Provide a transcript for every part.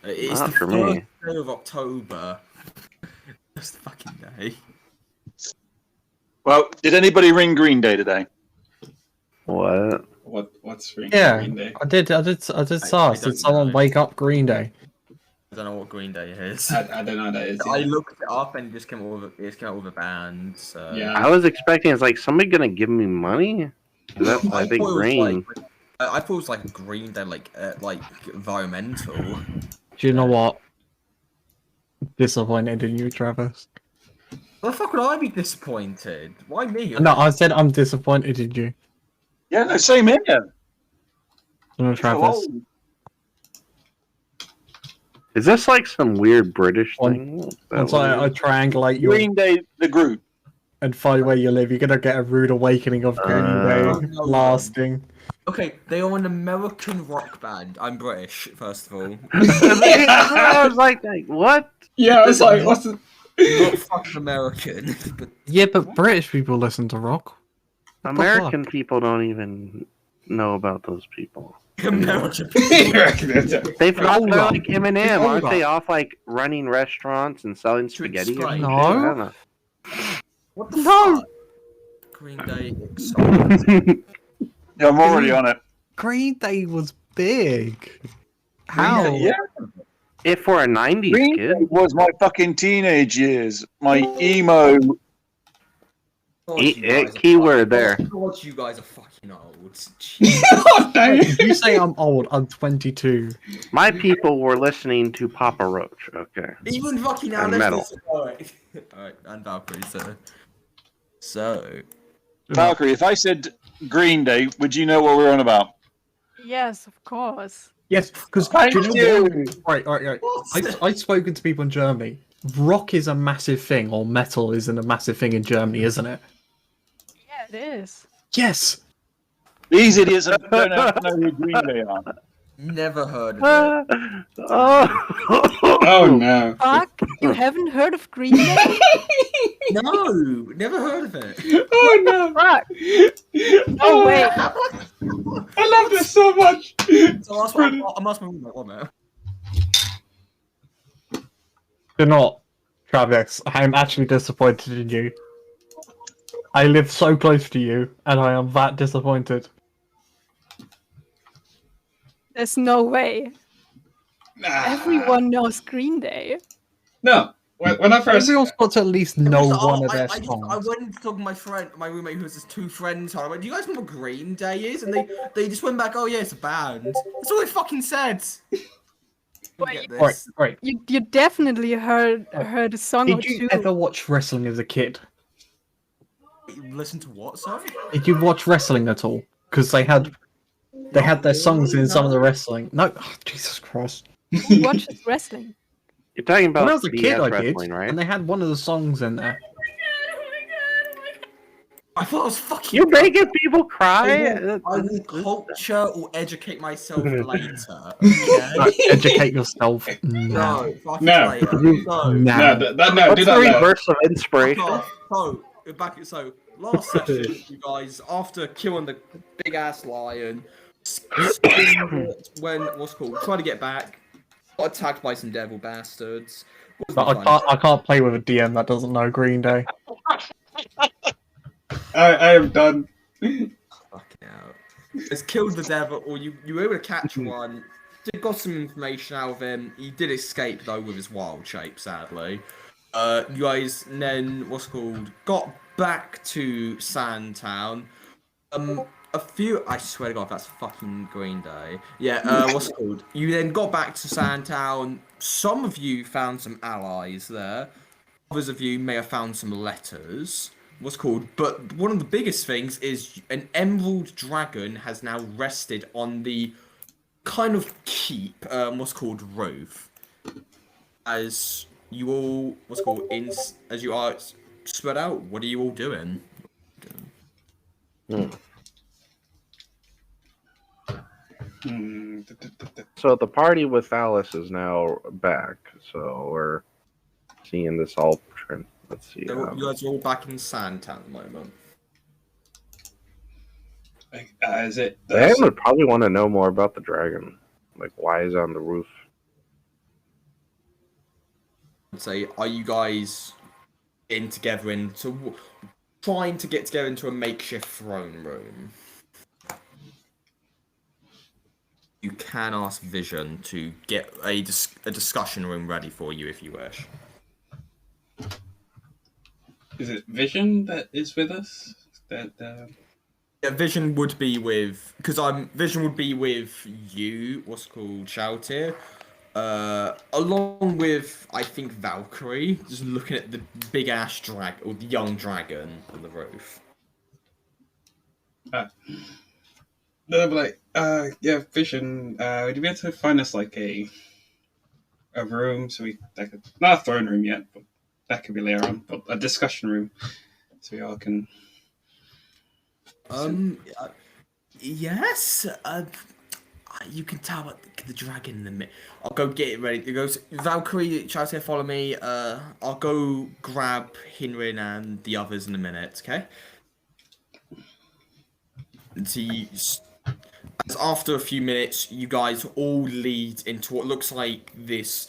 It's the Not for first me. day of October. Just the fucking day. Well, did anybody ring Green Day today? What? What's Green Yeah, Day? I did saw. Did don't someone know. wake up Green Day? I don't know what Green Day is. I don't know what that is. I Yeah. looked it up and it just came out with a band. So. Yeah. I was expecting it's like somebody gonna give me money. That's I think thought it was green. I thought it was like a Green Day, like environmental. Do you know what? Disappointed in you, Travis. Why the fuck would I be disappointed? Why me? No, I said I'm disappointed in you. Yeah, no, same here. No, Travis. Is this like some weird British One- thing? Once I triangulate you Green Day, the group. and find where you live, you're gonna get a rude awakening of Green Day no. lasting. Okay, they are an American rock band. I'm British, first of all. I was like, what? Yeah, I was like, what's the... Not fucking American. But Yeah, but British people listen to rock. American people don't even know about those people. American. They're Hold up. like Eminem, Hold aren't they up. off like running restaurants and selling spaghetti? or explain. some No. shit? I don't know. What the No. fuck? Green Day excited. Yeah, I'm already on it. Green Day was big. How? Green Day, Yeah. If for a 90s Green kid. Day was my fucking teenage years. My emo. God, you guys are Keyword there. God, you guys are fucking old. Oh, no. If you say I'm old, I'm 22. My people were listening to Papa Roach. Okay. Even fucking now, And let's metal. listen. Alright, and Valkyrie, so. Valkyrie, if I said Green Day, would you know what we're on about? Yes, of course. Yes, because Thank do you know you. what? Right. I've spoken to people in Germany. Rock is a massive thing, or metal isn't a massive thing in Germany, isn't it? Yeah, it is. Yes. These idiots don't know who Green Day are. Never heard of it. Oh, no. Fuck, you haven't heard of Green Day? No, never heard of it. Oh, no. Fuck. Oh, wait. I love this so much. So I'm asking what now. You're not, Travis. I'm actually disappointed in you. I live so close to you, and I am that disappointed. There's no way. Everyone knows Green Day. No. When I first... Everyone's got to at least know one of their I songs. went to talk to my roommate who has his two friends. I went, "Do you guys know what Green Day is?" And they just went back, "Oh yeah, it's a band." That's all they fucking said. Wait, Get Right, this. right. You definitely heard a song or Did you two. ever watch wrestling as a kid? Listen to what, sorry? Did you watch wrestling at all? Because they had their songs in some of the wrestling. No, oh, Jesus Christ. Who watches wrestling? You're talking about When I was a kid, BS I did, wrestling, right? and they had one of the songs in there. I thought I was fucking. You're making people I cry. will culture or educate myself later. Okay? Like, educate yourself. No, fucking No. later. No, No. Nah. no, What's do the that now. reverse of inspiration? So last session, you guys, after killing the big ass lion, when what's called trying to get back, got attacked by some devil bastards. But I can't play with a DM that doesn't know Green Day. I am done. Fucking out. Has killed the devil, or you were able to catch one. Did got some information out of him. He did escape though with his wild shape, sadly. You guys then got back to Sandtown. I swear to God, that's fucking Green Day. Yeah, you then got back to Sandtown. Some of you found some allies there. Others of you may have found some letters. But one of the biggest things is an emerald dragon has now rested on the kind of keep, roof. As you all, as you are spread out, what are you all doing? So the party with Alice is now back. So we're seeing this all trend. Let's see. So you guys are all back in Sandtown at the moment. Is it? They would probably want to know more about the dragon. Like, why is it on the roof? say, are you guys trying to get together into a makeshift throne room? You can ask Vision to get a discussion room ready for you if you wish. Is it Vision that is with us? Yeah, Vision would be with Vision would be with you. What's called Shalltear, along with I think Valkyrie, just looking at the big ass or the young dragon on the roof. No, but like, yeah, Vision. Would you be able to find us like a room not a throne room yet, but that could be later on, but a discussion room, so we all can. Yes. You can tell what the dragon in the mid. I'll go get it ready. It goes Valkyrie. Shalltear, follow me. I'll go grab Hinrin and the others in a minute. Okay. And see. As after a few minutes, you guys all lead into what looks like this.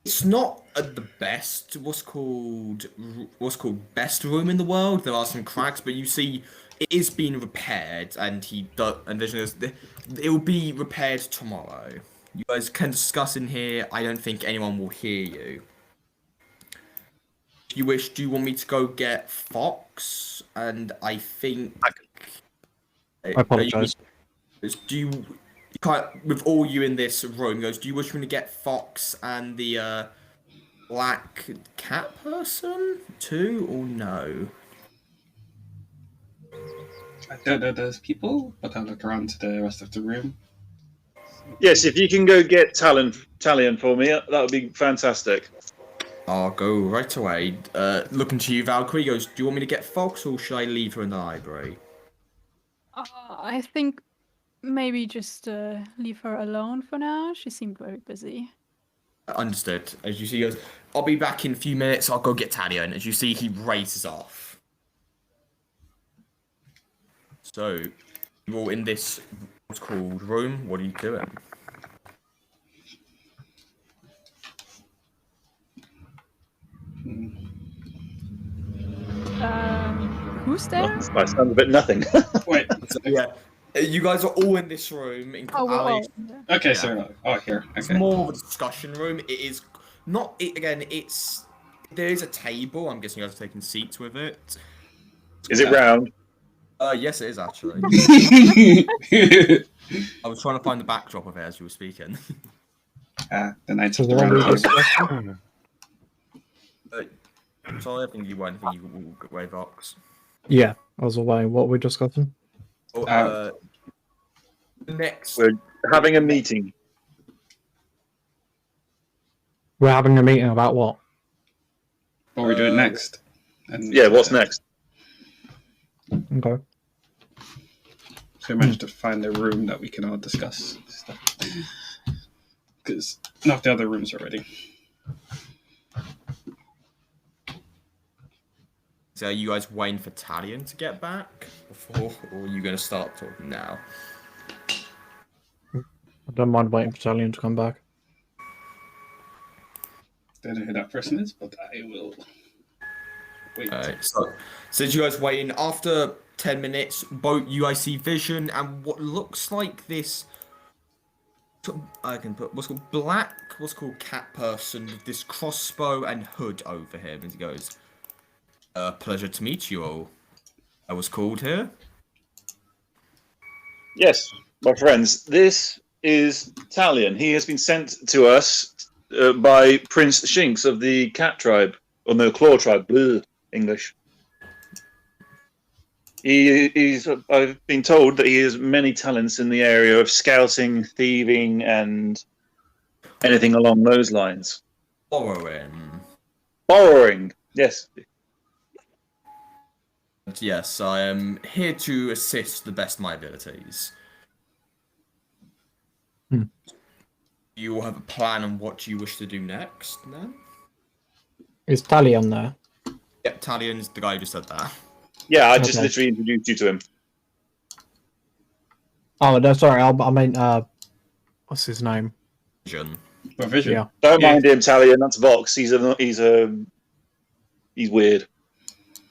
It's not the best. What's called best room in the world. There are some cracks, but you see it is being repaired, and Vision is. It will be repaired tomorrow. You guys can discuss in here. I don't think anyone will hear you. If you wish, do you want me to go get Fox? And I think. I apologize. Do you with all you in this room goes? Do you wish me to get Fox and the black cat person too, or no? I don't know those people, but I'll look around to the rest of the room. Yes, if you can go get Talion for me, that would be fantastic. I'll go right away. Looking to you, Valkyrie goes. Do you want me to get Fox, or should I leave her in the library? I think maybe just leave her alone for now. She seemed very busy. Understood. As you see, he goes, I'll be back in a few minutes. I'll go get Talion. As you see, he races off. So, you're all in this what's called room. What are you doing? Who's there? I sound a bit nothing. Wait. So, yeah, you guys are all in this room. Oh. Okay, Yeah. so here. It's Okay. more of a discussion room. It is not. There is a table. I'm guessing you guys are taking seats with it. Is it round? Yes, it is actually. I was trying to find the backdrop of it as you were speaking. The Knights So of the the one Round we Table. Sorry, I think you went. I think you will get away, Vox. Yeah, I was away. What are we discussing? Next. We're having a meeting. We're having a meeting about what? What are we doing next? And, Yeah, what's next? Okay. So we managed to find a room that we can all discuss stuff. Because not the other rooms are ready. So are you guys waiting for Talion to get back before, or are you going to start talking now? I don't mind waiting for Talion to come back. Don't know who that person is, but I will wait. Alright, so you guys waiting after 10 minutes, both you guys see Vision and what looks like this. I can put what's called cat person with this crossbow and hood over him, and he goes, pleasure to meet you all. I was called here. Yes, my friends, this is Talion. He has been sent to us by Prince Shinx of the Cat Tribe, or no, Claw Tribe, English. I've been told that he has many talents in the area of scouting, thieving, and anything along those lines. Borrowing, yes. Yes, I am here to assist the best of my abilities. You all have a plan on what you wish to do next, then? Is Talion there? Yep, Talion's the guy who just said that. Yeah, I just Okay. literally introduced you to him. Oh, no, sorry. I mean, what's his name? Vision. Well, Vision. Yeah. Don't Yeah. mind him, Talion. That's Vox. He's weird.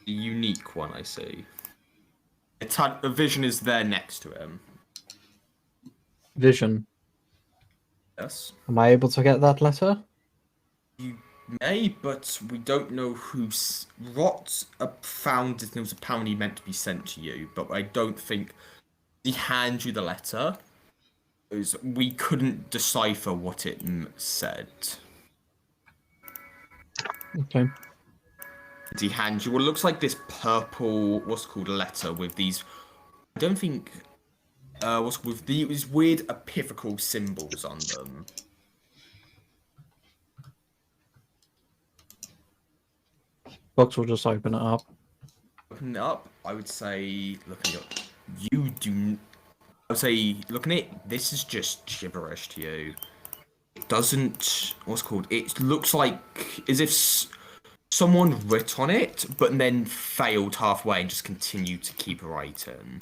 The unique one, I see. A vision is there next to him. Vision. Yes. Am I able to get that letter? You may, but we don't know who's. Rot found it was apparently meant to be sent to you, but I don't think he hand you the letter. Because we couldn't decipher what it said. Okay. Did he hand you what looks like this purple, what's it called, letter with these? I don't think. What's with these weird epiphanical symbols on them. Box will just open it up. Open it up, I would say, looking at you do. I would say, looking at it, this is just gibberish to you. It doesn't. What's it called? It looks like as if someone writ on it, but then failed halfway and just continued to keep writing.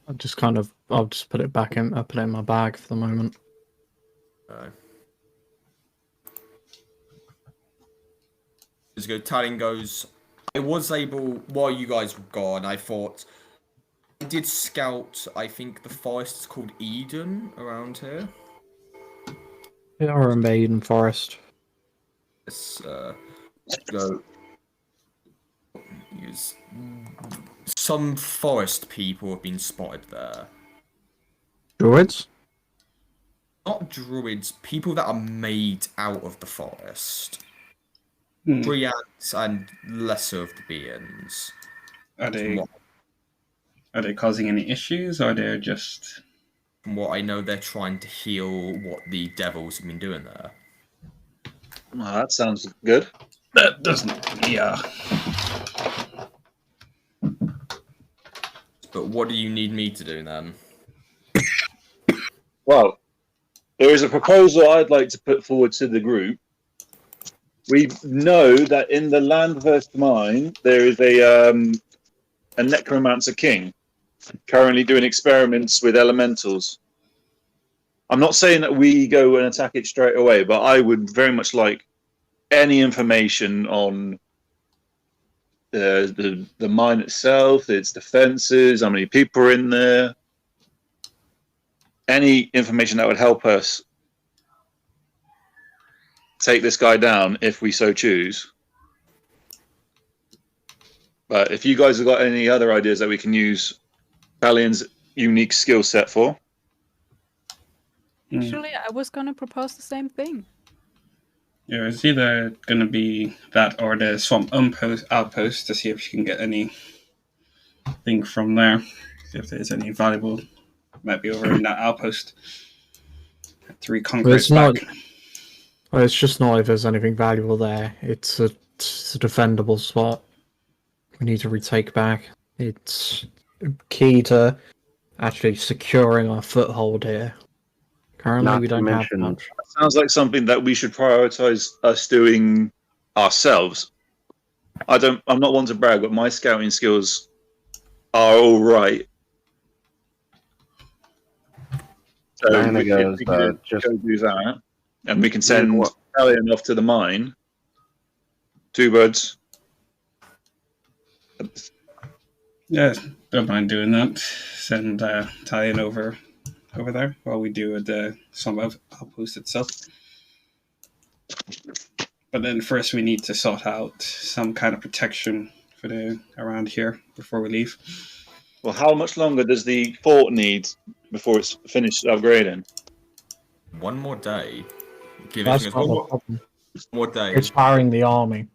I'll just put it back in. I'll put it in my bag for the moment. As go, Tallinn goes. I was able, while you guys were gone, I thought I did scout. I think the forest is called Eden around here. Yeah, or in Eden Forest. Let's go. Use some forest people have been spotted there. Druids? Not druids, people that are made out of the forest. Hmm. Brians and lesser of the beings. Are they From are they causing any issues, or they're just? what I know, they're trying to heal what the devils have been doing there. Well, that sounds good. That doesn't. Yeah. But what do you need me to do then? Well, there is a proposal I'd like to put forward to the group. We know that in the Landverse mine there is a necromancer king currently doing experiments with elementals. I'm not saying that we go and attack it straight away, but I would very much like any information on the mine itself, its defenses, how many people are in there. Any information that would help us take this guy down if we so choose. But if you guys have got any other ideas that we can use Talien's unique skill set for. Actually, I was gonna propose the same thing. Yeah, it's either going to be that or the swamp outpost to see if you can get anything from there. See if there's any valuable, might be over in that outpost. 3 concrete back. Well, it's just not if there's anything valuable there. It's a defendable spot. We need to retake back. It's key to actually securing our foothold here. Currently, Not we to don't have mention- much. Sounds like something that we should prioritize us doing ourselves. I'm not one to brag, but my scouting skills are all right. So Diana we goes, could just go do that, and we can send what- Talion off to the mine. 2 birds. Yeah, don't mind doing that. Send Talion over there while we do the swamp outpost itself. But then first we need to sort out some kind of protection for the around here before we leave. Well, how much longer does the fort need before it's finished upgrading? One more day. Give That's it not one the problem. more day. It's hiring the army.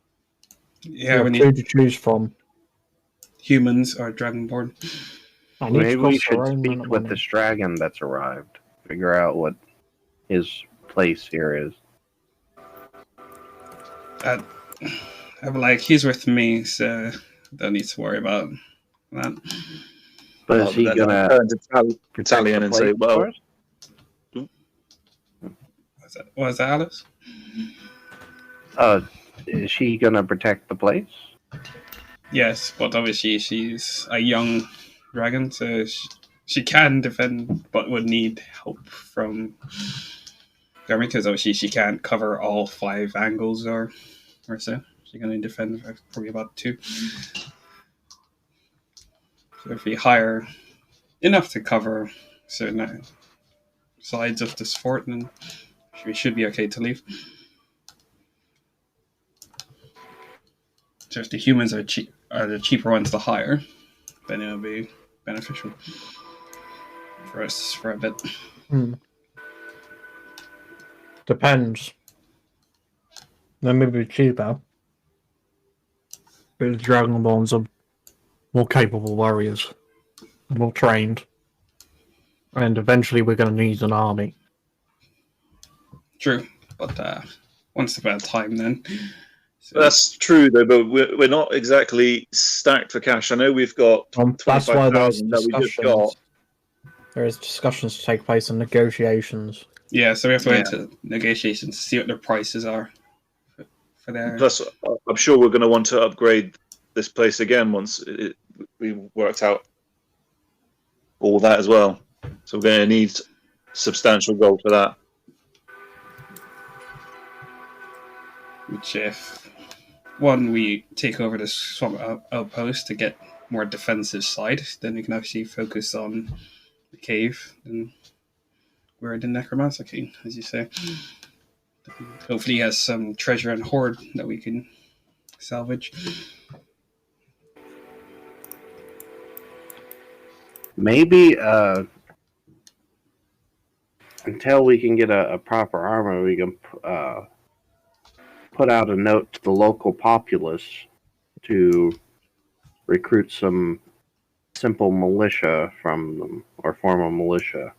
Yeah, we we have need two to choose from. humans or dragonborn. And each maybe we costs their should own speak amount of with money. this dragon that's arrived. Figure out what his place here is. I'm like, he's with me, so don't need to worry about that. But is he Then gonna turn to protect Talion the and say, place "Well, for us? Was that Alice? Is she gonna protect the place? Yes, but obviously she's a young dragon, so she can defend, but would need help from Gary, because obviously she can't cover all 5 angles or so. She can only defend probably about 2. So if we hire enough to cover certain sides of this fort, then we should be okay to leave. So if the humans are the cheaper ones to hire, then it'll be beneficial for us for a bit. Depends. They may be cheaper, but the Dragonborns are more capable warriors, more trained, and eventually we're going to need an army. True, but once upon a time then. So, That's true, though, but we're not exactly stacked for cash. I know we've got That's why there's 25,000 that we just got. discussions. There is discussions to take place and negotiations. yeah, so we have to go into negotiations to see what their prices are for their. Plus, I'm sure we're going to want to upgrade this place again once we worked out all that as well. So we're going to need substantial gold for that. Which if we take over this swamp outpost to get more defensive side, then we can actually focus on the cave and where the necromancer king, as you say. Hopefully he has some treasure and hoard that we can salvage. Maybe until we can get a proper armor, we can put out a note to the local populace to recruit some simple militia from them, or form a militia.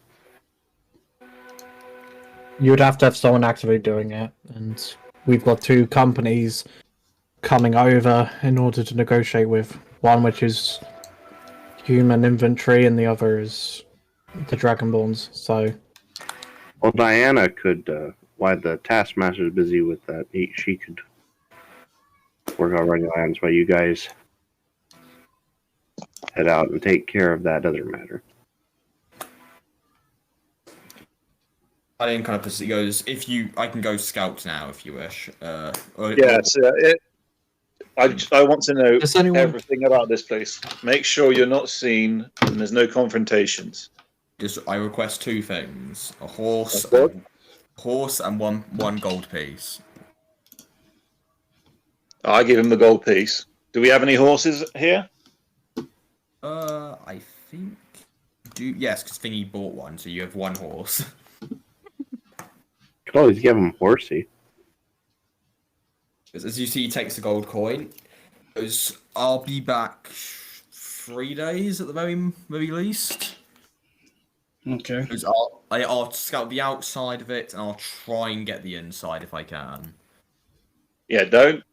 You'd have to have someone actively doing it, and we've got 2 companies coming over in order to negotiate with. One which is human infantry, and the other is the Dragonborns. So, Well, Diana could, while the Taskmaster's busy with that, she could work on running lands while you guys head out and take care of that other matter. I didn't kind of. He goes, I can go scout now if you wish. I want to know everything about this place. Make sure you're not seen and there's no confrontations. I request 2 things: a horse, and one gold piece. I give him the gold piece. Do we have any horses here? I think yes, because Thingy bought one, so you have 1 horse. Could always give him horsey. As you see, he takes the gold coin. Goes, I'll be back 3 days at the very least. Okay. Goes, I'll scout the outside of it, and I'll try and get the inside if I can. Yeah, don't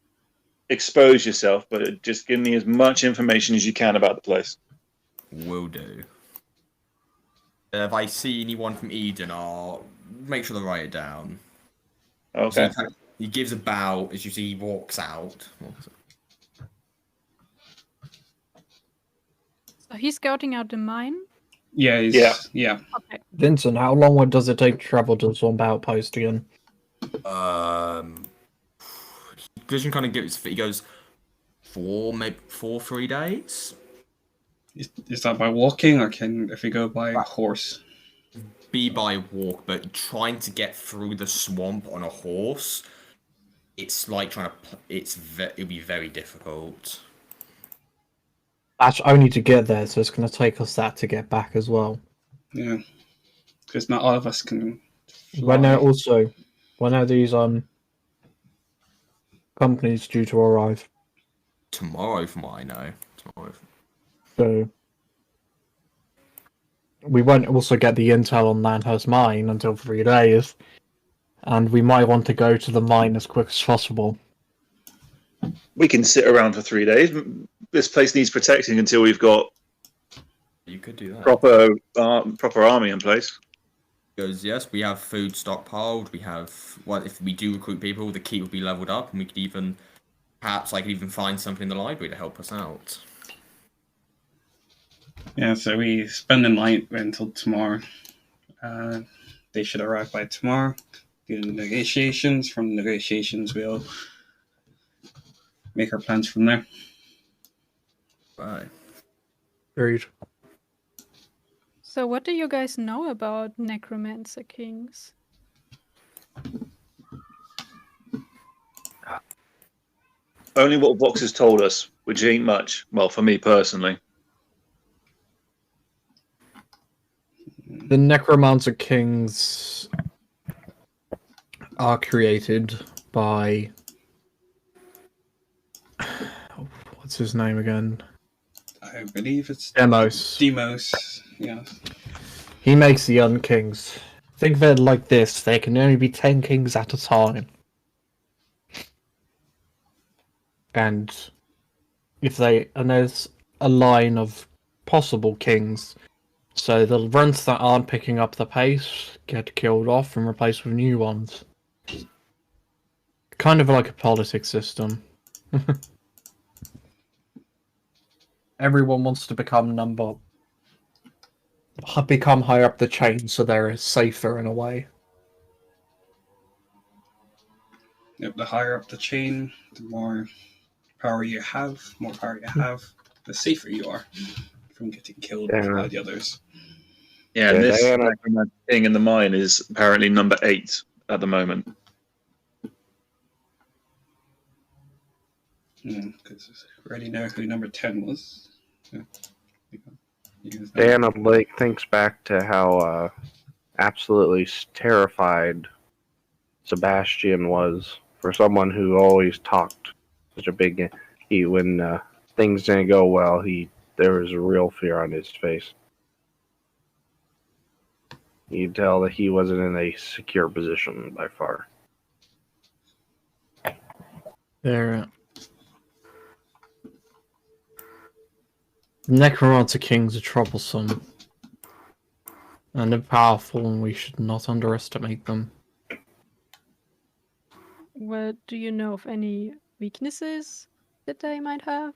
expose yourself, but just give me as much information as you can about the place. Will do. If I see anyone from Eden, I'll make sure to write it down. Okay. So he gives a bow as you see he walks out. So he's scouting out the mine. Yeah. Yeah. Okay. Vincent, how long does it take to travel to the Swamp Outpost again? Vision kind of gives. He goes 3 days. Is that by walking, or if we go by horse? Be by walk, but trying to get through the swamp on a horse, it's like trying to. It'll be very difficult. That's only to get there, so it's going to take us that to get back as well. Yeah, because not all of us can. When are these companies due to arrive? Tomorrow, from what I know. So we won't also get the intel on Landhurst Mine until 3 days, and we might want to go to the mine as quick as possible. We can sit around for 3 days. This place needs protecting until we've got You could do that. proper army in place. Goes, yes, we have food stockpiled. We have if we do recruit people, the keep will be leveled up, and we could even perhaps I could even find something in the library to help us out. Yeah, so we spend the night until tomorrow. They should arrive by tomorrow. Do the negotiations. From the negotiations, we'll make our plans from there. Right. Agreed. So, what do you guys know about necromancer kings? Only what Vox has told us, which ain't much. Well, for me personally. The necromancer kings are created by what's his name again? I believe it's Demos. Demos. Yeah. He makes the young kings. Think of it like this: there can only be 10 kings at a time, and there's a line of possible kings. So the ones that aren't picking up the pace get killed off and replaced with new ones. Kind of like a politics system. Everyone wants to become higher up the chain, so they're safer in a way. Yep, the higher up the chain, the more power you have, the safer you are from getting killed by the others. Yeah, and this Diana. thing in the mine is apparently number 8 at the moment. Because I already know who number 10 was. Yeah. Diana Blake thinks back to how absolutely terrified Sebastian was for someone who always talked such a big. When things didn't go well, there was a real fear on his face. You could tell that he wasn't in a secure position by far. Necromancer kings are troublesome. And they're powerful, and we should not underestimate them. Well, do you know of any weaknesses that they might have?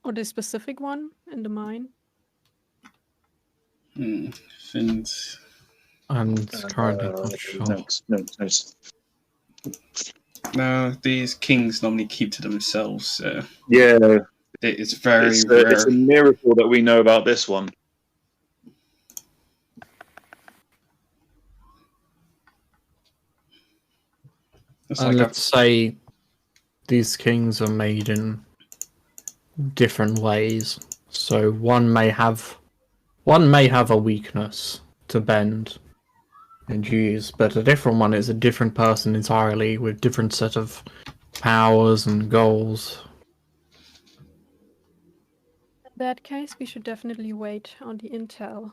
Or the specific one in the mine? Since I'm currently not sure. Notes. no, these kings normally keep to themselves. Yeah, It's very it's rare. a miracle that we know about this one. And let's say these kings are made in different ways. So one may have a weakness to bend and use, but a different one is a different person entirely with different set of powers and goals. In that case, we should definitely wait on the intel.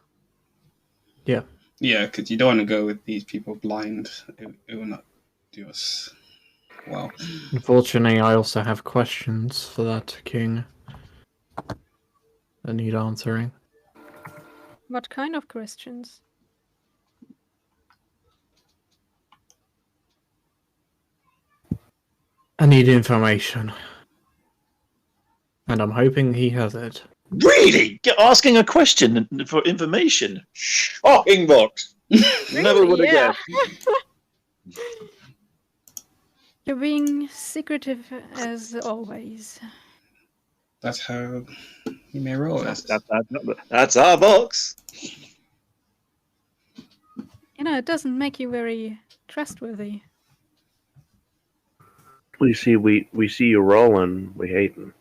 Yeah. Yeah, because you don't want to go with these people blind. It will not do us well. Unfortunately, I also have questions for that king that need answering. What kind of questions? I need information. And I'm hoping he has it. Really? Asking a question for information? Shocking, Vox. Never would have guessed. You're being secretive as always. That's how you may roll it. That's our Vox. You know, it doesn't make you very trustworthy. We see you rolling, we hate him.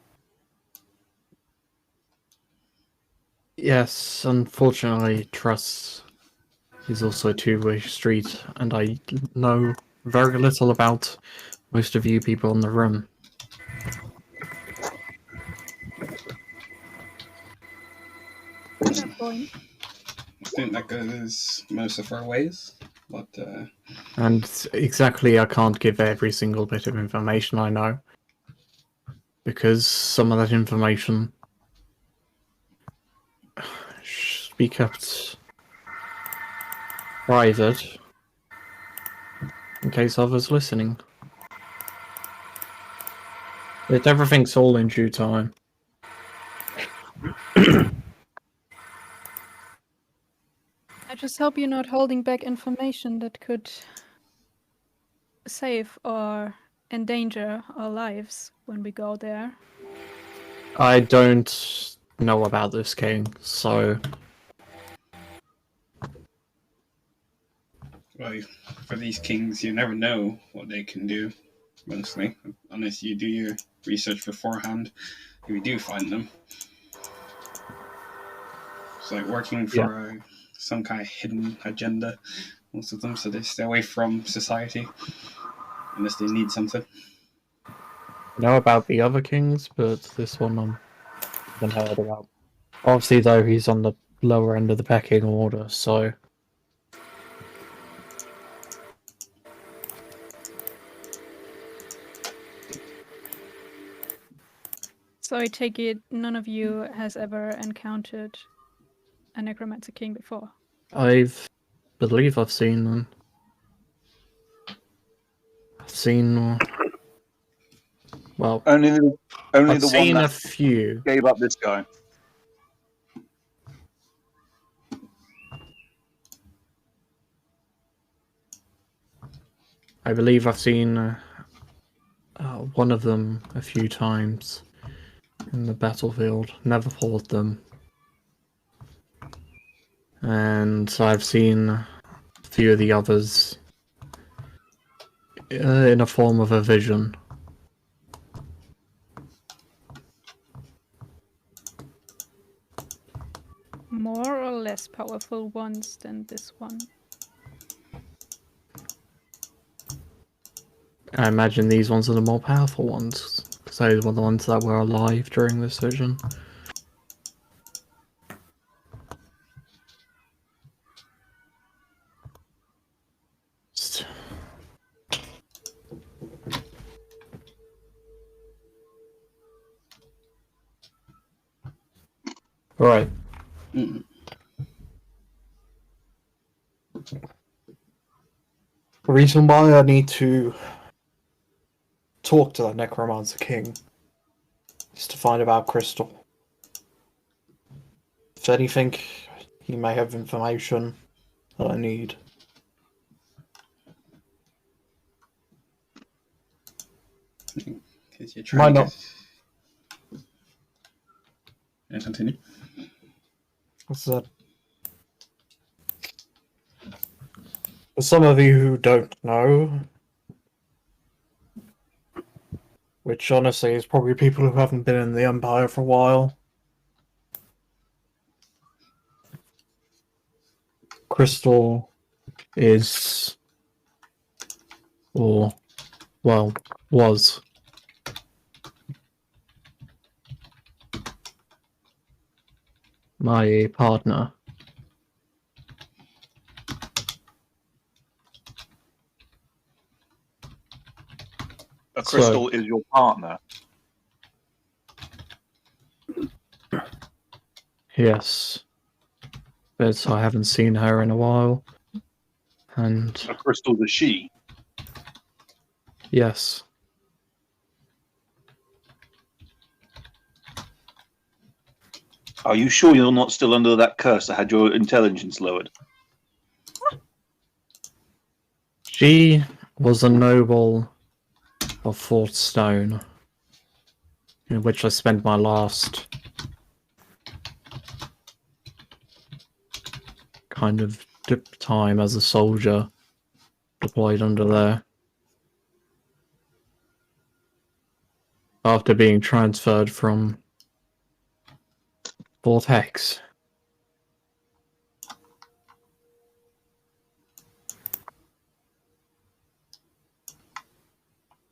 Yes, unfortunately, trust is also a two-way street, and I know very little about most of you people in the room. Good point. I think that goes most of our ways. But And exactly, I can't give every single bit of information I know, because some of that information should be kept private in case others listening. Everything's all in due time. I just hope you're not holding back information that could save or endanger our lives when we go there. I don't know about this king, so Well, for these kings, you never know what they can do, mostly, unless you do your research beforehand. If you do find them, it's like working for some kind of hidden agenda. Most of them, so they stay away from society unless they need something. I know about the other kings, but this one I haven't heard about. Obviously, though, he's on the lower end of the pecking order, so So I take it none of you has ever encountered a necromancer king before. believe I've seen them. I've seen, well, Only the I've one seen a that few. gave up this guy. I believe I've seen one of them a few times in the battlefield. Never fought them. And I've seen a few of the others in a form of a vision. More or less powerful ones than this one. I imagine these ones are the more powerful ones, because those were the ones that were alive during this vision. Right. Mm. The reason why I need to talk to the Necromancer King is to find about Crystal. If anything, he may have information that I need. Because you're Might trying not. to... Yeah, continue. What's that? For some of you who don't know, which honestly is probably people who haven't been in the Empire for a while, Crystal is, or, well, was my partner. A crystal is your partner. Yes. But I haven't seen her in a while. And A crystal is she. yes. Are you sure you're not still under that curse that had your intelligence lowered? She was a noble of Fort Stone, in which I spent my last kind of time as a soldier deployed under there. After being transferred from Fort Hex.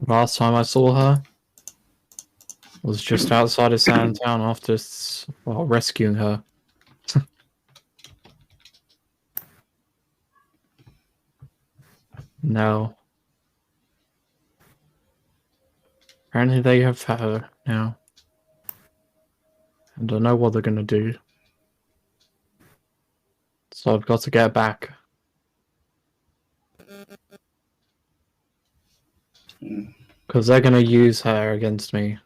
Last time I saw her was just outside of Sandtown after rescuing her. No. Apparently they have her now. And I know what they're gonna do. So I've got to get back. Because they're gonna use her against me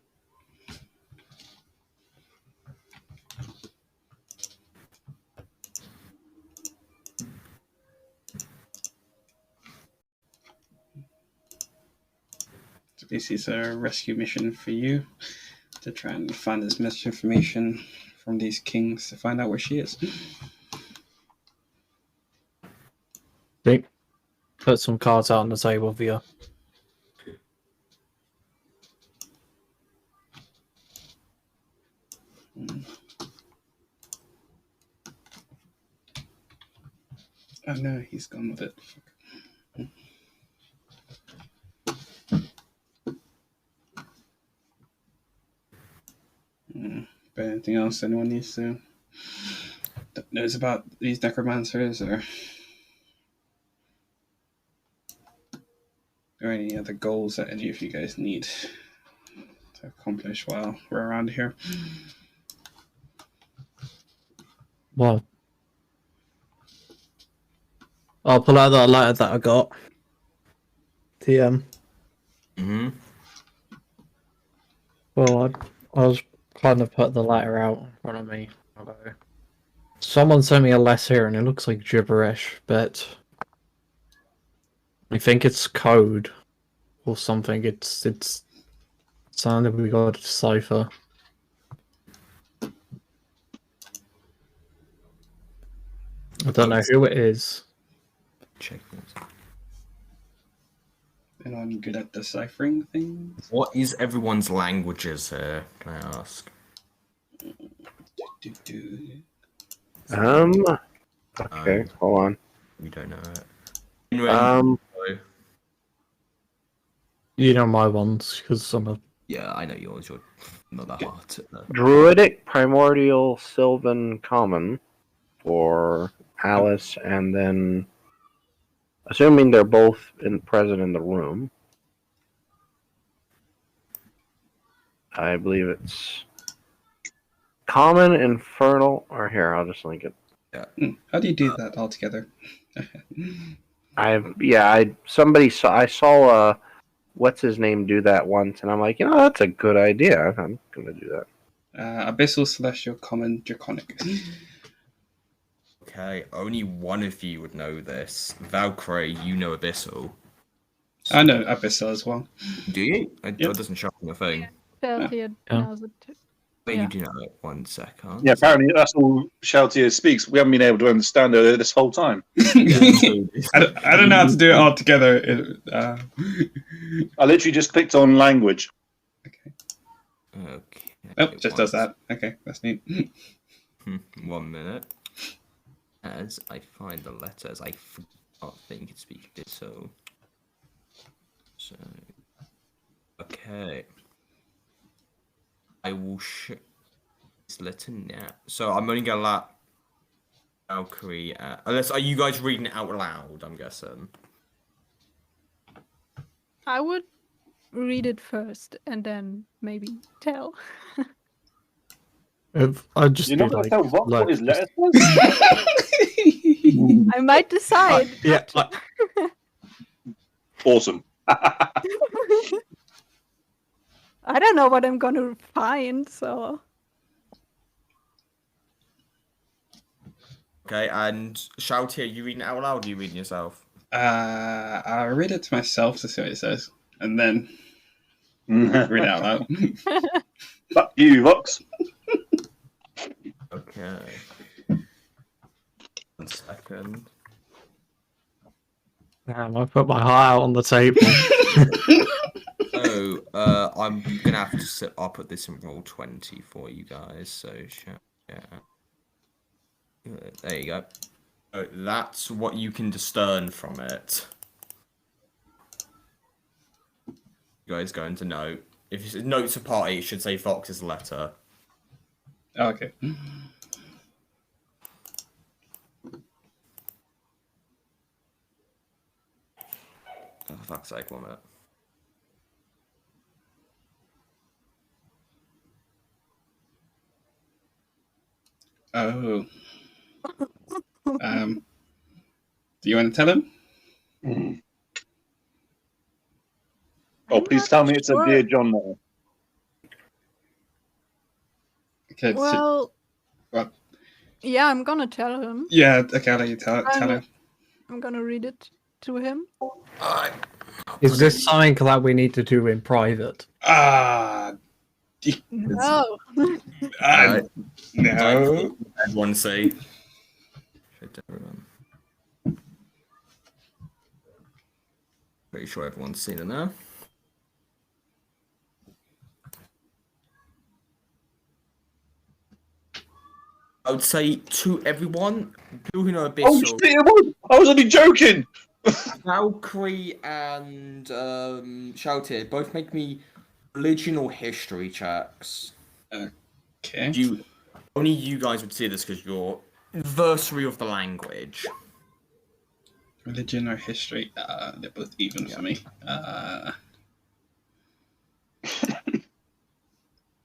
this is a rescue mission for you to try and find as much information from these kings to find out where she is. Dick, put some cards out on the table for you. Oh no, he's gone with it. But anything else anyone needs to knows about these necromancers, or any other goals that any of you guys need to accomplish while we're around here? Well, I'll pull out that letter that I got. Well, I was kind of put the letter out in front of me. Someone sent me a letter here and it looks like gibberish, but I think it's code or something. It's something we got to decipher. I don't know who it is. Check this. Anyone good at deciphering things? What is everyone's languages here? Can I ask? Okay, hold on. We don't know it. You know my ones because I'm a. Yeah, I know yours. You're not that hard. Druidic, Primordial, Sylvan, Common for Alice, and then assuming they're both present in the room, I believe it's Common, Infernal, or here, I'll just link it. Yeah. How do you do that all together? I saw what's his name do that once, and I'm like, that's a good idea. I'm gonna do that. Abyssal, Celestial, Common, Draconic. Okay, only one of you would know this. Valkyrie, you know Abyssal. I know Abyssal as well. Do you? It doesn't show up on the thing. Shalltear knows it too. But Yeah. you do know it. 1 second. Yeah, apparently that's all Shalltear speaks. We haven't been able to understand her this whole time. I don't know how to do it all together. I literally just clicked on language. Okay. Oh, just does that. Okay, that's neat. 1 minute. As I find the letters, I think it speaks Abyssal. So, okay. I will show this letter now. So I'm only gonna let Valkyrie. Unless are you guys reading it out loud? I'm guessing. I would read it first and then maybe tell. If I just You're be not going to like, tell Vox look, what his letter says? I might decide. yeah, Awesome. I don't know what I'm gonna find, so. Okay, and Shalltear, you reading it out loud? Or are you reading yourself? I'll read it to myself to see what it says, and then read it out loud. Fuck you, Vox. Okay. 1 second. damn, I put my heart out on the table. So, I'm gonna have to I'll put this in roll 20 for you guys. So, yeah. There you go. So that's what you can discern from it. You guys going to note. If it's notes a party, it should say Fox's letter. Oh, okay. Oh, for fuck's sake, 1 minute. Oh. Do you want to tell him? Oh, please tell me it's a Dear John letter. Okay. Well, What? yeah, I'm gonna tell him. Yeah. Okay. I'll let you tell him. I'm gonna read it to him. Alright. Is this something that we need to do in private? No. Alright. No. Everyone see. Should everyone. Pretty sure everyone's seen it now. I would say to everyone, people who know Oh Abyssal, shit! I was only joking. Valkyrie and Shalltear both make me religion or history checks. Okay. Only you guys would see this because you're adversary of the language. Religion or history? They're both even for me.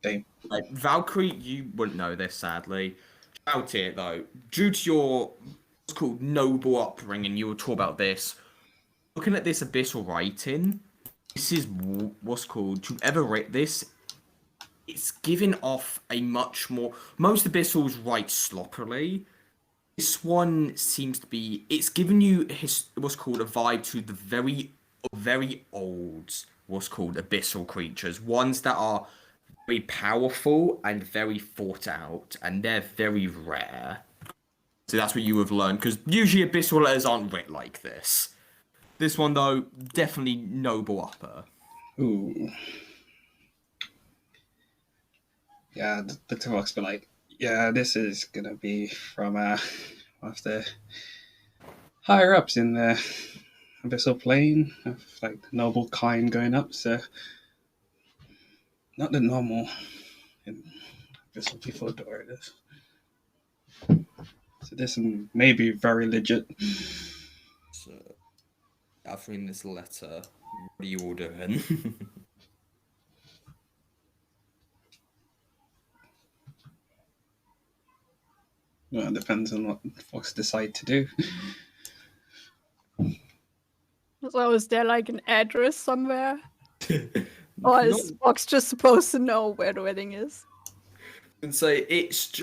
Like Valkyrie, you wouldn't know this sadly. Shalltear though, due to your what's called noble upbringing, you will talk about this. Looking at this abyssal writing, this is what's called to ever write this. It's giving off a much more. Most abyssals write sloppily. This one seems to be. It's giving you what's called a vibe to the very old what's called abyssal creatures. Ones that are very powerful and very thought out, and they're very rare. So that's what you have learned, because usually abyssal letters aren't writ like this. This one though, definitely noble upper. Ooh. Yeah, the two of us be like, yeah, this is gonna be from one of the higher ups in the abyssal plane of like the noble kind going up, so not the normal abyssal people adore this. So this may be very legit. So, after reading this letter, what are you all doing? Well, it depends on what folks decide to do. So is there like an address somewhere? Or is Fox just supposed to know where the wedding is? And say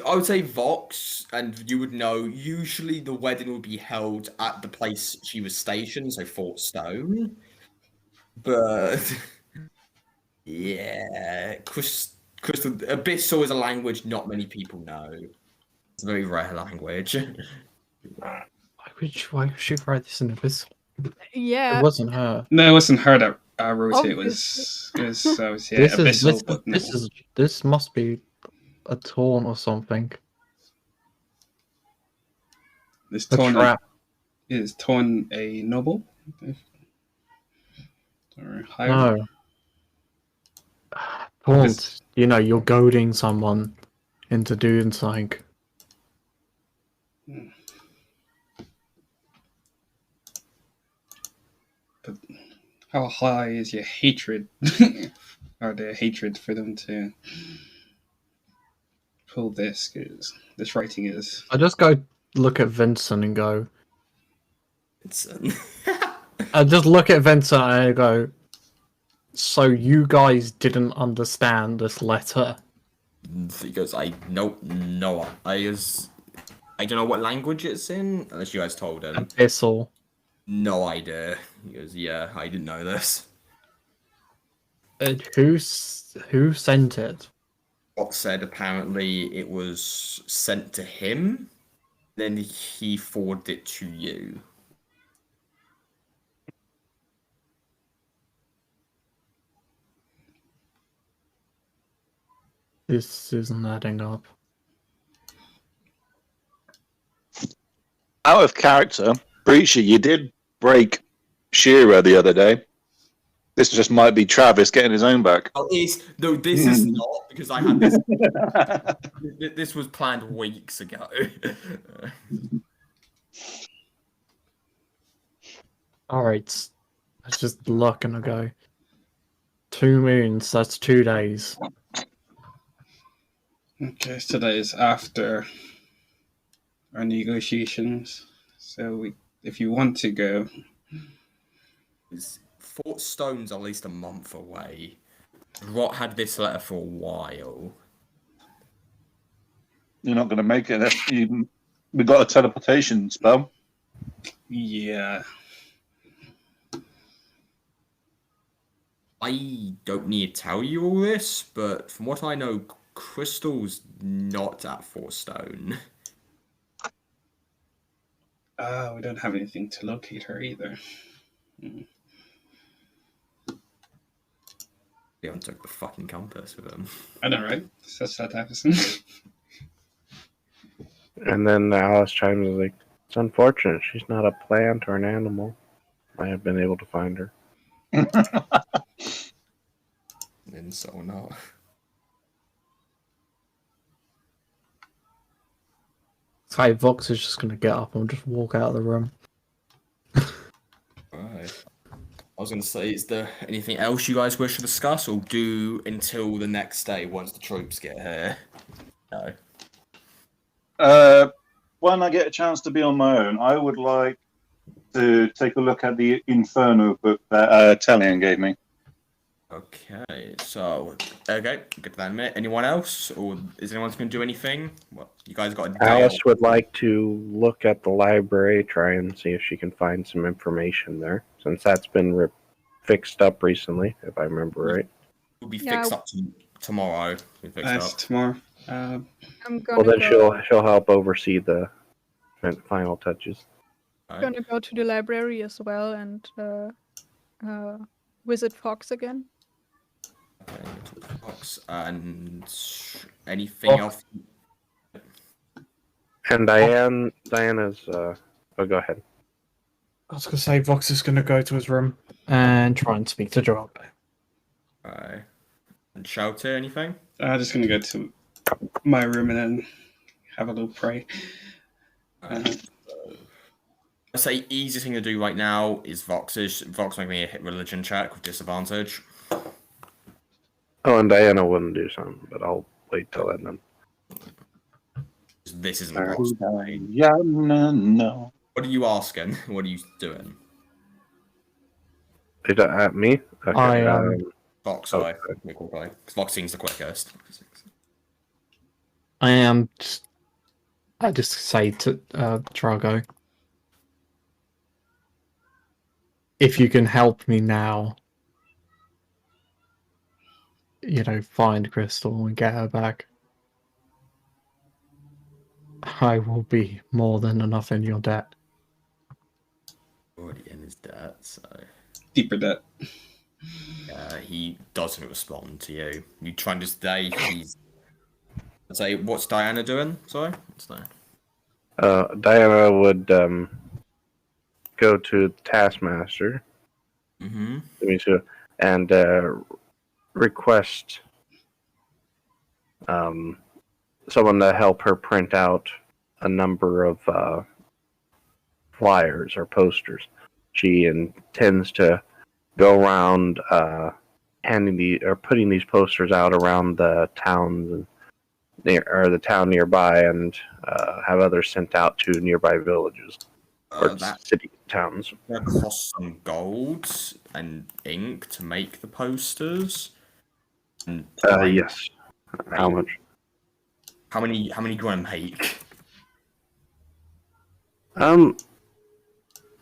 I would say Vox, and you would know. Usually, the wedding would be held at the place she was stationed, so Fort Stone. But yeah, Crystal Abyssal is a language not many people know. It's a very rare language. Why would she write this in Abyssal? Yeah. It wasn't her. No, it wasn't her that wrote it. It was abyssal. But no. This must be a taunt or something. This A taunt trap. is torn a noble or higher. No. Taunt. You know, you're goading someone into doing something. But how high is your hatred, or their hatred for them to pull this? Because this writing is. I just go look at Vincent and go. I just look at Vincent and I go. So you guys didn't understand this letter? He goes, I don't know what language it's in, unless you guys told him. Abyssal. No idea. He goes, yeah, I didn't know this. Who sent it? What said apparently it was sent to him, then he forwarded it to you. This isn't adding up. Out of character, Breacher, you did break Shearer the other day. This just might be Travis getting his own back. Oh, this is not, because I had this. This was planned weeks ago. Alright. Let's just look and I go. 2 moons, that's 2 days. Okay, so that is after our negotiations. So if you want to go, Fort Stone's at least a month away. Rot had this letter for a while. You're not going to make it. We got a teleportation spell. yeah. I don't need to tell you all this, but from what I know, Crystal's not at 4 stone. We don't have anything to locate her either. Leon took the fucking compass with him. I know, right? Such that happens. And then Alice chimes in like, "It's unfortunate. She's not a plant or an animal. I have been able to find her." And so not. Hey, Vox is just gonna get up and just walk out of the room. Right. I was going to say, is there anything else you guys wish to discuss or do until the next day once the troops get here? No. When I get a chance to be on my own, I would like to take a look at the Inferno book that Talion gave me. Okay, so, okay, get to that in a minute. Anyone else? Or is anyone going to do anything? Well, you guys got a day Alice off. would like to look at the library, try and see if she can find some information there, since that's been fixed up recently, if I remember right. Will be Yeah. fixed up tomorrow. Be fixed That's up. tomorrow. I'm Well, gonna then go. she'll help oversee the final touches. Right. Gonna go to the library as well and visit Fox again. Okay, Fox, and anything else? And Diana's. Oh, go ahead. I was gonna say Vox is gonna go to his room and try and speak to Joel. Right. And Shalltear, anything? I'm just gonna go to my room and then have a little pray. Right. I'd say easiest thing to do right now is Vox's. Vox make me a hit religion check with disadvantage. Oh, and Diana wouldn't do something, but I'll wait till then. This isn't Alright. Vox. Yeah, no. What are you asking? What are you doing? At me? Okay. I Vox, Oh, sorry. Because Vox seems the quickest. I am. I just say to Drago, if you can help me now, find Crystal and get her back, I will be more than enough in your debt. Already in his debt, so Deeper debt. he doesn't respond to you. You try to stay. I'd say, what's Diana doing? Sorry, what's that? Diana would go to the Taskmaster. Mm-hmm. And request someone to help her print out a number of flyers or posters. She intends to go around putting these posters out around the towns or the town nearby, and have others sent out to nearby villages or That city towns. costs some gold and ink to make the posters. And Yes. How much? How many do you want to make?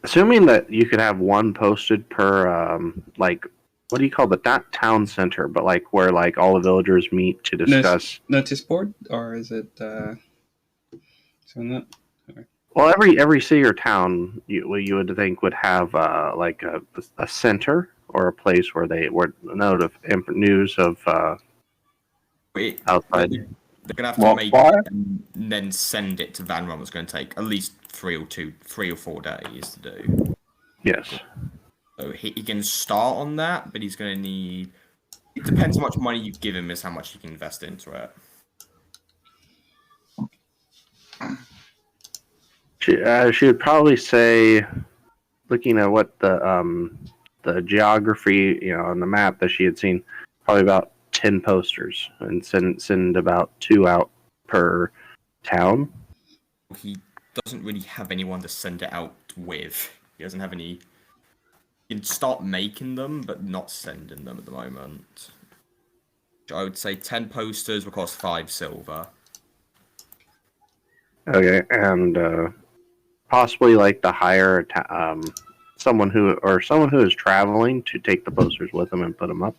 Assuming that you could have one posted per what do you call not town center, but like where like all the villagers meet to discuss. Notice board, or is it something that? Well, every city or town you would think would have like a center or a place where they would note of news of outside. They're gonna have to make it and then send it to Van Ron. It's going to take at least 3 or 4 days to do. Yes. So he can start on that, but he's going to need. It depends how much money you give him, is how much he can invest into it. She would probably say, looking at what the geography on the map that she had seen, probably about 10 posters, and send about 2 out per town. He doesn't really have anyone to send it out with. He doesn't have any. He can start making them, but not sending them at the moment. I would say 10 posters will cost 5 silver. Okay, and possibly like the higher someone who is traveling to take the posters with them and put them up.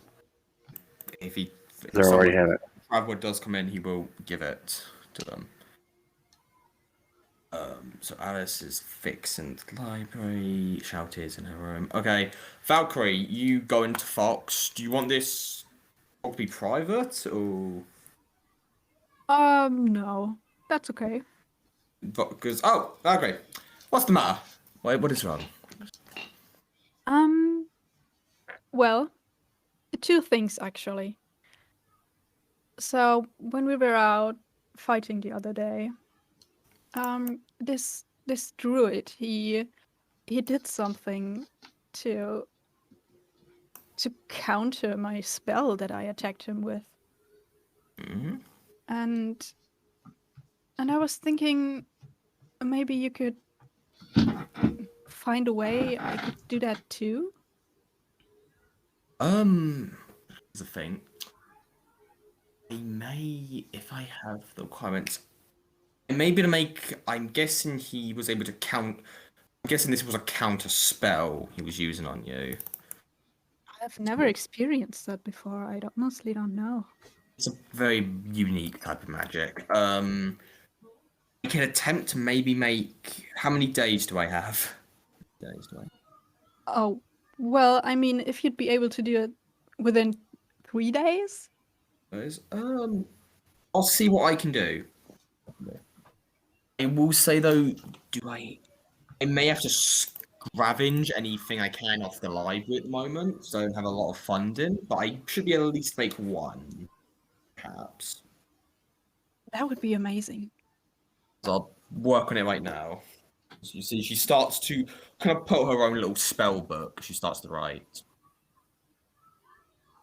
If he, They already have it. traveler does come in, he will give it to them. So Alice is fixing the library. Shalltear's in her room. Okay, Valkyrie, you go into Fox. Do you want this to be private or? No, that's okay. Because okay, what's the matter? What is wrong? Well, two things actually. So when we were out fighting the other day, this druid he did something to counter my spell that I attacked him with. Mm-hmm. And I was thinking maybe you could find a way I could do that too. Here's the thing. I may, if I have the requirements, maybe to make. I'm guessing he was able to count. I'm guessing this was a counter spell he was using on you. I've never experienced that before. I honestly don't know. It's a very unique type of magic. I can attempt to maybe make. How many days do I have? Days do I? Oh, well, I mean, if you'd be able to do it within 3 days? Days? I'll see what I can do. I will say though, I may have to scavenge anything I can off the library at the moment, so I don't have a lot of funding, but I should be able to at least make one, perhaps. That would be amazing. So I'll work on it right now. So you see, she starts to kind of put her own little spell book. She starts to write.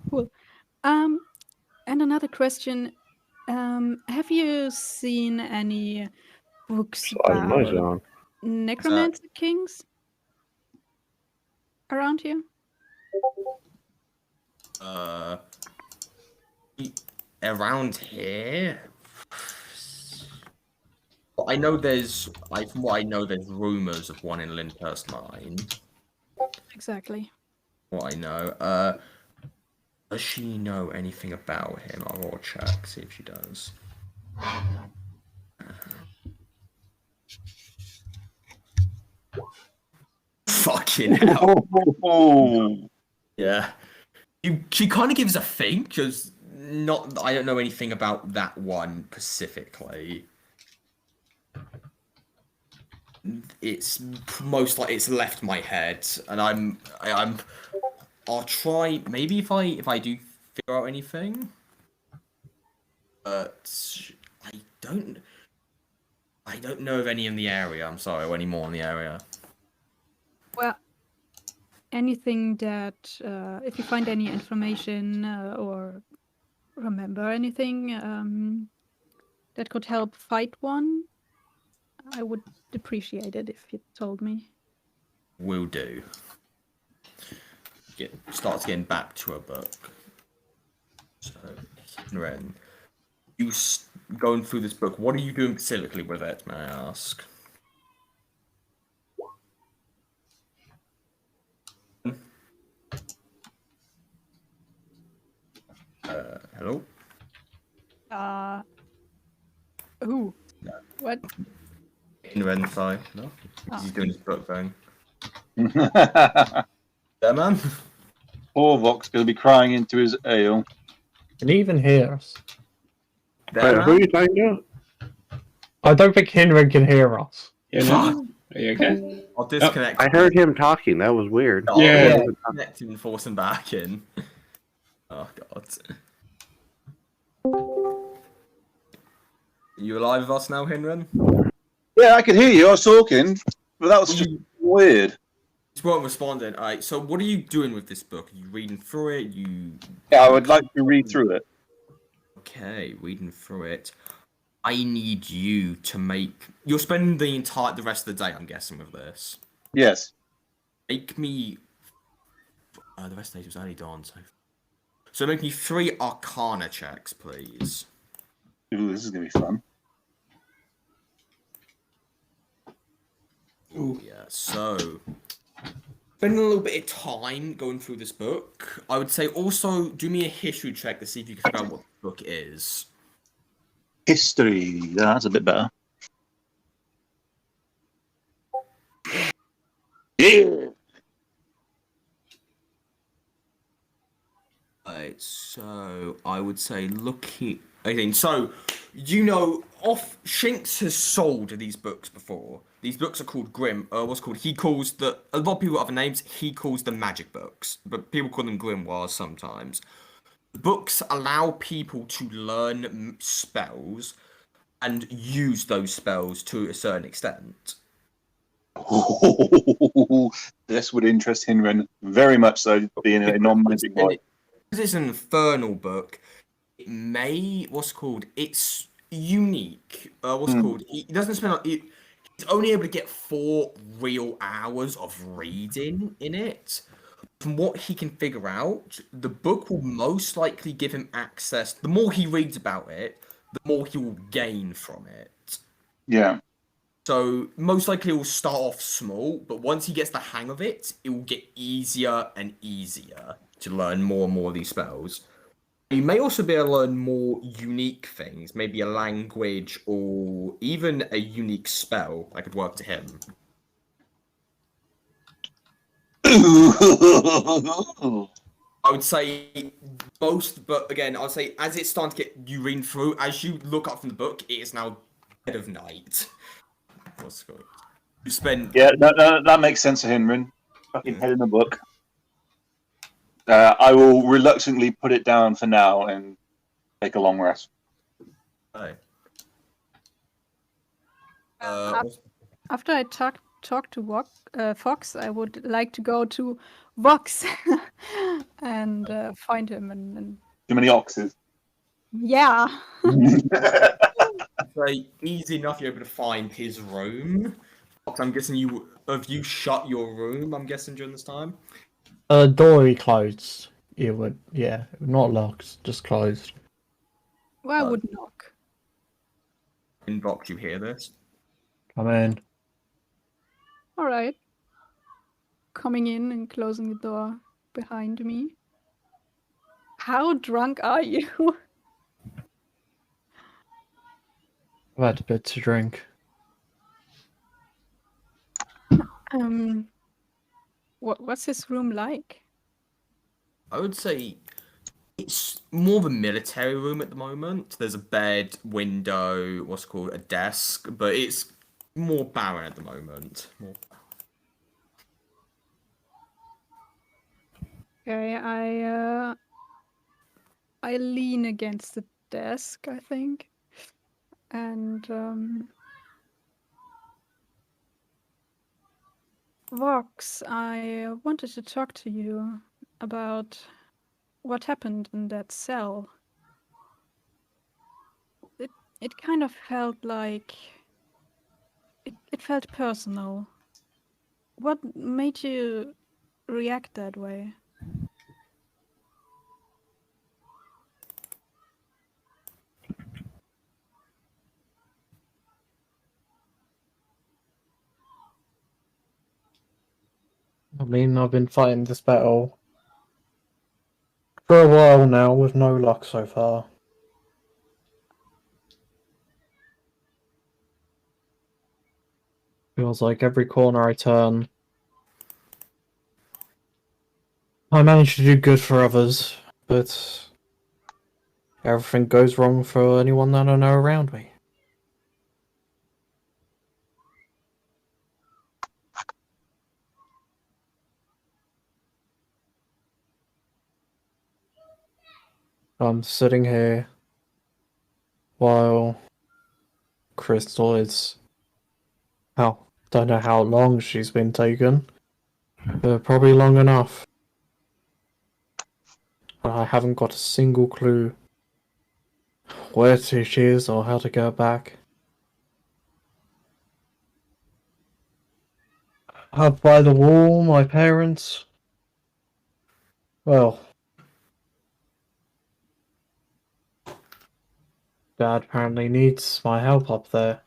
Cool. And another question. Have you seen any books Slide noise about on. necromancer kings around here? Around here. I know from what I know, there's rumors of one in Lyndhurst Mine. Exactly. What I know. Does she know anything about him? I'll roll a check, see if she does. Fucking hell. Yeah. She kind of gives a think, because I don't know anything about that one specifically. It's most like it's left my head, and I'll try maybe if I do figure out anything, but I don't know of any in the area. I'm sorry, or any more in the area. Well, anything that, if you find any information or remember anything that could help fight one, I would appreciate it if you told me. Will do. Starts getting back to her book. So, Ren, you going through this book. What are you doing specifically with it? May I ask? Hello? Ooh. What? Ren, sorry. No? Oh. He's doing his book thing. Poor Yeah, man. Vox going to be crying into his ale. Can he even hear us? There, Wait, who are man. you talking to? I don't think Hinrin can hear us. You know? Are you okay? I'll disconnect. I heard him talking. That was weird. I'll Yeah. disconnect him and force him back in. Oh, God. You alive with us now, Hinrin? Yeah, I could hear you. I was talking, but that was just weird. Just weren't responding. Alright, so what are you doing with this book? Are you reading through it? Yeah, I would like to read through it. Okay, reading through it. I need you to make. You're spending the rest of the day, I'm guessing, with this. Yes. Make me. The rest of the day was early dawn, so make me 3 Arcana checks, please. Ooh, this is going to be fun. Ooh. Yeah. So spending a little bit of time going through this book. I would say also do me a history check to see if you can figure out what the book is. History. Yeah, that's a bit better. Yeah. Right, so I would say looking. Okay, so you know, Shinx has sold these books before. These books are called Grim. What's called? He calls a lot of people have other names. He calls them magic books, but people call them grimoires sometimes. Books allow people to learn spells and use those spells to a certain extent. This would interest Hinren very much so, being a non-magic boy. Because it's an infernal book, it may it's unique. He doesn't spend he's only able to get 4 real hours of reading in it. From what he can figure out, the book will most likely give him access. The more he reads about it, the more he will gain from it. Yeah. So most likely it will start off small, but once he gets the hang of it, it will get easier and easier to learn more and more of these spells. You may also be able to learn more unique things, maybe a language or even a unique spell that could work to him. I would say most, but again, I would say as it's starting to get you reading through, as you look up from the book, it is now dead of night. What's going? You spend. Yeah, that makes sense to Hinren. Fucking head in the book. I will reluctantly put it down for now and take a long rest. Oh. After I talk to Fox, I would like to go to Vox and find him and Too many oxes. yeah. Say easy enough you're able to find his room. I'm guessing you shut your room, I'm guessing, during this time? Door closed. It would, yeah, not locked, just closed. Well, I would knock. In Vox, you hear this? Come in. All right. Coming in and closing the door behind me. How drunk are you? I've had a bit to drink. What's his room like? I would say it's more of a military room at the moment. There's a bed, window, a desk, but it's more barren at the moment. Okay, I lean against the desk, I think, and Vox, I wanted to talk to you about what happened in that cell. It kind of felt like it felt personal. What made you react that way? I mean, I've been fighting this battle for a while now with no luck so far. Feels like every corner I turn, I manage to do good for others, but everything goes wrong for anyone that I know around me. I'm sitting here while Crystal is... don't know how long she's been taken, but probably long enough. I haven't got a single clue where she is or how to get back. Up by the wall, my parents... Well... Dad apparently needs my help up there.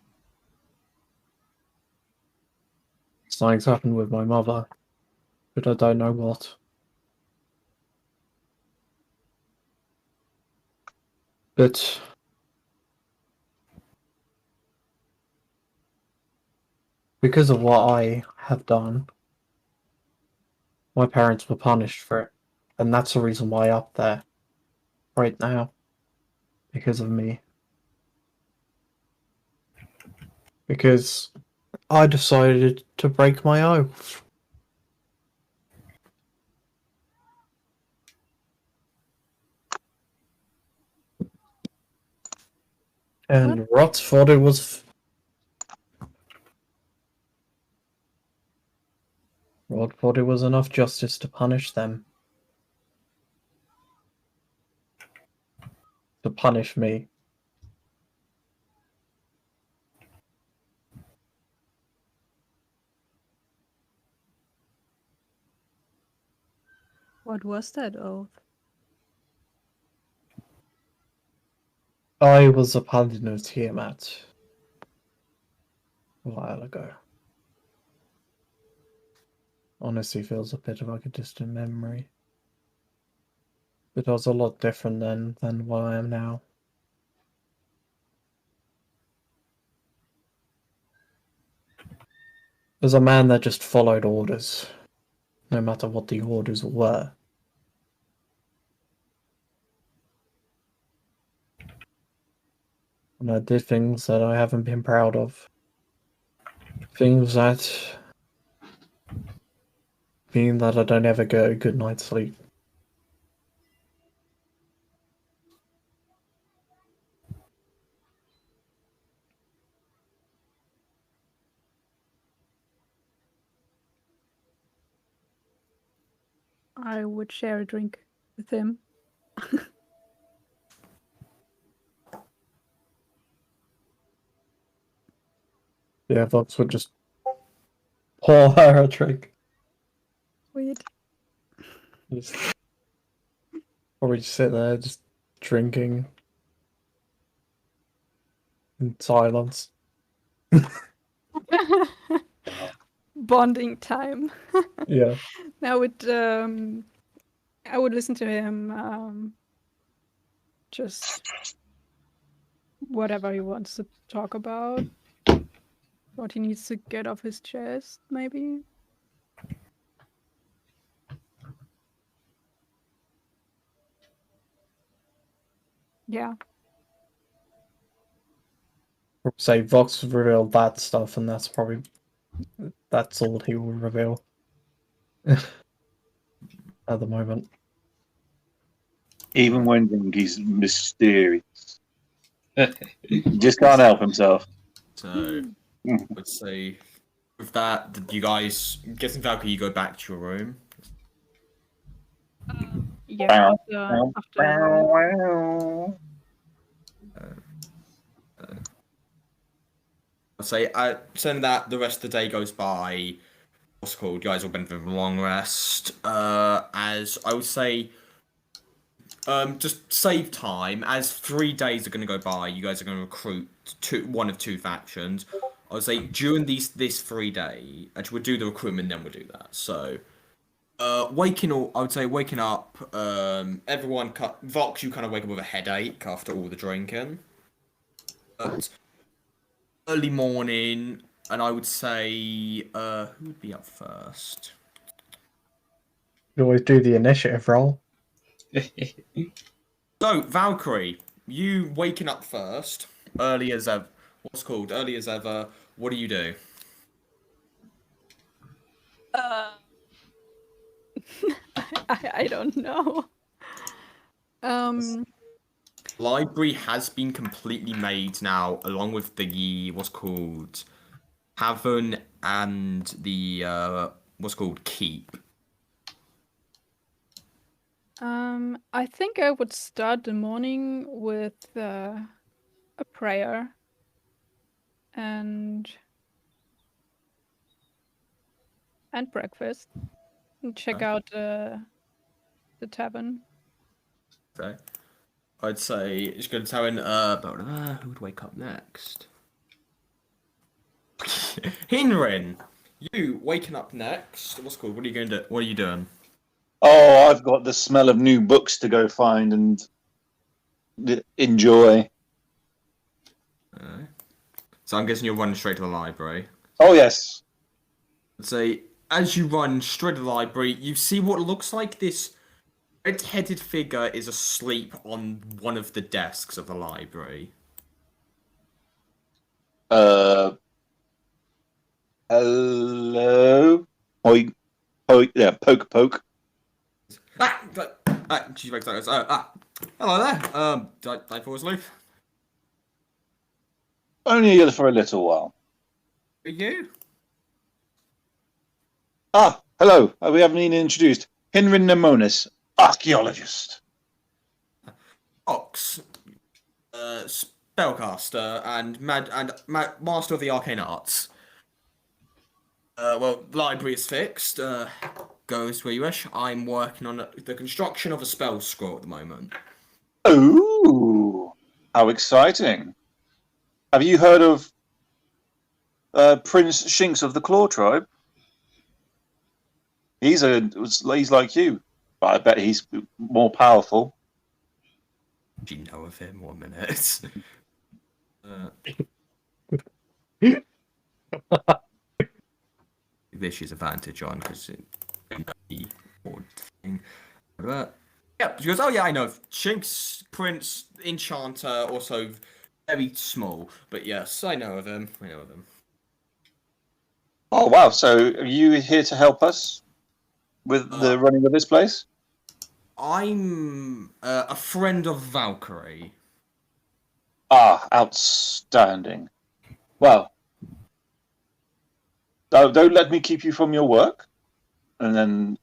Something's happened with my mother. but I don't know what. But because of what I have done, my parents were punished for it. And that's the reason why I'm up there right now. Because of me. Because I decided to break my oath. And Rot thought it was. Rod thought it was enough justice to punish them. To punish me. What was that oath? I was a paladin of Tiamat a while ago. Honestly feels a bit like a distant memory. But I was a lot different then than what I am now. As a man that just followed orders, no matter what the orders were. And I did things that I haven't been proud of. Things that mean that I don't ever get a good night's sleep. I would share a drink with him. Yeah, Vox would just pour her a drink. Sweet. Just probably just sit there, just drinking in silence. Bonding time. Yeah. I would listen to him. Just whatever he wants to talk about. What he needs to get off his chest, maybe. Yeah. Say Vox revealed that stuff, and that's all he will reveal at the moment. Even when drunk, he's mysterious. Just can't help himself. So, I would say with that, did you guys, I'm guessing Valkyrie, you go back to your room? Yeah. After I'd say, saying that the rest of the day goes by, what's it called? You guys all been for a long rest. As I would say, just save time. As 3 days are going to go by, you guys are going to recruit one of two factions. I would say during this 3 day, actually we'll do the recruitment, then we'll do that. So, I would say waking up. Everyone, Vox, you kind of wake up with a headache after all the drinking. But early morning, and I would say, who would be up first? You always do the initiative roll. So, Valkyrie, you waking up first, early as ever. What's called early as ever? What do you do? I don't know. Library has been completely made now, along with the what's called Haven and the what's called Keep. I think I would start the morning with a prayer and breakfast and check Okay. out the tavern. Okay. I'd say it's going to tell in who would wake up next? Hinrin, you waking up next. What's called? What are you going to do? What are you doing? Oh, I've got the smell of new books to go find and enjoy. Alright. So I'm guessing you're running straight to the library. Oh, yes. So as you run straight to the library, you see what looks like this red-headed figure is asleep on one of the desks of the library. Hello? Yeah, poke. She wakes up and goes, hello there. Did I fall asleep? Only for a little while. Are you? Ah, hello. We haven't been introduced. Henry Nemonis, archaeologist. Ox, spellcaster and master of the arcane arts. Well, library is fixed. Goes where you wish. I'm working on the construction of a spell scroll at the moment. Ooh, how exciting. Have you heard of Prince Shinx of the Claw tribe? He's like you, but I bet he's more powerful. Do you know of him? 1 minute. This is advantage on because the odd thing. Yeah, she goes, oh yeah, I know. Shinx, Prince, Enchanter, also very small. But yes, I know of him. Oh, wow. So are you here to help us with the running of this place? I'm a friend of Valkyrie. Ah, outstanding. Well, don't let me keep you from your work, and then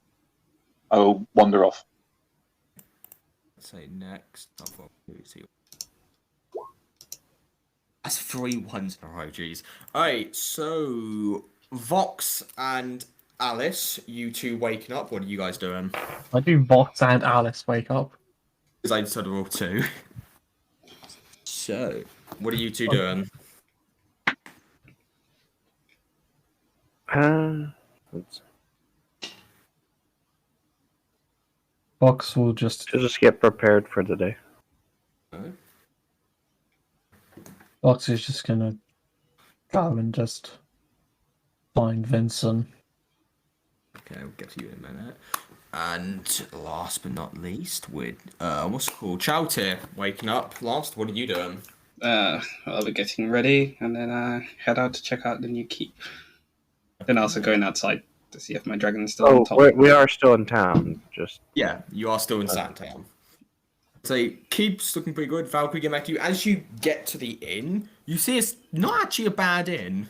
I will wander off. Let's say next. That's 3 ones in a row, jeez. Alright, so Vox and Alice, you two waking up. What are you guys doing? I do Vox and Alice wake up. Because I decided to roll 2. So, what are you two doing? Let's Vox will just get prepared for the day. Vox is just gonna go and just find Vincent. Okay, we'll get to you in a minute. And last but not least, with what's it called? Shalltear waking up. Last, what are you doing? I'll be getting ready and then head out to check out the new keep. Then also going outside to see if my dragon is still on top. We are still in town. Just Yeah, you are still in Sandtown. So keeps looking pretty good. Valkyrie getting back to you. As you get to the inn, you see it's not actually a bad inn.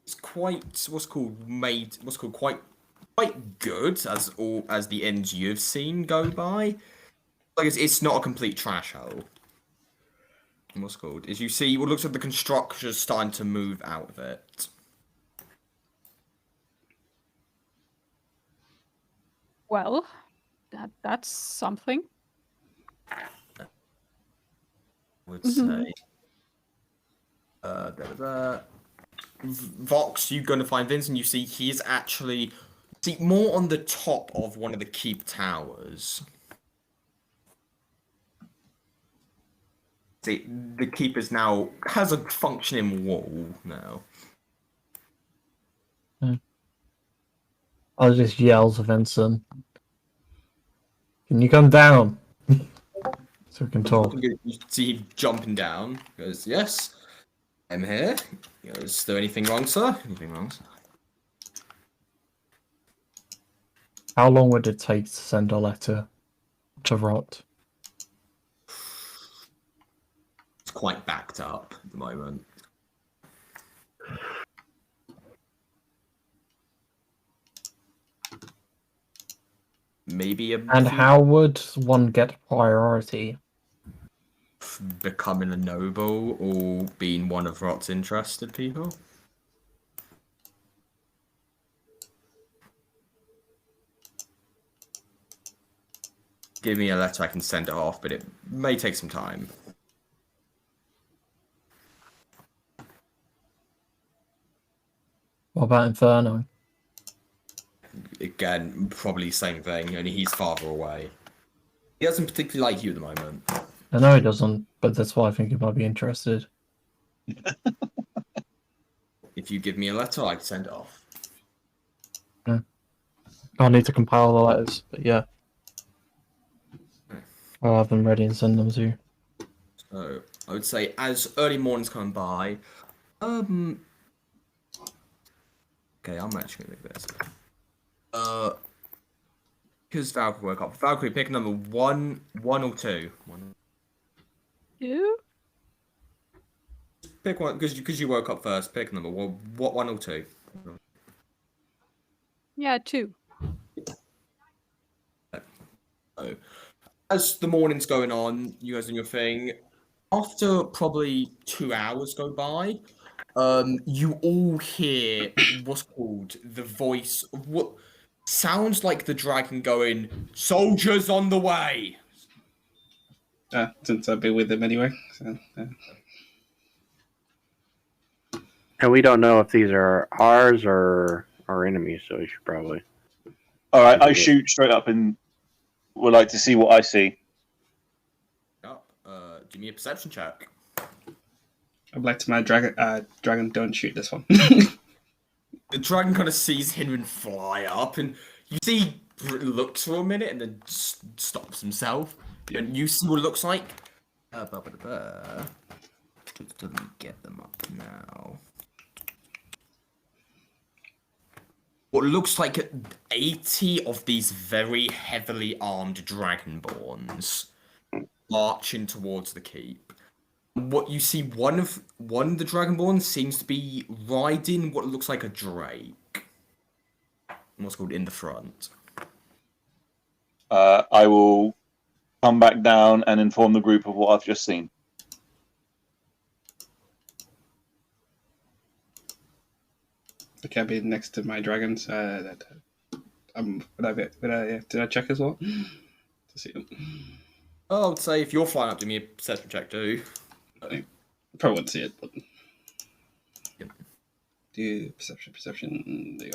It's quite quite good as the inns you've seen go by. Like it's not a complete trash hole. What's called is you see what looks like the construction's starting to move out of it. Well, that's something. I would say. Vox, you're going to find Vincent. You see, he's actually more on the top of one of the keep towers. See, the keep has a functioning wall now. I'll just yell to Vincent. Can you come down? So we can talk. You see him jumping down. He goes, yes, I'm here. He goes, is there anything wrong, sir? Anything wrong, sir? How long would it take to send a letter to Rot? It's quite backed up at the moment. Maybe And how would one get priority? Becoming a noble or being one of Rot's interested people? Give me a letter, I can send it off, but it may take some time. Well, about Inferno? Again, probably same thing, only he's farther away. He doesn't particularly like you at the moment. I know he doesn't, but that's why I think he might be interested. If you give me a letter, I can send it off. I'll need to compile the letters, but yeah. I'll have them ready and send them to you. So I would say as early morning's coming by, okay, I'm actually gonna make this. Because Valkyrie woke up. Valkyrie, pick number 1, 1 or 2. 1. You? Pick one because you woke up first. Pick number 1 or 2. Yeah, 2. So, as the morning's going on, you guys doing your thing. After probably 2 hours go by, you all hear what's called the voice of what sounds like the dragon going, "Soldiers on the way." Since I'll be with him anyway. So, And we don't know if these are ours or our enemies, so we should probably. All right, I shoot straight up and would like to see what I see. Give me a perception check. I'd like to my dragon, don't shoot this one. The dragon kind of sees Hinrin fly up, and you see looks for a minute and then stops himself. Yeah. And you see what it looks like. Let me get them up now. What looks like 80 of these very heavily armed dragonborns marching towards the keep. What you see, one of the dragonborns seems to be riding what looks like a drake. What's called in the front. I will come back down and inform the group of what I've just seen. Okay, I'll be next to my dragons. Did I check as well to see them? Oh, I would say if you're flying up, do me a perception check too. I probably wouldn't see it, but Yep. do perception. There you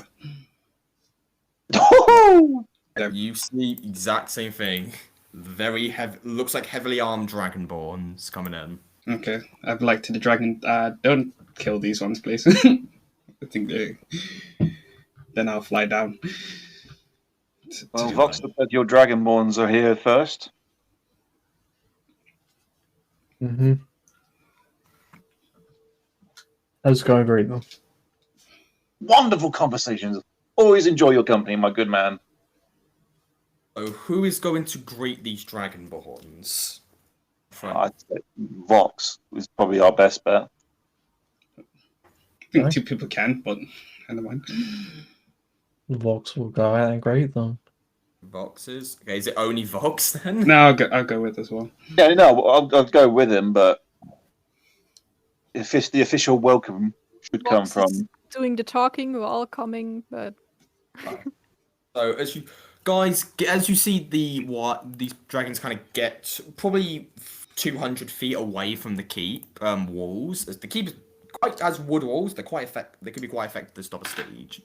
Oh! go. You see exact same thing. Very heavy, looks like heavily armed dragonborns coming in. Okay, I'd like to the dragon. Don't kill these ones, please. I think they. Then I'll fly down. Well, Vox said your dragonborns are here first. Mm-hmm. How's it going, great though? Wonderful conversations. Always enjoy your company, my good man. So who is going to greet these dragonborns? I'd say Vox is probably our best bet. I think 2 people can, but I don't mind. Vox will go out and greet them. Voxes. Okay, is it only Vox then? No, I'll go with as well. Yeah, no, I'll go with him, but if it's the official welcome should come Vox from. is doing the talking, we're all coming, but So as you see these dragons kind of get probably 200 feet away from the keep walls. As the keep is quite as wood walls, they could be quite effective to stop a siege.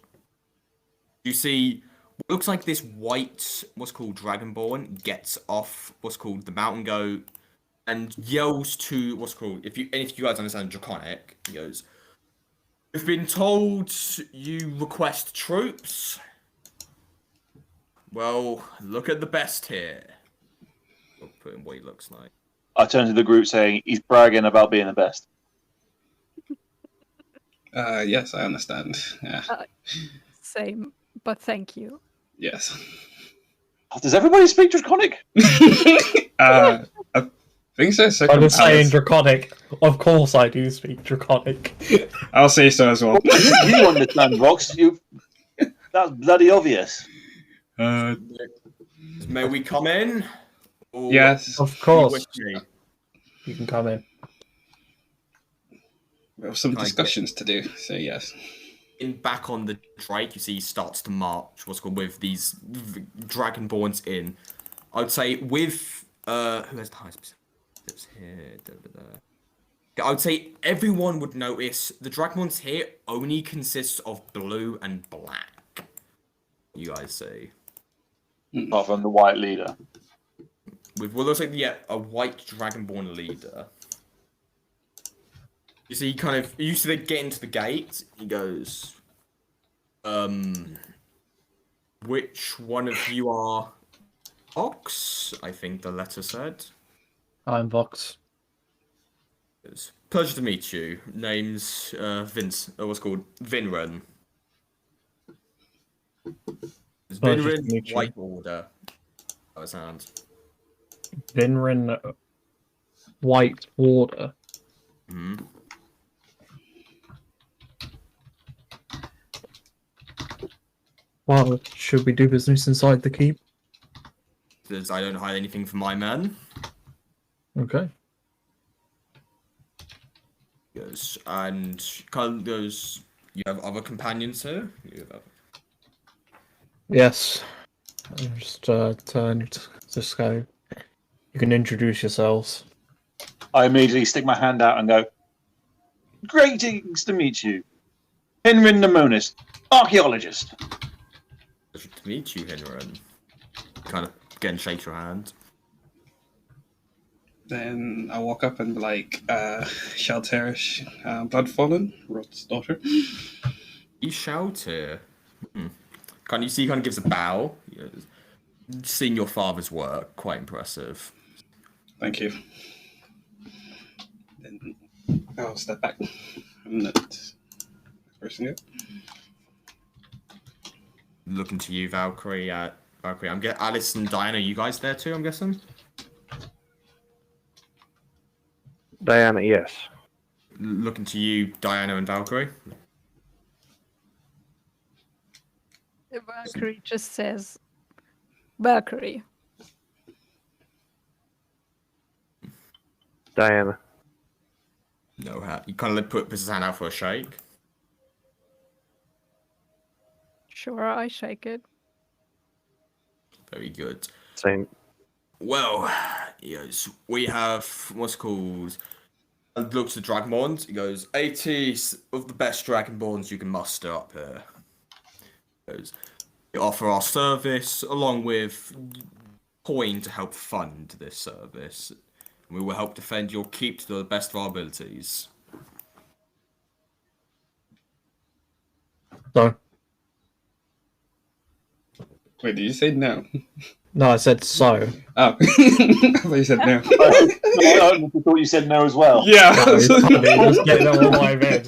You see what looks like this white, what's called dragonborn, gets off what's called the mountain goat and yells to what's called if you guys understand Draconic, he goes, "We've been told you request troops. Well, look at the best here." I'll put in what he looks like. I turn to the group saying he's bragging about being the best. Yes, I understand. Yeah. same. But thank you. Yes. Does everybody speak Draconic? I think so. I was saying Draconic. Of course I do speak Draconic. I'll say so as well. You understand, Vox. That's bloody obvious. May we come in? Or Yes. Of you course. wish me? You can come in. We have some Can I discussions to do, so yes. Back on the Drake, you see he starts to march. What's called with these dragonborns in. I would say with who has the highest percentage here? I would say everyone would notice the Dragonborns here only consists of blue and black. You guys see. Apart from the white leader. With what looks like a white Dragonborn leader. You see, you see they get into the gate. He goes, which one of you are Ox? I think the letter said. I'm Vox. It's pleasure to meet you. Name's Vince. What's called Vinren. It's Pleasure to Vinren meet you. White Order. That was hand. Vinrin White Water. Hmm. Well, should we do business inside the keep? Says I don't hide anything from my men. Okay. Goes and kind of goes. You have other companions here. Yes. I just turned to Sky. You can introduce yourselves. I immediately stick my hand out and go, greetings to meet you. Henrin the Monist, archaeologist. Pleasure to meet you, Henren. Kind of again shake your hand. Then I walk up and be like, Shalltear, Bloodfallen, Rod's daughter. You Shalltear. Kind of gives a bow. Seeing your father's work, quite impressive. Thank you. Then I'll step back. I'm not person yet. Looking to you, Valkyrie. Valkyrie, I'm getting Alice and Diana. You guys there too? I'm guessing. Diana, yes. Looking to you, Diana and Valkyrie. The Valkyrie just says Valkyrie. Diana. No hat. You kind of puts his hand out for a shake. Sure, I shake it. Very good. Same. Well, yes, we have what's called. And looks at Dragonborns. He goes, 80 of the best Dragonborns you can muster up here. He goes, we offer our service along with coin to help fund this service. We will help defend your keep to the best of our abilities. So, Wait, did you say no? no, I said so. Oh, I thought you said no. I thought you said no as well. Yeah. No, it's funny, just getting it all my head.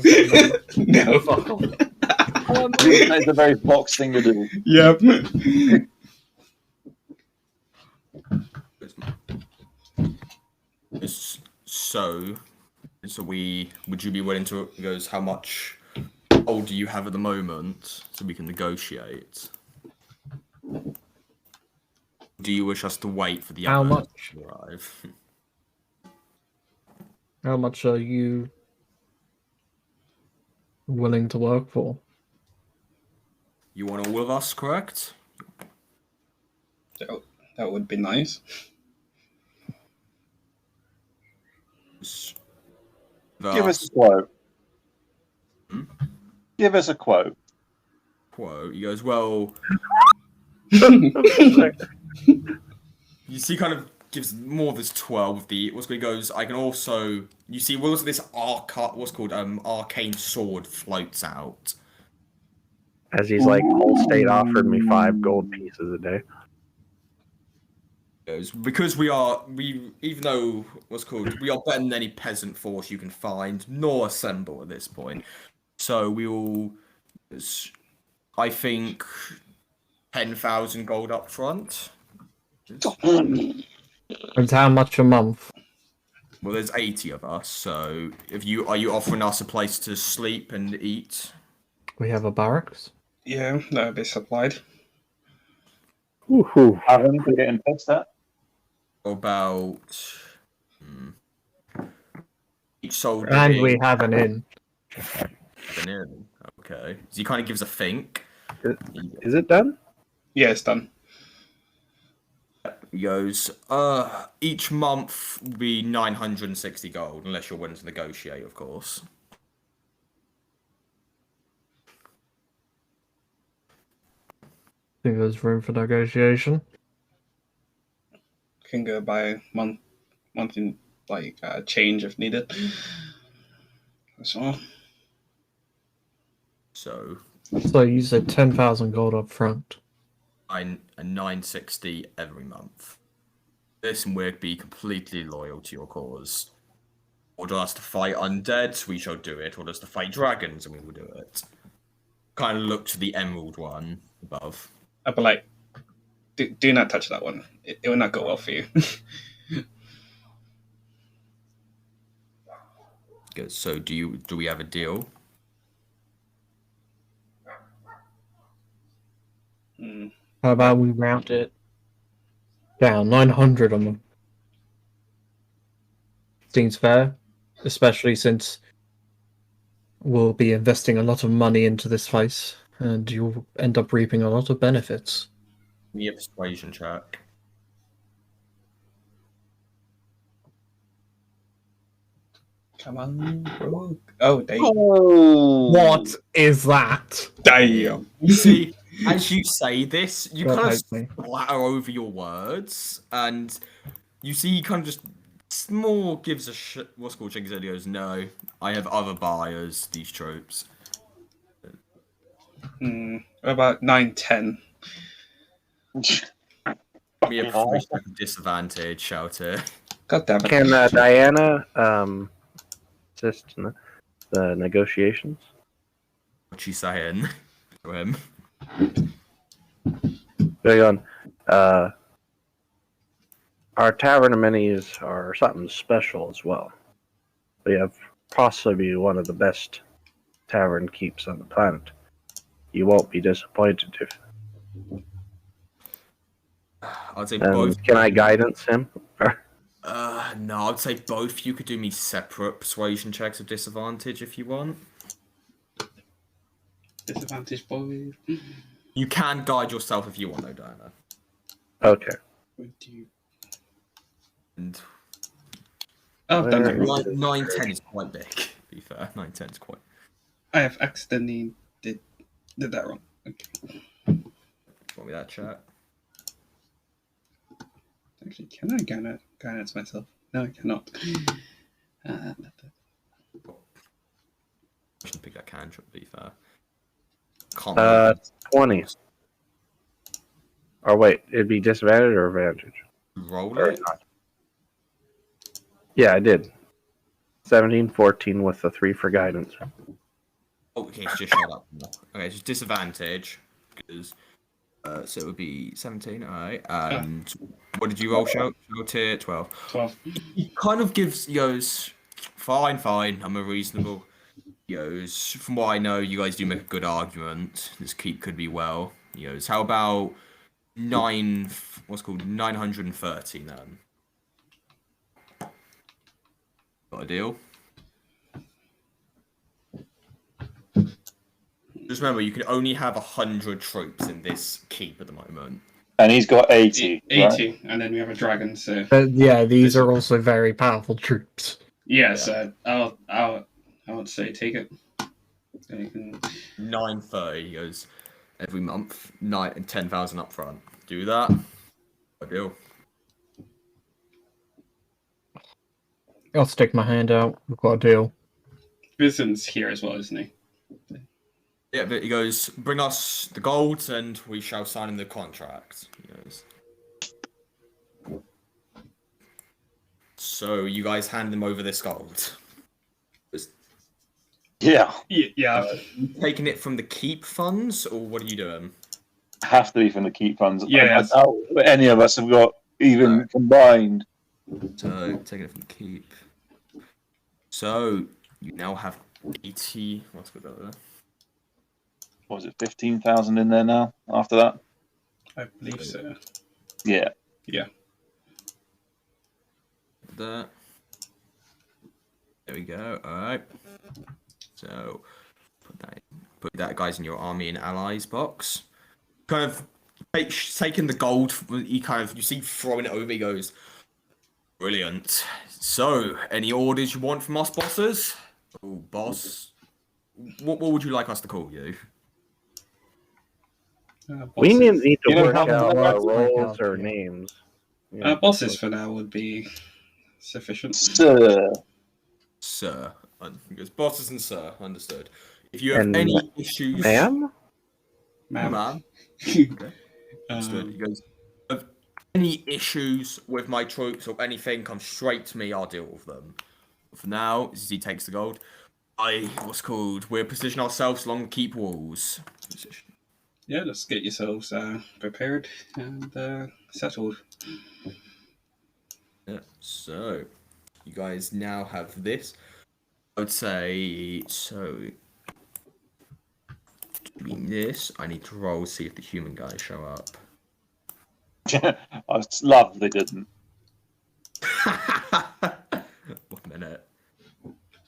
No. Fuck off. That's a very Fox thing to do. Yep. So would you be willing to, he goes, how much gold do you have at the moment so we can negotiate? Do you wish us to wait for the How others much? to arrive? How much are you willing to work for? You want all of us, correct? That would be nice. Give us a quote. Give us a quote. Quote. He goes, well, you see, kind of gives more of this 12. He goes, I can also, you see, this arcane sword floats out. As he's like, Allstate offered me 5 gold pieces a day. Because we even though we are better than any peasant force you can find nor assemble at this point. So we will, I think, 10,000 gold up front. And how much a month? Well, there's 80 of us, so are you offering us a place to sleep and eat? We have a barracks. Yeah, that would be supplied. Woohoo. How many are getting pissed at? About each soldier. And we have an inn. Okay. So he kind of gives a think. Is it done? Yeah, it's done. He goes, each month will be 960 gold, unless you're willing to negotiate, of course. think there's room for negotiation. Can go by month in change if needed. That's all. So, So you said 10,000 gold up front. 960 every month. This and we'll be completely loyal to your cause. Order us to fight undead, we shall do it. Order us to fight dragons, and we will do it. Kind of look to the emerald one above. I'd be like, do not touch that one. It will not go well for you. Good. So, do we have a deal? How about we round it down 900 a month? Seems fair, especially since we'll be investing a lot of money into this place, and you'll end up reaping a lot of benefits. We have persuasion check. Come on, bro. Oh, damn. What is that? Damn. You see, as you say this, you God kind of help me. splatter over your words, and you see he kind of just more gives a shit. What's called Chicken said, he goes, no, I have other buyers, these troops. About 910. We have persuasion at disadvantage, Shalltear. God damn it. Can Diana assist in the negotiations? What's she saying to him? Going on. Our tavern amenities are something special as well. We have possibly one of the best tavern keeps on the planet. You won't be disappointed if. I'd say both. Can I guidance him? No, I'd say both. You could do me separate persuasion checks of disadvantage if you want. Disadvantage, boys. You can guide yourself if you want, though, Diana. Okay. And Oh, damn it. 910 is quite big, to be fair. 910 is quite. I have accidentally did that wrong. Okay. Want me that chat? Actually, can I guidance myself? No, I cannot. I should pick that cantrip, to be fair. Can't 20. Or wait, it'd be disadvantage or advantage? roll Or it. not? Yeah, I did. 17, 14 with the 3 for guidance. Oh, okay, it's just shut up. Okay, it's just disadvantage. Because, so it would be 17, alright. And what did you roll, Shalltear? 12. 12. He kind of gives, goes, fine, I'm a reasonable. He goes, from what I know, you guys do make a good argument. This keep could be well. He goes, how about 930 then? Got a deal? Just remember, you can only have 100 troops in this keep at the moment. And he's got 80. 80, Right? and then we have a dragon, so. Yeah, these are also very powerful troops. Yeah, so I would say take it. And you can... 930 goes every month, 9 and 10,000 up front. Do that. Got a deal. I'll stick my hand out. We've got a deal. Vincent's here as well, isn't he? Yeah, but he goes, bring us the gold and we shall sign in the contract. He goes. So you guys hand him over this gold. Yeah. Yeah. You taking it from the keep funds, or what are you doing? Have to be from the keep funds. Yeah. I doubt any of us have got even combined. So taking it from the keep. So you now have 80. What's good over there? What was it, 15,000 in there now after that? I believe so. Yeah. Yeah. There we go. All right. So put that guys in your army and allies box. Kind of taking the gold. You see throwing it over. He goes, brilliant. So, any orders you want from us, bosses? Oh, boss. What would you like us to call you? We need to You know work how out to- roles or names. Yeah. Bosses for now would be sufficient. Sir. Sir. He goes, bosses and sir. Understood. If you have And any issues... Ma'am? Ma'am. Okay. Understood. He goes, "Have any issues with my troops or anything, come straight to me, I'll deal with them. For now, as he takes the gold, we'll position ourselves along the keep walls. Yeah, let's get yourselves prepared and settled. Yeah, so, you guys now have this. I would say, so, doing this, I need to roll, see if the human guys show up. I love they didn't. 1 minute.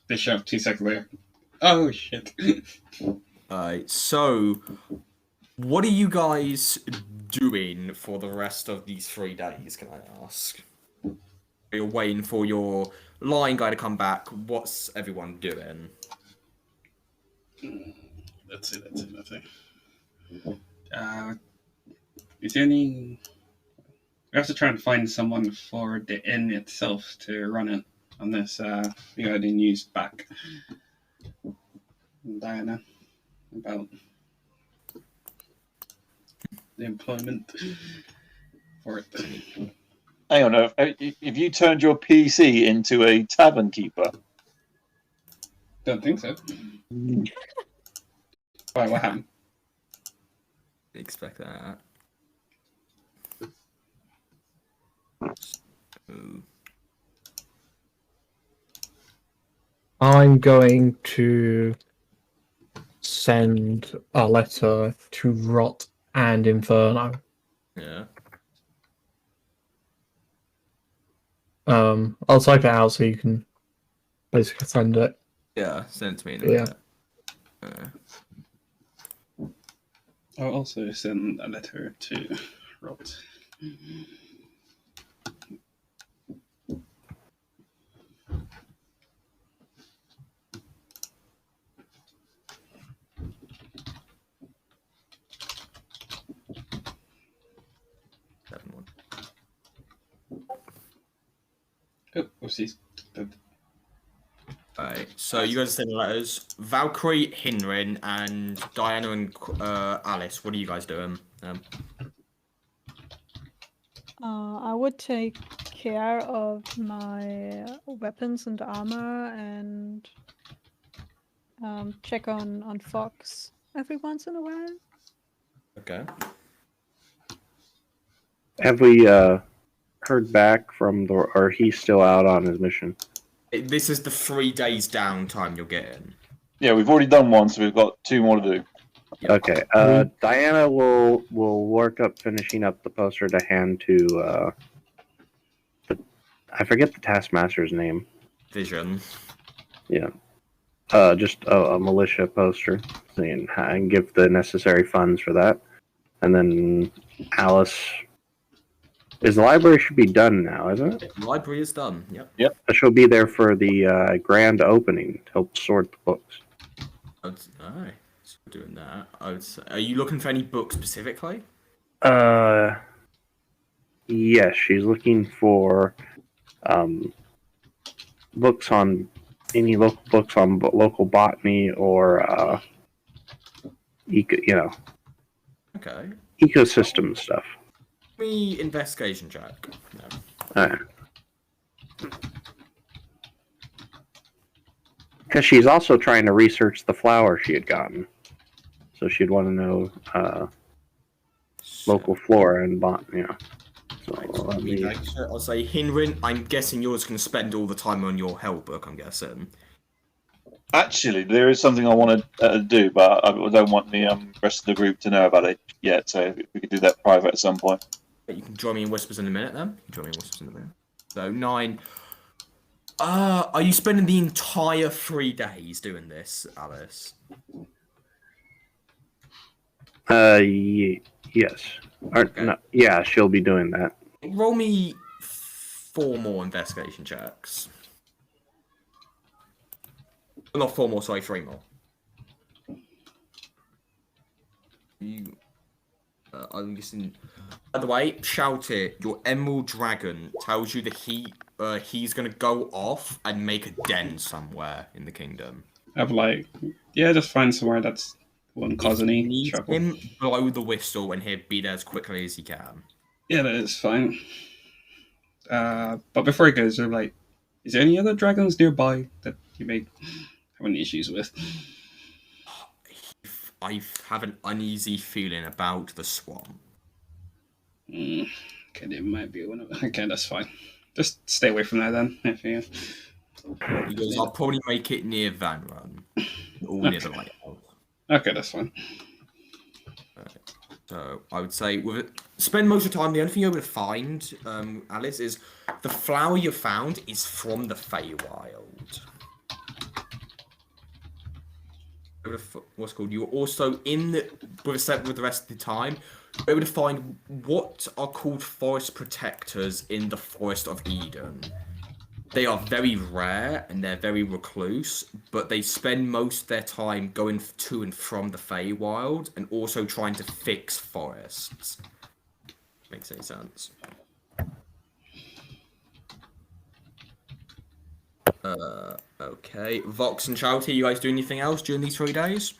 They show up 2 seconds later. Oh, shit. Alright, so what are you guys doing for the rest of these 3 days, can I ask? You're waiting for your line guy to come back. What's everyone doing? Let's see. Is there any... We have to try and find someone for the inn itself to run it on this. We got any news back from Diana about the employment for it. Hang on, if you turned your PC into a tavern keeper, Don't think so. Why, what happened? Expect that. So, I'm going to send a letter to Rot and Inferno. yeah. I'll type it out so you can basically send it. Yeah, send it to me in a Yeah. minute. I'll also send a letter to Rod. Oh, whoopsies. Alright, so you guys are sending letters. Valkyrie, Hinrin, and Diana and Alice, what are you guys doing? I would take care of my weapons and armor and check on Fox every once in a while. Okay. Have we heard back from the, or he's still out on his mission? This is the 3 days downtime you're getting. yeah, we've already done one, so we've got 2 more to do. Okay. Diana will work up finishing up the poster to hand to I forget the taskmaster's name. Vision. Yeah. Just a militia poster, and give the necessary funds for that. And then Alice, the library should be done now, isn't it? The library is done. Yep. She'll be there for the grand opening to help sort the books. Alright, so we're doing that. Are you looking for any books specifically? Yes, she's looking for books on any local books on local botany or Okay. ecosystem stuff. Give me investigation check. No. Alright. Because she's also trying to research the flower she had gotten. So she'd want to know local flora and botany. So let me... I'll say, Hinrin, I'm guessing yours can spend all the time on your hell book, I'm guessing. Actually, there is something I want to do, but I don't want the rest of the group to know about it yet, so we could do that private at some point. You can join me in Whispers in a minute, then. You can join me in Whispers in a minute. So, 9. Are you spending the entire 3 days doing this, Alice? Yes. Or, Okay. no, yeah, she'll be doing that. Roll me 4 more investigation checks. Not 4 more, sorry, 3 more. You, I'm guessing. By the way, Shalltear, your Emerald Dragon tells you that he's gonna go off and make a den somewhere in the kingdom. I'd like, yeah, just find somewhere that's won't cause If you any need trouble. him, blow the whistle and he'll be there as quickly as he can. Yeah, that is fine. But before he goes, they're like, is there any other dragons nearby that you may have any issues with? I have an uneasy feeling about the swamp. Okay, there might be one of them. Okay, that's fine. Just stay away from there then. If you... He goes, I'll probably make it near Van Run. Or near the lighthouse. Okay, that's fine. So I would say spend most of the time. The only thing you're able to find, Alice, is the flower you found is from the Feywild. What's called? You're also with the rest of the time. You're able to find what are called forest protectors in the Forest of Eden. They are very rare and they're very recluse, but they spend most of their time going to and from the Feywild and also trying to fix forests. Makes any sense? Okay. Vox and Shalltear, you guys do anything else during these 3 days?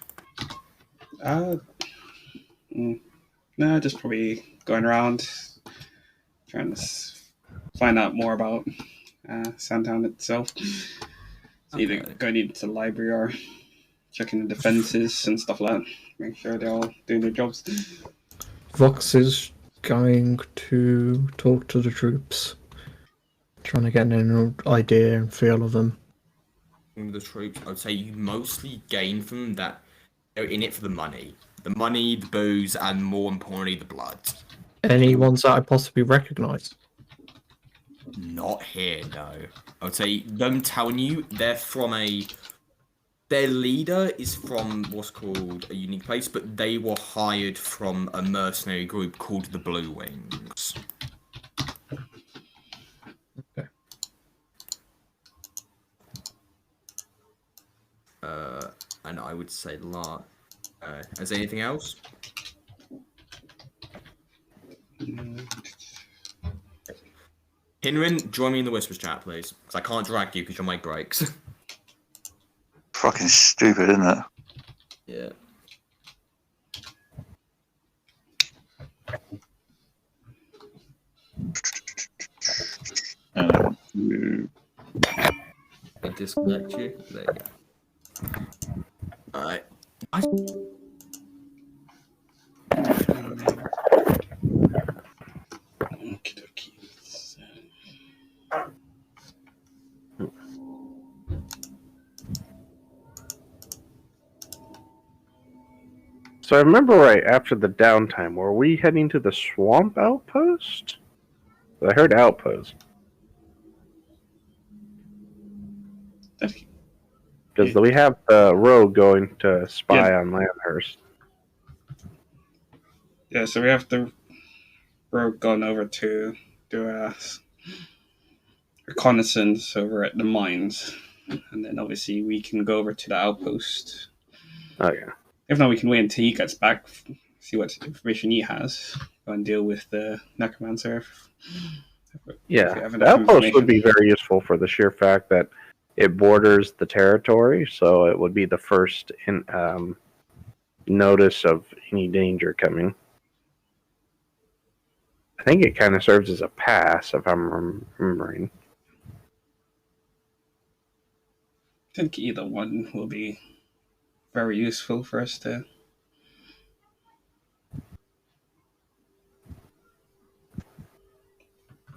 No, just probably going around trying to find out more about Sandtown itself. Either going into the library or checking the defenses and stuff like that. Make sure they're all doing their jobs. Vox is going to talk to the troops, trying to get an idea and feel of them. The troops, I would say you mostly gain from them that they're in it for the money. The money, the booze, and more importantly, the blood. Any ones that I possibly recognise? Not here, no. I would say them telling you they're from their leader is from what's called a unique place, but they were hired from a mercenary group called the Blue Wings. Okay. And I would say is there anything else? Hinrin, join me in the Whispers chat, please. Because I can't drag you because your mic breaks. Fucking stupid, isn't it? Yeah. And I want to... I disconnect you. There you go. Alright. So I remember right after the downtime, were we heading to the swamp outpost? I heard outpost. Because we have the rogue going to spy on Landhurst. Yeah, so we have the rogue gone over to do a reconnaissance over at the mines. And then obviously we can go over to the outpost. Oh, yeah. If not, we can wait until he gets back, see what information he has, go and deal with the necromancer. Yeah, the outpost would be very useful for the sheer fact that it borders the territory, so it would be the first notice of any danger coming. I think it kind of serves as a pass, if I'm remembering. I think either one will be very useful for us to...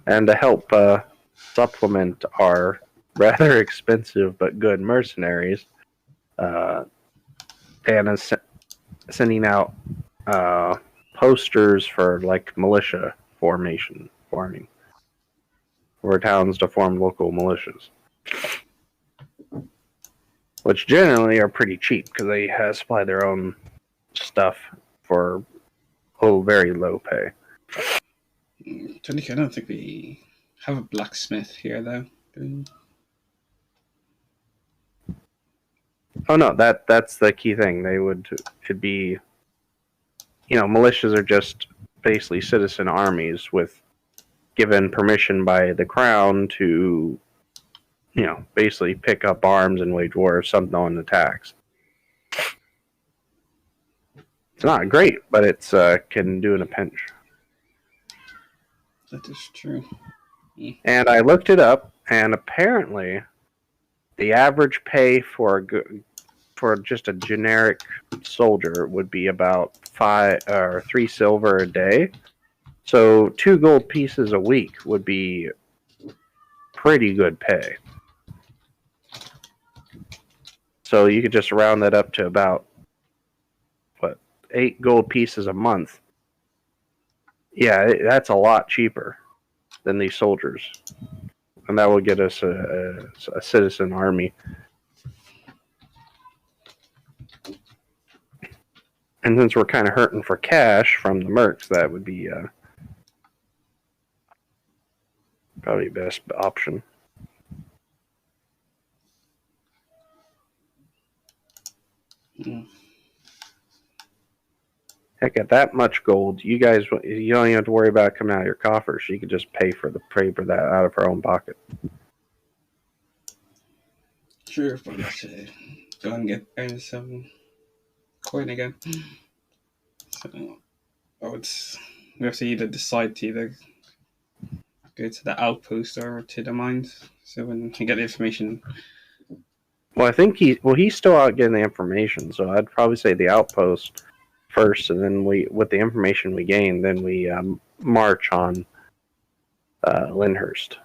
And to help supplement our rather expensive but good mercenaries, Anna's sending out posters for like militia forming for towns to form local militias, which generally are pretty cheap because they supply their own stuff for very low pay. I don't think we have a blacksmith here, though. Oh no, that's the key thing. It'd be, militias are just basically citizen armies with given permission by the crown to, basically pick up arms and wage war if someone attacks. It's not great, but it's can do in a pinch. That is true. And I looked it up, and apparently, the average pay for just a generic soldier would be about 5 or 3 silver a day. So 2 gold pieces a week would be pretty good pay. So you could just round that up to about 8 gold pieces a month. Yeah, that's a lot cheaper than these soldiers, and that will get us a citizen army. And since we're kind of hurting for cash from the mercs, that would be probably the best option. Mm. Heck, at that much gold, you don't even have to worry about it coming out of your coffers. You could just pay for that out of her own pocket. Sure, but go and earn some coin again. So we have to either decide to either go to the outpost or to the mines. So when we get the information. Well, I think he's still out getting the information, so I'd probably say the outpost first, and then with the information we gain, then we march on Lyndhurst.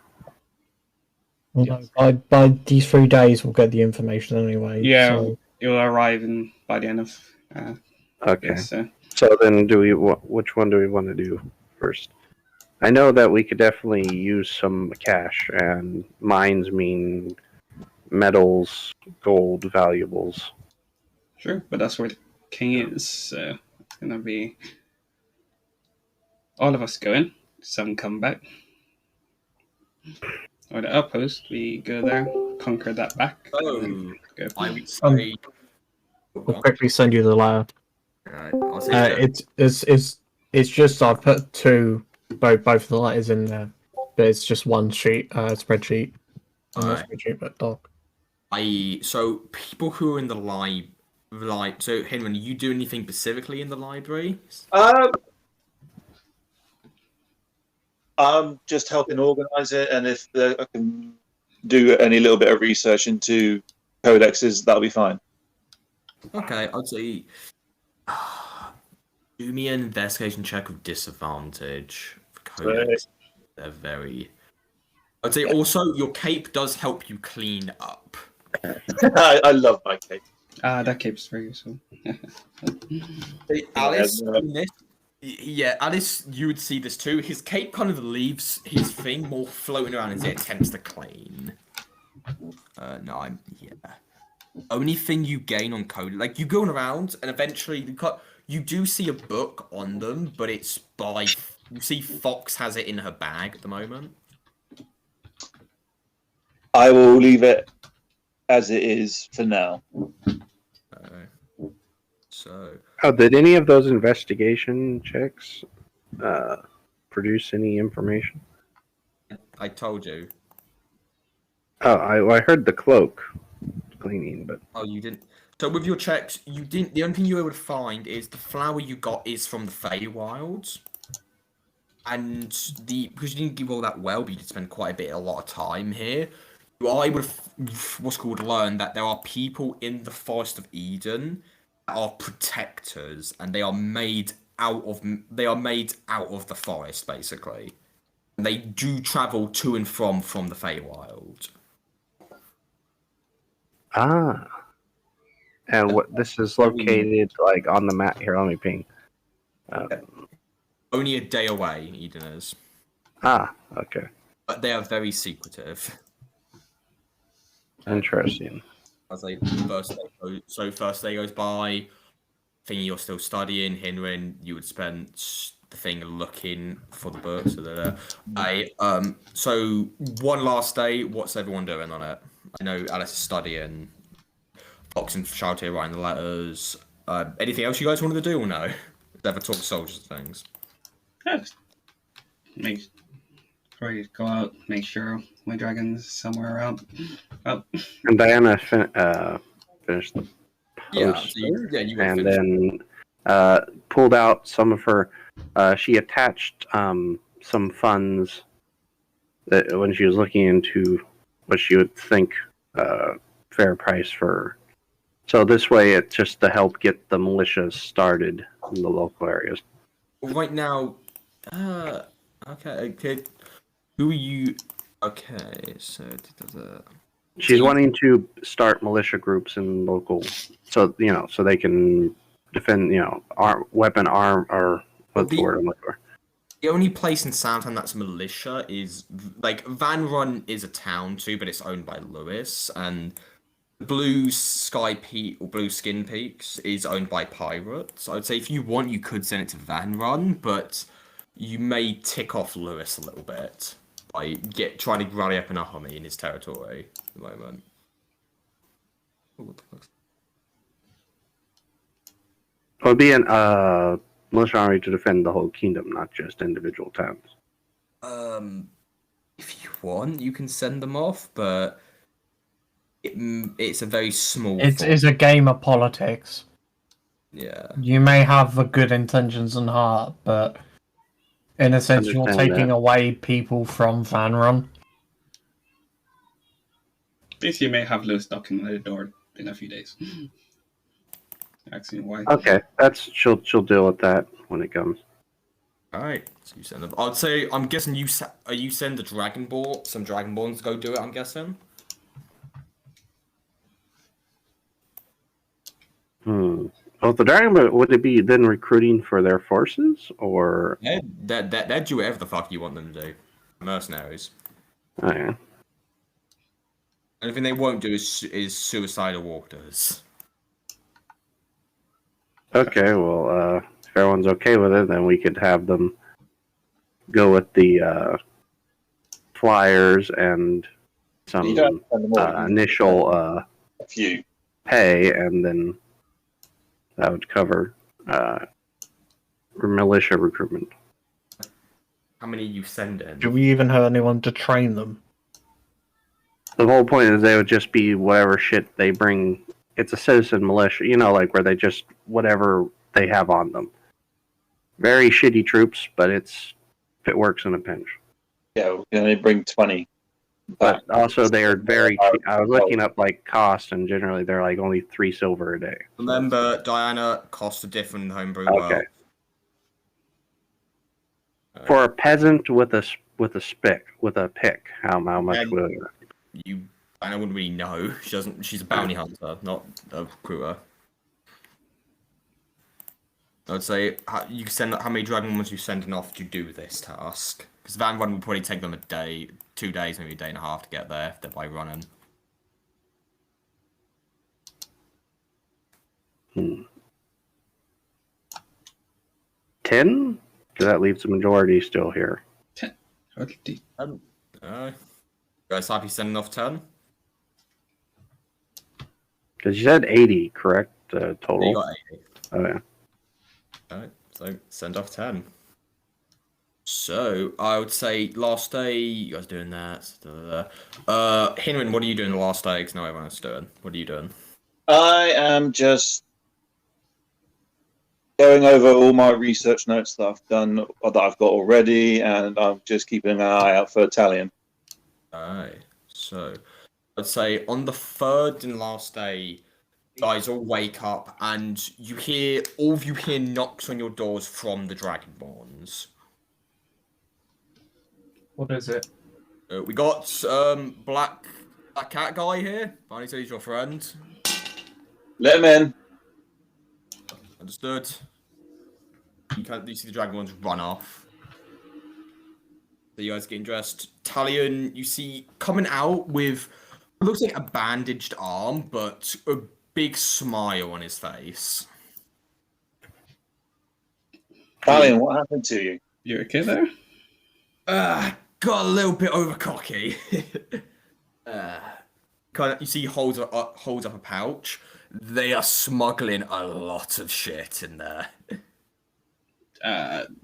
Well, no, by these 3 days, we'll get the information anyway. Yeah, so. it will arrive by the end of. Okay. This, So then, which one do we want to do first? I know that we could definitely use some cash, and mines mean metals, gold, valuables. Sure, but that's where the king is. So it's gonna be all of us going. Some come back. Or the outpost, we go there, conquer that back. Oh, go I would say. We'll quickly send you the letter. I'll say It's just I've put both of the letters in there, but it's just one sheet spreadsheet. Not spreadsheet, but doc. So people who are in the so Henry, you do anything specifically in the library? I'm just helping organise it, and if I can do any little bit of research into codexes, that'll be fine. Okay, I'd say do me an investigation check with disadvantage for codex. They're very. I'd say also your cape does help you clean up. I love my cape. That cape's very useful. Hey, Alice, Alice, you would see this too. His cape kind of leaves his thing more floating around as it attempts to clean. Only thing you gain on code, like you going around and eventually you do see a book on them, but it's you see Fox has it in her bag at the moment. I will leave it as it is for now. Did any of those investigation checks produce any information? I told you. Oh, I heard the cloak cleaning, but you didn't. So with your checks, you didn't. The only thing you were able to find is the flower you got is from the Feywilds, and because you didn't give all that well, but you did spend quite a lot of time here. You are able to learn that there are people in the Forest of Eden that are protectors, and they are made out of the forest basically. And they do travel to and from the Feywild. And what this is located like on the map here? Let me ping. Only a day away, Eden is. Okay. But they are very secretive. Interesting. As first day goes by, thing you're still studying. Hinrin, you would spend the thing looking for the books. So one last day. What's everyone doing on it? I know Alice is studying. Fox and Shalltear writing the letters. Anything else you guys wanted to do or no? Ever talk to soldiers and things? Probably go out, make sure my dragon's somewhere around. Oh. And Diana finished the Yeah, poster, you would and finish. then pulled out some of her. She attached some funds that when she was looking into what she would think fair price for. So this way, it's just to help get the militias started in the local areas. Right now, okay. Who are you? Okay, so She's wanting to start militia groups in local, so so they can defend, weapon arm or what's the word I'm looking for. The only place in Soundtown that's militia is like Van Run is a town too, but it's owned by Lewis, and Blue Sky Peak or Blue Skin Peaks is owned by pirates. I'd say if you want, you could send it to Van Run, but you may tick off Lewis a little bit by trying to rally up an army in his territory at the moment. Oh, what the fuck's... It would be an militia army to defend the whole kingdom, not just individual towns. If you want, you can send them off, but it's a very small. It's a game of politics. Yeah. You may have the good intentions in heart, but in a sense, you're taking away people from Van Run. At least you may have Lewis knocking on the door in a few days. Asking why. Okay, she'll deal with that when it comes. All right, so you send them. I'd say I'm guessing you send the Dragonborn, some Dragonborns to go do it. I'm guessing. Well, the Dragonborn, would it be then recruiting for their forces, or? Yeah, they'd do whatever the fuck you want them to do. Mercenaries. Oh, yeah. Only thing they won't do is suicidal orders. Okay, well, if everyone's okay with it, then we could have them go with the flyers and some initial a few pay, and then that would cover militia recruitment. How many you send in? Do we even have anyone to train them? The whole point is they would just be whatever shit they bring. It's a citizen militia, like where they just whatever they have on them. Very shitty troops, but it works in a pinch. Yeah, we can only bring 20. But also they are very cheap. I was looking up cost, and generally they're only 3 silver a day. Remember, Diana, costs are different in homebrew. Okay. For a peasant with a pick, how much would it? I wouldn't really know. She's a bounty hunter, not a recruiter. I would say you can send how many dragon ones you sending off to do this task. Because Van Run will probably take them a day, 2 days, maybe a day and a half to get there if they're by running. 10? Because that leaves the majority still here. 10. Guys happy sending off 10? Because you said 80, correct? Total. You got 80. Oh, yeah. Alright, so send off 10. So, I would say last day, you guys doing that. Hinrin, what are you doing the last day? Because now everyone else is doing. What are you doing? I am just going over all my research notes that I've done, that I've got already, and I'm just keeping an eye out for Italian. Alright, so I'd say on the third and last day, guys all wake up and all of you hear knocks on your doors from the Dragonborns. What is it? We got black cat guy here. Finally said he's your friend. Let him in. Understood. You see the Dragonborns run off. So you guys getting dressed. Talion, you see coming out with what looks like a bandaged arm, but a big smile on his face. Valiant, what happened to you? You okay there? Got a little bit over cocky. Kind of, you see, he holds up a pouch. They are smuggling a lot of shit in there.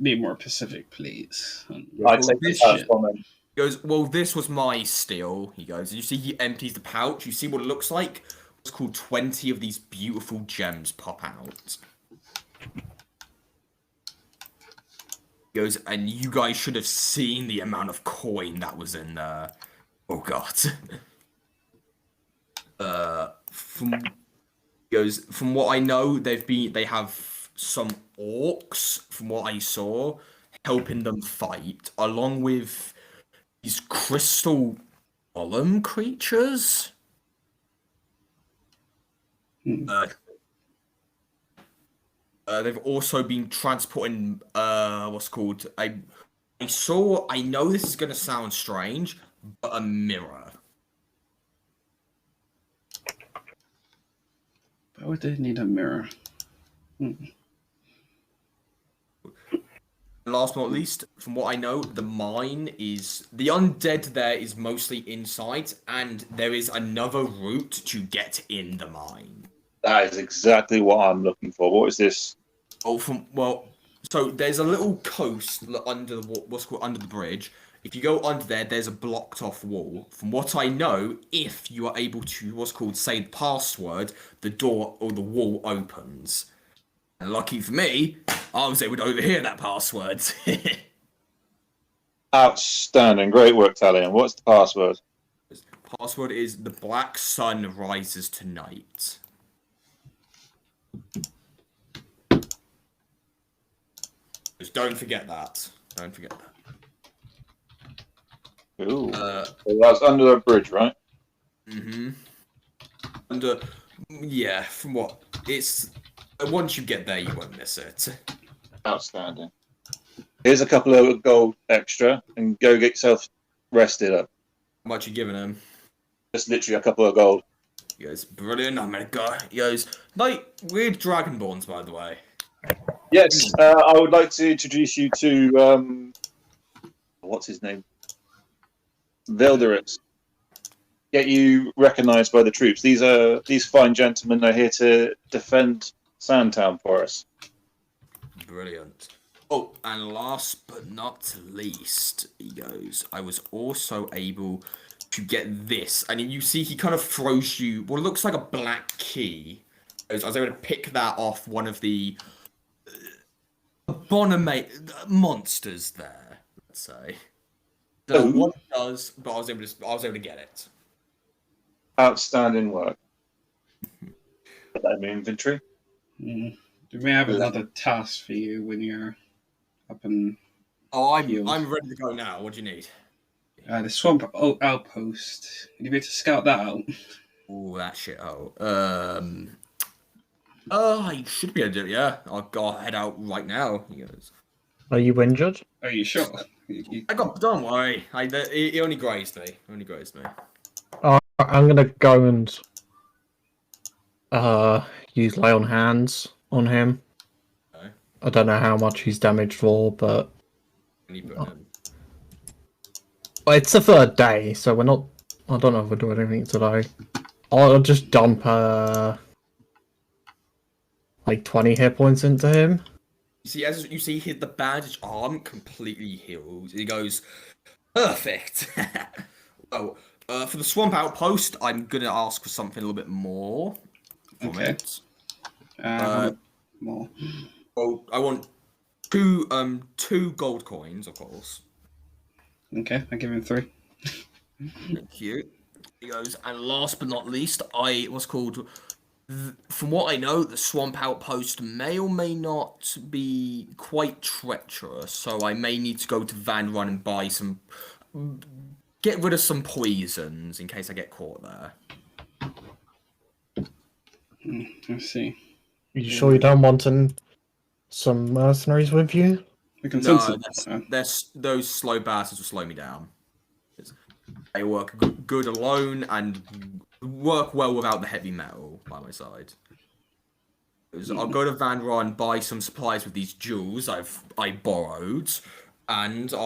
Be more specific, please. I'd take this the shit. from him. He goes, well, this was my steal. He goes, you see, he empties the pouch. You see what it looks like. It's called 20 of these beautiful gems pop out. He goes, and you guys should have seen the amount of coin that was in there. Oh god. From what I know, they have some orcs, from what I saw, helping them fight, along with these crystal golem creatures. They've also been transporting what's called I know this is gonna sound strange, but a mirror. Why would they need a mirror? Last but not least, from what I know, the undead there is mostly inside, and there is another route to get in the mine. That is exactly what I'm looking for. What is this? So there's a little coast under under the bridge. If you go under there, there's a blocked off wall. From what I know, if you are able to say the password, the door or the wall opens. And lucky for me, I was able to overhear that password. Outstanding. Great work, Talion. What's the password? Password is the black sun rises tonight. Just don't forget that. Don't forget that. Ooh. So that's under the bridge, right? Mm-hmm. From what it's once you get there, you won't miss it. Outstanding. Here's a couple of gold extra, and go get yourself rested up. How much you giving him? Just literally a couple of gold. He goes, brilliant. I'm gonna go. He goes, like weird dragonborns, by the way. Yes, I would like to introduce you to what's his name? Vilderus. Get you recognised by the troops. These fine gentlemen are here to defend Sandtown for us. Brilliant. Oh, and last but not least, he goes, I was also able to get this. And you see he kind of throws you what looks like a black key. I was able to pick that off one of the Bonamate monsters there, let's say. Don't know what it does, but I was able to get it. Outstanding work. Put that in my inventory. We may have another task for you when you're up in. Oh, I'm ready to go now. What do you need? The swamp outpost. Would you be able to scout that out? Oh, that shit. I should be able to do it, yeah. I'll head out right now. He goes, Are you injured? Are you sure? don't worry. He only grazed me. I'm gonna go and use lay on hands on him. Okay. I don't know how much he's damaged for, but it's the third day, so we're not. I don't know if we're doing anything today. I'll just dump like 20 hit points into him. As you see, the bandaged arm completely heals. He goes, perfect. Oh, for the swamp outpost, I'm gonna ask for something a little bit more. Okay. More. Oh, I want two gold coins, of course. Okay, I give him 3. Thank you. He goes, and last but not least, from what I know, the swamp outpost may or may not be quite treacherous, so I may need to go to Van Run and get rid of some poisons in case I get caught there. Let's see. Are you sure you don't want some mercenaries with you? We can No, those slow bastards will slow me down. They work good alone and work well without the heavy metal by my side. I'll go to Van Ryn, buy some supplies with these jewels I borrowed, and then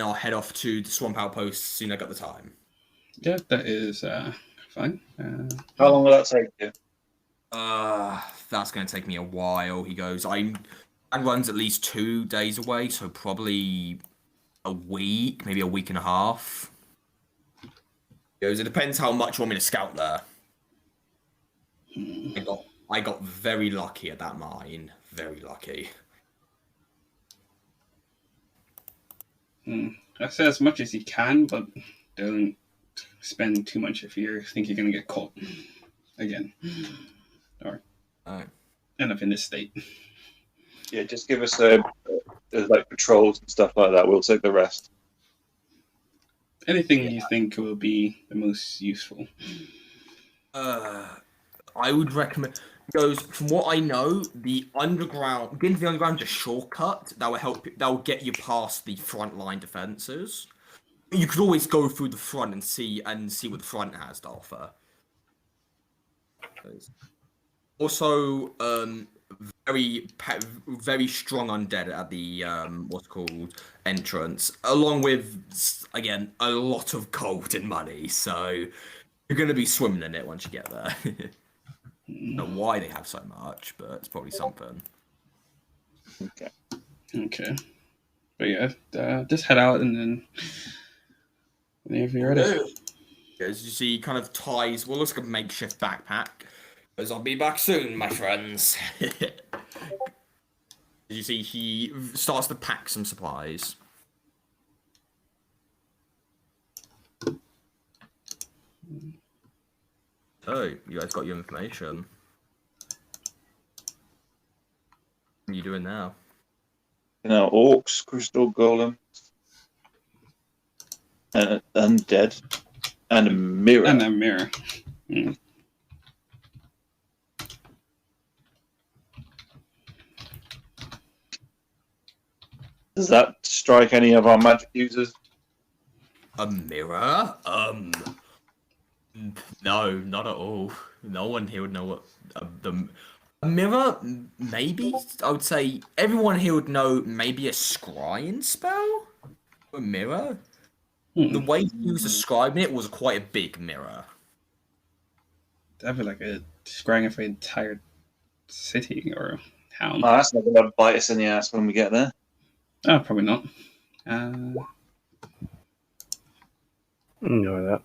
I'll head off to the swamp outpost as soon as I got the time. Yeah, that is fine. How long will that take you? That's going to take me a while. He goes, Van Ryn's at least 2 days away, so probably a week, maybe a week and a half. He goes, it depends how much you want me to scout there. I got very lucky at that mine. Very lucky. I say as much as you can, but don't spend too much if you think you're going to get caught again. Or end up in this state. Yeah, just give us like patrols and stuff like that. We'll take the rest. Anything you think will be the most useful. I would recommend. Goes from what I know, the underground, getting to the underground is a shortcut that will help. That will get you past the front line defenses. You could always go through the front and see what the front has to offer. Also, very strong undead at the what's called entrance, along with again a lot of gold and money. So you're going to be swimming in it once you get there. I don't know why they have so much, but it's probably something. Okay. But yeah, just head out and then whenever you're ready. As you see, kind of ties. Well, looks like a makeshift backpack. As I'll be back soon, my friends. As you see, he starts to pack some supplies. Oh, you guys got your information. What are you doing now? Orcs, crystal golem, undead, and a mirror. And a mirror. Does that strike any of our magic users? A mirror? No, not at all. No one here would know what a mirror. Maybe I would say everyone here would know maybe a scrying spell. A mirror. The way he was describing it was quite a big mirror. That'd be like a scrying for the entire city or town. Oh, that's not going to bite us in the ass when we get there. Oh, probably not. Enjoy that.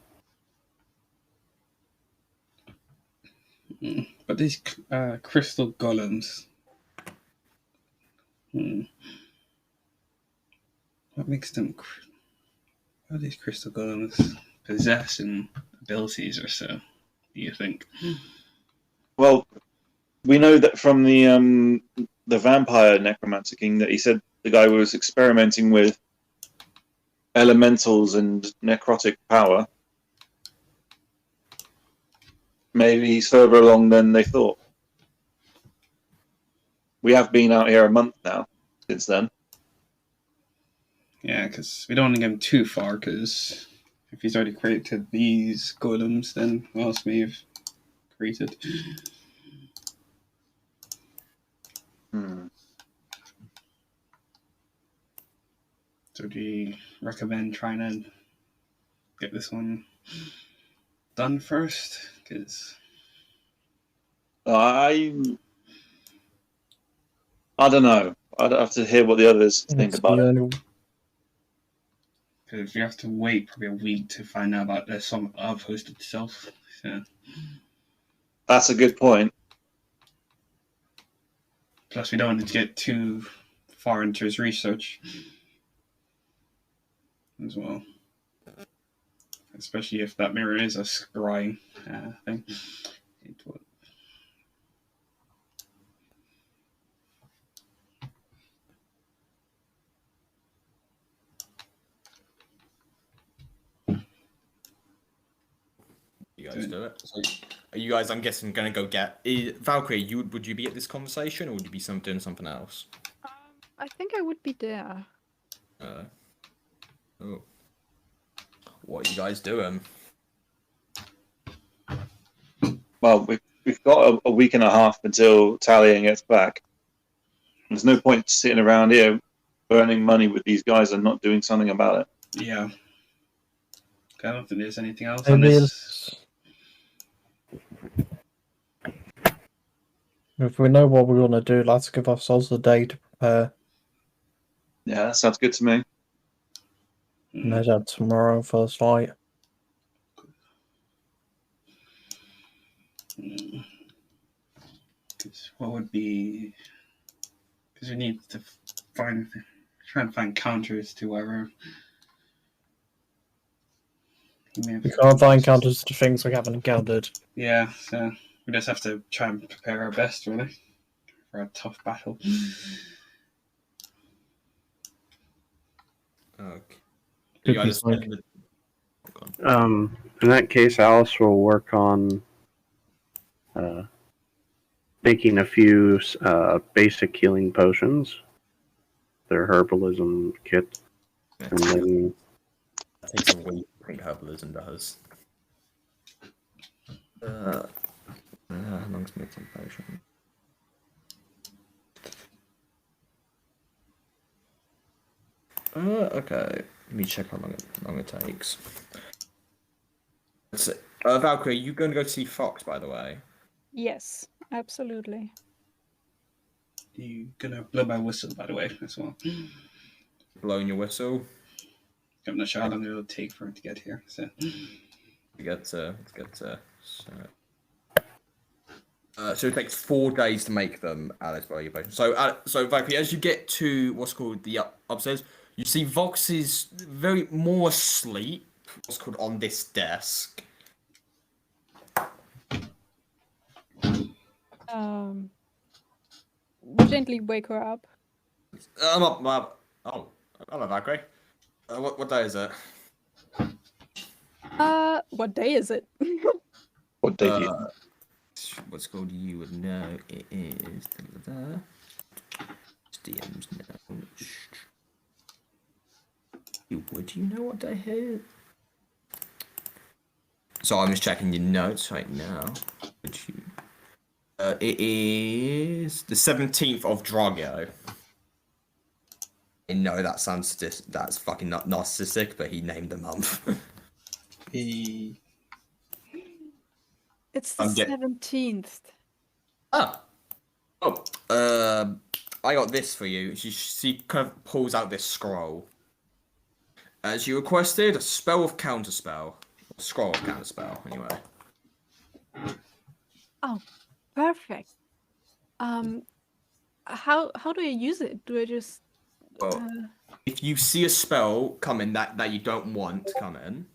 But these crystal golems. What makes them? What are these crystal golems possessing abilities or so? Do you think? Well, we know that from the vampire necromancer king that he said the guy was experimenting with elementals and necrotic power. Maybe he's further along than they thought. We have been out here a month now since then. Yeah, because we don't want to get him too far, because if he's already created these golems, then what else may have created? So do you recommend trying to get this one done first? Because I don't know. I'd have to hear what the others think about it. Because you have to wait probably a week to find out about the Summit Outpost itself. So. That's a good point. Plus, we don't want to get too far into his research as well. Especially if that mirror is a scrying thing. It would. You guys do it. So, are you guys? I'm guessing gonna go get Valkyrie. Would you be at this conversation, or would you be doing something else? I think I would be there. Oh. What are you guys doing? Well, we we've got a week and a half until Talia gets back. There's no point sitting around here burning money with these guys and not doing something about it. Yeah. I don't think there's anything else on Maybe this. if we know what we want to do, let's give ourselves a day to prepare. Yeah, that sounds good to me. And head out tomorrow first light. What would be? Because we need to try and find counters to our. We can't find counters to things we haven't encountered. Yeah, so we just have to try and prepare our best, really, for a tough battle. Okay. Could You be guys like- In that case, Alice will work on making a few basic healing potions. Their herbalism kit, and then That takes a week, I think herbalism does. How long's my potion? Okay. Let me check how long it takes. That's it. Valkyrie, you going to go see Fox, by the way? Yes, absolutely. You gonna blow my whistle, by the way, as well. Blowing your whistle. I'm not sure how long it'll take for him to get here. So So it takes 4 days to make them, Alex, by your potion. So Valkyrie, as you get to what's called the upstairs, you see Vox is very more asleep. What's called on this desk. Gently wake her up. I'm up. Oh, hello, Valkyrie. What day is it? What day is it? What day do you? What's called you would know it is. DM's now. Would you know what day it is? So I'm just checking your notes right now. Would you? It is the 17th of Drago. I know that sounds that's fucking not narcissistic, but he named the month. he It's the 17th. I got this for you. She kind of pulls out this scroll. As you requested, a spell of counterspell. A scroll of counterspell, anyway. Oh, perfect. How do I use it? Do I just Well, if you see a spell coming that you don't want to come in,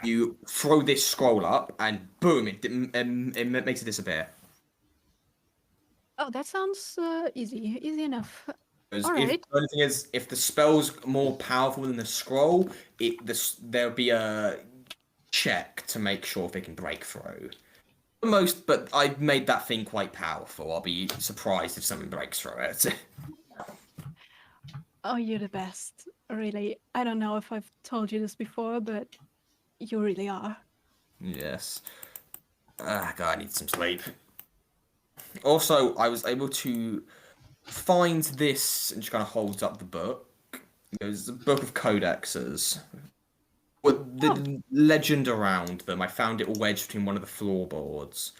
you throw this scroll up and boom, it makes it disappear. Oh, that sounds easy enough. Because All right. the only thing is, if the spell's more powerful than the scroll, there'll be a check to make sure if it can break through. But I've made that thing quite powerful. I'll be surprised if something breaks through it. Oh, you're the best. Really. I don't know if I've told you this before, but you really are. Yes. God, I need some sleep. Also, I was able to find this, and she kind of holds up the book. There's a book of codexes. With the legend around them, I found it wedged between one of the floorboards.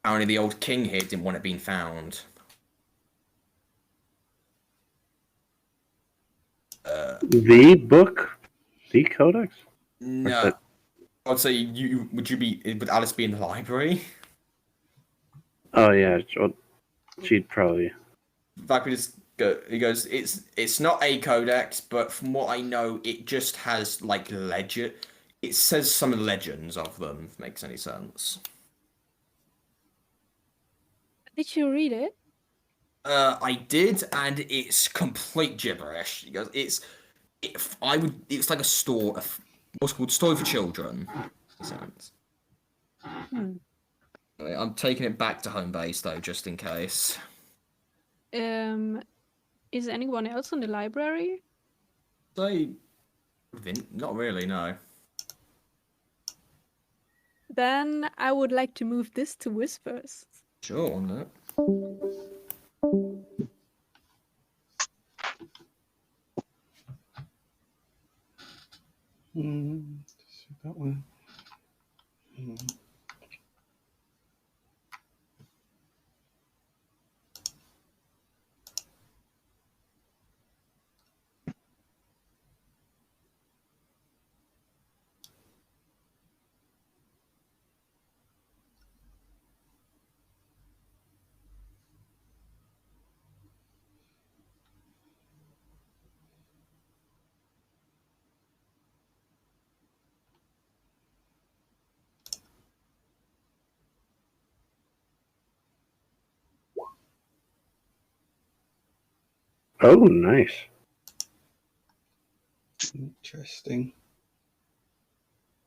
Apparently, the old king here didn't want it being found. the book, the codex. No, I'd say would Alice be in the library? Oh yeah, she'd probably. Valkyrie he goes, it's not a codex, but from what I know, it just has like legend. It says some legends of them, if makes any sense. Did you read it? I did, and it's complete gibberish. He goes, it's like a what's called story for children. In a sense. I'm taking it back to home base though, just in case. Is anyone else in the library? Not really, no. Then I would like to move this to whispers. Sure, on that. That one. Oh, nice. Interesting.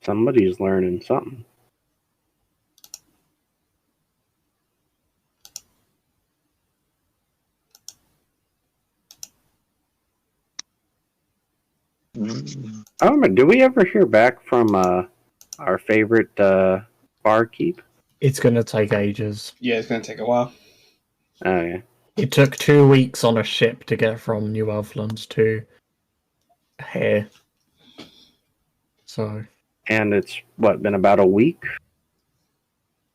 Somebody's learning something. Oh, did we ever hear back from our favorite barkeep? It's gonna take ages. Yeah, it's going to take a while. Oh, yeah. It took 2 weeks on a ship to get from New Elfland to here. So, And it's, been about a week?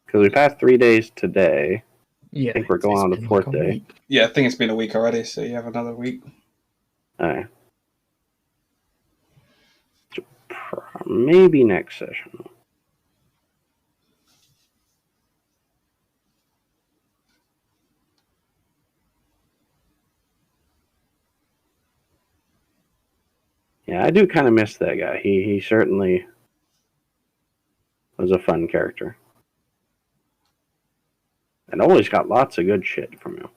Because we passed 3 days today. yeah. I think we're going it's on the been 4th a day. week. Yeah, I think it's been a week already, so you have another week. Alright. Maybe next session. Yeah, I do kind of miss that guy. He certainly was a fun character. And always got lots of good shit from him.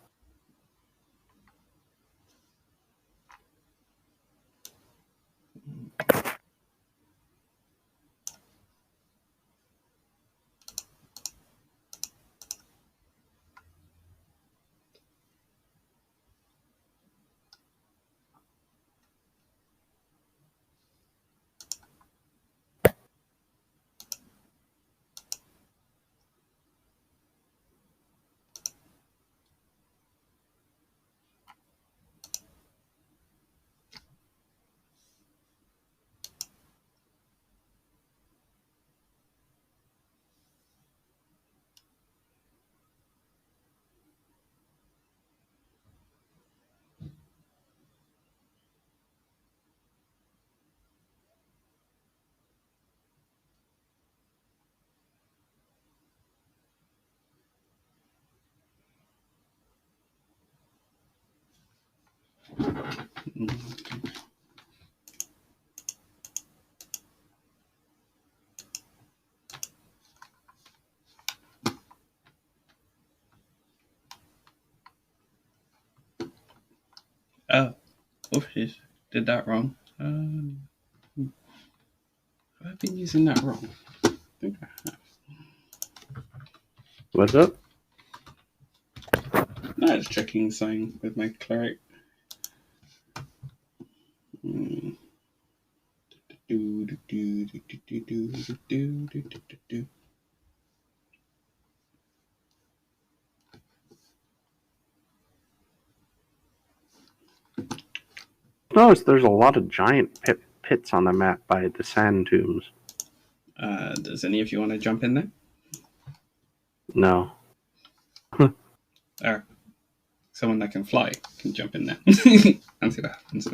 Oh, oopsies. Did that wrong. I've been using that wrong. I think I have. What's up? No, I was checking something with my cleric. Notice there's a lot of giant pits on the map by the sand tombs. Does any of you want to jump in there? No. Or someone that can fly can jump in there and see what happens.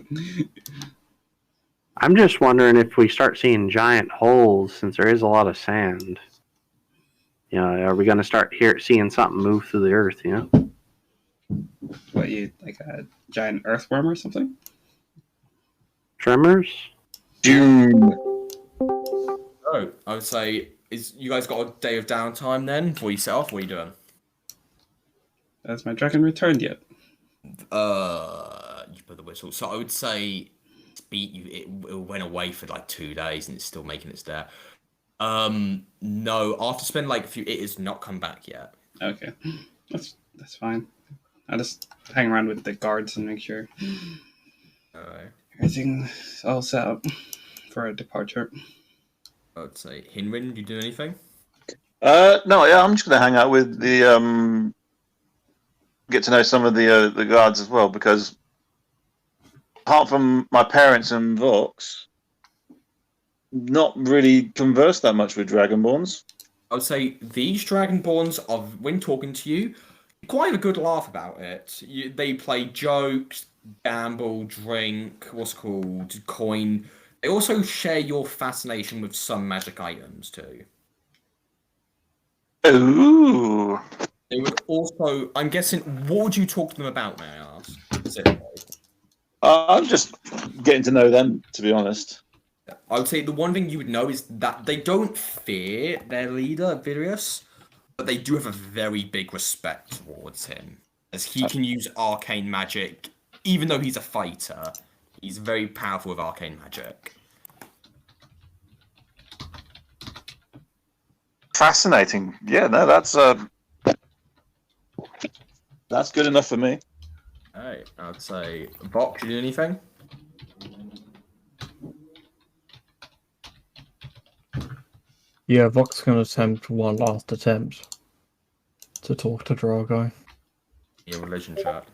I'm just wondering if we start seeing giant holes, since there is a lot of sand. You know, are we going to start seeing something move through the earth, you know? What, you like a giant earthworm or something? Tremors? Doom. Oh, I would say, you guys got a day of downtime then before you set off? What are you doing? Has my dragon returned yet? You put the whistle. So I would say it went away for like 2 days and it's still making its there. No, after spending like a few, it has not come back yet. Okay, that's fine. I'll just hang around with the guards and make sure everything's all set up for a departure. I would say, Hinrin, you do anything? No, yeah, I'm just going to hang out with the get to know some of the guards as well, because apart from my parents and Vox, not really converse that much with Dragonborns. I would say these Dragonborns are, when talking to you, you quite have a good laugh about it. They play jokes, gamble, drink, what's called, coin. They also share your fascination with some magic items too. Ooh. They would also, I'm guessing, what would you talk to them about, may I ask? Specifically? I'm just getting to know them, to be honest. I would say the one thing you would know is that they don't fear their leader, Virius, but they do have a very big respect towards him, as he can use arcane magic, even though he's a fighter. He's very powerful with arcane magic. Fascinating. Yeah, no, that's good enough for me. Hey, I'd say, Vox, you do anything? Yeah, Vox can attempt one last attempt to talk to Drogo. Your religion check.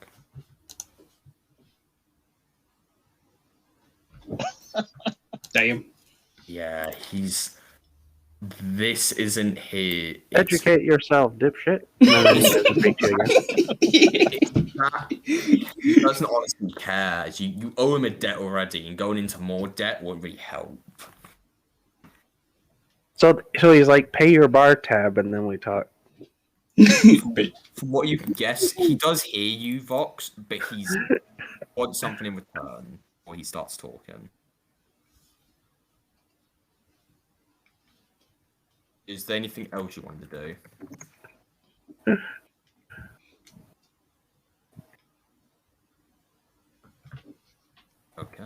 Damn. Yeah, this isn't his. Educate yourself, dipshit. No, no, he doesn't speak to you again. He doesn't honestly care. You owe him a debt already, and going into more debt won't really help. So he's like, pay your bar tab, and then we talk. From what you can guess, he does hear you, Vox, but he's wants something in return, or he starts talking. Is there anything else you wanted to do? Okay.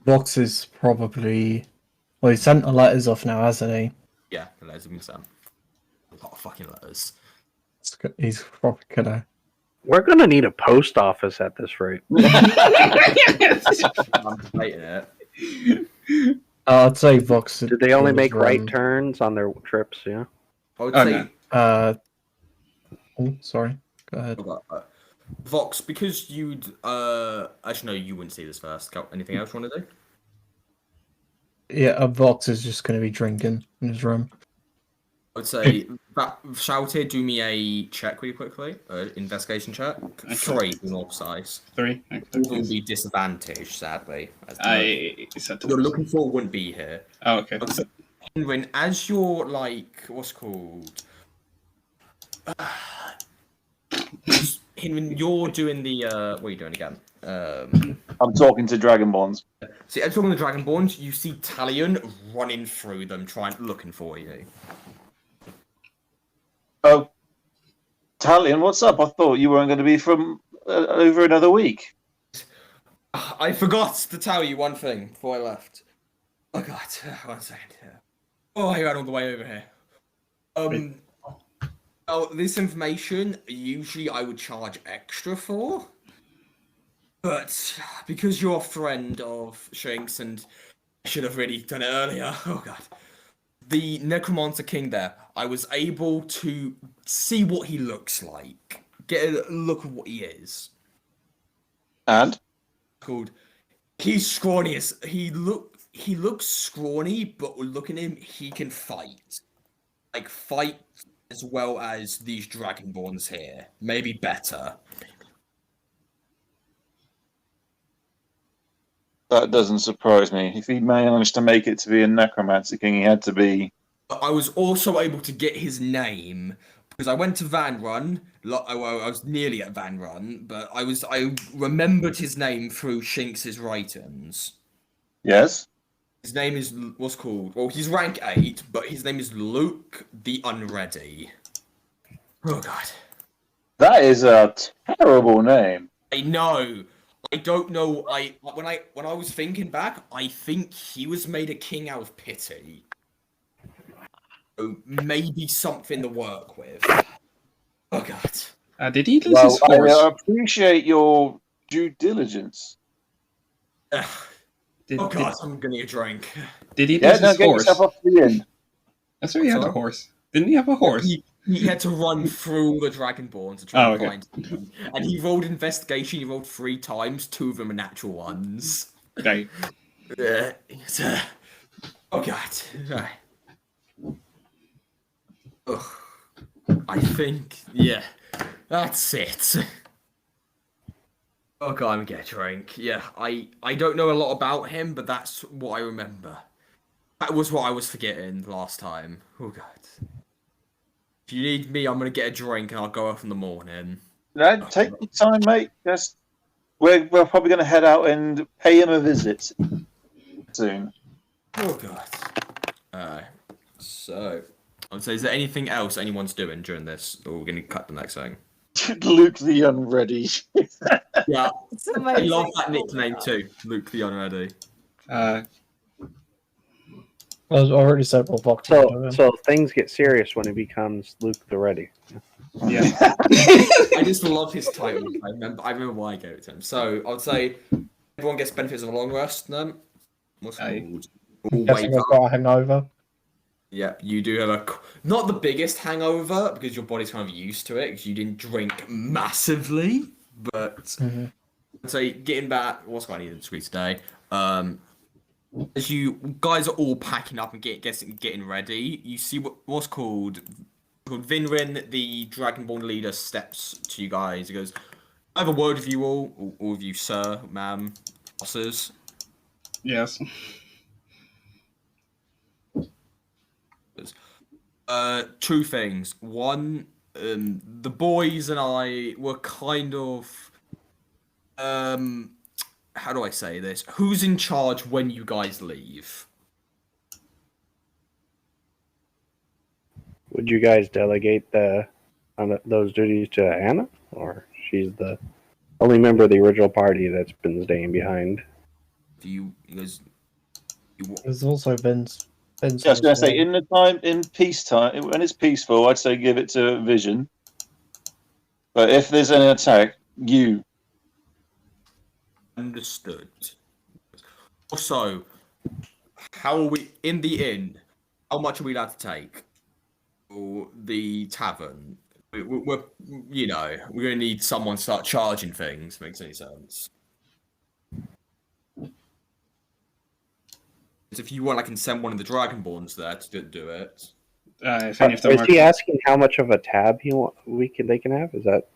Vox is probably... Well, he sent the letters off now, hasn't he? Yeah, the letters have been sent. A lot of fucking letters. He's probably gonna... We're gonna need a post office at this rate. I'm debating it. I'd say Vox... Did they only make right turns on their trips, yeah? I would Oh, say... no. Oh, sorry. Go ahead. Vox, because you'd... Actually, no, you wouldn't see this first. Anything else you want to do? Yeah, Vox is just going to be drinking in his room. I would say, Shalltear, do me a check really quickly. Investigation check. Okay. 3, to be more precise. 3. All will be disadvantaged, sadly. As you're looking for wouldn't be here. Oh, okay. Henry, as you're like, what's called? Henry, you're doing the what are you doing again? I'm talking to Dragonborns. See, as you're talking to the Dragonborns, you see Talion running through them, looking for you. Oh, Talion, what's up? I thought you weren't going to be from over another week. I forgot to tell you one thing before I left. Oh god, 1 second. Oh, I ran all the way over here. Oh, this information usually I would charge extra for, but because you're a friend of Shanks and I should have really done it earlier. Oh god, the Necromancer King there. I was able to see what he looks like, get a look of what he is. And Called. He's scrawny as he looks scrawny, but look at him. He can fight, like fight as well as these Dragonborns here. Maybe better. that doesn't surprise me. If he managed to make it to be a Necromancer King, he had to be... But I was also able to get his name because I went to Van Run. I was nearly at Van Run, but I remembered his name through Shinx's writings. Yes? His name is what's called. Well, he's rank 8, but his name is Luke the Unready. Oh god. That is a terrible name. I know. I don't know. When I was thinking back, I think he was made a king out of pity. So maybe something to work with. Oh god. Did he lose his horse? I appreciate your due diligence. Oh god, I'm gonna get a drink. Did he Yeah, lose no, his get horse? yourself off to the inn. I swear he had a Sorry? horse. Didn't he have a horse? He had to run through all the Dragonborn to try and okay. find him. And he rolled investigation, he rolled 3 times, 2 of them are natural ones. Okay. Oh god. Right. Ugh. I think, yeah, that's it. Oh god, I'm gonna get a drink. Yeah, I don't know a lot about him, but that's what I remember. That was what I was forgetting last time. Oh god. If you need me, I'm gonna get a drink and I'll go off in the morning. No, take your time, mate. Just we're probably going to head out and pay him a visit soon. Oh god. So I would say, is there anything else anyone's doing during this, or we're gonna cut the next thing? Luke the Unready. Yeah, It's I amazing. love that nickname too, Luke the Unready. Well, I already said what Vox was doing. So things get serious when he becomes Luke the Ready. Yeah. I just love his title. I remember why I gave it to him. So I would say everyone gets benefits of a long rest. Then what's Aye. called? Guessing I've got a hangover. Yep, you do have not the biggest hangover because your body's kind of used to it because you didn't drink massively. But I'd say getting back, what's going on in the street today? As you guys are all packing up and getting ready, you see what's called Vinrin, the Dragonborn leader, steps to you guys. He goes, "I have a word with you all of you, sir, ma'am, bosses." Yes. Two things. One, the boys and I were kind of, how do I say this? Who's in charge when you guys leave? Would you guys delegate those duties to Anna, or she's the only member of the original party that's been staying behind? Do you guys? There's also Vince. Yeah, I was going to say, in peacetime, when it's peaceful, I'd say give it to Vision. But if there's an attack, you. Understood. Also, how are we in the inn? How much are we allowed to take? Or the tavern? We're gonna need someone to start charging things. Makes any sense? If you want, I can send one of the Dragonborns there to do it. If any of them Is are... he asking how much of a tab they can have? Is that?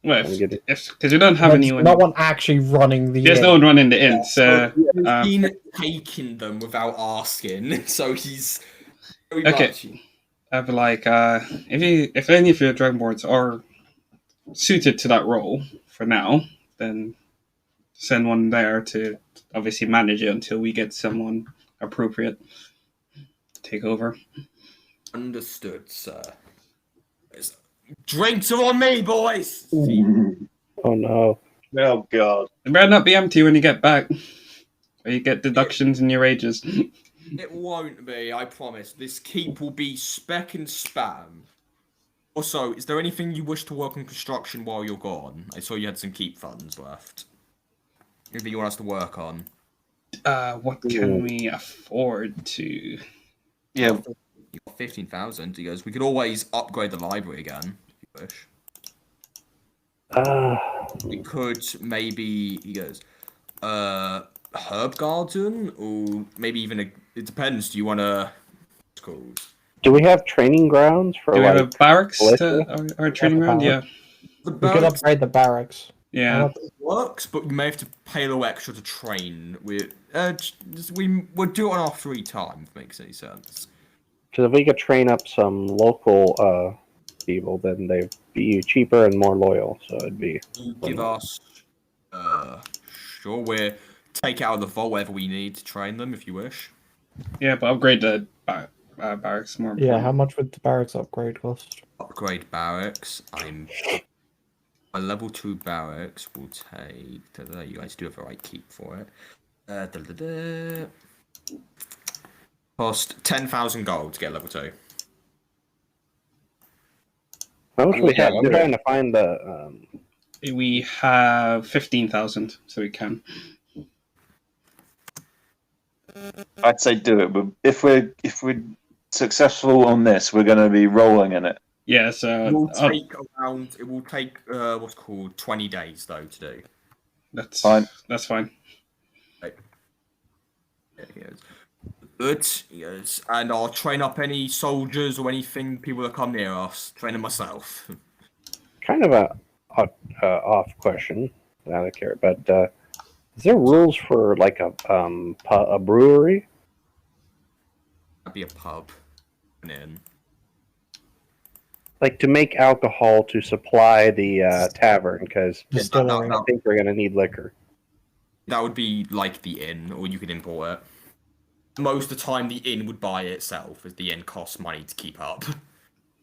Well, because we don't have anyone. No one actually running the. There's no one running the inn, so. He's been taking them without asking, so he's very Okay. much. I'd be like, if any of your Dragonborns are suited to that role for now, then send one there to obviously manage it until we get someone appropriate to take over. Understood, sir. Drinks are on me, boys! Oh no! Oh god! It better not be empty when you get back, or you get deductions in your wages. It won't be, I promise. This keep will be spec and spam. Also, is there anything you wish to work on construction while you're gone? I saw you had some keep funds left. Anything you want us to work on? What can we afford to? Yeah. You got 15,000. He goes, we could always upgrade the library again, if you wish. We could maybe, he goes, herb garden, or maybe even it depends. Do you want to? What's it called? Do we have training grounds for? Do we have a barracks militia? or a training ground? Yeah. The We could upgrade the barracks. Yeah. Works, but we may have to pay a little extra to train. We'll do it on our free time. If it makes any sense. Because if we could train up some local people, then they'd be cheaper and more loyal. So it'd be. You give us. Sure, we'll take out of the vault whatever we need to train them, if you wish. Yeah, but upgrade the barracks more. Yeah, how much would the barracks upgrade cost? Upgrade barracks. A level 2 barracks will take. You guys do have the right keep for it. Cost 10,000 gold to get level 2. How much we have? I'm trying to find the. We have 15,000, so we can. I'd say do it, but if we're successful on this, we're going to be rolling in it. Yeah, It so will take what's called 20 days though to do. that's Fine. That's fine. There he goes. Good, yes. And I'll train up any soldiers or anything people that come near us. Train them myself. Kind of a off question, not a care, but is there rules for like a brewery? That'd be a pub. An inn. Like to make alcohol to supply the tavern, because Distillery. I think we're gonna need liquor. That would be like the inn, or you could import it. Most of the time, the inn would buy it itself, as the inn costs money to keep up.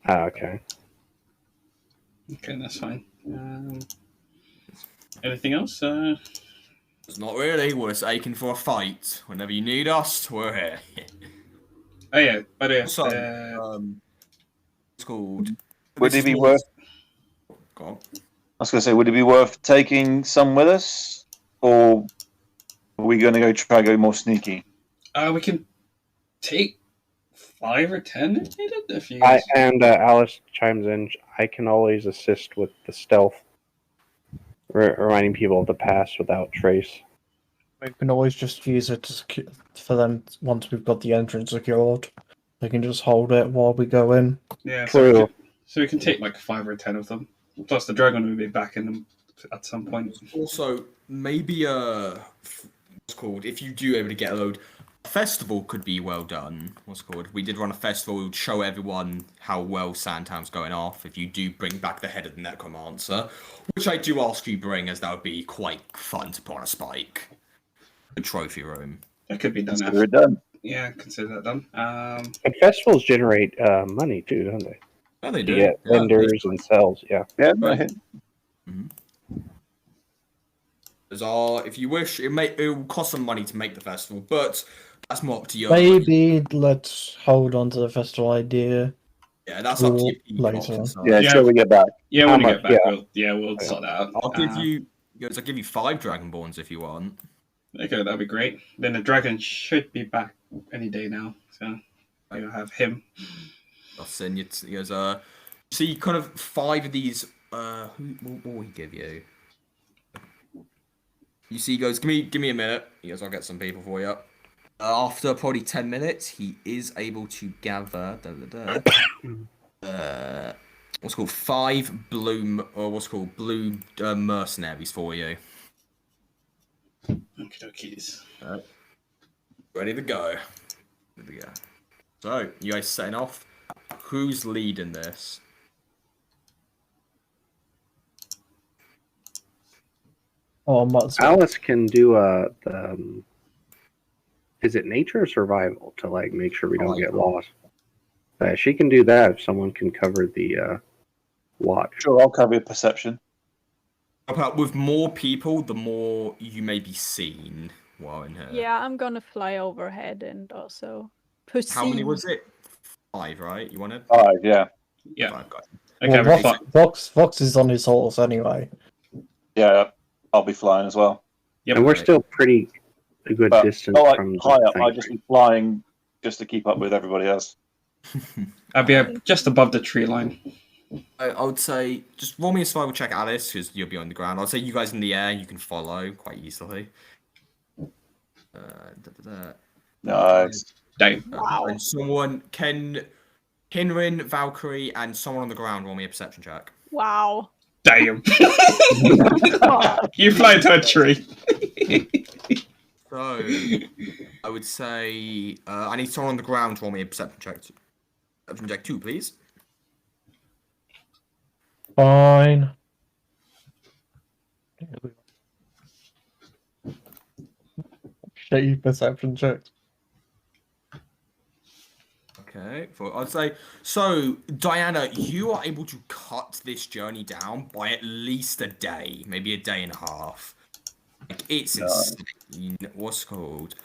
Ah, okay. Okay, that's fine. Anything else? It's not really. We're just aching for a fight. Whenever you need us, we're here. Oh yeah, but So, it's called. Would this it be is worth? Go on. I was going to say, would it be worth taking some with us, or are we going to try to go more sneaky? we can take 5 or 10 if needed. If you guys... Alice chimes in. I can always assist with the stealth, reminding people of the past without trace. We can always just use it to for them once we've got the entrance secured. They can just hold it while we go in. Yeah, True. So we can take like 5 or 10 of them. Plus the dragon will be back in them at some point. Also, maybe what's called, if you do able to get a load, a festival could be well done. What's it called? If we did run a festival, we would show everyone how well Sandtown's going off. If you do bring back the head of the Necromancer, which I do ask you bring, as that would be quite fun to put on a spike. A trophy room. That could be done. Consider it done. Yeah, consider that done. But festivals generate money too, don't they? Yeah, they You do. get vendors and sales. Yeah. Yeah, Right. If you wish, it will cost some money to make the festival, but that's more up to you. Maybe let's hold on to the festival idea. Yeah, that's up to you. Later. yeah. Till we get back. Yeah, How when we much? get back, Yeah. we'll sort that out. I'll give you 5 Dragonborns if you want. Okay, that'd be great. Then the dragon should be back any day now, so you'll have him. I'll send you. See, kind of 5 of these. What will he give you? You see, he goes, give me a minute. He goes, I'll get some people for you. After probably 10 minutes, he is able to gather. What's called 5 blue mercenaries for you. Okie Ready to go. So, you guys setting off. Who's leading this? Oh, Alice can do is it nature or survival to like make sure we don't get lost? She can do that if someone can cover the watch. Sure, I'll cover your perception. With more people, the more you may be seen while in here. Yeah, I'm gonna fly overhead and also perceive. How many was it? 5, right? You wanted? 5, yeah. Yeah. 5 guys. Okay, well, Vox is on his horse anyway. Yeah, I'll be flying as well. Yep. And we're still pretty a good But distance not like from high up. the I'll just be flying just to keep up with everybody else. I'll be just above the tree line. I would say just roll me a survival check, Alice, because you'll be on the ground. I'd say you guys in the air, you can follow quite easily. Nice. Damn. Wow. And someone Hinrin, Valkyrie, and someone on the ground roll me a perception check. Wow. Damn. You fly into a tree. So I would say I need someone on the ground to roll me a perception check. Perception check 2, please. Fine. Shitty perception checks. Okay, I'd say so. Diana, you are able to cut this journey down by at least a day, maybe a day and a half. Like, it's insane. What's called?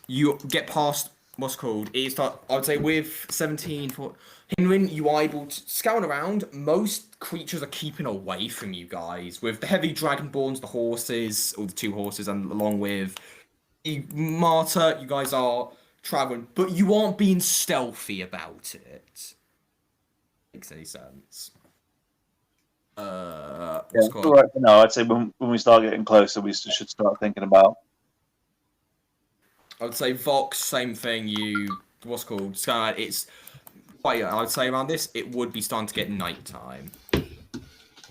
You get past what's called. It's like, I would say with 17 for Hinrin, you are able to scout around. Most creatures are keeping away from you guys. With the heavy dragonborns, the horses, or the 2 horses, and along with the martyr, you guys are traveling, but you aren't being stealthy about it. Makes any sense? Yeah, What's it's called? all right for now. I'd say when we start getting closer, we should start thinking about. I would say Vox, same thing. What's called? Sky. It's quite. I would say around this, it would be starting to get nighttime.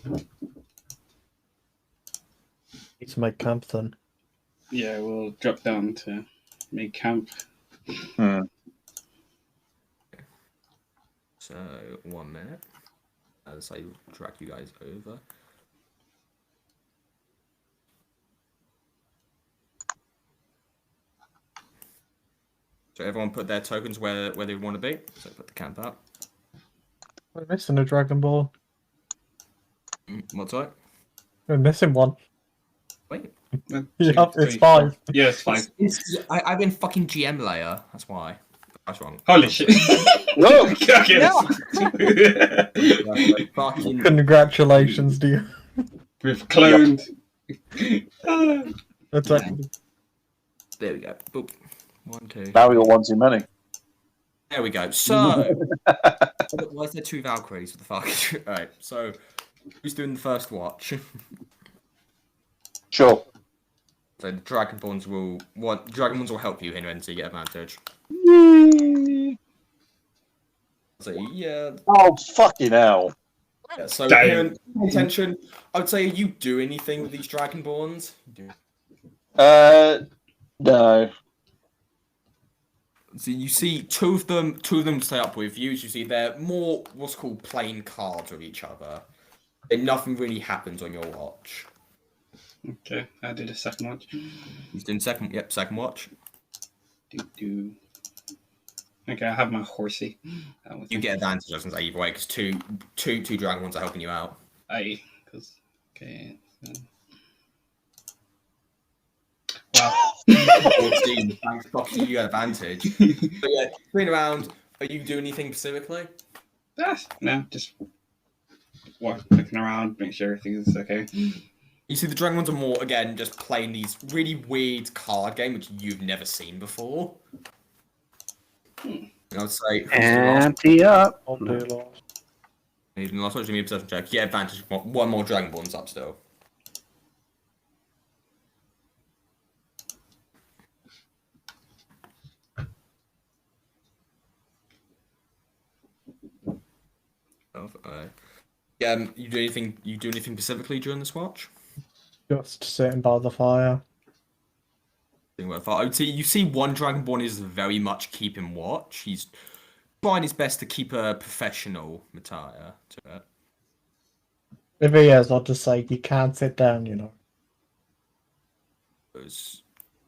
Need to make camp then. Yeah, we'll drop down to make camp. So 1 minute as I drag you guys over. So everyone put their tokens where they want to be. So put the camp up. We're missing a Dragon Ball. What's that? We're missing one. Wait. Yeah, it's 5. Yeah, it's 5. I've been fucking GM layer. That's why. That's wrong. Holy shit. No! Okay. Fucking. Congratulations, dear. We've cloned. That's actually... There we go. Boop. 1, 2. Now we got one too many. There we go. So, why is there 2 Valkyries? What the fuck? Alright, so, who's doing the first watch? Sure. So, the Dragonborns will help you here until you get advantage. So, yeah. Oh, fucking hell. So, Damn. pay attention. I would say, you do anything with these Dragonborns? No. So you see two of them stay up with you. As you see, they're more what's called playing cards with each other. And nothing really happens on your watch. Okay, I did a second watch. He's doing second watch. Do. Okay, I have my horsey. You get advantage, I was gonna say, either way, because two dragon ones are helping you out. Okay. Wow. 14, thanks, fuck you had advantage. But yeah, going around, are you doing anything specifically? No, just looking around, make sure everything's okay. You see, the dragon ones are more, again, just playing these really weird card game, which you've never seen before. And I would say... Ante up. All day long. Even last watch, give me a perception check. Yeah, advantage. One more Dragonborn's up still. You do anything specifically during this watch? Just sitting by the fire. I would say you see one Dragonborn is very much keeping watch. He's trying his best to keep a professional attire to it. If he is, I'll just say you can't sit down, you know. Because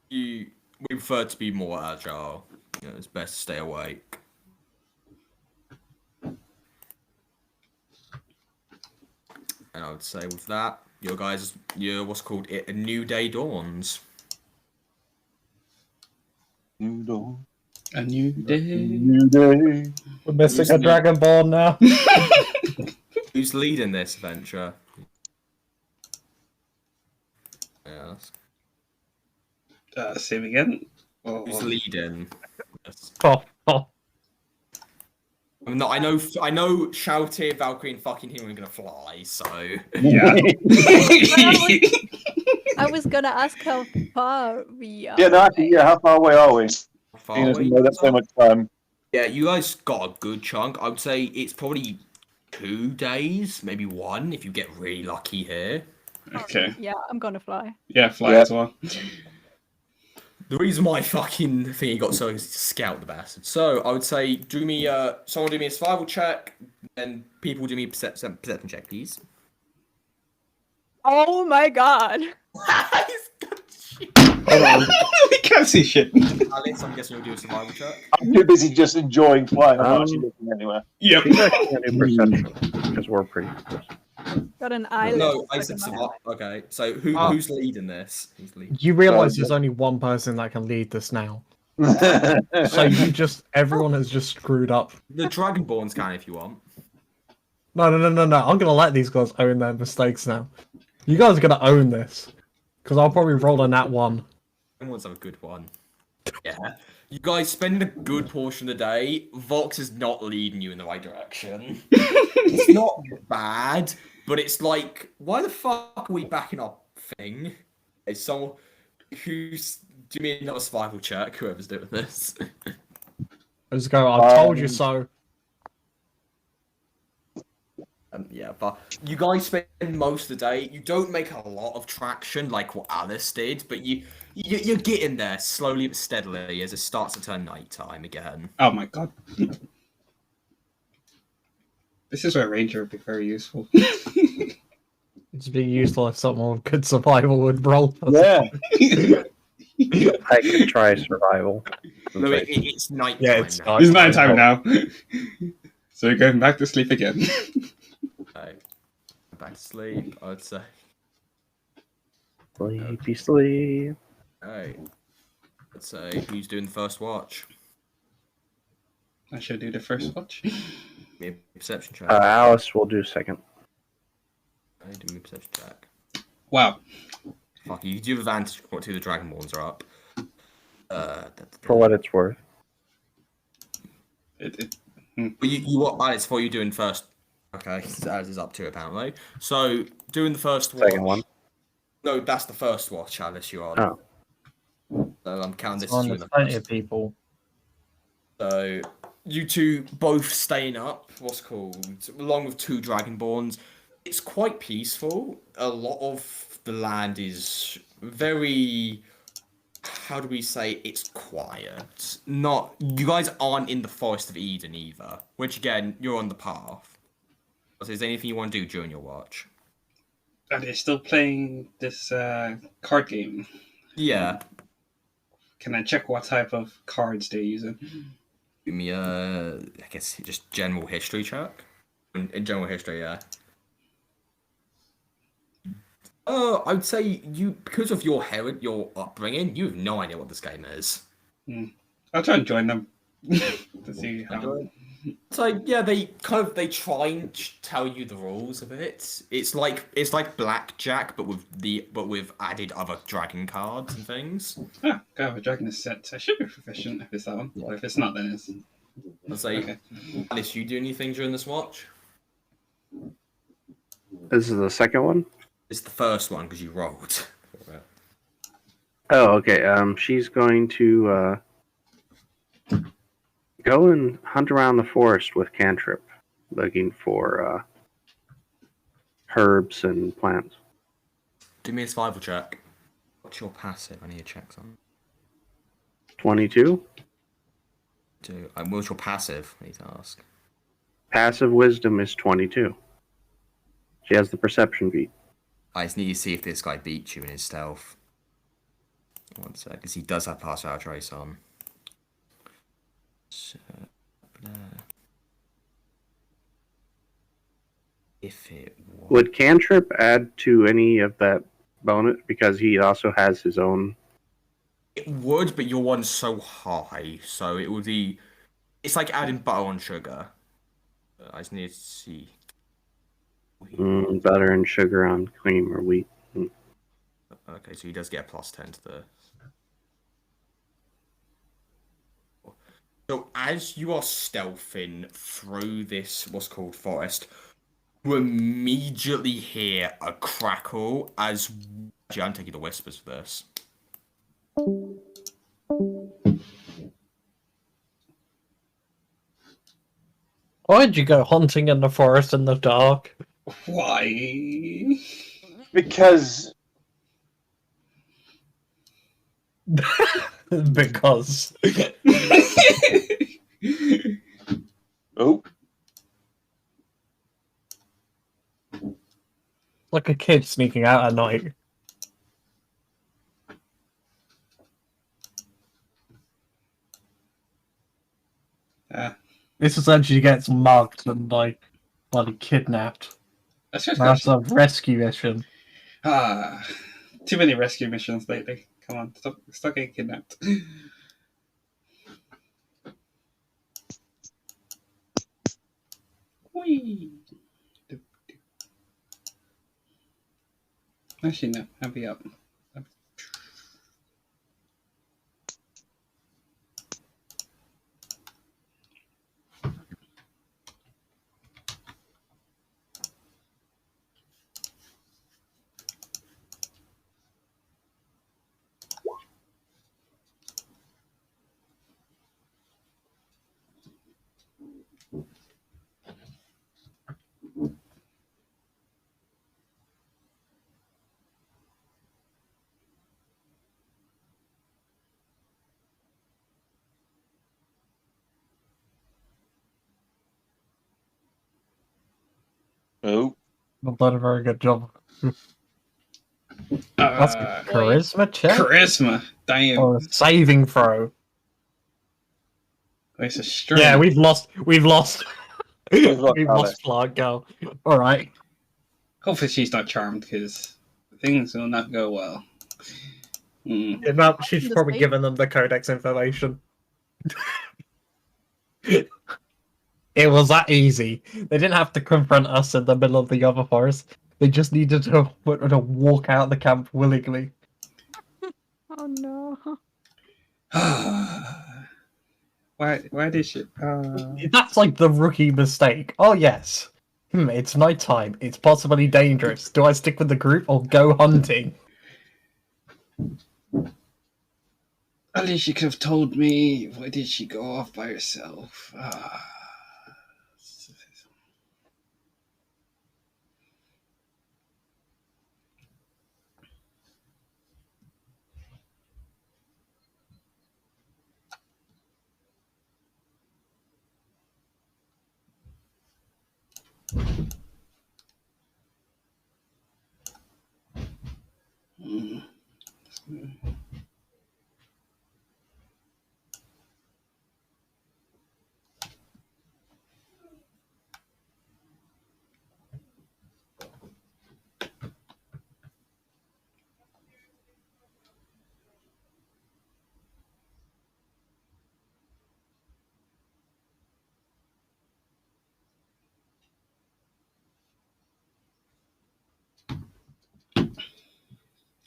we prefer to be more agile. You know, it's best to stay awake. And I would say with that, your what's called it, a new day dawns. New dawn. A new day. New day. We're missing a Dragon Ball now. Who's leading this adventure? Yes. Same again. Who's leading? Yes. Oh. No, I know Shalltear, Valkyrie, and fucking him are gonna fly, so... Yeah. I was gonna ask how far we are. Yeah, no, actually, yeah, how far away are we? Far Seeing as away, we know that's so much time. Yeah, you guys got a good chunk. I would say it's probably 2 days, maybe 1, if you get really lucky here. Okay. Yeah, I'm gonna fly. Yeah, fly Yeah. as well. The reason my fucking thingy got so is to scout the bastard. So I would say someone do me a survival check, and people do me a perception check, please. Oh my god! Hold on. We can't see shit. Alice, I'm guessing you'll do a survival check. I'm too busy just enjoying flying. I'm not actually looking anywhere. Yep. You guys can't do perception because we're pretty close. Got an island. No, I said stuck in my survival. Okay, so who's leading this? Who's leading? You realise there's only one person that can lead this now. So everyone has just screwed up. The Dragonborns can if you want. No. I'm gonna let these guys own their mistakes now. You guys are gonna own this. Because I'll probably roll a nat 1. Dragonborns have a good one. Yeah. You guys spend a good portion of the day. Vox is not leading you in the right direction. It's not bad, but it's like, why the fuck are we backing up thing? Is someone who's do me another survival check, whoever's doing this. Let's go. I told you so. Yeah, but you guys spend most of the day. You don't make a lot of traction like what Alice did, but you're getting there slowly but steadily as it starts to turn nighttime again. Oh my god. This is where Ranger would be very useful. It's be useful if someone with good survival would roll. Yeah. I could try survival. No, it's nighttime. Yeah, it's now. It's nighttime now. So you're going back to sleep again. Right. Back to sleep, I would say. Sleepy sleep. Alright. Let's say who's doing the first watch? I should do the first watch. Give me a perception check. Alice will do second. Do me a perception check. Wow. Fuck, you do have advantage what two of the Dragonborns are up. For what it's worth. It But you what Alice, what are you doing first? Okay, Alice is up to apparently. So doing the first watch. Second one. No, that's the first watch, Alice, you're on. Oh. So I'm counting this as On doing the the plenty first. of people. So you two both staying up, what's called, along with two Dragonborns. It's quite peaceful. A lot of the land is very, how do we say, it's quiet. Not, you guys aren't in the Forest of Eden either, which again, you're on the path. So is there anything you want to do during your watch? Are they still playing this card game? Yeah. Can I check what type of cards they're using? Give me I guess just general history check. In general history, yeah. I would say you, because of your your upbringing, you have no idea what this game is. I'll try and join them to see how. So yeah, they try and tell you the rules of it. It's like blackjack, but with added other dragon cards and things. Ah, go have a dragon set. I should be proficient if it's that one. Yeah. But if it's not, then it's I'd say, okay. Alice, you do anything during this watch? This is the second one? It's the first one because you rolled. Oh, okay. She's going to go and hunt around the forest with Cantrip, looking for herbs and plants. Do me a survival check. What's your passive? I need to check something. 22. What's your passive? I need to ask. Passive wisdom is 22. She has the perception beat. I just need to see if this guy beats you in his stealth. One sec, because he does have pass without trace on. So, if it was... Would Cantrip add to any of that bonus? Because he also has his own. It would, but your one's so high, so it would be... It's like adding butter on sugar. I just need to see. Butter and sugar on cream or wheat. Okay, so he does get a +10 to the... So as you are stealthing through this, what's called forest, you immediately hear a crackle as... Actually, I'm taking the whispers for this. Why'd you go hunting in the forest in the dark? Why? Because Because. oh, Like a kid sneaking out at night. This essentially gets mugged and like bloody kidnapped. That's just That's a rescue mission. Too many rescue missions lately. Come on, stop getting kidnapped. Whee! Actually, no. I'll be up. Oh, Not done a very good job. That's a Uh, charisma check charisma. Damn. or a saving throw. It's a strength. Yeah, we've lost. We've lost. We've lost We've Alice. lost Clark Girl. All right. Hopefully she's not charmed because things will not go well. Mm. Yeah, no, she's The probably same. given them the codex information. It was that easy. They didn't have to confront us in the middle of the other forest. They just needed to walk out the camp willingly. Oh no. Why did she? That's like the rookie mistake. Oh yes. It's nighttime. It's possibly dangerous. Do I stick with the group or go hunting? At least she could have told me. Why did she go off by herself? Mm.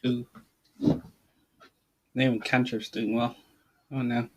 Ooh. Name cantrip's doing well. Oh no.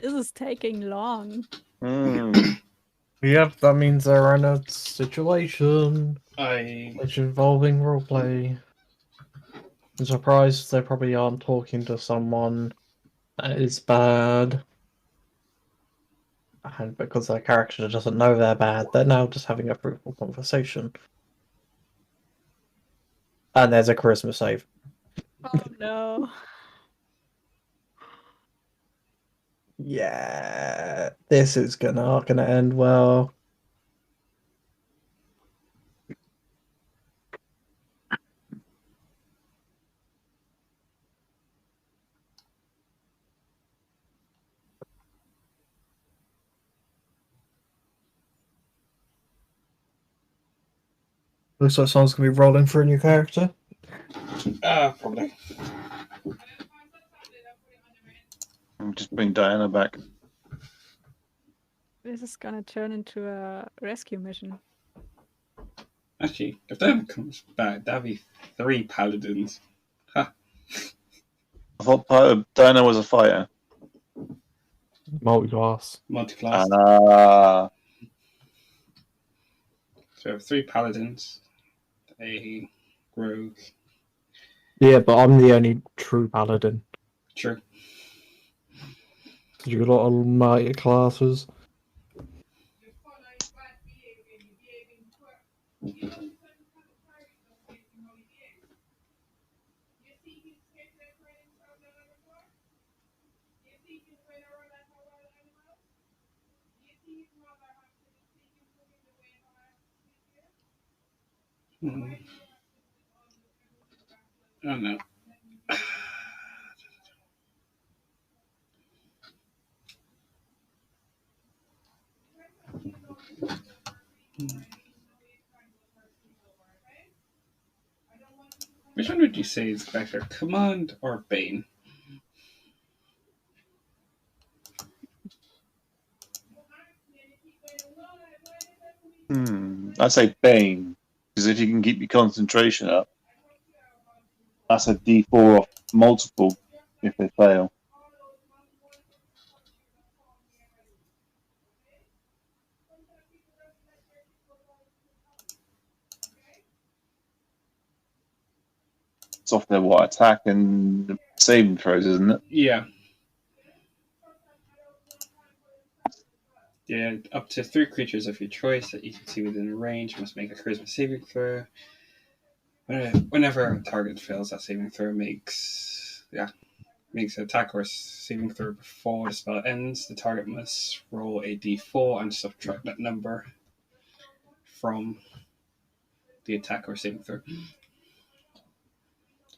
This is taking long. Yep, that means they're in a situation I which involving roleplay. I'm surprised they probably aren't talking to someone that is bad. And because their character doesn't know they're bad, they're now just having a fruitful conversation. And there's a charisma save. Oh no. Yeah, this is not gonna end well. Looks like someone's gonna be rolling for a new character. probably. Just bring Diana back. This is gonna turn into a rescue mission. Actually, if Diana comes back, that'd be 3 paladins. I thought Diana was a fighter. Multi-class. Multi-class. So we have 3 paladins, a rogue. Yeah, but I'm the only true paladin. True. You got a lot of multi-classes. I don't know. Which one would you say is better, Command or Bane? I'd say Bane, because if you can keep your concentration up, that's a D4 off multiple if they fail. It's off their attack and saving throws, isn't it? Yeah. Yeah, up to 3 creatures of your choice that you can see within range must make a charisma saving throw. Whenever a target fails that saving throw, makes an attack or saving throw before the spell ends. The target must roll a d4 and subtract that number from the attack or saving throw.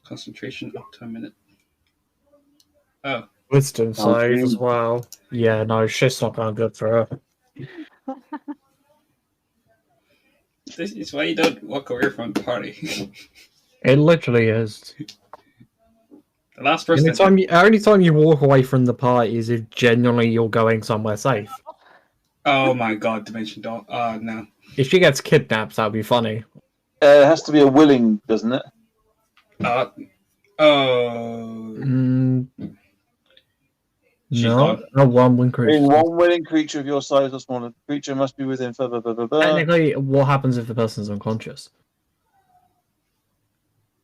Concentration up to a minute. Oh. Wisdom save as well. Yeah, no, shit's not going good for her. This is why you don't walk away from the party. It literally is. The last person. Only time you walk away from the party is if genuinely you're going somewhere safe. Oh my god, Dimension Door. Oh no. If she gets kidnapped, that'd be funny. It has to be a willing, doesn't it? No, a one-wing creature. In one willing creature of your size or smaller, the creature must be within. Technically, what happens if the person's unconscious?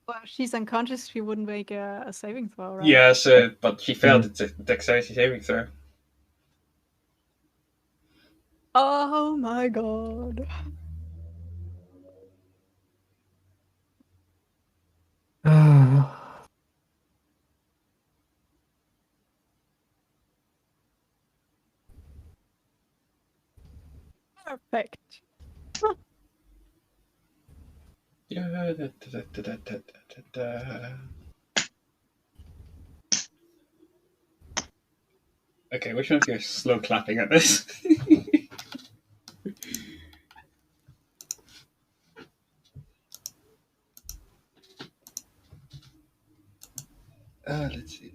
Well, if she's unconscious, she wouldn't make a saving throw, right? Yes, but she failed the dexterity saving throw. Oh my god. Perfect. Okay, which one of you are slow clapping at this? Let's see.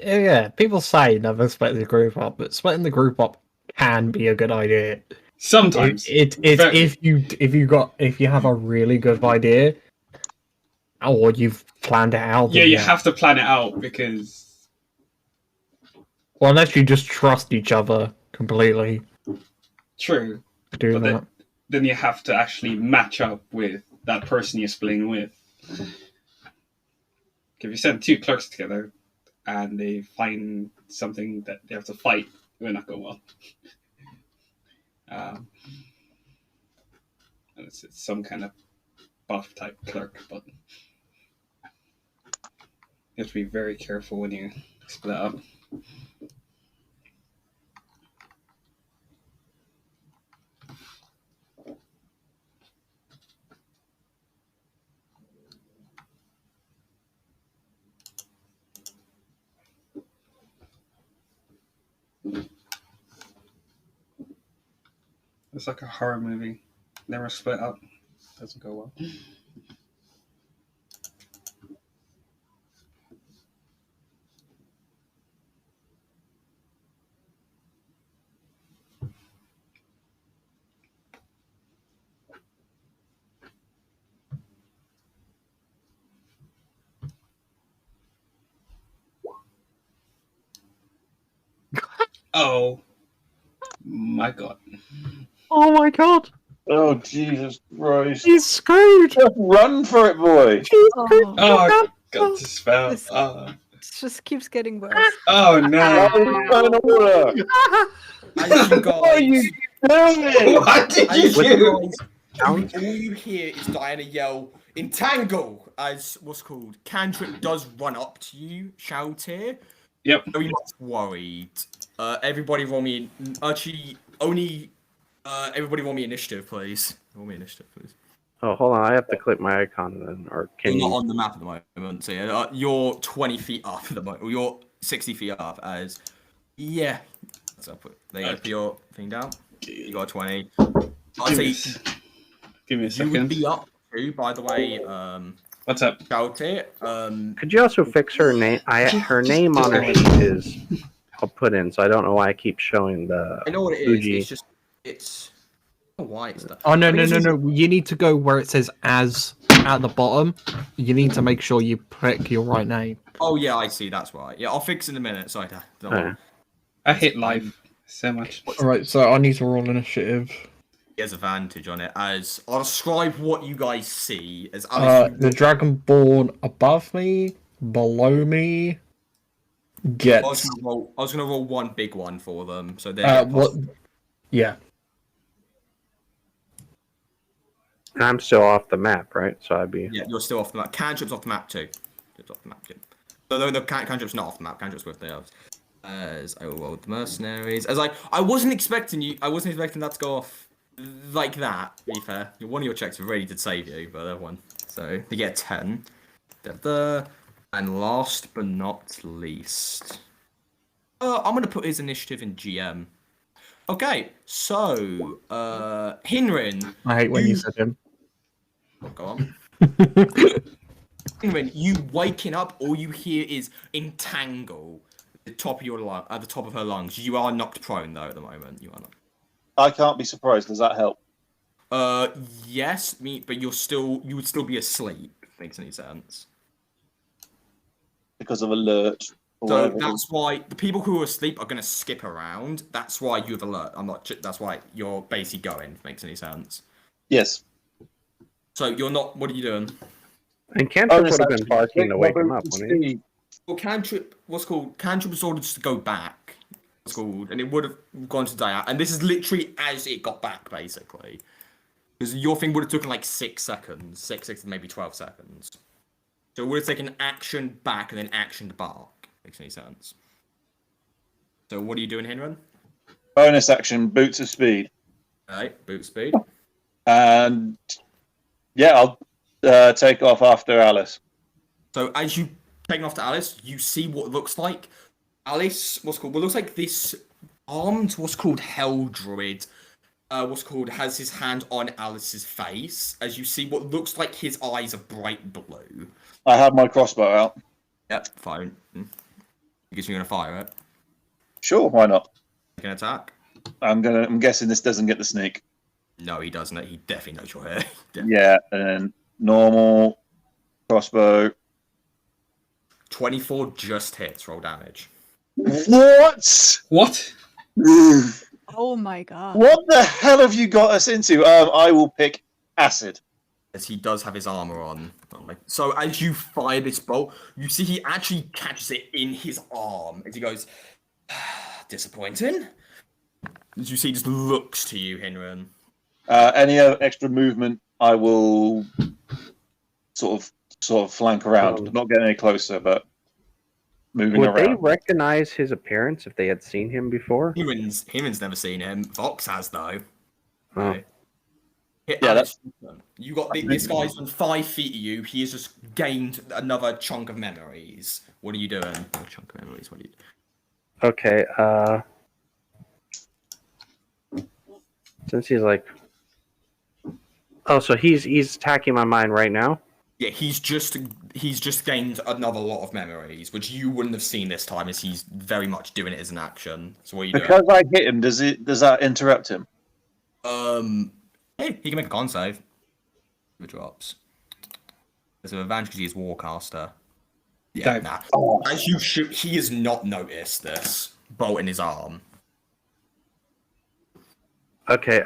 Yeah, people say never split the group up, but splitting the group up can be a good idea. Sometimes. It's Very- if you have a really good idea, or you've planned it out. Yeah, then you have to plan it out because Well, unless you just trust each other completely true. to do But that. then you have to actually match up with that person you're splitting with. If you send two clerks together and they find something that they have to fight, it will not go well. And it's some kind of buff type clerk, but you have to be very careful when you split up. It's like a horror movie. Never split up. Doesn't go well. Oh my god. Oh my god, Oh, Jesus Christ. he's screwed. Just run for it, boy. He's Oh, screwed. Oh, I got to spell. This- Oh, it just keeps getting worse. oh no. Turn order. As you What are you guys, doing? What did as you you do? guys, all you hear is Diana yell, "Entangle!" as what's called Cantrip does run up to you, Shalltear. Yep. Very much worried. Everybody roll me. Actually, only. Everybody roll me initiative, please. Roll me initiative, please. Oh, hold on. I have to click my icon then, or can You're not you? on the map at the moment, so yeah, you're 20 feet up at the moment. Or you're 60 feet up as. Yeah. So put your thing down. You got a 20. I'd say Give me a you second. would be up too, by the way. What's up? Shalltear. Could you also fix her name? Her name on her sheet is. I'll put in, so I don't know why I keep showing the. I know what it is. Fuji. It's just. It's. I don't know why it's that. Oh no I think no it's no just- no! You need to go where it says "as" at the bottom. You need to make sure you pick your right name. Oh yeah, I see. That's right. Yeah, I'll fix it in a minute. Sorry, don't Yeah. I hate life so much. All right, so I need to roll initiative. He has advantage on it. As I'll describe what you guys see as The Dragonborn above me, below me, I was gets gonna roll one big one for them. So they're what? Yeah, And I'm still off the map, right? So I'd be. Yeah, you're still off the map. Cantrip's off the map too. It's off the map too. So the Cantrip's not off the map. Cantrip's with the elves. As I rolled the mercenaries. As I wasn't expecting that to go off like that. To be fair, one of your checks really did save you, but the other one. So you get 10. And last but not least, I'm gonna put his initiative in GM. Okay, so Hinrin. I hate when you said him. Go on. When you waking up, all you hear is entangle at the top of your at the top of her lungs. You are knocked prone though at the moment. You are not. I can't be surprised. Does that help? Yes, but you would still be asleep. If it makes any sense. Because of alert. Or So whatever. that's why the people who are asleep are gonna skip around. That's why you have alert. That's why you're basically going. If it makes any sense. Yes. So you're not. What are you doing? And Cantrip would have been barking to wake him up, wouldn't he? Well, Cantrip was ordered just to go back. It's called, and it would have gone to die out. And this is literally as it got back, basically. Because your thing would have taken like 6 seconds, 6 maybe 12 seconds. So it would have taken action back and then action to bark. Makes any sense? So what are you doing, Hinron? Bonus action, boots of speed. Alright, boot speed. And Yeah, I'll take off after Alice. So as you taking off to Alice, you see what looks like Alice. What's called? What looks like this armed. What's called Hell Druid. Has his hand on Alice's face. As you see, what looks like his eyes are bright blue. I have my crossbow out. Yep, fine. I guess you're gonna fire it. Sure, why not? You can attack. I'm guessing this doesn't get the sneak. No, he doesn't. He definitely knows you're here. Yeah, and then normal crossbow. 24 just hits. Roll damage. What? What? Oh my god. What the hell have you got us into? I will pick acid. As he does have his armor on. So as you fire this bolt, you see he actually catches it in his arm. As he goes, disappointing. As you see, he just looks to you, Hinron. Any extra movement, I will sort of flank around. Not getting any closer, but moving Would around. they recognize his appearance if they had seen him before? Hinron's never seen him. Vox has, though. Oh. Right. Yeah, Alex, you got this guy's on 5 feet of you. He has just gained another chunk of memories. What are you doing? Oh, chunk of memories. What are you doing? Okay, since he's like, oh, so he's attacking my mind right now. Yeah, he's just gained another lot of memories, which you wouldn't have seen this time, as he's very much doing it as an action. So what are you doing? Because I hit him, does that interrupt him? Hey, he can make a con save. If it drops. There's an advantage because he's Warcaster. Yeah, Dive. nah. As you shoot, he has not noticed this bolt in his arm. Okay,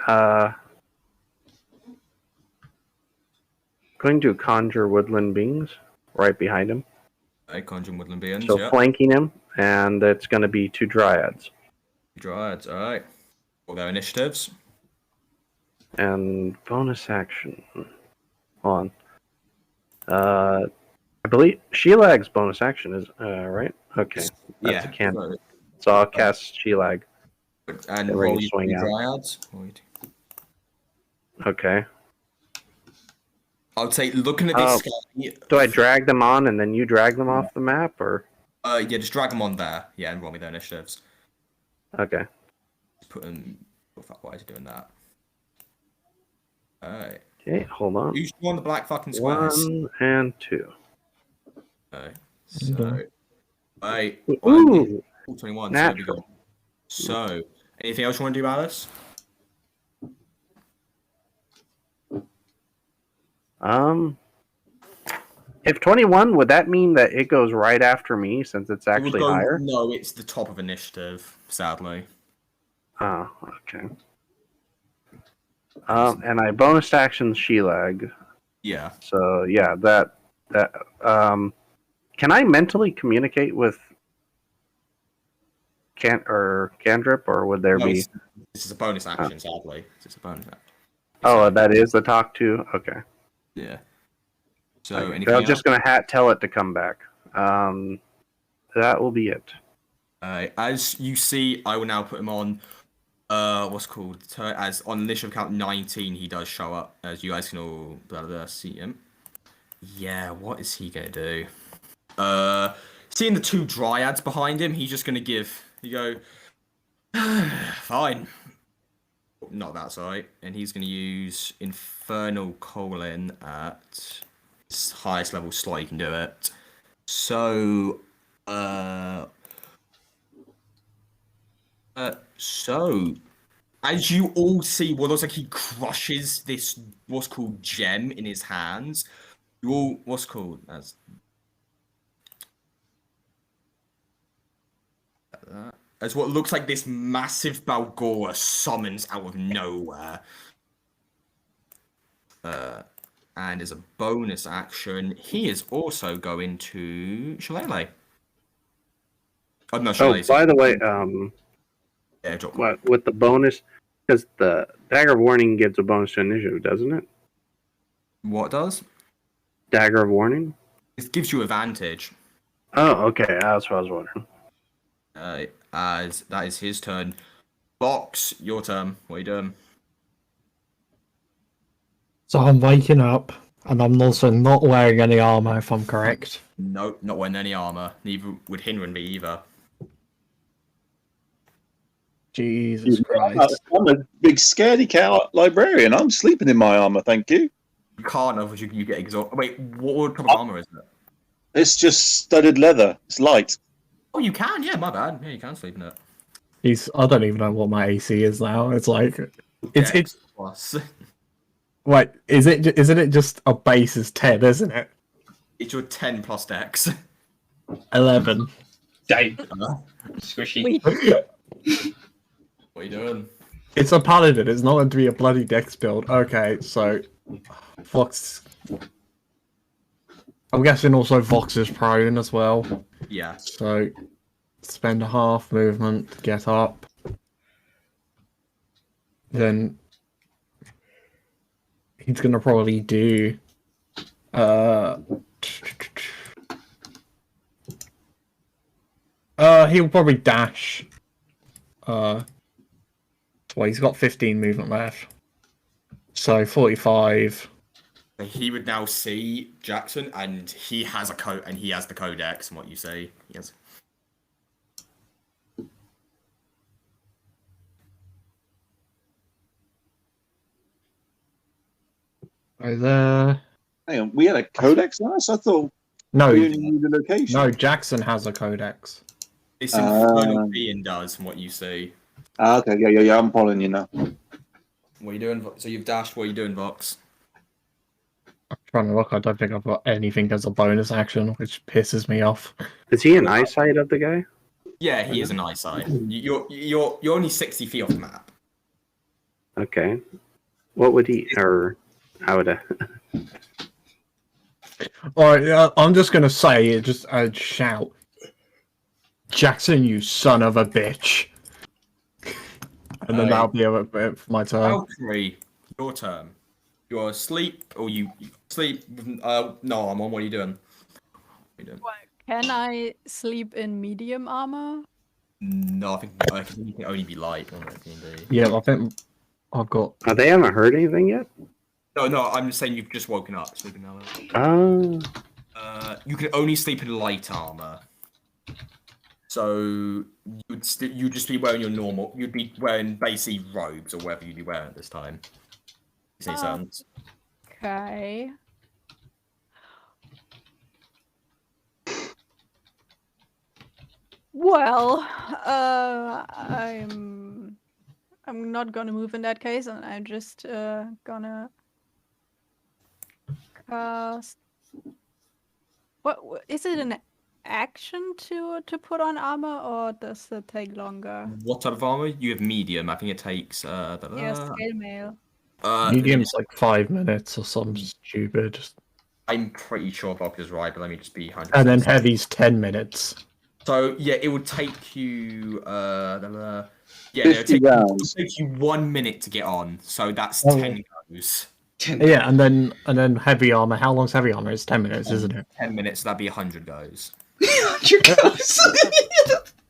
going to conjure woodland beings right behind him. Okay, Conjuring Woodland Beings, So yeah. flanking him, and it's going to be 2 dryads. Dryads, alright. All their initiatives. And bonus action. Hold on. I believe Sheilag's bonus action is right. Okay, that's a cantrip. So I'll cast Shelag. And They're roll ready to your swing out. Dryads. Okay. I would say, looking at this guy... Do I drag them on and then you drag them off the map, or? Yeah, just drag them on there. Yeah, and roll me their initiatives. Okay. Put them... Why is he doing that? Alright. Okay, hold on. Who's on the black fucking squares? 1 and 2. Okay. So... Right. Ooh! 21. Natural. So, anything else you want to do, Alice? If 21, would that mean that it goes right after me since it's actually higher? No, it's the top of initiative, sadly. Oh, okay. And I bonus action Shelag. Yeah. So yeah, that can I mentally communicate with Cantrip, or would there be? This is a bonus action, sadly. This is a bonus action. Oh, that is the talk to. Okay. Yeah. So Okay. anything I'm else? just gonna tell it to come back. That will be it. As you see, I will now put him on. As on initiative count 19, he does show up. As you guys can all see him. Yeah, what is he gonna do? Seeing the 2 dryads behind him, he's just gonna give. You go. Fine. Not that side, and he's gonna use Infernal Colon at his highest level slot. He can do it. So, so, as you all see, what looks like he crushes this what's called gem in his hands. You all as what looks like this massive Balgora summons out of nowhere. And as a bonus action, he is also going to Shalltear. Oh no, Oh, Shalltear. by the way, Yeah, drop. what with the bonus? Because the Dagger of Warning gives a bonus to initiative, doesn't it? What does? Dagger of Warning. It gives you advantage. Oh, okay. That's what I was wondering. As that is his turn. Box, your turn. What are you doing? So I'm waking up, and I'm also not wearing any armor, if I'm correct. No, not wearing any armor. Neither would Hinrin be either. Jesus Christ. I'm a big scaredy cat librarian. I'm sleeping in my armor, thank you. You can't, otherwise you get exhausted. Wait, what type of armor is it? It's just studded leather. It's light. Oh, you can. Yeah, my bad. Yeah, you can sleep in it. I don't even know what my AC is now. It's like it's Dex plus. wait, isn't it just a base is 10, isn't it? It's your 10 plus Dex. 11. Dang. Squishy. Wait, What are you doing? It's a paladin, it's not meant to be a bloody dex build. Okay, so Vox, I'm guessing also Vox is prone as well. Yeah. So spend a half movement to get up. Then he's gonna probably do he'll probably dash. Well, he's got 15 movement left. So 45. He would now see Jackson, and he has the codex, and what you see. Yes. Right there. Hang on, we had a codex last? I thought No, we only knew the location. no, Jackson has a codex. This infernal being does, from what you see. Okay, yeah, I'm following you now. What are you doing? So you've dashed. What are you doing, Vox? I'm trying to look. I don't think I've got anything as a bonus action, which pisses me off. Is he an eyesight of the guy? Yeah, he is an eyesight. You're only 60 feet off the map. Okay. What would he, or how would I? Alright, I'm just gonna say it, just shout. Jackson, you son of a bitch. And then that'll be it for my turn. Valkyrie, your turn. You're asleep, or you sleep with no armor. What are you doing? can I sleep in medium armor? No, I think you can only be light on it. Yeah, I think I've got. Oh, they haven't heard anything yet? No, I'm just saying you've just woken up. Sleeping now. Oh. You can only sleep in light armor. So you'd just be wearing your normal. You'd be wearing basically robes or whatever you'd be wearing at this time. See sense? Okay. Well, I'm not gonna move in that case, and I'm just gonna cast. What is it an action to put on armor, or does it take longer? What type of armor? You have medium. I think it takes. Yeah, scale mail. Medium's like 5 minutes or something stupid. I'm pretty sure Bob is right, but let me just be 100%. And then heavy's 10 minutes. So yeah, it would take you. Yeah, 50 rounds. It would take you 1 minute to get on. So that's 10 goes. Yeah, and then heavy armor. How long's heavy armor? It's 10 minutes, isn't it? 10 minutes. That'd be 100 goes.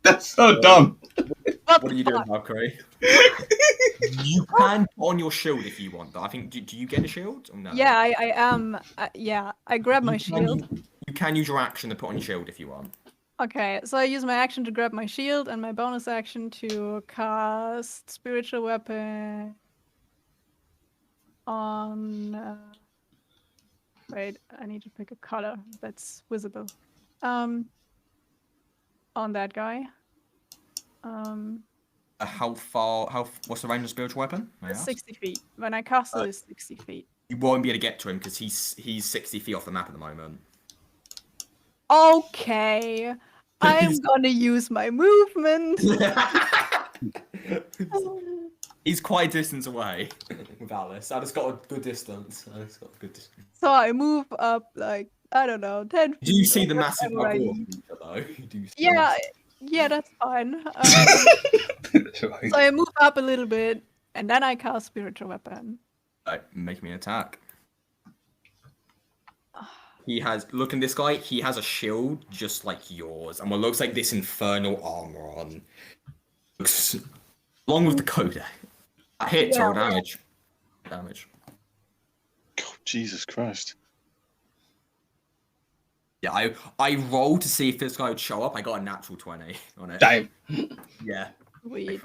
That's so dumb. What are you doing, Valkyrie? You can put on your shield if you want. But I think do you get a shield? Or no? Yeah, I am. Yeah, I grab my shield. You can use your action to put on your shield if you want. Okay, so I use my action to grab my shield and my bonus action to cast spiritual weapon on. Wait, I need to pick a color that's visible. On that guy. How far? What's the range of spiritual weapon? May I ask? 60 feet. When I cast it, it's 60 feet. You won't be able to get to him because he's 60 feet off the map at the moment. Okay, I'm gonna use my movement. He's quite a distance away with Alice. Alice got a good distance. So I move up like, I don't know, 10 feet. Do you see the or massive whatever I wall need. though? You do see Yeah, that's fine. So I move up a little bit, and then I cast spiritual weapon. Make me an attack. He has look at this guy. He has a shield just like yours, and what looks like this infernal armor on. Looks along with the codex. That hits roll damage. Jesus Christ. Yeah, I rolled to see if this guy would show up. I got a natural 20 on it. Damn. Yeah. Sweet.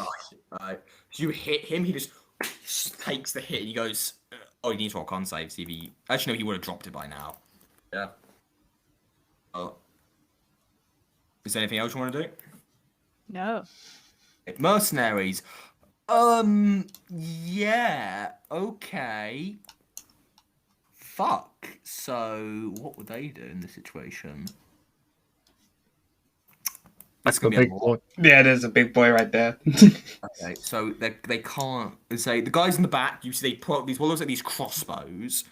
So you hit him, he just takes the hit, and he goes, oh, you need to roll con save, see if he... Actually, no, he would have dropped it by now. Yeah. Oh. Is there anything else you want to do? No. Mercenaries. Yeah, okay. Fuck. So, what would they do in this situation? That's The gonna be a big lot. boy. Yeah, there's a big boy right there. Okay, so they can't say the guys in the back. You see, they put these. What looks like these crossbows.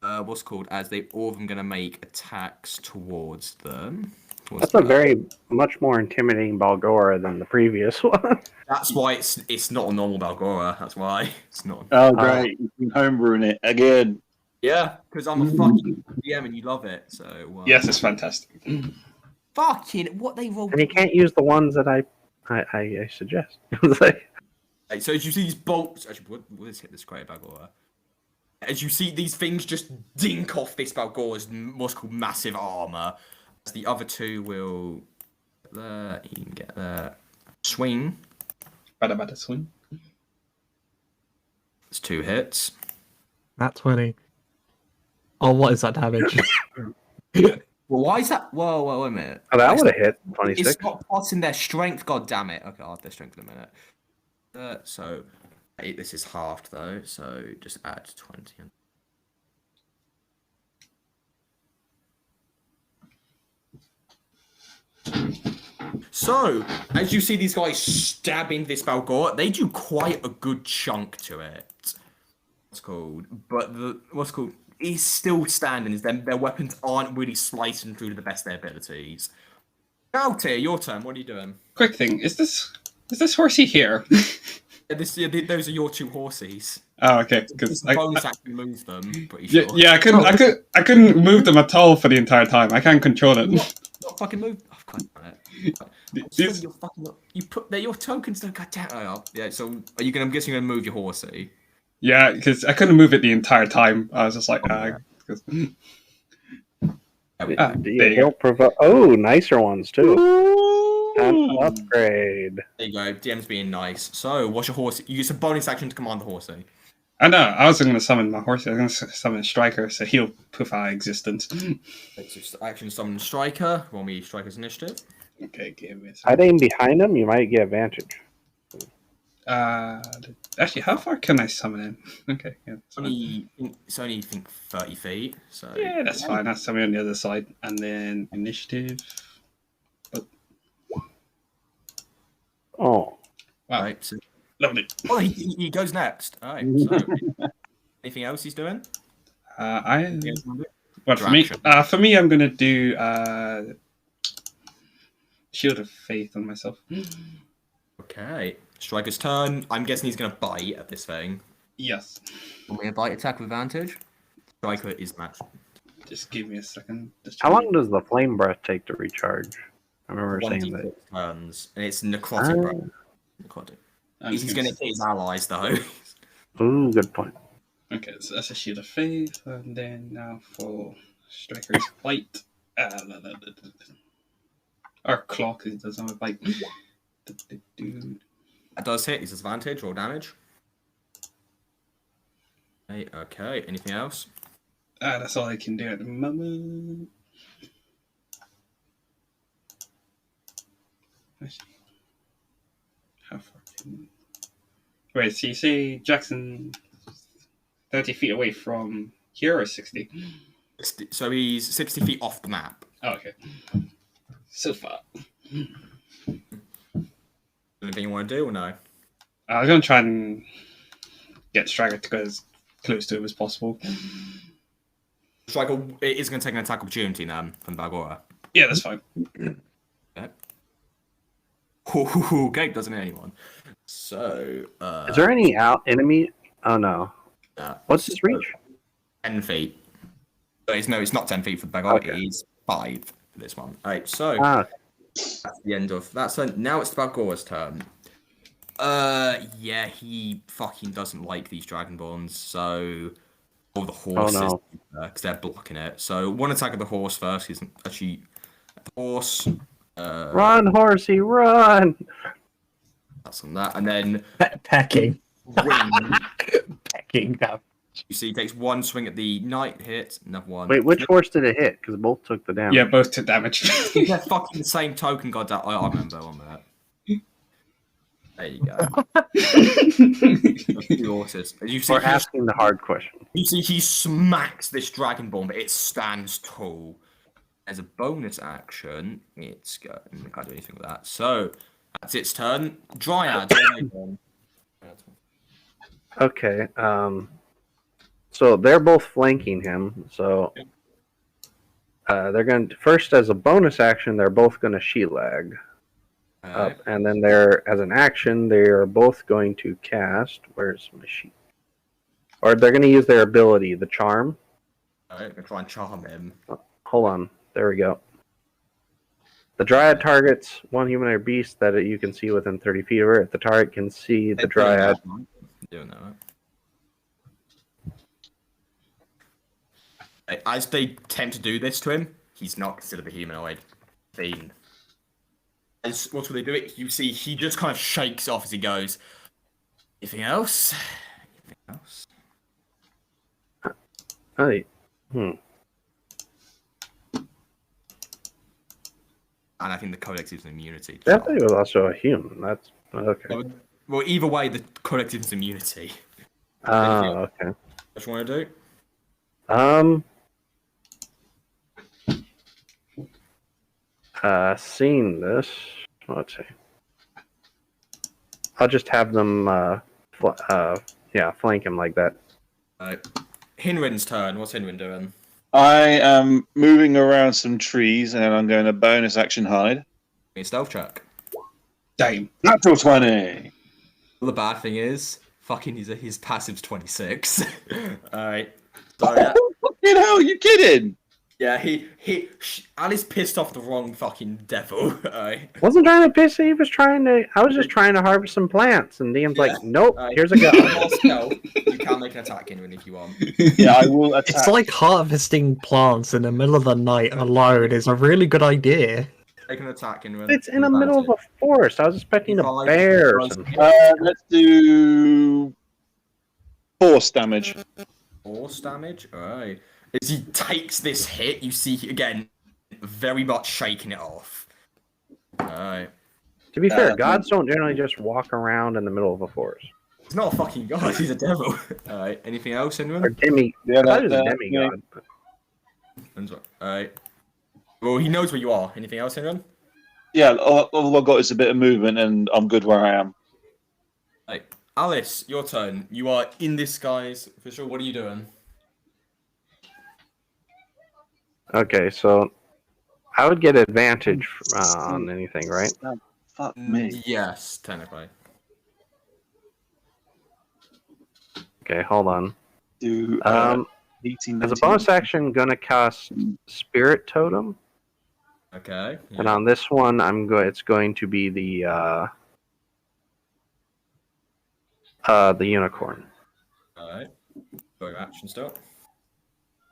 What's called as they all of them gonna make attacks towards them. That's a very much more intimidating Balgora than the previous one. That's why it's not a normal Balgora. That's why it's not. Oh, great. You've been homebrewing it again. Yeah, because I'm a fucking DM and you love it. So Yes, it's fantastic. fucking what they rolled. And you can't use the ones that I suggest. It's like, Right, so as you see these bolts, actually, let's hit this great Balgora. As you see these things just dink off this Balgora's what's called massive armor. As the other two will get there, he can get there. Swing. Bada swing. It's 2 hits. Nat 20. Oh, what is that damage? Well, why is that? Whoa, wait a minute. oh, that would have hit 26. It's not passing their strength. God damn it. Okay, I'll have their strength in a minute. So this is halved though. So just add 20. So as you see these guys stabbing this Balgor, they do quite a good chunk to it. What's called, but what's called is still standing. Is their weapons aren't really slicing through to the best of their abilities. Shalltear, your turn. What are you doing? Quick thing, is this horsey here? Those are your 2 horses. Oh, okay. It's Because a bonus action move them. Pretty sure. yeah, I couldn't move them at all for the entire time. I can't control it. Not fucking move. Oh, God damn it. These- You put your tokens. Don't God damn. Oh, yeah. So are you gonna? I'm guessing you're gonna move your horsey. Yeah, because I couldn't move it the entire time. I was just like, 'cause- There we Ah, go. there you go. He'll provoke. Oh, nicer ones too. Time to upgrade. There you go. DM's being nice. So what's your horse? You use a bonus action to command the horsey. I know. I wasn't going to summon my horse. I was going to summon a striker, so he'll poof out of existence. It's just action summon striker. Roll me striker's initiative. Okay, give me a I'd second. aim behind him. You might get advantage. Actually, how far can I summon him? Okay, yeah, that's fine. It's only I think 30 feet. So Yeah, that's fine. That's something on the other side. And then initiative. Oh, Wow, Right. So, lovely. oh, he goes next. All right. So anything else he's doing? What for me? For me, I'm gonna do Shield of Faith on myself. Okay. Striker's turn. I'm guessing he's gonna bite at this thing. Yes. Roll me a bite attack with advantage. Striker is matched. Just give me a second. Just how long does the flame breath take to recharge? I remember saying 1d6 that. turns, and it's necrotic. Breath. Necrotic. I'm He's just gonna hit his allies though. Ooh, good point. Okay, so that's a Shield of Faith, and then now for Striker's Bite. Or Claw, because it doesn't have a bite. That does hit. His advantage. Roll damage. Okay. Anything else? That's all I can do at the moment. Actually, how far can... Wait, so you say Jackson 30 feet away from here or 60? So he's 60 feet off the map. Oh, okay. So far. Anything you want to do or no? I was going to try and get Striker to go as close to him as possible. Striker is going to take an attack opportunity then from Bagora. Yeah, that's fine. Okay. Ooh, Gate doesn't hit anyone. So, Is there any enemy? Oh no. What's his reach? 10 feet. It's not 10 feet for the Bagora. Okay. It's 5 for this one. All right, so that's the end of that. So now it's the Bagora's turn. Yeah, he fucking doesn't like these Dragonborns. So Or the horses, no. because they're blocking it. So one attack of the horse first. He's actually the horse. Run, horsey, run! That's on that, and then Pecking. wing. Pecking. No. You see, he takes one swing at the knight, hit another one. Wait, which horse did it hit? Because both took the damage. Yeah, both took damage. They're fucking the same token. God, that I remember on that. There you go. Two horses. As you see, We're asking the hard question. you see, he smacks this dragonborn, but it stands tall. As a bonus action, it's got. I can't do anything with that. So that's its turn. Dryad. Okay. So they're both flanking him. So they're going to first, as a bonus action, they're both going to Shelag up, and then they're as an action, they are both going to cast. Where's my sheet? Or they're going to use their ability, the charm. Alright, gonna try and charm him. Hold on. There we go. The Dryad targets one human or beast that you can see within 30 feet of her. If the target can see the Dryad. Doing that. As they attempt to do this to him, he's not considered a humanoid fiend. As what will they do it? You see, he just kind of shakes off as he goes. Anything else? Anything else? Hey. And I think the codex gives him immunity. I thought he was also a human. That's okay. Well, either way, the codex gives him immunity. Okay. What you want to do? Seeing this, let's see. I'll just have them, flank him like that. Hinrin's turn. What's Hinrin doing? I am moving around some trees, and I'm going to bonus action hide. A stealth check. Damn. Natural 20. The bad thing is, fucking, his passive's 26. Alright. So, yeah. Fucking hell, you kidding? Yeah, Alice pissed off the wrong fucking devil. Wasn't trying to piss. I was just trying to harvest some plants, and DM's like, nope. Here's a gun. You can make an attack in if you want. Yeah, I will attack. It's like harvesting plants in the middle of the night alone is a really good idea. Make an attack in. It's in the middle of a forest. I was expecting a bear or something. Let's do force damage. Force damage? Alright. As he takes this hit, you see, again, very much shaking it off. Alright. To be fair, gods don't generally just walk around in the middle of a forest. He's not a fucking god, he's a devil. Alright, anything else, anyone? Or demi. Yeah, that is a demigod. Alright. Well, he knows where you are. Anything else, anyone? Yeah, all I've got is a bit of movement, and I'm good where I am. Right. Alice, your turn. You are in disguise. For sure, what are you doing? Okay, so I would get advantage on anything, right? Fuck me. Yes, technically. Okay, hold on. Do 18, As a bonus action, gonna cast Spirit Totem, Okay. Yeah. and on this one, it's going to be the unicorn. Alright. Go action still.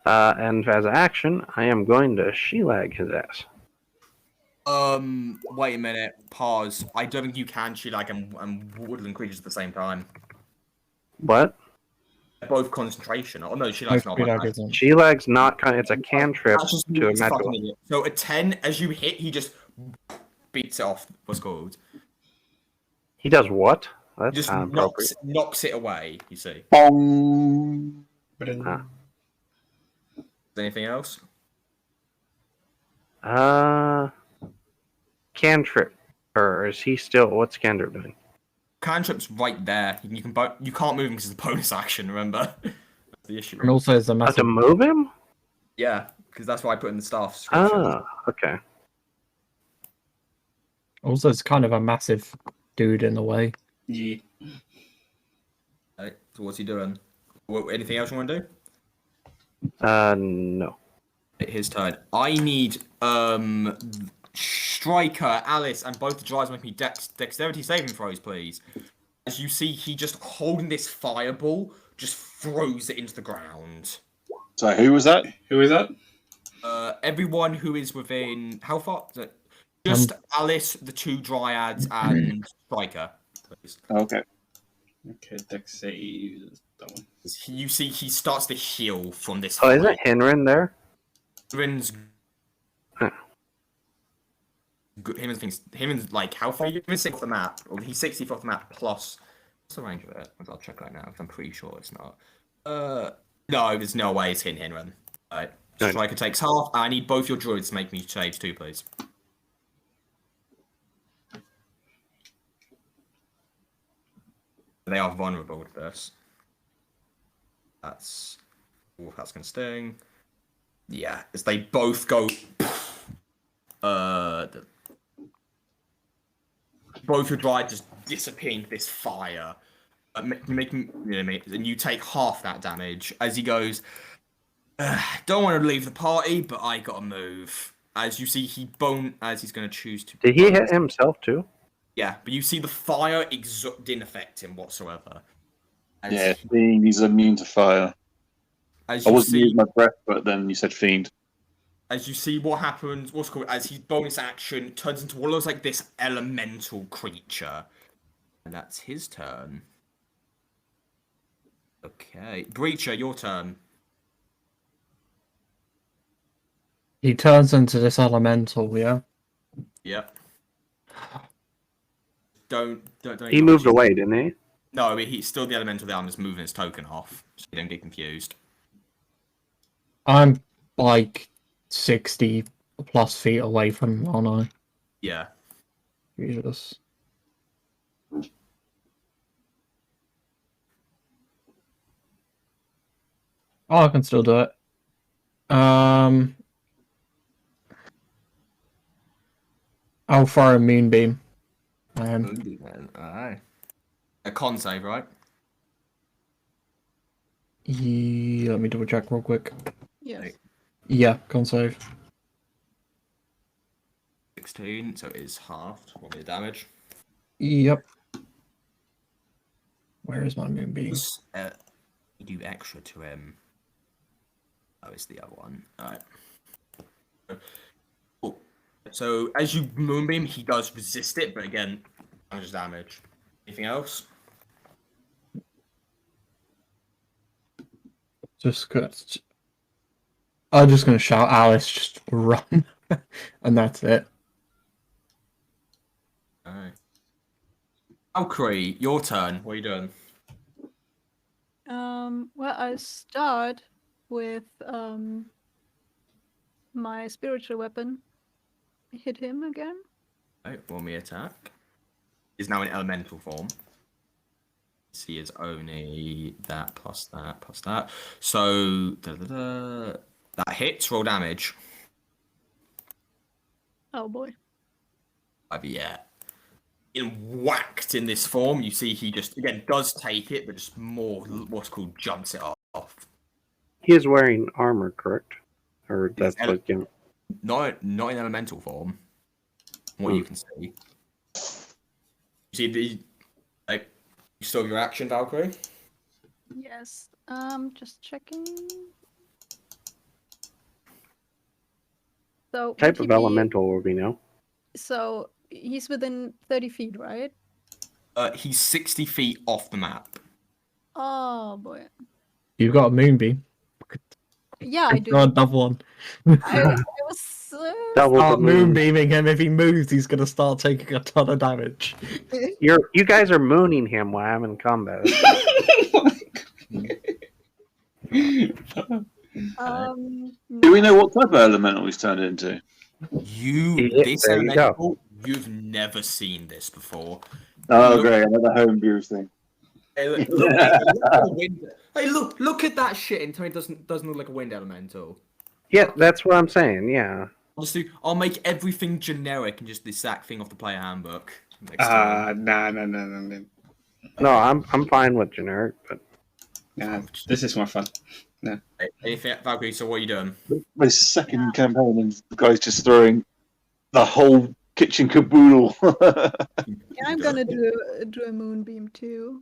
And as action, I am going to Shelag his ass. Wait a minute. Pause. I don't think you can Shelag and woodland creatures at the same time. What? They're both concentration. Oh no, Shelag's not. Shelag's not it's a cantrip to a it's magic. fucking idiot. So a 10, as you hit, he just beats it off. What's called? He does what? He That's just inappropriate. knocks it away. You see. Anything else? Cantrip, or is he still? What's cantrip doing? Cantrip's right there. You can't move him because it's a bonus action. Remember, that's the issue. And also, there's a I have massive. to move him? Yeah, because that's why I put in the staff description. Oh, okay. Also, it's kind of a massive dude in the way. Yeah. Okay, so what's he doing? Anything else you want to do? No. His turn. I need Striker, Alice, and both the drivers make me dexterity saving throws, please. As you see, he just holding this fireball, just throws it into the ground. So who was that? Who is that? Everyone who is within how far? Just Alice, the 2 dryads, and Striker. Please. Okay. Okay, Dex save. That one. You see, he starts to heal from this. Oh, isn't Henrin there? Henrin's good. Henrin's like how far? Henrin's 6 off the map. Or he's 60 off the map plus. What's the range of it? I'll check right now because I'm pretty sure it's not. No, there's no way it's hitting Henrin. Alright. Striker takes half. I need both your druids to make me saves too, please. They are vulnerable to this. That's gonna sting. Yeah, as they both go. Both your dry just disappear into this fire, making and you take half that damage as he goes. Don't want to leave the party, but I gotta move. As you see, as he's gonna choose to. Did he hit himself too? Yeah, but you see the fire didn't affect him whatsoever. Yeah, he's immune to fire. I wasn't using my breath, but then you said fiend. As you see what happens, as his bonus action turns into what looks like this elemental creature. And that's his turn. Okay. Breacher, your turn. He turns into this elemental, yeah? Yep. Don't he moved away, didn't he? No, he's still the elemental there. I'm just moving his token off, so you don't get confused. I'm like 60 plus feet away from him, aren't I? Yeah. Jesus. Oh, I can still do it. I'll throw a moonbeam. Alright. A con save, right? Yeah, let me double check real quick. Yes. Yeah, con save. 16, so it is halved. What the damage? Yep. Where is my moonbeam? You do extra to him. Oh, it's the other one. Alright. Cool. So as you moonbeam, he does resist it, but again, damage. Anything else? I'm just gonna shout, Alice, just run, and that's it. Alright. Valkyrie, your turn. What are you doing? Well, I start with my spiritual weapon. Hit him again. Right, roll me attack. He's now in elemental form. He is only that plus that plus that. So that hits. Roll damage. Oh boy. Yeah. In whacked in this form, you see he just again does take it, but just more what's called jumps it off. He is wearing armor, correct? Or that's what you not in elemental form. What you can see. You see the you still have your action, Valkyrie? Yes. Just checking. So type of elemental will we know? So he's within 30 feet, right? He's 60 feet off the map. Oh boy. You've got a moonbeam. Yeah, I do. Got another one. I was start moonbeaming him. If he moves, he's gonna start taking a ton of damage. You guys are mooning him while I'm in combat. Do we know what type of elemental he's turned into? You've never seen this before. Oh, great! Another homebrew thing. Hey, look at that shit and tell me it doesn't look like a wind elemental. Yeah, that's what I'm saying. Yeah. I'll make everything generic and just the exact thing off the player handbook. Nah. No, I'm fine with generic, but this is more fun. No. Anything, Valkyrie? So what are you doing? My second campaign, and the guy's just throwing the whole kitchen caboodle. Yeah, I'm gonna do a moonbeam too.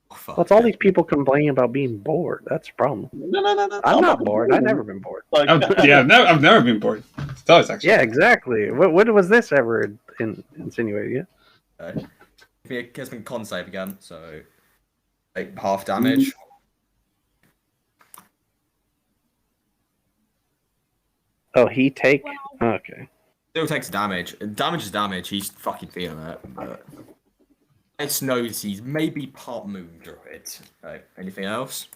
Oh, fuck. Well, it's all these people complaining about being bored. That's the problem. No. I'm not bored. I've never been bored. Like, I've never been bored. It's always actually. Yeah, exactly. What was this ever insinuated? Yeah. Okay. Give me a Kesman con save again, so take half damage. Oh, he take. Okay. Still takes damage. Damage is damage. He's fucking feeling it. But Ice knows he's maybe part moon druid. Okay. Anything else?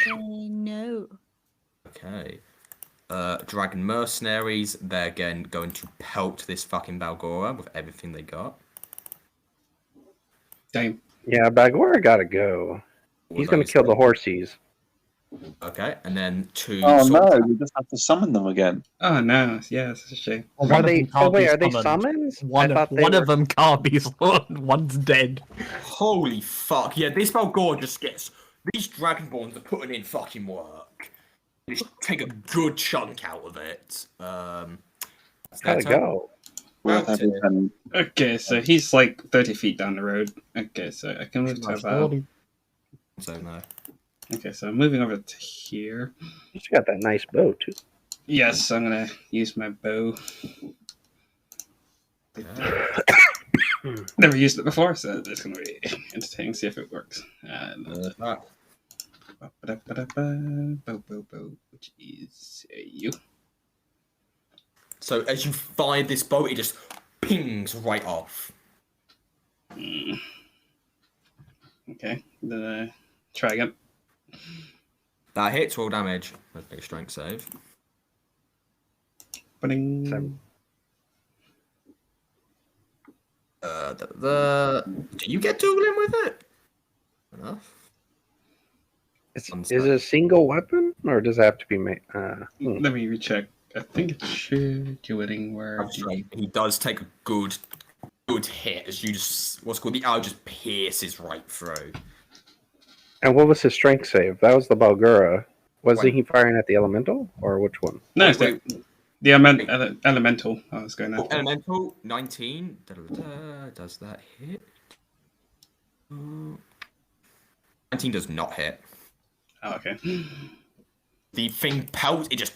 No. Okay. Dragon mercenaries. They're again going to pelt this fucking Balgora with everything they got. Damn. Yeah, Bagora gotta go. He's gonna kill the horsies. Okay, and then two. oh no, we just have to summon them again. Oh no. Yeah, it's a shame. Well, Are of they? them can't Oh wait, be are they summoned. summons? One, I thought they one were... of them can't be summoned. One's dead. Holy fuck! Yeah, this Balgora just gets these Dragonborns are putting in fucking work. They just take a good chunk out of it. That's their Gotta turn. go. Worth having them. Okay, so he's like 30 feet down the road. Okay, so I can move to about. So no. Okay, so I'm moving over to here. She's got that nice bow too. Yes, I'm gonna use my bow. Okay. Never used it before, so it's gonna be entertaining. See if it works. Right. Which is you. So as you fire this bow, it just pings right off. Okay, then try again. That hits, roll damage. Let's make a strength save. Ba-ding. Seven. Do you get dueling with it? Enough. Is it a single weapon, or does it have to be made? Let me recheck. I think it should do it where. He does take a good hit as you just what's called the arrow just pierces right through. And what was his strength save? That was the Balgura. Was Wait. he firing at the elemental, or which one? No, Wait, it's the elemental. I was going after. Elemental 19. Does that hit? 19 does not hit. Oh, okay. The thing pelts. It just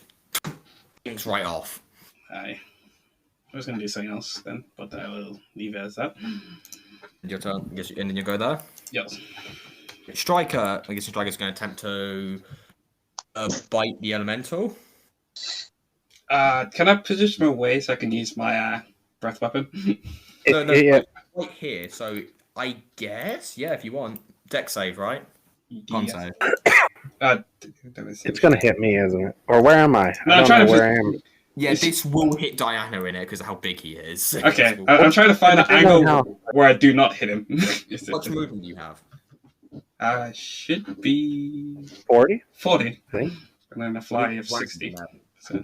pings right off. I was going to do something else then, but I will leave it as that. Your turn. I guess, and then you go there. Yes. Striker. I guess the striker's going to attempt to bite the elemental. Can I position my way so I can use my breath weapon? No, Yeah. right here. So I guess, yeah, if you want, deck save, right? Con Yes. save. Let me see. It's gonna hit me, isn't it? Or where am I? No, I I'm don't trying know to where I am. Yeah, this will hit Diana in it because of how big he is. Okay, I'm trying to find an angle No. where I do not hit him. How much movement do you have? Should be 40, 40. I think. And then a fly of 60. So.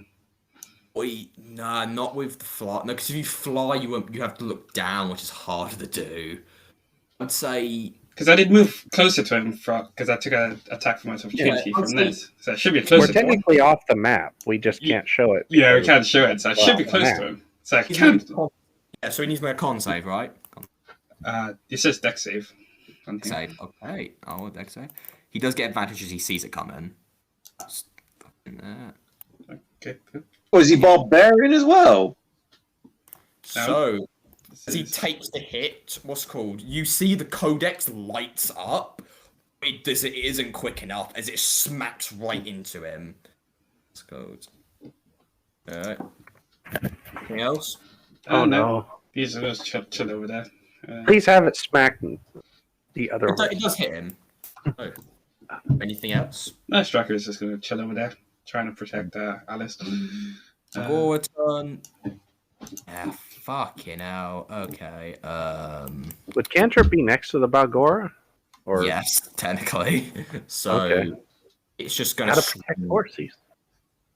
Wait, nah, not with the fly. No, because if you fly, you have to look down, which is harder to do. I'd say. Because I did move closer to him because I took an attack from my opportunity from this. So I should be closer We're to him. technically off the map. We just can't show it. Yeah, we because- can't show it, so I should be Well, close man. to him. So I He's can. Yeah, so he needs to make a con save, right? It says deck save. On Dex here. save. Okay. Oh, deck save. He does get advantage as he sees it coming. Just fucking there. Okay, good. Oh, is he barbarian as well? So, This as he is- takes the hit, what's called? You see the codex lights up. It isn't quick enough as it smacks right into him. Let's go. Alright. Anything else? Oh no! These are just chill over there. Please have it smack the other It horse. does hit him. Oh. Anything else? No, Striker is just going to chill over there, trying to protect Alice. Go turn. Ah, fucking hell. Okay. Would Cantrip be next to the Balgora? Or Yes, technically. So Okay. it's just gonna gotta protect horses?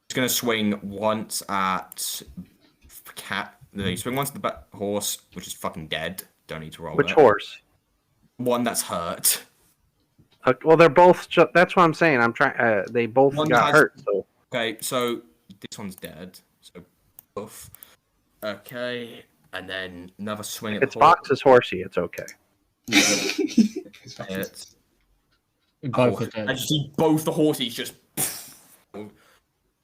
It's gonna swing once at cat. No, you swing once at the horse, which is fucking dead. Don't need to roll. Which it. horse? One that's hurt. Well, they're both. That's what I'm saying. I'm trying. They both One got has- hurt. So Okay, so this one's dead. So, oof. Okay. and then another swing at It's the horse. Fox's horsey. It's okay. Hit. Both of them. And you see both the horses just. Oh,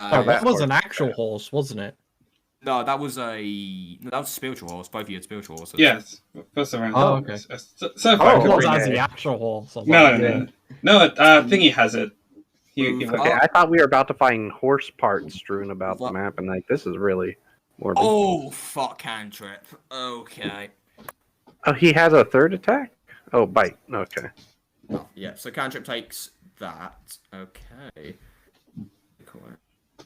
that that was horse an is actual bad. horse, wasn't it? No, that was a spiritual horse. Both of you had spiritual horses. Yes, first round. Oh, okay. So far, Oh, I could It was bring as okay. the actual horse. I was No, like, no, no. Thingy has it. Okay, I thought we were about to find horse parts strewn about the map, and like this is really morbid. Oh, fuck, cantrip. Okay. Oh, he has a third attack? Oh, bite. Okay. Oh, yeah, so cantrip takes that. Okay. Cool.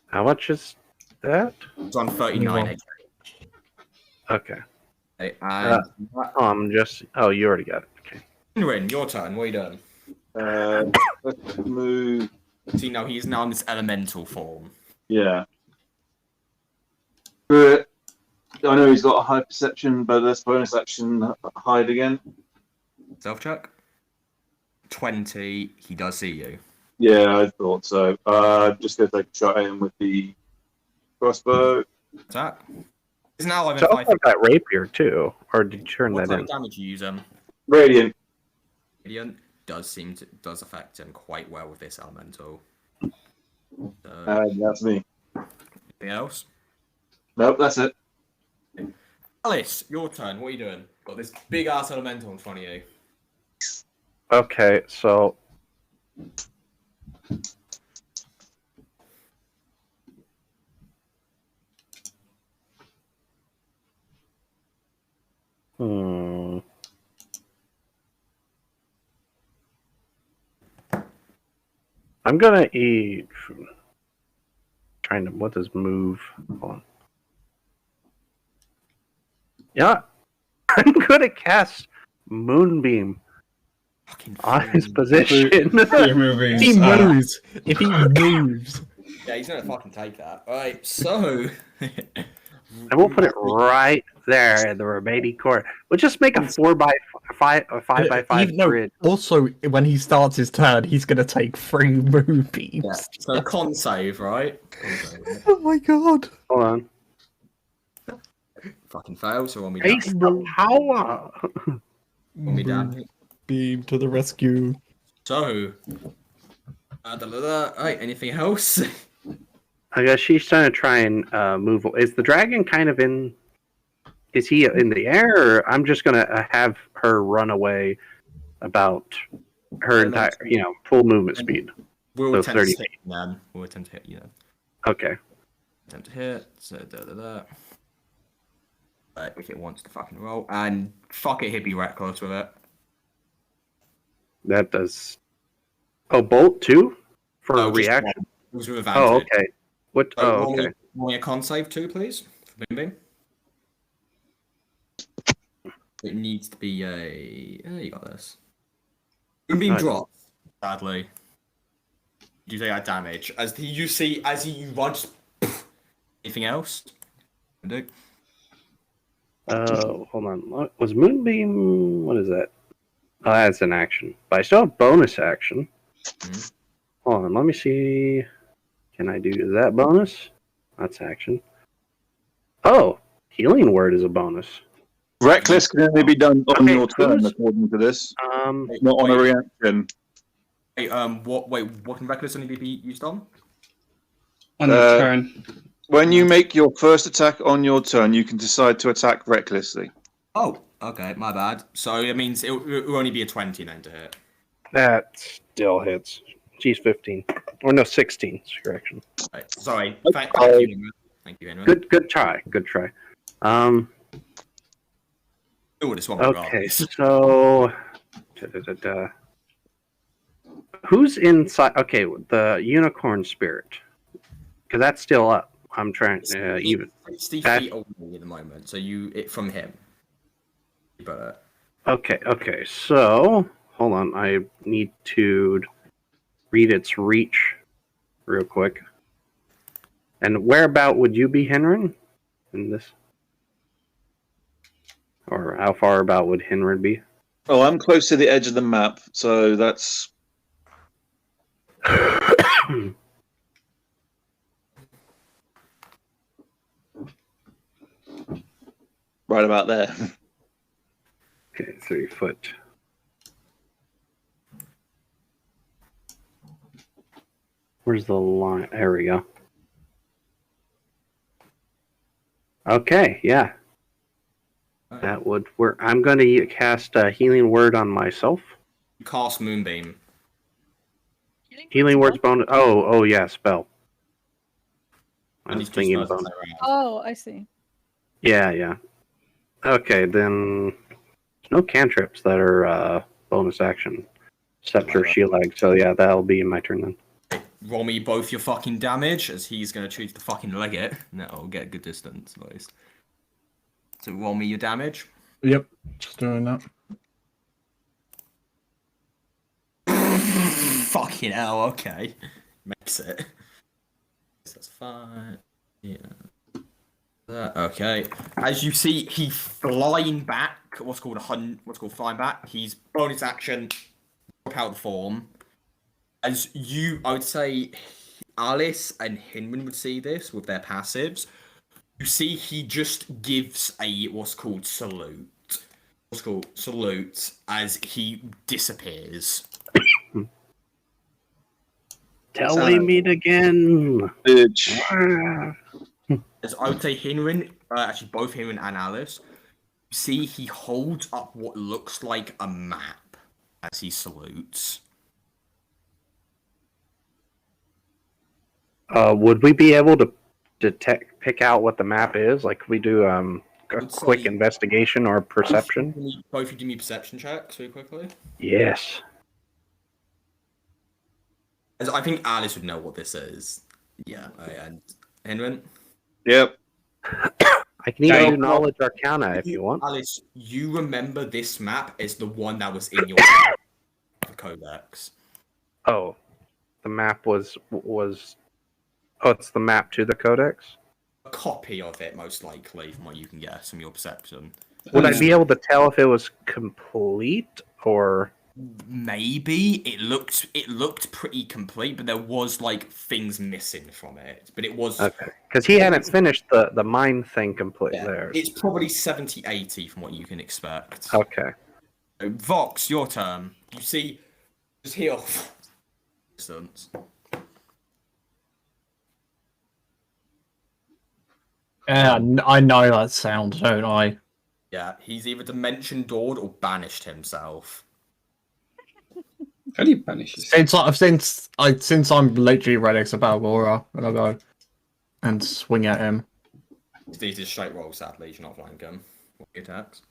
How much is that? It's on 39 HP. Okay. Okay, and Oh, you already got it. Okay. Henrin, your turn. What are you doing? Let's move. See, now he's now in this elemental form. Yeah. But I know he's got a high perception, but let's bonus action hide again. Self check. 20. He does see you. Yeah, I thought so. Just gonna take a shot at him with the crossbow. Attack. He's now like So a I have that rapier too, or did you turn What that type in? of damage you use him? Radiant. Radiant does affect him quite well with this elemental. So, That's me. anything else? Nope, that's it. Alice, your turn. What are you doing? Got this big ass elemental in front of you. Okay, so I'm gonna eat. Trying to. What does move? Hold on. Yeah, I'm gonna cast Moonbeam Fucking on his fool. position. Your movies. If he moves, if he moves, Yeah, he's gonna fucking take that. Alright, so And we'll put it right there in the remaining corner. We'll just make a 4x5, a 5x5 no, grid. also when he starts his turn, he's gonna take 3 moonbeams. yeah. So con save, right? Con save. Oh my god! Hold on. Fucking fail, so on me down. Face the power. On me down. Beam to the rescue. So alright, anything else? I guess she's trying to try and move. Is the dragon kind of in? Is he in the air, or I'm just gonna have her run away about her entire, full movement speed? We'll So attempt 30 to hit you then. We'll attempt to hit you then. Okay. Attempt to hit. So if it wants to fucking roll. And fuck it, he'd be reckless with it. That does. Oh, bolt too for No, a just reaction. one. It was with Oh, advantage. okay. What? So Oh, roll me- okay. roll me a con save too, please. For Moonbeam. It needs to be a. Oh, you got this. Moonbeam Nice. drops. Sadly. You take that damage as you run. Just, anything else? Do? Hold on. What was Moonbeam? What is that? Oh, that's an action. But I still have bonus action. Mhm. Hold on. Let me see. Can I do that bonus? That's action. Oh, healing word is a bonus. Reckless can only be done on Okay, your turn, who's- according to this. Wait, Not on a reaction. Wait, what can reckless only be used on? On the turn. When you make your first attack on your turn, you can decide to attack recklessly. Oh, okay, my bad. So it means it will only be a 20 then to hit. that still hits. She's 15. Or no, 16. Correction. Right, sorry. Thank Oh. you, Henry. Thank you, Henry. Good try. Good try. Oh, this one. Okay, so who's inside? Okay, the unicorn spirit, because that's still up. I'm trying even. 60 that- feet away at the moment, so it from him. But Okay. So hold on, I need to read its reach real quick. And whereabout would you be, Henry? In this, or how far about would Henry be? Oh, I'm close to the edge of the map, so that's right about there. Okay, 3 foot. Where's the line? There we go. Okay, yeah. That would work. I'm going to cast a healing word on myself. Cast Moonbeam. Healing word's bonus. Oh yeah, spell. I And was these two thinking spells bonus. play around. Oh, I see. Yeah. Okay, then there's no cantrips that are bonus action. Scepter, shield leg. So yeah, that'll be my turn then. Roll me both your fucking damage, as he's going to choose to fucking leg it. That'll get a good distance, at least. So roll me your damage. Yep, just doing that. Fucking hell, okay. Makes it. That's fine. Yeah. Okay. As you see, he flying back. What's called flying back. He's bonus action. Drop out the form. As you, I would say, Alice and Hinman would see this with their passives. You see, he just gives a what's called salute. Salute as he disappears. Till we meet again. Bitch. As I would say, Hinman, actually both Hinman and Alice, you see he holds up what looks like a map as he salutes. Would we be able to pick out what the map is? Like, could we do a quick investigation or perception? Both of you give me perception checks really quickly. Yes. As I think Alice would know what this is. Yeah, and Hinman? Yep. I can even do knowledge arcana if you want. Alice, you remember this map as the one that was in your codex. Oh, the map was. Oh, it's the map to the codex? A copy of it, most likely, from what you can guess from your perception. Would I be able to tell if it was complete or? Maybe it looked pretty complete, but there was like things missing from it. But it was Okay, because he hadn't finished the mine thing complete there. It's probably 70-80 from what you can expect. Okay. So, Vox, your turn. You see, just here. Distance. Yeah, I know that sound, don't I? Yeah, he's either dimension doored or banished himself. How do you banish this? Since I'm literally ready to Balgora, and I'll go and swing at him. These are straight rolls, sadly. You're not flanking him. What are your attacks?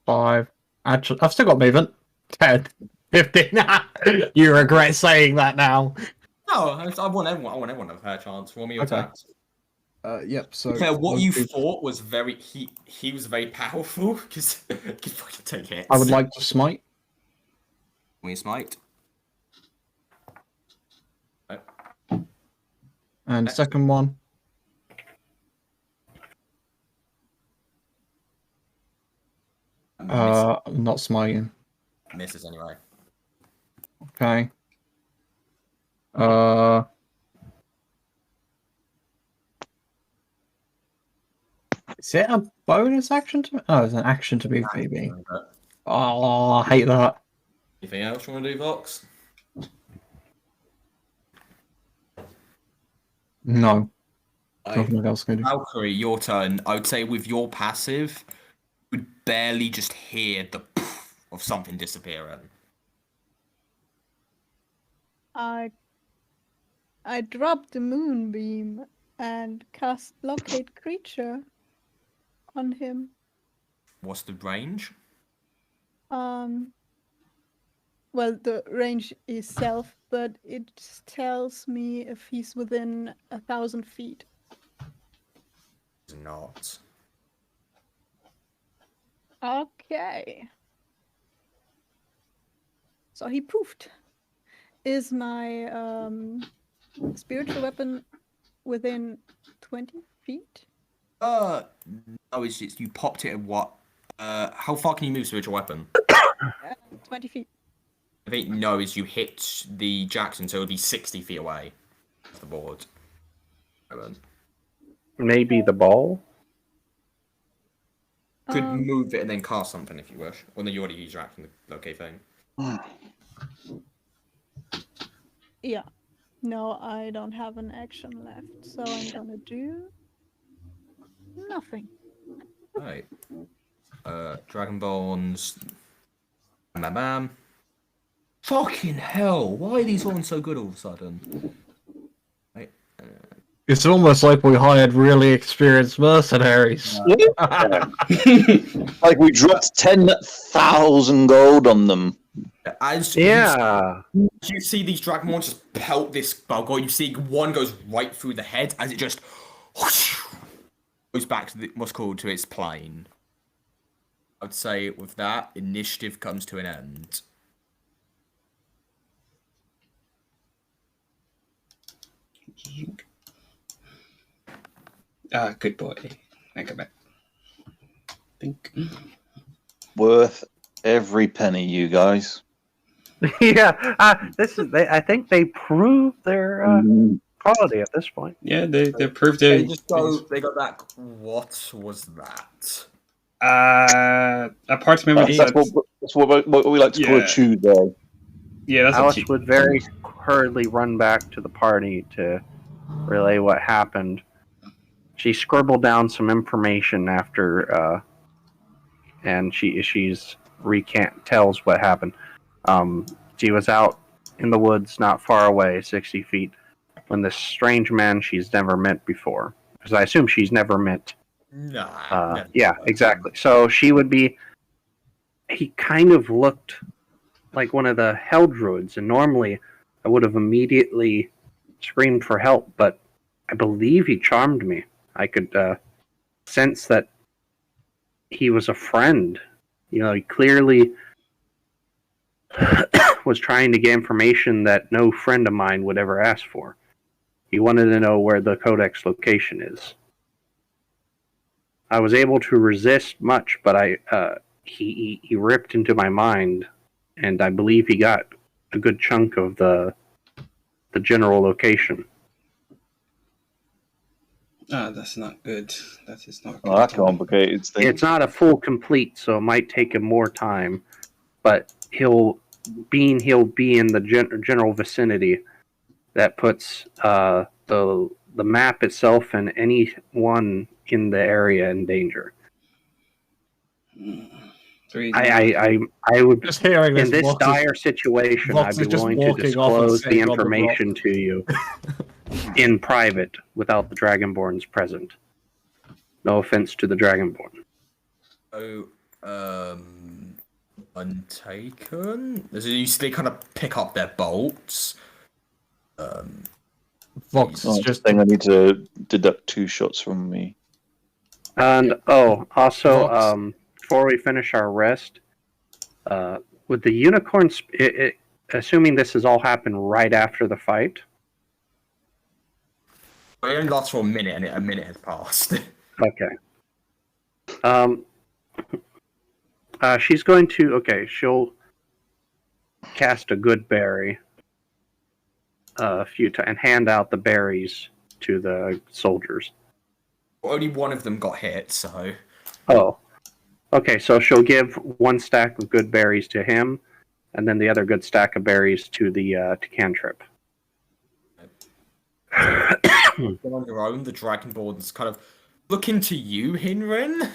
5. Actually, I've still got movement. 10. 15. You regret saying that now. No, I want everyone to have a fair chance. Roll me your attacks. Yep. So what you thought was he was very powerful because he could fucking take hits. I would like to smite. We smite. And second one. I'm not smiting. Misses anyway. Okay. Is it a bonus action to? Oh, it's an action to move, maybe. Oh, I hate that. Anything else you want to do, Vox? No. Nothing else can do. Valkyrie, your turn. I would say with your passive, you would barely just hear the poof of something disappearing. I dropped the moonbeam and cast locate creature on him. What's the range? Well, the range is self, but it tells me if he's within 1,000 feet. It's not. Okay. So he poofed. Is my spiritual weapon within 20 feet? No, it's just you popped it at what? How far can you move spiritual weapon? 20 feet. I think no, is you hit the Jackson, so it would be 60 feet away off the board. Maybe the ball? Could move it and then cast something if you wish. Or then you already use your action. Okay, thing. Yeah. No, I don't have an action left, so I'm gonna do nothing. Right. Dragonborns. Bam, bam. Fucking hell! Why are these ones so good all of a sudden? Right. It's almost like we hired really experienced mercenaries. Like we dropped 10,000 gold on them. As Yeah. you see these Dragonborns just pelt this bug, or you see one goes right through the head as it just whoosh, goes back to what's called to its plane. I'd say with that, initiative comes to an end. Good boy. I go back. Think. Worth every penny, you guys. Yeah. I think they proved their quality at this point. Yeah, they proved They it. just go. They go back. What was that? Apart from everything That's what we like to call a Yeah. Tuesday. yeah, that's Alice would very hurriedly run back to the party to relay what happened. She scribbled down some information after, and she's tells what happened. She was out in the woods, not far away, 60 feet, when this strange man she's never met before. Because I assume she's never met. Nah. Yeah, exactly. So she would be. He kind of looked like one of the hell druids, and normally I would have immediately screamed for help, but I believe he charmed me. I could sense that he was a friend. You know, he clearly was trying to get information that no friend of mine would ever ask for. He wanted to know where the codex location is. I was able to resist much, but he ripped into my mind, and I believe he got a good chunk of the general location. that's not good. That is not good. Oh, that complicated thing. It's not a full complete, so it might take him more time, but he'll be in the general vicinity. That puts the map itself and anyone in the area in danger. I would Just hearing in this Vox dire situation, Vox I'd is be just willing to walking off and disclose the sitting on the information to you in private without the Dragonborns present. No offense to the Dragonborn. Oh, untaken. They kind of pick up their bolts. Vox is Oh, just thing I need to deduct 2 shots from me. And also, Vox. before we finish our rest, with the unicorns, assuming this has all happened right after the fight. It only lasts for a minute, and a minute has passed. Okay. She's going to. Okay, she'll cast a good berry a few times and hand out the berries to the soldiers. Only one of them got hit, so. Oh. Okay, so she'll give 1 stack of good berries to him, and then the other good stack of berries to the to Cantrip. On your own, the Dragonborn's kind of looking to you, Hinrin.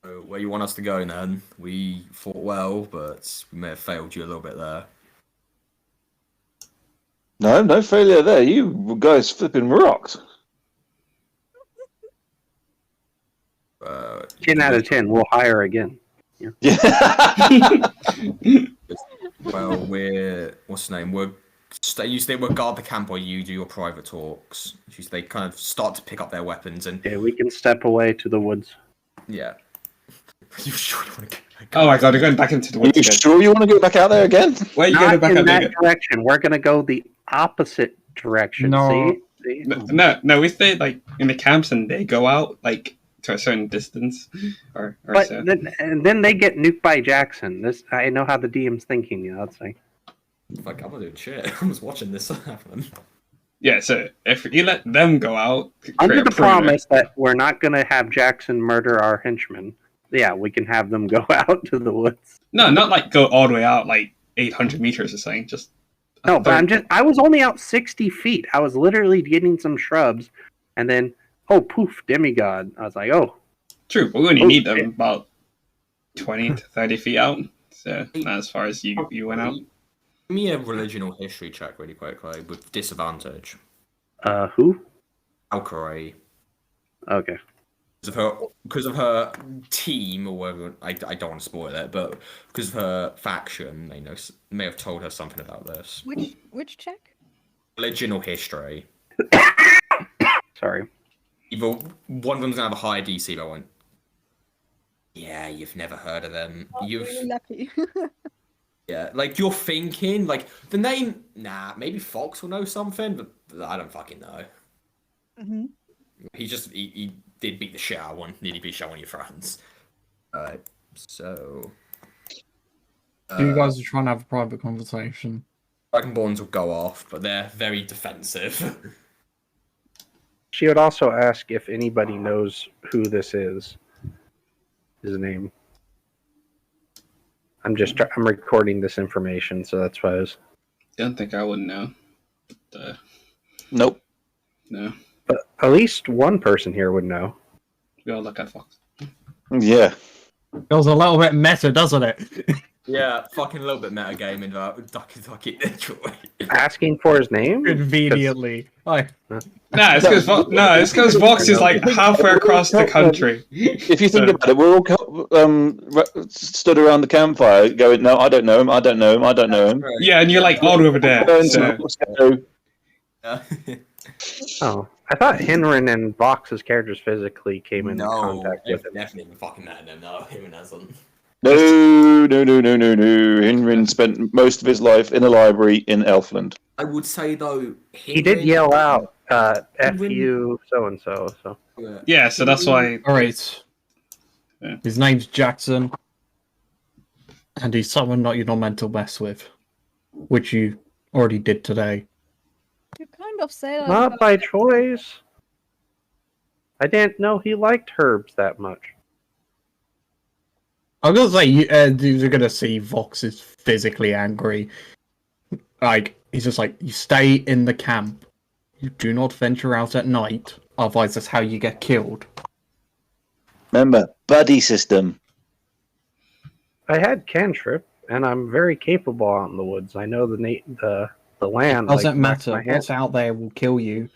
So, where you want us to go, then? We fought well, but we may have failed you a little bit there. No failure there. You guys flipping rocked. 10 out of 10. We'll hire again. Yeah. Well, what's the name? We're guard the camp while you do your private talks. They kind of start to pick up their weapons and Okay, we can step away to the woods. yeah. You sure you want to go? Oh my god, they're going back into the Are woods you again. sure you want to go back out there again? Where are you Not going back in out there that again? direction. We're going to go the opposite direction. No. See? No, we stay like in the camps and they go out like to a certain distance, or But so. then they get nuked by Jackson. I know how the DM's thinking. You know, it's like Like, I'm not doing shit. I'm just watching this happen. Yeah, so if you let them go out, Under create a the perimeter. promise that we're not going to have Jackson murder our henchmen, yeah, we can have them go out to the woods. No, not like go all the way out like 800 meters or something. Just No, but I was only out 60 feet. I was literally getting some shrubs, and then, oh, poof, demigod. I was like, oh. True, but we only Oh, need them shit. about 20 to 30 feet out. So not as far as you went out. Give me a religion or history check really quickly with disadvantage. Who? Valkyrie. Okay. Because of her team, or whatever, I don't want to spoil it, but because of her faction, they may have told her something about this. Which check? Religion or history. Sorry. Either one of them's gonna have a higher DC, but I went, yeah, you've never heard of them. Oh, really lucky. Yeah, like you're thinking, like the name. Nah, maybe Fox will know something, but I don't fucking know. Mm-hmm. He did beat the shit out of one, nearly beat the shit out of one of your friends. Alright, so. You guys are trying to have a private conversation. Dragonborns will go off, but they're very defensive. She would also ask if anybody knows who this is. His name. I'm recording this information, so that's why I was. Don't think I would know. But, Nope. no. But at least one person here would know. We all look at Fox. Yeah. Feels a little bit meta, doesn't it? Yeah, fucking a little bit metagaming about Ducky literally. Asking for his name? Conveniently. Like, No, it's because Fox is like halfway across the country. If you think about it, we're all stood around the campfire going, no, I don't know him, I don't know him, I don't know him. Yeah, and you're like all over there. So. Yeah. Oh. I thought Henrin and Vox's characters physically came into contact with him. Definitely been fucking met him. No, him hasn't. No. Hinrin spent most of his life in a library in Elfland. I would say though, He did yell out, F you, so-and-so, so. Yeah, so that's why. alright. Yeah. His name's Jackson. And he's someone not you're not meant to mess with. Which you already did today. You kind of say that. Not by choice. I didn't know he liked herbs that much. I'm gonna say you're gonna see Vox is physically angry. Like he's just like, you stay in the camp. You do not venture out at night, otherwise that's how you get killed. Remember, buddy system. I had cantrip, and I'm very capable out in the woods. I know the land. Doesn't like, matter. my hand. What's out there will kill you.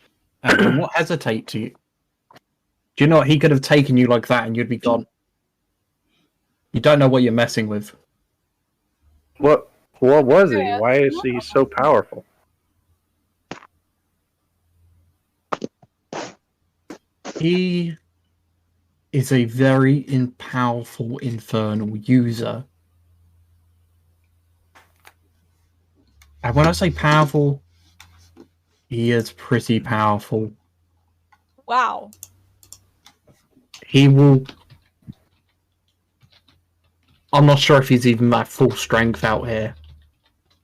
And will not hesitate to. Do you know what? He could have taken you like that and you'd be gone. You don't know what you're messing with. What was he? Why is he so powerful? He is a very powerful infernal user. And when I say powerful, he is pretty powerful. Wow. He will... I'm not sure if he's even at full strength out here.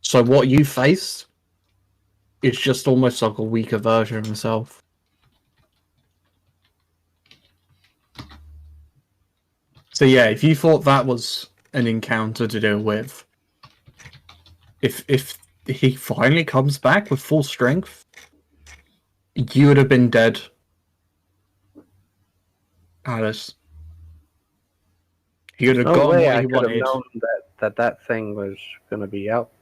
So what you faced is just almost like a weaker version of himself. So yeah, if you thought that was an encounter to deal with, if he finally comes back with full strength, you would have been dead. Alice. He would have No gotten way what I he could have wanted. known that thing was going to be out.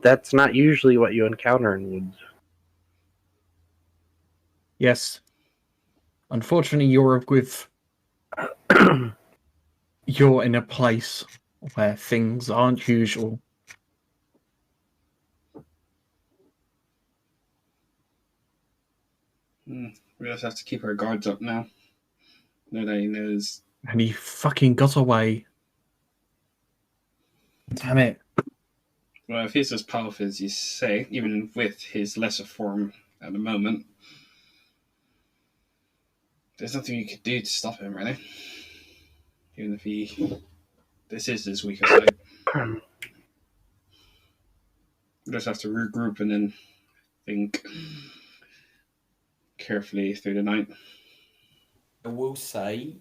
That's not usually what you encounter in woods. Yes. Unfortunately, you're with... you're in a place where things aren't usual. We just have to keep our guards up now. Nobody knows. And he fucking got away. Damn it. Well, if he's as powerful as you say, even with his lesser form at the moment, there's nothing you could do to stop him, really. Even if this is his weaker side. We just have to regroup and then think carefully through the night. I will say,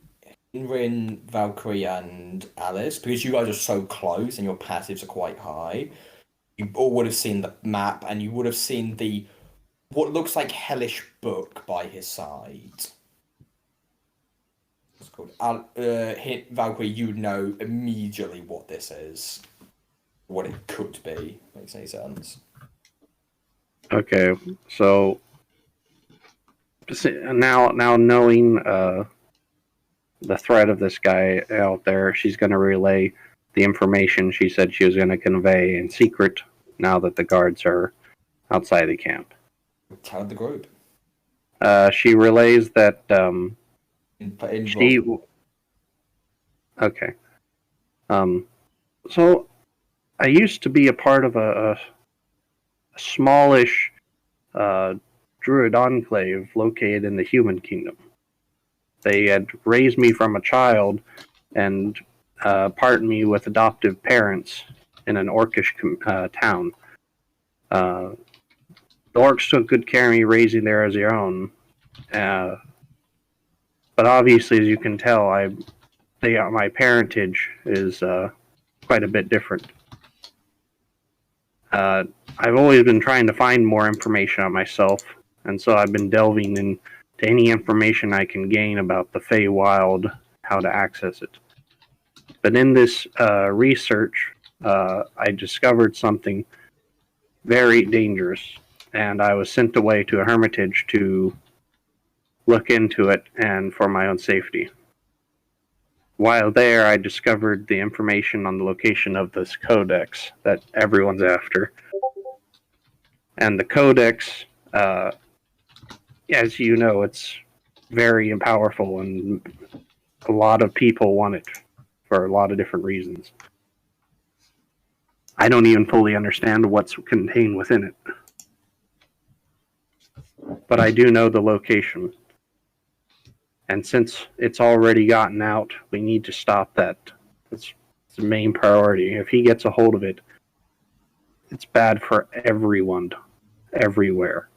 Rin, Valkyrie, and Alice, because you guys are so close and your passives are quite high, you all would have seen the map and you would have seen the what looks like hellish book by his side. It's called Valkyrie. You would know immediately what this is, what it could be. Makes any sense? Okay, so now knowing the threat of this guy out there, she's going to relay the information she said she was going to convey in secret. Now that the guards are outside the camp, Tell the group. she relays that she. Involved. Okay. So I used to be a part of a smallish druid enclave located in the human kingdom. They had raised me from a child and partnered me with adoptive parents in an orcish town. The orcs took good care of me, raising there as their own. But obviously, as you can tell, my parentage is quite a bit different. I've always been trying to find more information on myself, and so I've been delving into any information I can gain about the Feywild, how to access it. But in this research, I discovered something very dangerous, and I was sent away to a hermitage to look into it and for my own safety. While there, I discovered the information on the location of this codex that everyone's after. And the codex, as you know, it's very powerful, and a lot of people want it for a lot of different reasons. I don't even fully understand what's contained within it. But I do know the location. And since it's already gotten out, we need to stop that. That's the main priority. If he gets a hold of it, it's bad for everyone, everywhere.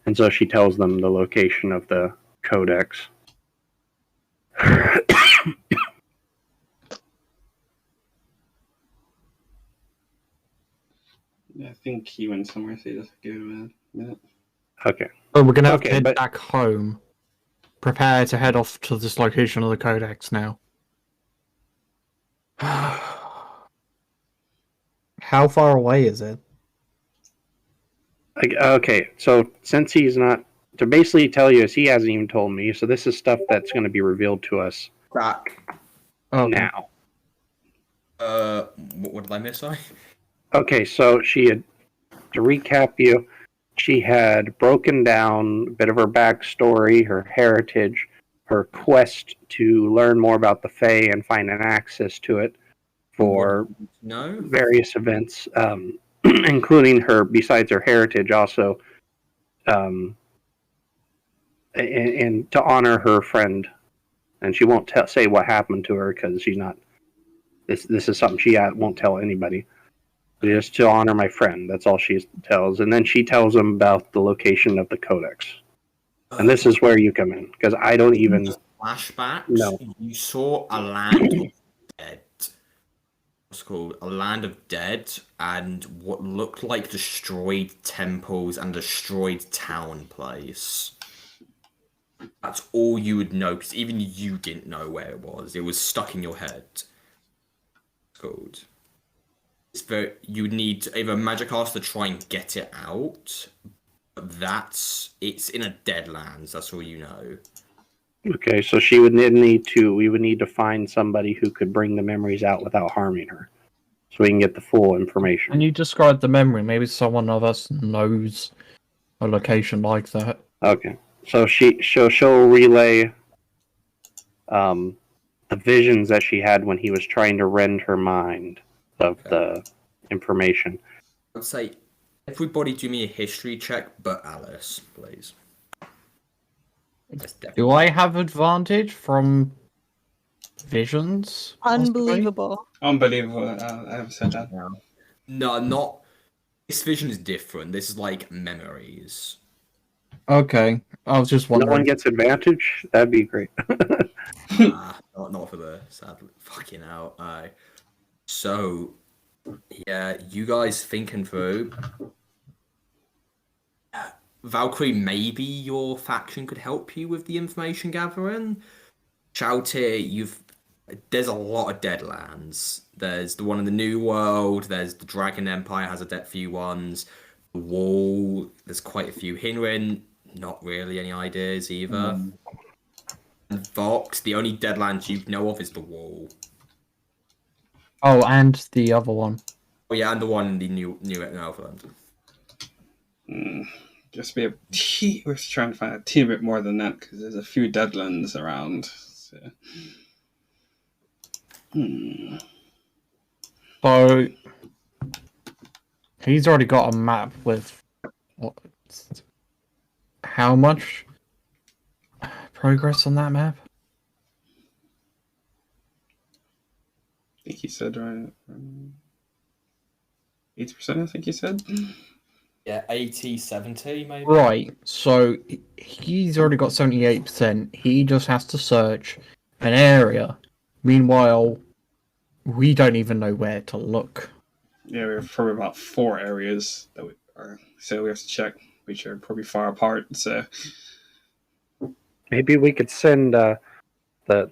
And so she tells them the location of the codex. I think he went somewhere, so just give him a minute. Okay. Oh, we're gonna have to Okay, head but- back home. Prepare to head off to this location of the codex now. How far away is it? Okay, so since he's not... To basically tell you, he hasn't even told me, so this is stuff that's going to be revealed to us Back. Oh, now. What did I miss? Sorry. Okay, so she had... To recap you, she had broken down a bit of her backstory, her heritage, her quest to learn more about the Fae and find an access to it for No. various events, including her, besides her heritage, also, and to honor her friend. And she won't say what happened to her because she's not. This is something she won't tell anybody. Just to honor my friend. That's all she tells. And then she tells them about the location of the codex. And this is where you come in, because I don't even... Flashbacks. No. You saw a land of dead. What's it called? A land of dead, and what looked like destroyed temples and destroyed town place. That's all you would know, because even you didn't know where it was. It was stuck in your head. It's called. It's very. You would need to either magic cast to try and get it out. But it's in a dead lands. That's all you know. Okay, so we would need to find somebody who could bring the memories out without harming her. So we can get the full information. Can you describe the memory? Maybe someone of us knows a location like that. Okay, so she'll relay the visions that she had when he was trying to rend her mind of the information. I'd say everybody do me a history check, but Alice, please. Do I have advantage from visions? possibly? Unbelievable. Unbelievable. I have said that. No, not. This vision is different. This is like memories. Okay, I was just No one wondering. gets advantage? That'd be great. Not for the sadly. Fucking hell. So, yeah, you guys thinking through. Valkyrie, maybe your faction could help you with the information gathering. Shalltear, there's a lot of Deadlands. There's the one in the New World. There's the Dragon Empire has a few ones. The Wall. There's quite a few. Hinrin, not really any ideas either. And Vox, the only Deadlands you know of is the Wall. Oh, and the other one. Oh yeah, and the one in the New Elfland. Just be we're trying to find a team bit more than that because there's a few Deadlands around. So. So he's already got a map with how much progress on that map? I think he said right 80%, I think he said. Yeah, 80, 70 maybe. Right, so he's already got 78%. He just has to search an area. Meanwhile, we don't even know where to look. Yeah, we have probably about 4 areas that we are, so we have to check, which are probably far apart. So Maybe we could send the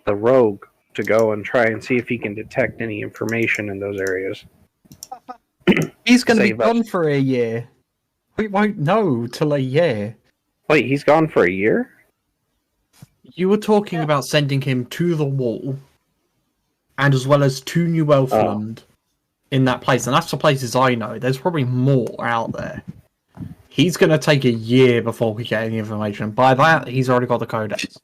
rogue to go and try and see if he can detect any information in those areas. He's going to be Save us. gone for a year. We won't know till a year. Wait, he's gone for a year? You were talking about sending him to the Wall, and as well as to New Elfland in that place, and that's the places I know. There's probably more out there. He's going to take a year before we get any information. By that, he's already got the codex.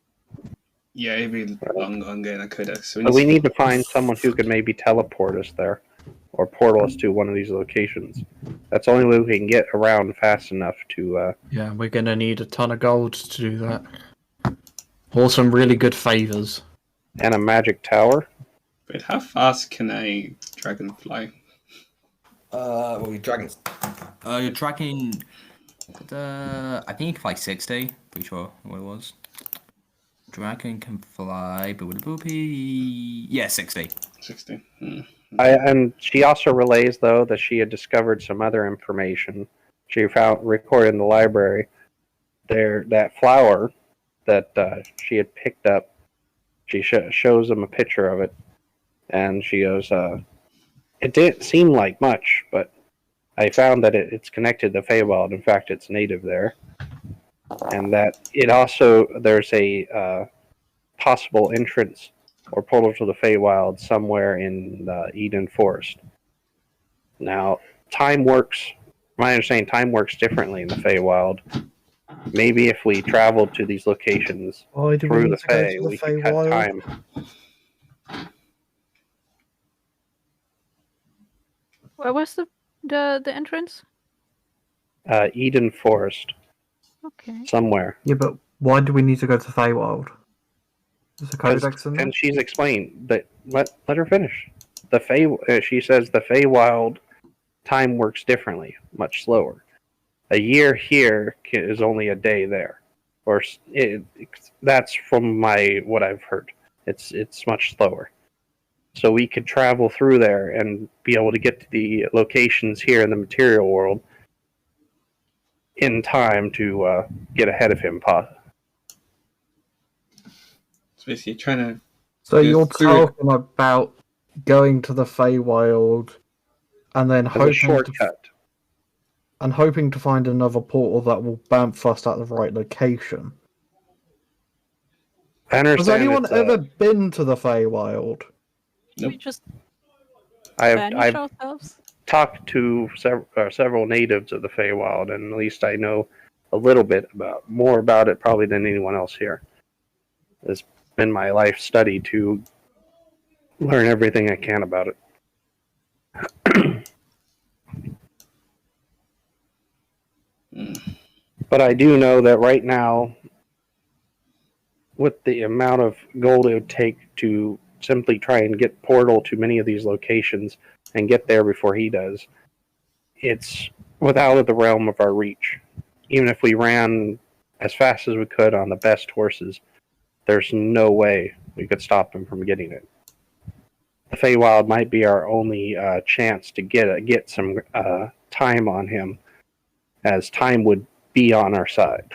yeah, it'd be long on getting a codex. So But we need to find someone who could maybe teleport us there, or portal us to one of these locations. That's the only way we can get around fast enough to... Yeah, we're going to need a ton of gold to do that. Or some really good favors. and a magic tower. Wait, how fast can a dragon fly? Well, your dragons. Your dragon. I think it can fly 60. Pretty sure what it was. Dragon can fly. Yeah, 60. 60. And she also relays, though, that she had discovered some other information. She found recorded in the library there that flower that she had picked up. She shows them a picture of it, and she goes, "It didn't seem like much, but I found that it's connected to Feywild. In fact, it's native there, and that it also there's a possible entrance or portal to the Feywild somewhere in Eden Forest. Now, time works. My understanding, time works differently in the Feywild. Maybe if we traveled to these locations through the Fey, we could cut time. Where was the entrance? Eden Forest, Okay. somewhere. Yeah, but why do we need to go to Feywild? There's a codex in there? And she's explained that. Let her finish. She says the Feywild time works differently, much slower. A year here is only a day there, or that's from what I've heard. It's much slower. So we could travel through there and be able to get to the locations here in the material world in time to get ahead of him. It's basically trying to. So Yeah, you're through it. talking about going to the Feywild and then As a hoping to find another portal that will bamf us at the right location. I understand. Has anyone ever been to the Feywild? Nope. We just I've banish ourselves? talked to several natives of the Feywild, and at least I know a little bit more about it probably than anyone else here. It's been my life study to learn everything I can about it. But I do know that right now, with the amount of gold it would take to simply try and get Portal to many of these locations and get there before he does, it's out of the realm of our reach. Even if we ran as fast as we could on the best horses, there's no way we could stop him from getting it. The Feywild might be our only chance to get some time on him, as time would be on our side.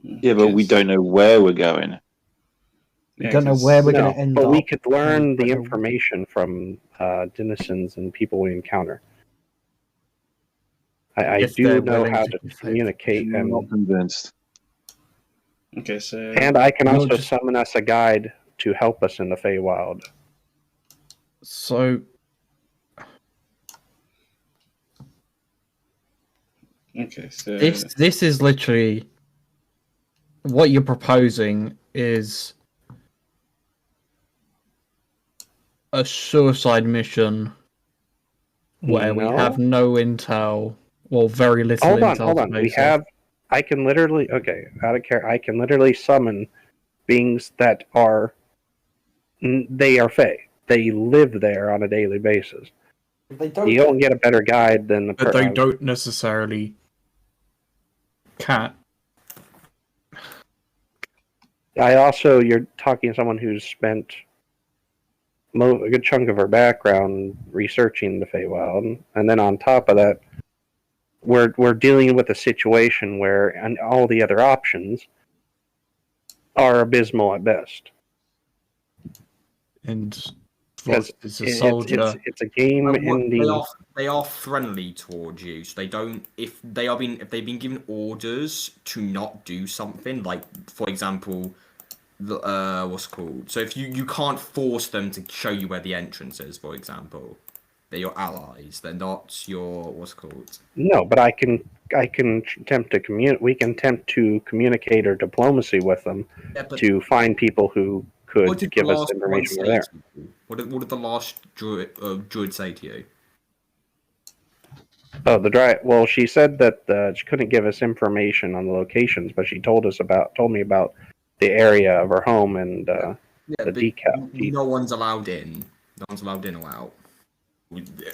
Yeah, but we don't know where we're going. We don't know where we're going to end but up. we could learn the But- information from denizens and people we encounter. I If do they're know willing how to to be faithful. communicate, I'm not convinced. Okay, so and I can You're also just- summon us a guide to help us in the Feywild. So okay, so this is literally what you're proposing is a suicide mission where we No. have no intel, or very little Hold intel. on. to We base have. I can literally. Okay, out of care. I can literally summon beings that are. They are Fey. They live there on a daily basis. They don't. You don't get a better guide than the. but they don't necessarily I also, you're talking to someone who's spent a good chunk of her background researching the Feywild, and then on top of that, we're dealing with a situation where and all the other options are abysmal at best. and Because it's a soldier. it's a game Well, in the. they are friendly towards you, so they don't. If they've been given orders to not do something, like for example, the what's it called? So if you can't force them to show you where the entrance is, for example, they're your allies. They're not your what's it called? No, but I can attempt to communicate. We can attempt to communicate or diplomacy with them Yeah, but to find people who what could did give the us last information one we're say there. to you? What did the last druid say to you? Oh, the dry. Well, she said that she couldn't give us information on the locations, but she told me about the area of her home and Yeah, the but decal. no one's allowed in. No one's allowed in or out.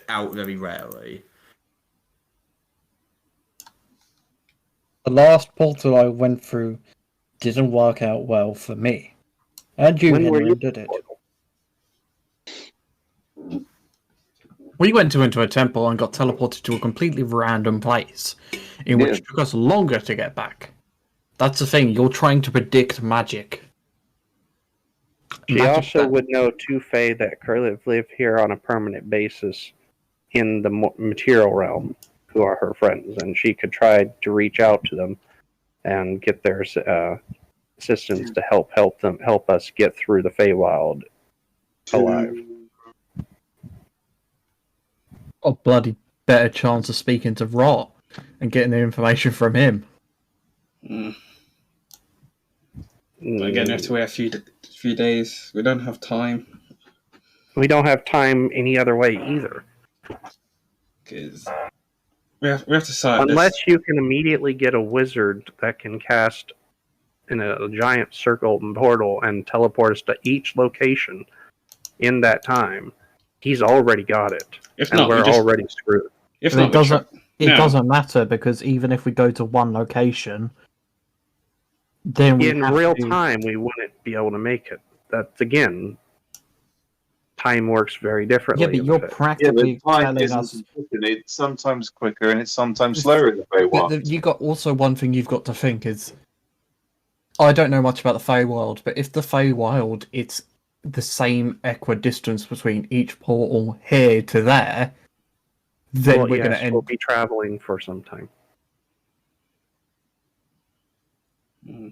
Out very rarely. The last portal I went through didn't work out well for me. And you, When were Henry, you? did it. We went into a temple and got teleported to a completely random place, in which Yeah. it took us longer to get back. That's the thing. You're trying to predict magic. She Magic also that- would know two Fae that currently live here on a permanent basis in the material realm, who are her friends, and she could try to reach out to them and get their assistance to help us get through the Feywild alive. a bloody better chance of speaking to Rot and getting the information from him. but again, we have to wait a few days. We don't have time We don't have time any other way either. because we have to decide Unless this. you can immediately get a wizard that can cast in a giant circle and portal and teleport us to each location in that time, he's already got it. If And not, we're we just already screwed. if But not, it doesn't. It No. doesn't matter because even if we go to one location, then we In have real to- time, we wouldn't be able to make it. That's, again, time works very differently. Yeah, but in you're the Fae. practically telling us. It's sometimes quicker and it's sometimes slower in the Feywild. But you got also one thing you've got to think is, I don't know much about the Feywild, but if the Feywild it's the same equidistance between each portal here to there, then Well, we're going yes, to end. we'll be traveling for some time.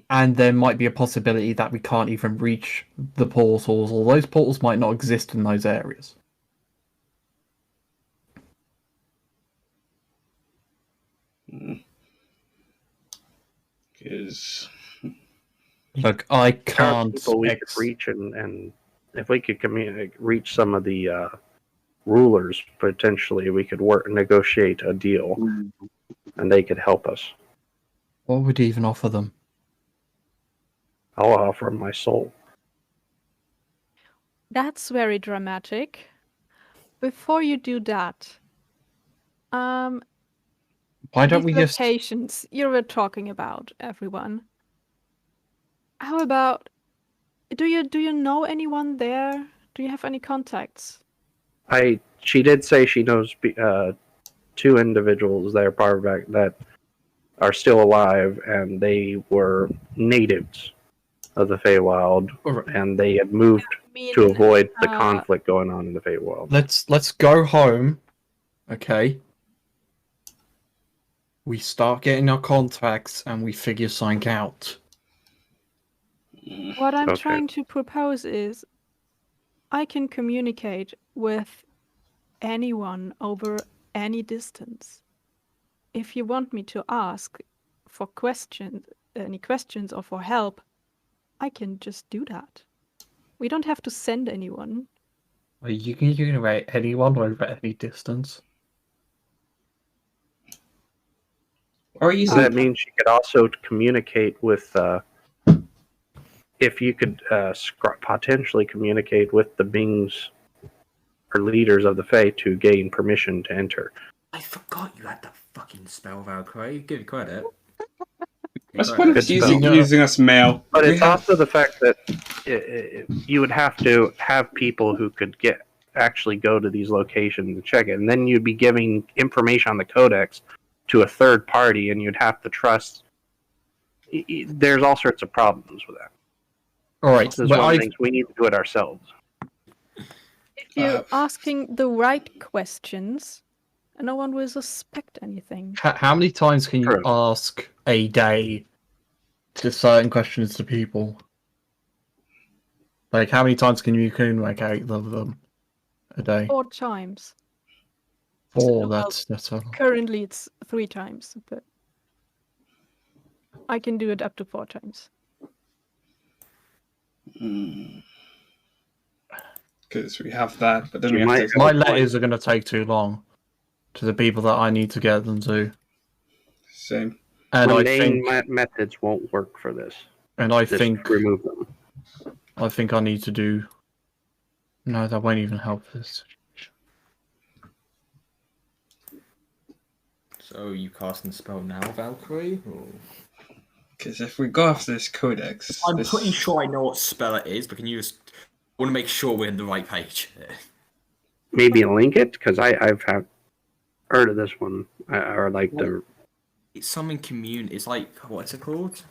And there might be a possibility that we can't even reach the portals, or those portals might not exist in those areas. because Look, I There are can't. people we could reach, and if we could reach some of the rulers, potentially we could negotiate a deal, and they could help us. What would you even offer them? I'll offer them my soul. That's very dramatic. Before you do that, Why don't we these just? locations you were talking about, everyone. How about do you know anyone there? Do you have any contacts? She did say she knows two individuals that are part of that are still alive, and they were natives of the Feywild, and they had moved to avoid the conflict going on in the Feywild. Let's go home. Okay. We start getting our contacts and we figure something out. What I'm Okay. trying to propose is I can communicate with anyone over any distance. If you want me to ask for any questions or for help, I can just do that. We don't have to send anyone. You can communicate anyone over any distance. Or you That means she could also communicate with. If you could potentially communicate with the beings or leaders of the Fae to gain permission to enter. I forgot you had that fucking spell, Valkyrie. Give you credit. What's the point of It's using us mail? But We it's have- also the fact that you would have to have people who could actually go to these locations and check it, and then you'd be giving information on the codex to a third party, and you'd have to trust. There's all sorts of problems with that. All right, This is but one of the things we need to do it ourselves. If you're asking the right questions, no one will suspect anything. how many times can you True. ask a day to certain questions to people? Like, how many times can you communicate with them a day? 4 times. Four. Well, That's a... Currently it's 3 times, but I can do it up to 4 times. Because we have that, but then You we have might- to. My letters are going to take too long to the people that I need to get them to, Same. and I Mundane think, methods won't work for this. and I Just think, remove them. I think I need to do. No, that won't even help this. So you casting the spell now, Valkyrie? Or... Because if we go after this codex, I'm this- pretty sure I know what spell it is, but can you just... I want to make sure we're in the right page. Maybe link it, because I've heard of this one, or like the. It's something commune. It's like, what's it called?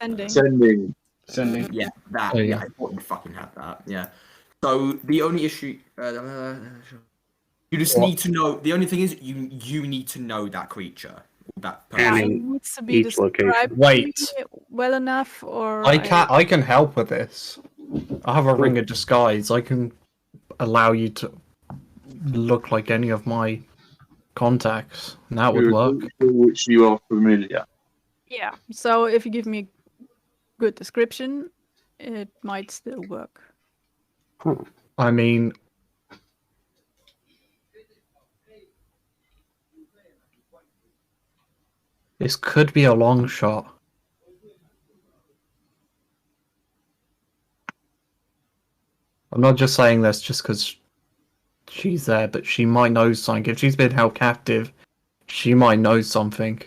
Ending. Sending. sending. Yeah, that. Oh, yeah. yeah. I thought you fucking had that. Yeah. So the only issue, you just What? need to know. The only thing is, you need to know that creature, that And Yeah, person. it in needs to be each location. described Wait. to me well enough, or I can help with this. I have a ring of disguise. I can allow you to look like any of my contacts, and that would work. Which you are familiar. Yeah. So if you give me a good description, it might still work. I mean, this could be a long shot. I'm not just saying this just because she's there, but she might know something. If she's been held captive, she might know something.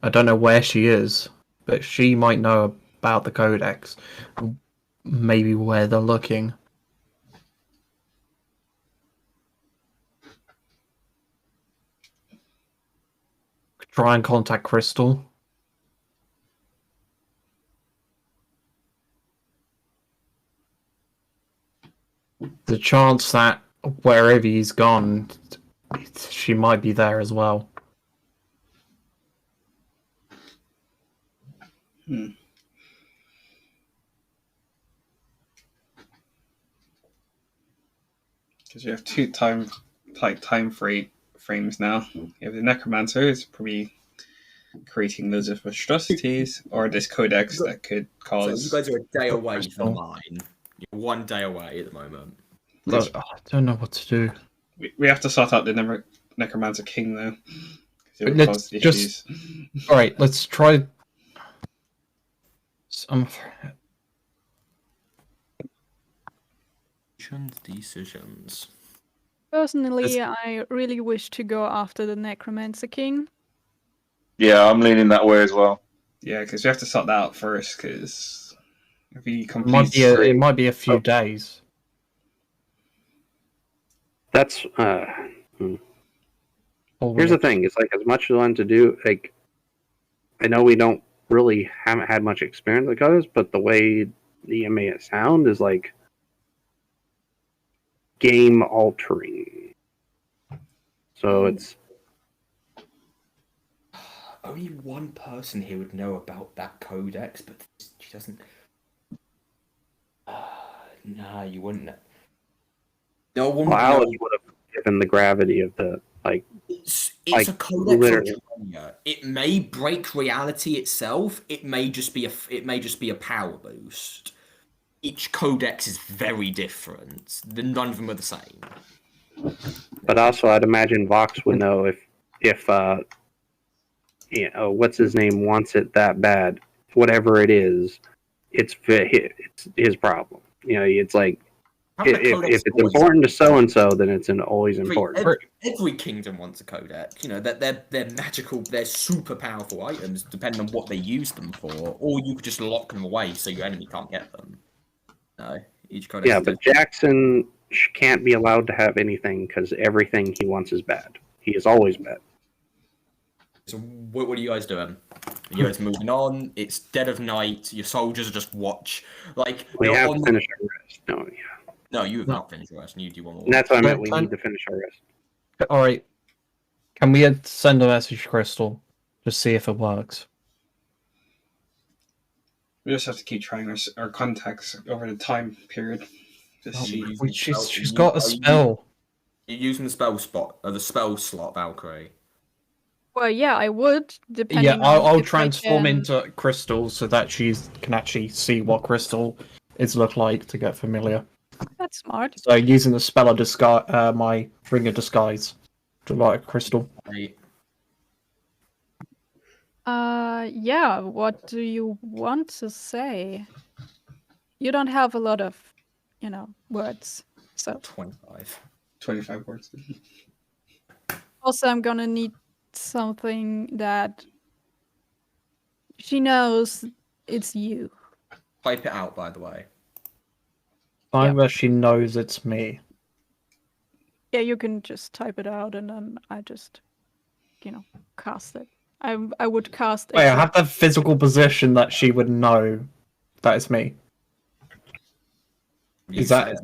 I don't know where she is, but she might know about the codex. Maybe where they're looking. Try and contact Crystal. The chance that wherever he's gone, she might be there as well. Because you have two time frames now. You have the necromancer who's probably creating loads of atrocities, or this codex that could So cause. you guys are a day away Crystal. from mine. You're 1 day away at the moment. Look, I don't know what to do. We have to sort out the necromancer king though. 'Cause it would Let's cause issues. All right, let's try. Some. Decisions. Personally, I really wish to go after the Necromancer King. Yeah, I'm leaning that way as well. Yeah, because we have to sort that out first. Because if he It might completes, be it might be a few days. That's Or here's will the thing. It's like as much as I want to do. Like I know we haven't had much experience with codes, but the way the made it sound is like game altering. So it's Only one person here would know about that codex, but she doesn't. Nah, you wouldn't know. No one would well, Alice know. would have given the gravity of the like. It's like, a codex of literally. Dracula. It may break reality itself. It may just be a power boost. Each codex is very different. None of them are the same. But also, I'd imagine Vox would know if what's his name wants it that bad, whatever it is, it's his problem. It's like if it's important to so and so, then it's always important. Every kingdom wants a codex. That they're magical, they're super powerful items, depending on what they use them for. Or you could just lock them away so your enemy can't get them. No, each codex. Yeah, but Jackson can't be allowed to have anything because everything he wants is bad. He is always bad. So what are you guys doing? Are you guys moving on? It's dead of night. Your soldiers are just watch. Like We have to finish our rest. No, yeah. No, you have not finished your rest. You do one more. And that's what I meant. We need to finish our rest. All right. Can we send a message to Crystal? Just see if it works. we just have to keep trying our contacts over the time period. She's got a spell. You're using the spell slot, Valkyrie. Well, yeah, I would. Depending. Yeah, on I'll if I transform can- into Crystal so that she can actually see what Crystal is look like to get familiar. That's smart. So using the spell of disguise, my ring of disguise, to like Crystal. Right. Yeah. What do you want to say? You don't have a lot of, words. So 25 words. also, I'm gonna need something that she knows it's you. Type it out, by the way. Time where she knows it's me. Yeah, you can just type it out and then I just, cast it. I would cast. Wait, I have the physical position that she would know that it's me. Is that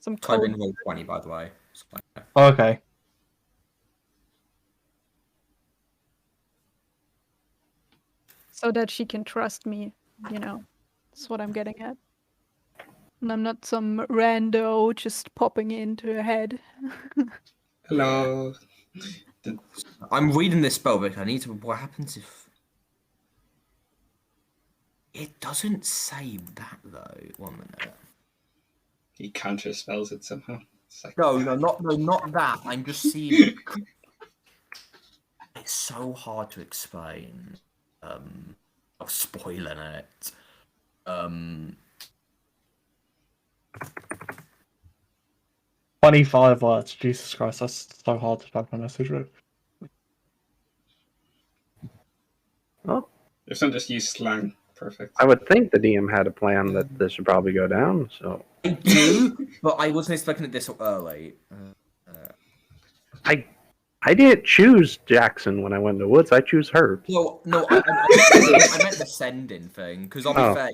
some type code? in roll 20, by the way. okay? So that she can trust me, That's what I'm getting at. And I'm not some rando just popping into her head. Hello. I'm reading this spell, but I need to. What happens if it doesn't say that though? 1 minute. He counter spells it somehow. It's like, No, not that. I'm just seeing. It's so hard to explain. I'm spoiling it. 25 words. Jesus Christ, that's so hard to type a message with. Well, if not just use slang, perfect. I would think the DM had a plan that this would probably go down. So I do, but I wasn't expecting it this early. I didn't choose Jackson when I went to the woods. I choose her. No, I meant the sending thing because I'll be fair.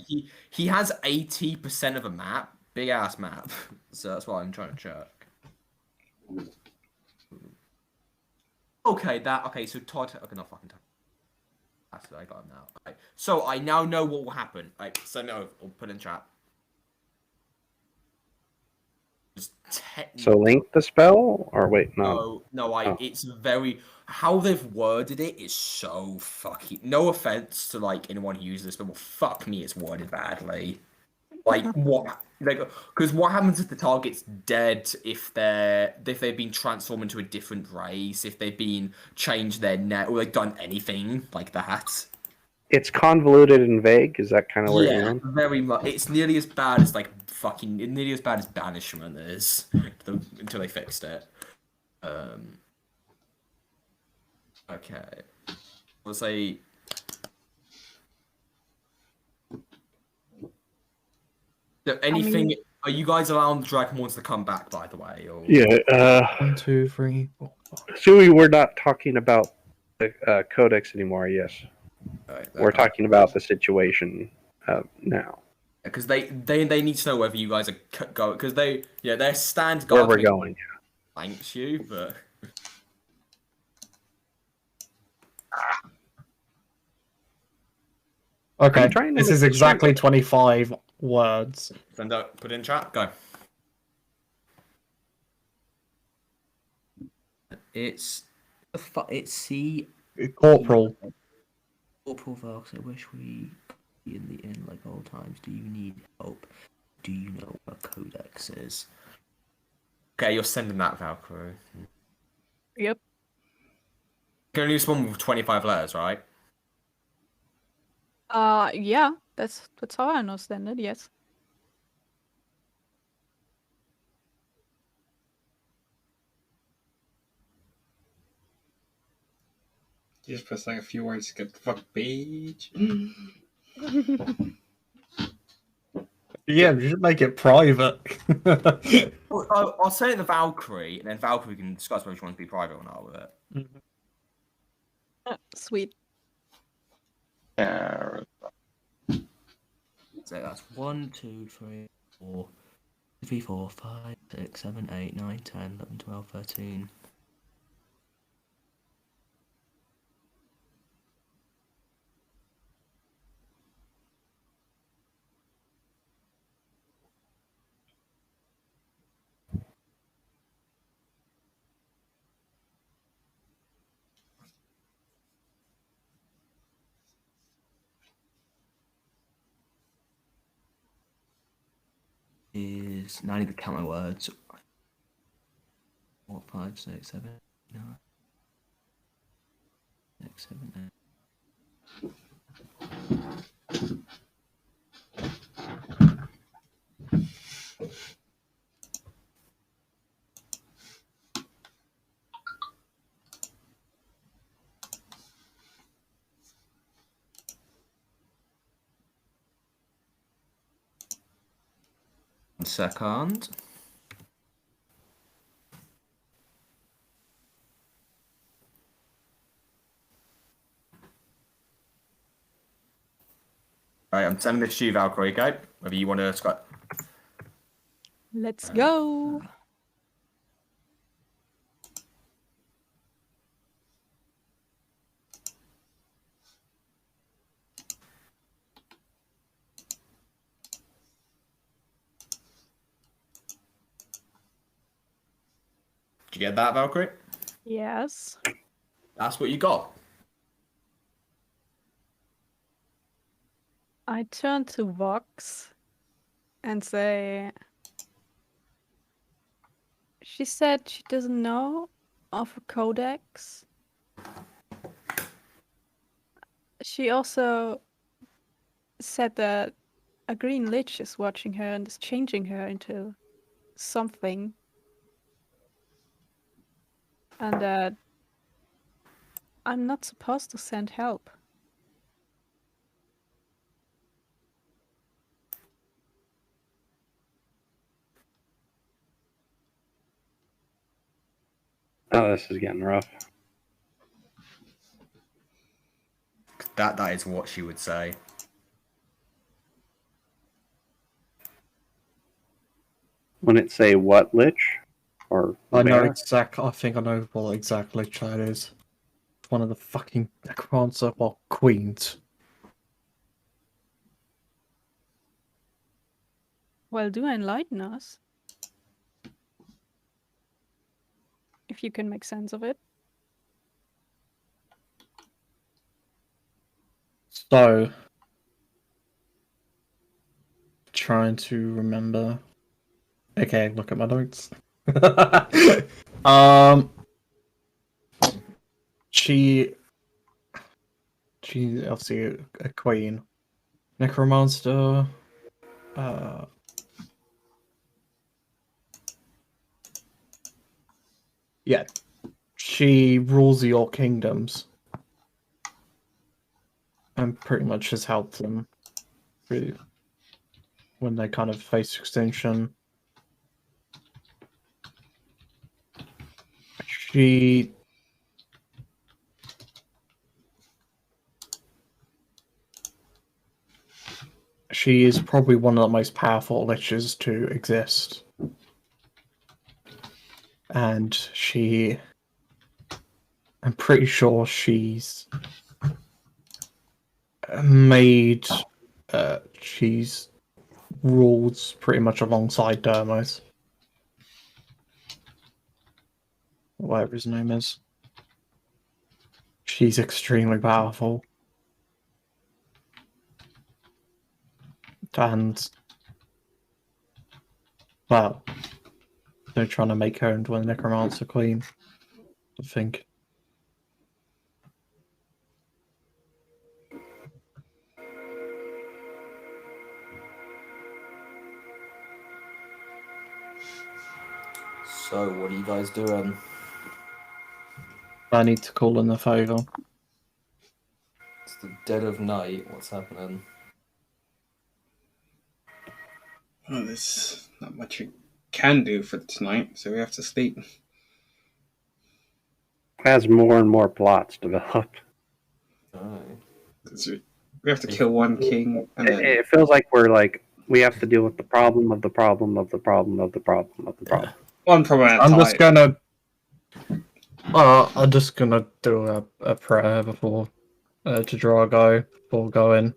He has 80% of a map, big ass map. So that's why I'm trying to check. Okay. So Todd. Okay, no fucking time. That's I got him now. Okay, so I now know what will happen. Right, so no, I'll put in chat. So link the spell, or wait, no. It's very how they've worded it is so fucking. No offense to anyone who uses this, but fuck me, it's worded badly. What? Because what happens if the target's dead? If they've been transformed into a different race? If they've been changed their net or they've done anything like that? it's convoluted and vague. Is that kind of where you're Yeah, going? very much. It's nearly as bad as nearly as bad as banishment is until they fixed it. Okay. We'll say. So anything? mean- Are you guys allowing the Dragonborns to come back? By the way, or Yeah. 1, 2, 3, 4, 5. Assuming we're not talking about the codex anymore. Yes, Alright, we're talking about the situation now. because they need to know whether you guys are going because their stand Where guard we're going. thanks you, but Okay, trying to this make is this exactly 25 words. send out, put it in chat, go. It's C. Corporal. Corporal Valks, I wish we could be in the inn like old times. Do you need help? Do you know what codex is? Okay, you're sending that, Valkyrie. Yep. You can only respond with 25 letters, right? Yeah, that's how I understand it, yes. You just press like a few words to get the fuck page. Yeah, you should make it private. I'll say it in the Valkyrie, and then Valkyrie can discuss whether she wants to be private or not with it. Sweet. So that's 1, 2, 3, 4, 3, 4, 5, 6, 7, 8, 9, 10, 11, 12, 13. Now I need to count my words. 4, 5, 6, 7, 9, 6, 7, 8. One second. Alright, I'm sending this to you, Valkyrie, okay? Whether you want to Scott. Let's go. Did you get that, Valkyrie? Yes. That's what you got. I turn to Vox and say, she said she doesn't know of a codex. She also said that a green lich is watching her and is changing her into something. And that I'm not supposed to send help. Oh, this is getting rough. That is what she would say. When it say what lich? Or I know where? I think I know what exactly that is. It's one of the fucking necromancer, queens. Well, do enlighten us. If you can make sense of it. So, trying to remember. Okay, look at my notes. She she's obviously a queen. Necromancer. Yeah, she rules the Orc kingdoms and pretty much has helped them through when they kind of face extinction. She is probably one of the most powerful liches to exist. And I'm pretty sure she's made, she's rules pretty much alongside Dermos. Whatever his name is. She's extremely powerful. And, well, they're trying to make her into a necromancer queen, I think. So, what are you guys doing? I need to call in a favour. It's the dead of night. What's happening? Well, there's not much we can do for tonight, so we have to sleep. As more and more plots develop, Alright. 'Cause we have to kill one king, and then it feels like we have to deal with the problem of the problem of the problem of the problem of the problem. one problem at a I'm time. just gonna. I'm just gonna do a prayer before to Drago before going.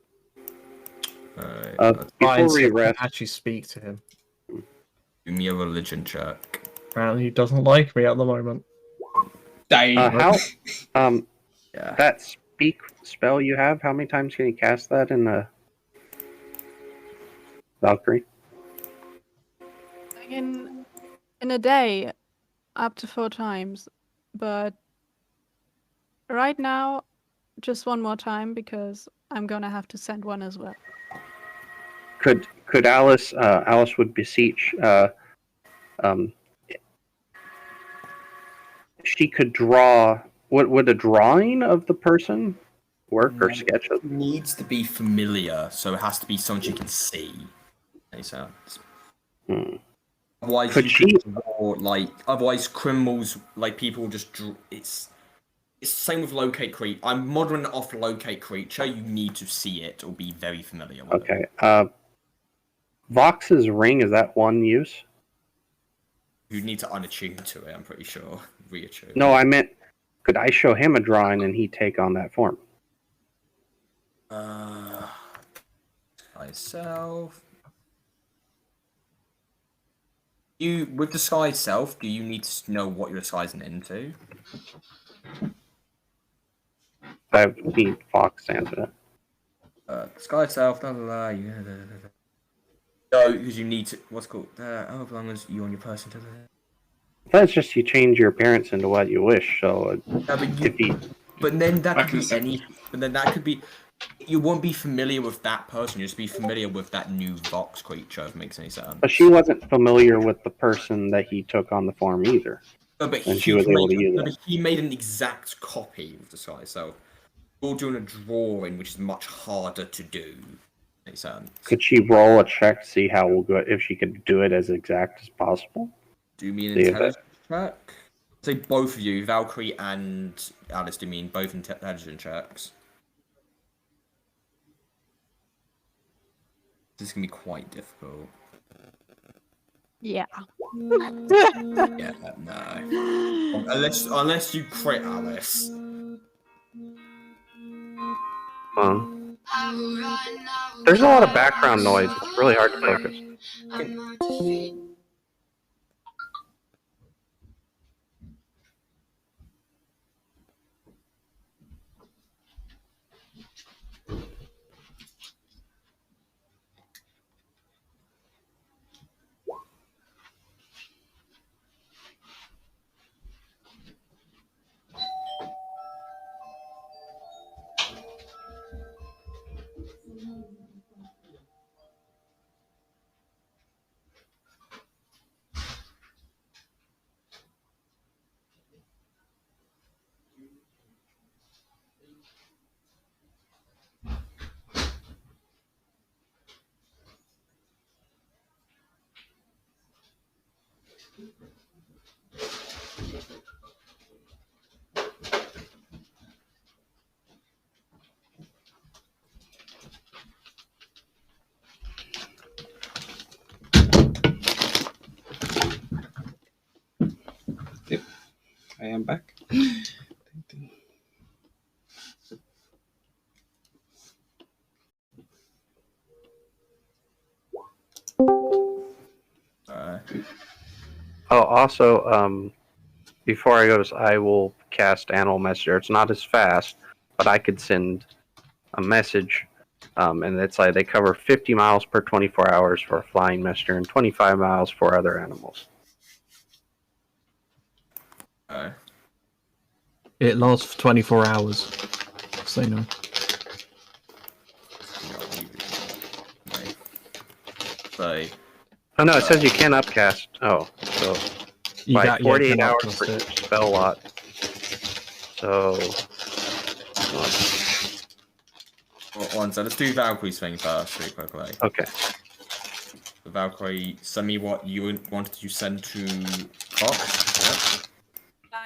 Alright. Before we I can rest, actually speak to him. Do me a religion check. Apparently, he doesn't like me at the moment. Dying. how Yeah. that speak spell you have? How many times can you cast that in a Valkyrie? In a day, up to 4 times, but right now, just one more time because I'm gonna have to send one as well. Could Alice would beseech she could draw. Would a drawing of the person work or sketch it? Needs to be familiar, so it has to be something you can see. Any sense? Otherwise, Could you could draw, otherwise criminals, people just draw. It's the same with locate creature. I'm modeling it off locate creature. You need to see it or be very familiar with it. Okay. Vox's ring, is that one use? You need to unattune to it, I'm pretty sure. Reattune. No, I meant, could I show him a drawing and he take on that form? Myself. With the sky itself, do you need to know what you're disguising into? I need Vox to answer that. Sky itself, No, because you need to. What's it called? As long as you on your person. That's just you change your appearance into what you wish. So But then that could be any. But then that could be. You won't be familiar with that person. You'll just be familiar with that new Vox creature. If it makes any sense. but she wasn't familiar with the person that he took on the form either. No, but and she was able to use it. He made an exact copy of the sky. So you're doing a drawing, which is much harder to do. Makes sense. Could she roll a check to see how good if she could do it as exact as possible? Do you mean intelligence check? Say both of you, Valkyrie and Alice. Do you mean both intelligence checks? This is gonna be quite difficult. Yeah. Yeah, no. Unless you crit Alice. There's a lot of background noise. It's really hard to focus. I am back. Oh, also, before I go, I will cast Animal Messenger. It's not as fast, but I could send a message, and it's like they cover 50 miles per 24 hours for a flying messenger and 25 miles for other animals. It lasts for 24 hours. So no. So, Oh no, it says you can upcast. Oh, so You by got 48 yeah, hours per spell lot. So, one second. Let's do Valkyrie's thing first, really quickly. okay. Valkyrie, send me what you wanted to send to Cox.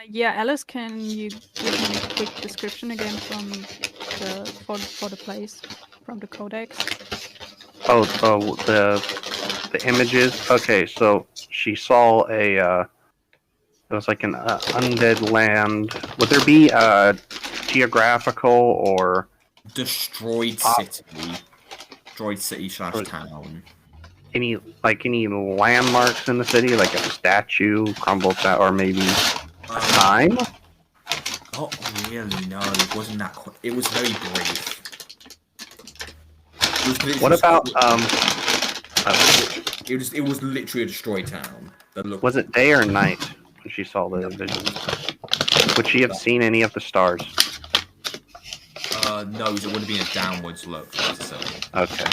Yeah, Alice, can you give me a quick description again from the for the place from the codex? Oh, the images. Okay, so she saw it was like an undead land. Would there be geographical or Destroyed city / town. any landmarks in the city, like a statue, crumbled that, or maybe a sign? Not really. No, it wasn't that. It was very brief. What about It was literally a destroyed town. That looked. was it day or night when she saw the vision? Would she have seen any of the stars? No, it would have been a downwards look. So. Okay.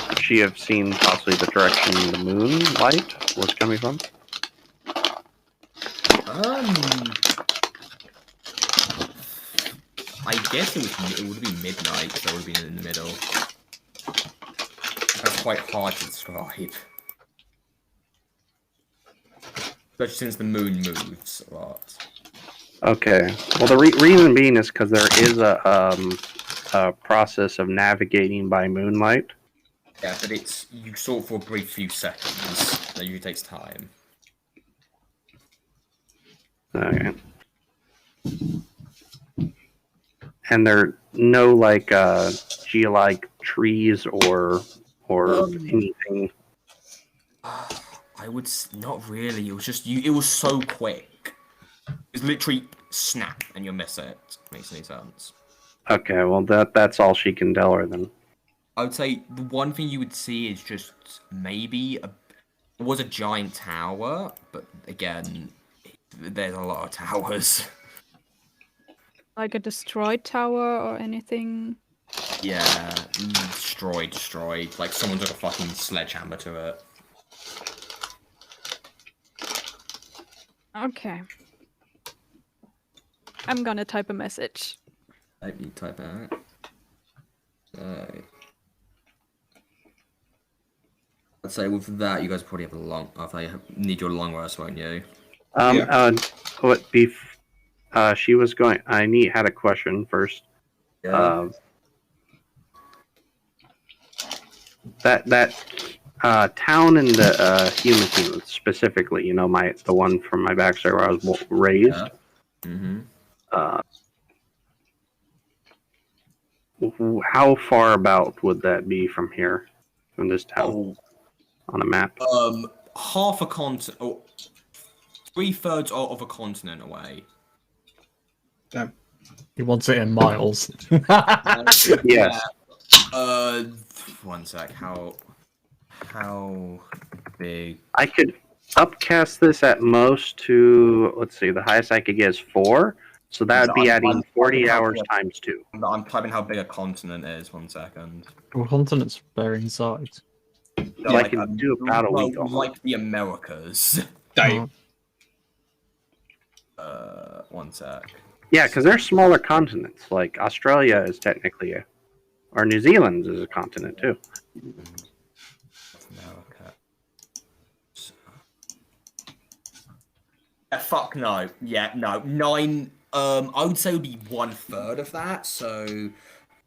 Would she have seen possibly the direction the moonlight was coming from? I guess it would have been midnight, so it would have been in the middle. That's quite hard to describe. Especially since the moon moves a lot. Okay. Well, the reason being is because there is a process of navigating by moonlight. Yeah, but you saw it for a brief few seconds. That usually takes time. Okay. And there are no geologic trees or anything. I would not really. It was just you. It was so quick. It's literally snap and you'll miss it. Makes any sense? Okay, well that's all she can tell her then. I would say the one thing you would see is just maybe it was a giant tower, but again, there's a lot of towers. Like a destroyed tower or anything? Yeah, destroyed. Like someone took a fucking sledgehammer to it. Okay. I'm gonna type a message. You type it out. I'd say with that, you guys probably have a long. Need your long rest, won't you? She was going. Had a question first. Yeah. That town in the human kingdom specifically, the one from my backstory where I was raised. Yeah. Mm-hmm. How far about would that be from here, from this town, on a map? Half a continent, or 3/3 of a continent away. Damn. He wants it in miles. Yes. One sec. How big? I could upcast this at most to, let's see, the highest I could get is 4. So that would be adding 40 hours times 2. I'm typing how big a continent is. 1 second. Well, continents varying size. So I can do about a week almost. Like the Americas. Damn. 1 sec. Yeah, because they're smaller continents. Like Australia is technically or New Zealand is a continent too. America. fuck no. Yeah, no. 9. I would say it would be 1/3 of that. So,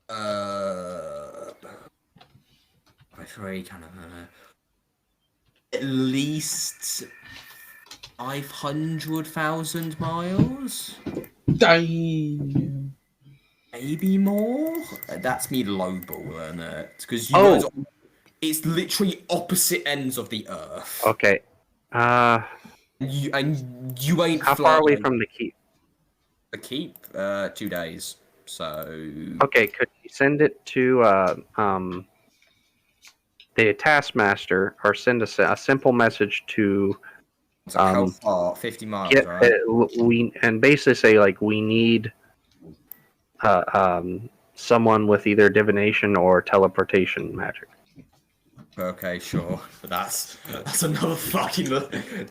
by 3 kind of at least 500,000 miles. Damn. Maybe more. That's me lowballing it because you Oh. guys. It's literally opposite ends of the Earth. Okay. You ain't. How far away flirting. from the keep? The keep? 2 days. So. Okay, could you send it to the taskmaster, or send a simple message to So how far? 50 miles, get right? and basically say like we need someone with either divination or teleportation magic. Okay, sure. But that's another fucking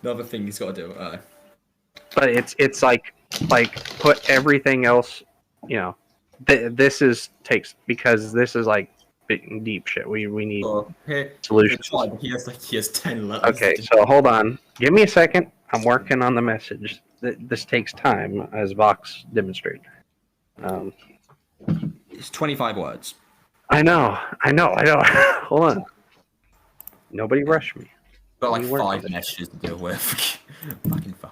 another thing he's got to do. But it's like put everything else, you know. This is because this is like big, deep shit. We need Here, solutions. he has 10 letters. Okay, so hold on. Give me a second. I'm working on the message. This takes time, as Vox demonstrated. It's 25 words. I know. Hold on. Nobody rush me. Got Let me work on 5 it. messages to deal with. Fucking fine.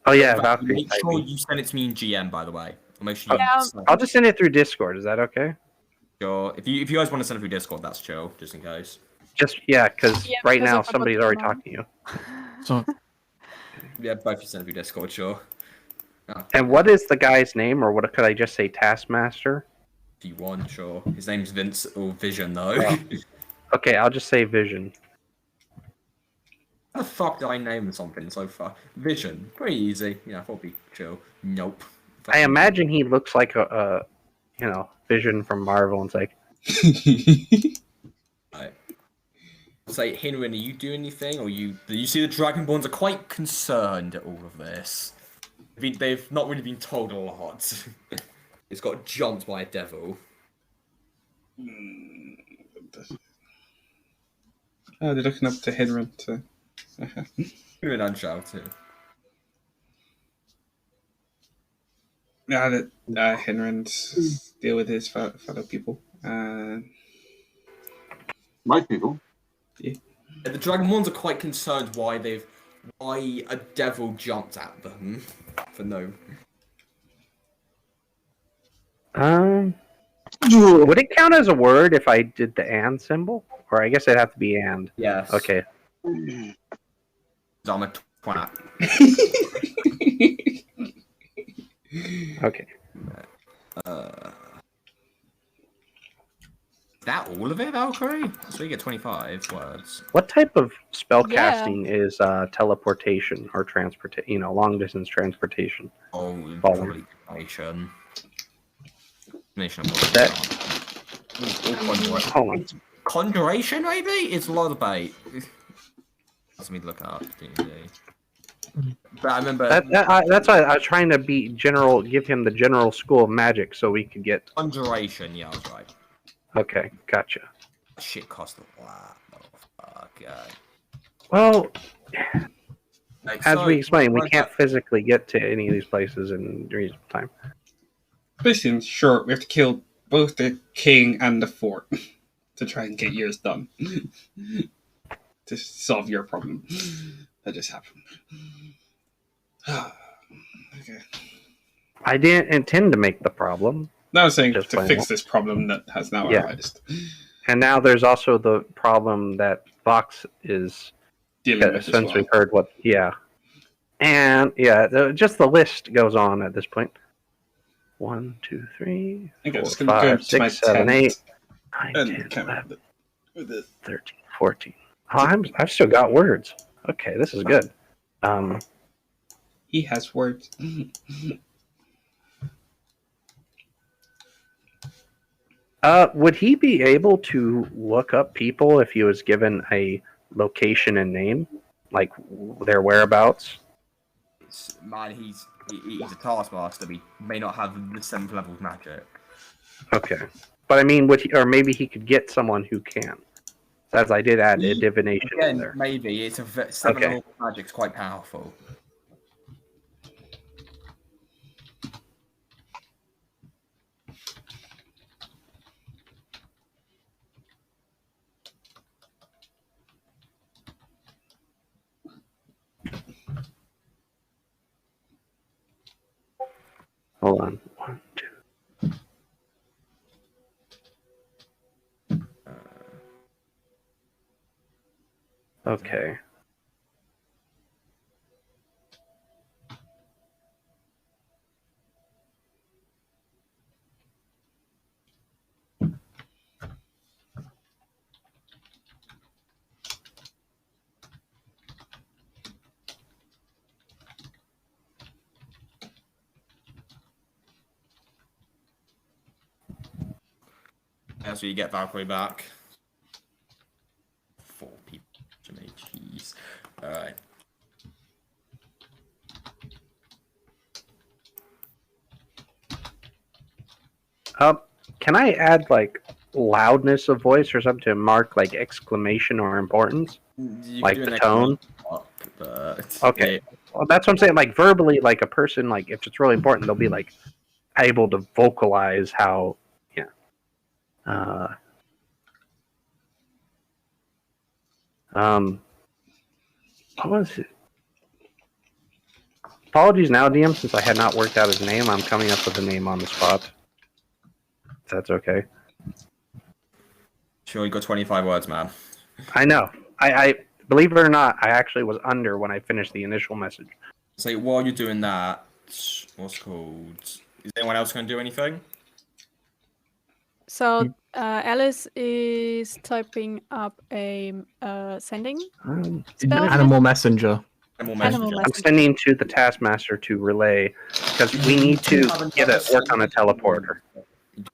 Oh yeah, Make Valkyrie. sure you send it to me in GM, by the way. I'll make sure you. Yeah. I'll just send it through Discord. Is that okay? Sure. If you guys want to send it through Discord, that's chill. Just in case. Just because Yeah, right because now I forgot somebody's to already come on. talking to you. So Yeah, both you send it through Discord, sure. And what is the guy's name, or what could I just say? Taskmaster. If you want, sure. His name's Vince or Vision, though. Oh. Okay, I'll just say Vision. How the fuck did I name something so far? Vision. Pretty easy. Yeah, I thought it'd be chill. Nope. I imagine he looks like a Vision from Marvel, and it's like, Right. Say, Henry, are you doing anything, or you see the Dragonborns are quite concerned at all of this? They've not really been told a lot. It's got jumped by a devil. Oh, they're looking up to Henry to. Who and Shalltear. Yeah, that Henry deal with his fellow people. My people. The Dragonborns are quite concerned why a devil jumped at them for no. would it count as a word if I did the and symbol, or I guess it'd have to be and? Yes. Okay. I'm a twat. Okay. Is that all of it, Valkyrie? So you get 25 words. What type of spell Yeah. casting is teleportation or transportation? Long distance transportation. Oh, Volume. probably nation. Hold on. Conjuration, maybe? It's a lot of bait. That's me to look up. But I remember That's why I was trying to give him the general school of magic so we could get. conjuration. Yeah, I was right. Okay, gotcha. Shit cost a lot. Oh, fuck. Well, Like, as so, we explained, we like can't that- physically get to any of these places in reasonable time. Basically, in short, we have to kill both the king and the fort to try and get yours done. To solve your problem. That just happened. Okay. I didn't intend to make the problem. Now I'm saying Just to plain fix old. this problem that has now Yeah. arised. And now there's also the problem that Vox is, Dealing with as since well. we've heard what, yeah. And, yeah, just the list goes on at this point. 1, 2, 3, I think I'm 4, just going to go 5, to my 6, 7, 8, tent 9, and 10, count 11, with it. 13, 14. Oh, I've still got words. Okay, this is good. He has words. Would he be able to look up people if he was given a location and name, like their whereabouts? Man, he's a taskmaster, but he may not have the 7th level of magic. Okay, but I mean, or maybe he could get someone who can. As I did add a divination in Again, there. maybe it's a 7th Okay. level of magic's quite powerful. Hold on. 1, 2. Okay. That's where you get Valkyrie back. 4 people. Jeez. Alright. Can I add like loudness of voice or something to mark like exclamation or importance? You Like can do the an tone? up, but Okay. yeah. Well, that's what I'm saying. Like verbally, like a person, like if it's really important, they'll be like able to vocalize how. Yeah. What was it? Apologies now, DM, since I had not worked out his name. I'm coming up with a name on the spot. If that's okay. Sure, you got 25 words, man. I know. I believe it or not, I actually was under when I finished the initial message. So while you're doing that, what's called? Is anyone else going to do anything? So Alice is typing up a sending spell. Animal messenger. Animal Animal messenger. I'm sending to the taskmaster to relay because we need to get a work on a teleporter. Do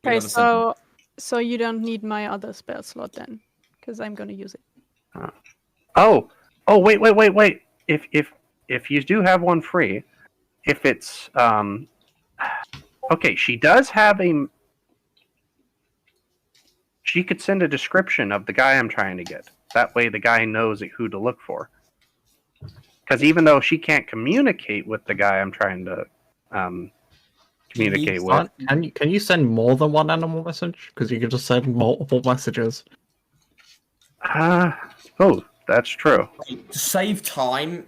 Okay, another sentence. so you don't need my other spell slot then, because I'm gonna use it. Oh, wait. If you do have one free, if it's okay, she does have a. She could send a description of the guy I'm trying to get. That way, the guy knows who to look for. Because even though she can't communicate with the guy I'm trying to communicate with, Can you send more than one animal message? Because you could just send multiple messages. oh, that's true. To save time,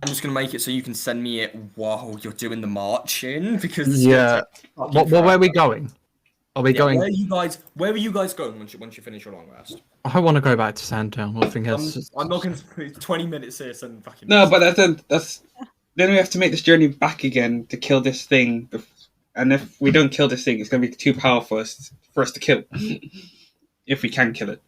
I'm just going to make it so you can send me it while you're doing the marching because it's Yeah. gonna take fucking Where are we forever. going? Are we Yeah, going? Where are you guys going once you finish your long rest? I want to go back to Sandtown. I think that's. I'm not going to 20 minutes here and fucking. No, but that's then we have to make this journey back again to kill this thing. And if we don't kill this thing, it's going to be too powerful for us to kill. If we can kill it.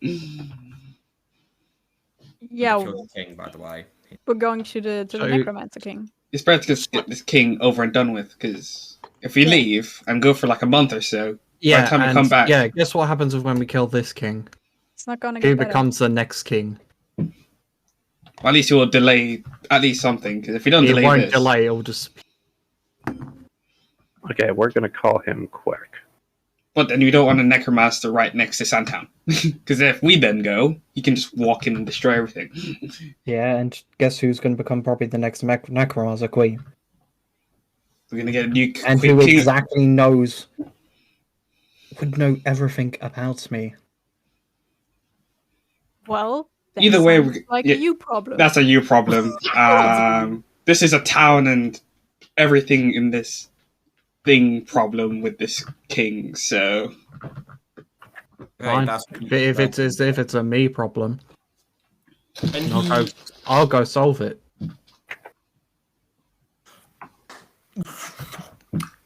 Yeah, Kill the king, by the way. we're going to the So- Necromancer King. It's better to just get this king over and done with, because if we leave and go for like a month or so, Yeah, by the time we and come back, yeah. Guess what happens when we kill this king? It's not gonna Who get better. becomes the next king? well, at least it will delay at least something. Because if we don't It delay won't this, delay. It'll just. Okay, we're gonna call him Quick. but then you don't want a necromancer right next to Sandtown, because if we then go, he can just walk in and destroy everything. Yeah, and guess who's going to become probably the next Necromancer queen? We're gonna get a new And king. who exactly would know everything about me? Well, that Either way, sounds like yeah, a you problem. That's a you problem. This is a town and everything in this thing problem with this king. So Fine. That's If it's a me problem, and I'll go solve it.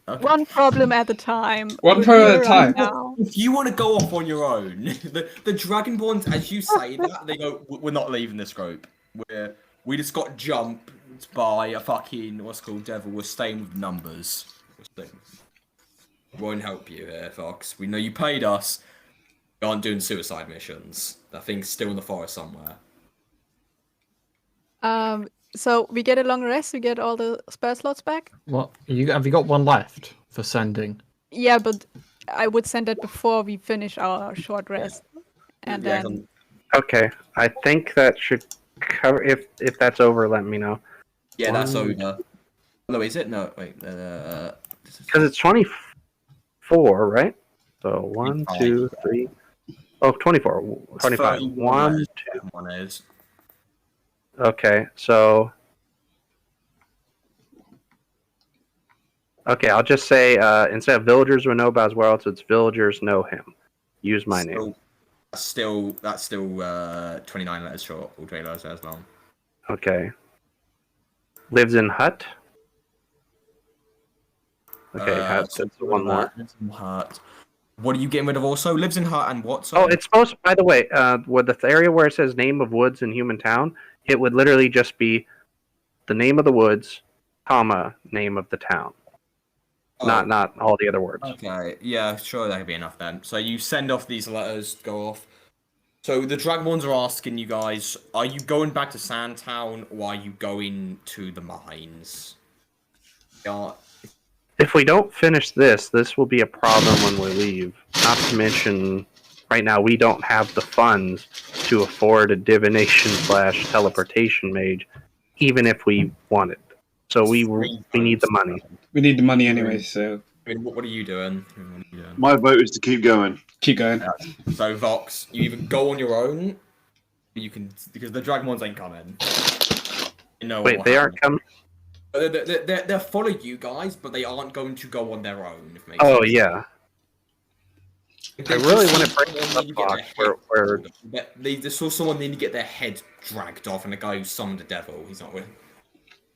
Okay. One problem at a time. One We're problem at a here time. now. If you want to go off on your own, the Dragonborns, as you say that, they go, "We're not leaving this group. We just got jumped by a fucking what's called devil. We're staying with numbers. Won't help you here, Fox. We know you paid us. We aren't doing suicide missions. That thing's still in the forest somewhere." So we get a long rest. We get all the spell slots back. What have you got one left for sending? Yeah, but I would send it before we finish our short rest, and Yeah, then Okay, I think that should cover. If that's over, let me know. yeah, that's One- over. No, is it? No, wait. Because it's 24, right? So 1, 2, 3. Oh, 24. 25. 1, 2. One is. Okay, so Okay, I'll just say instead of villagers would know about his whereabouts, it's villagers know him. Use my name. That's still 29 letters short, or 20 letters long. Okay. Lives in hut. Okay, hut. So That's one more. lives in hut. What are you getting rid of also? Lives in hut and what? Oh, Sorry? it's supposed. By the way, with the area where it says name of woods in human town, it would literally just be the name of the woods, comma name of the town. Oh. Not all the other words. Okay, yeah, sure, that could be enough then. So you send off these letters, go off. So the Dragonborns are asking you guys, are you going back to Sandtown or are you going to the mines? Yeah. If we don't finish this will be a problem when we leave. Not to mention, right now we don't have the funds to afford a divination / teleportation mage, even if we wanted. So we need the money. We need the money anyway, so I mean, what are you doing? My vote is to keep going. keep going. So Vox, you either go on your own, you can because the Dragonborns ain't coming. No. Wait, they aren't coming? They'll follow you guys, but they aren't going to go on their own. If it makes Oh, sense. yeah. I really want to bring this up, Fox, where They just saw someone need to get their head dragged off, and the guy who summoned the devil, he's not with.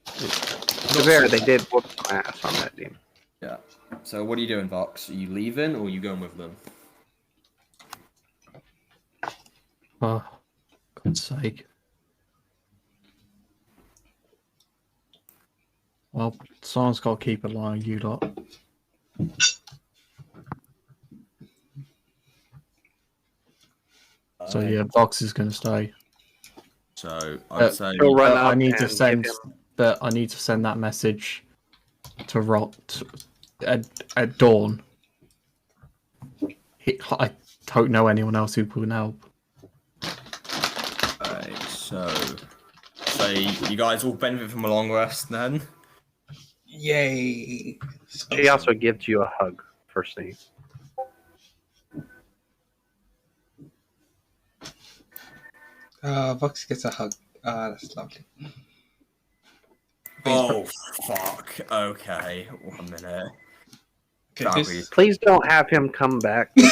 to be fair, they did whoop some ass on that team. Yeah. So what are you doing, Vox? Are you leaving, or are you going with them? Oh, God's sake. Well, someone's got to keep an eye on you lot. So yeah, Box is going to stay. So I'd say He'll run up I need to and send give him- that. I need to send that message to Rot at dawn. I don't know anyone else who can help. Alright, so you guys all benefit from a long rest then. Yay! She also gives you a hug, first thing. Vox gets a hug. That's lovely. Oh fuck. Okay, 1 minute. Okay, Valkyrie. this- Please don't have him come back. No,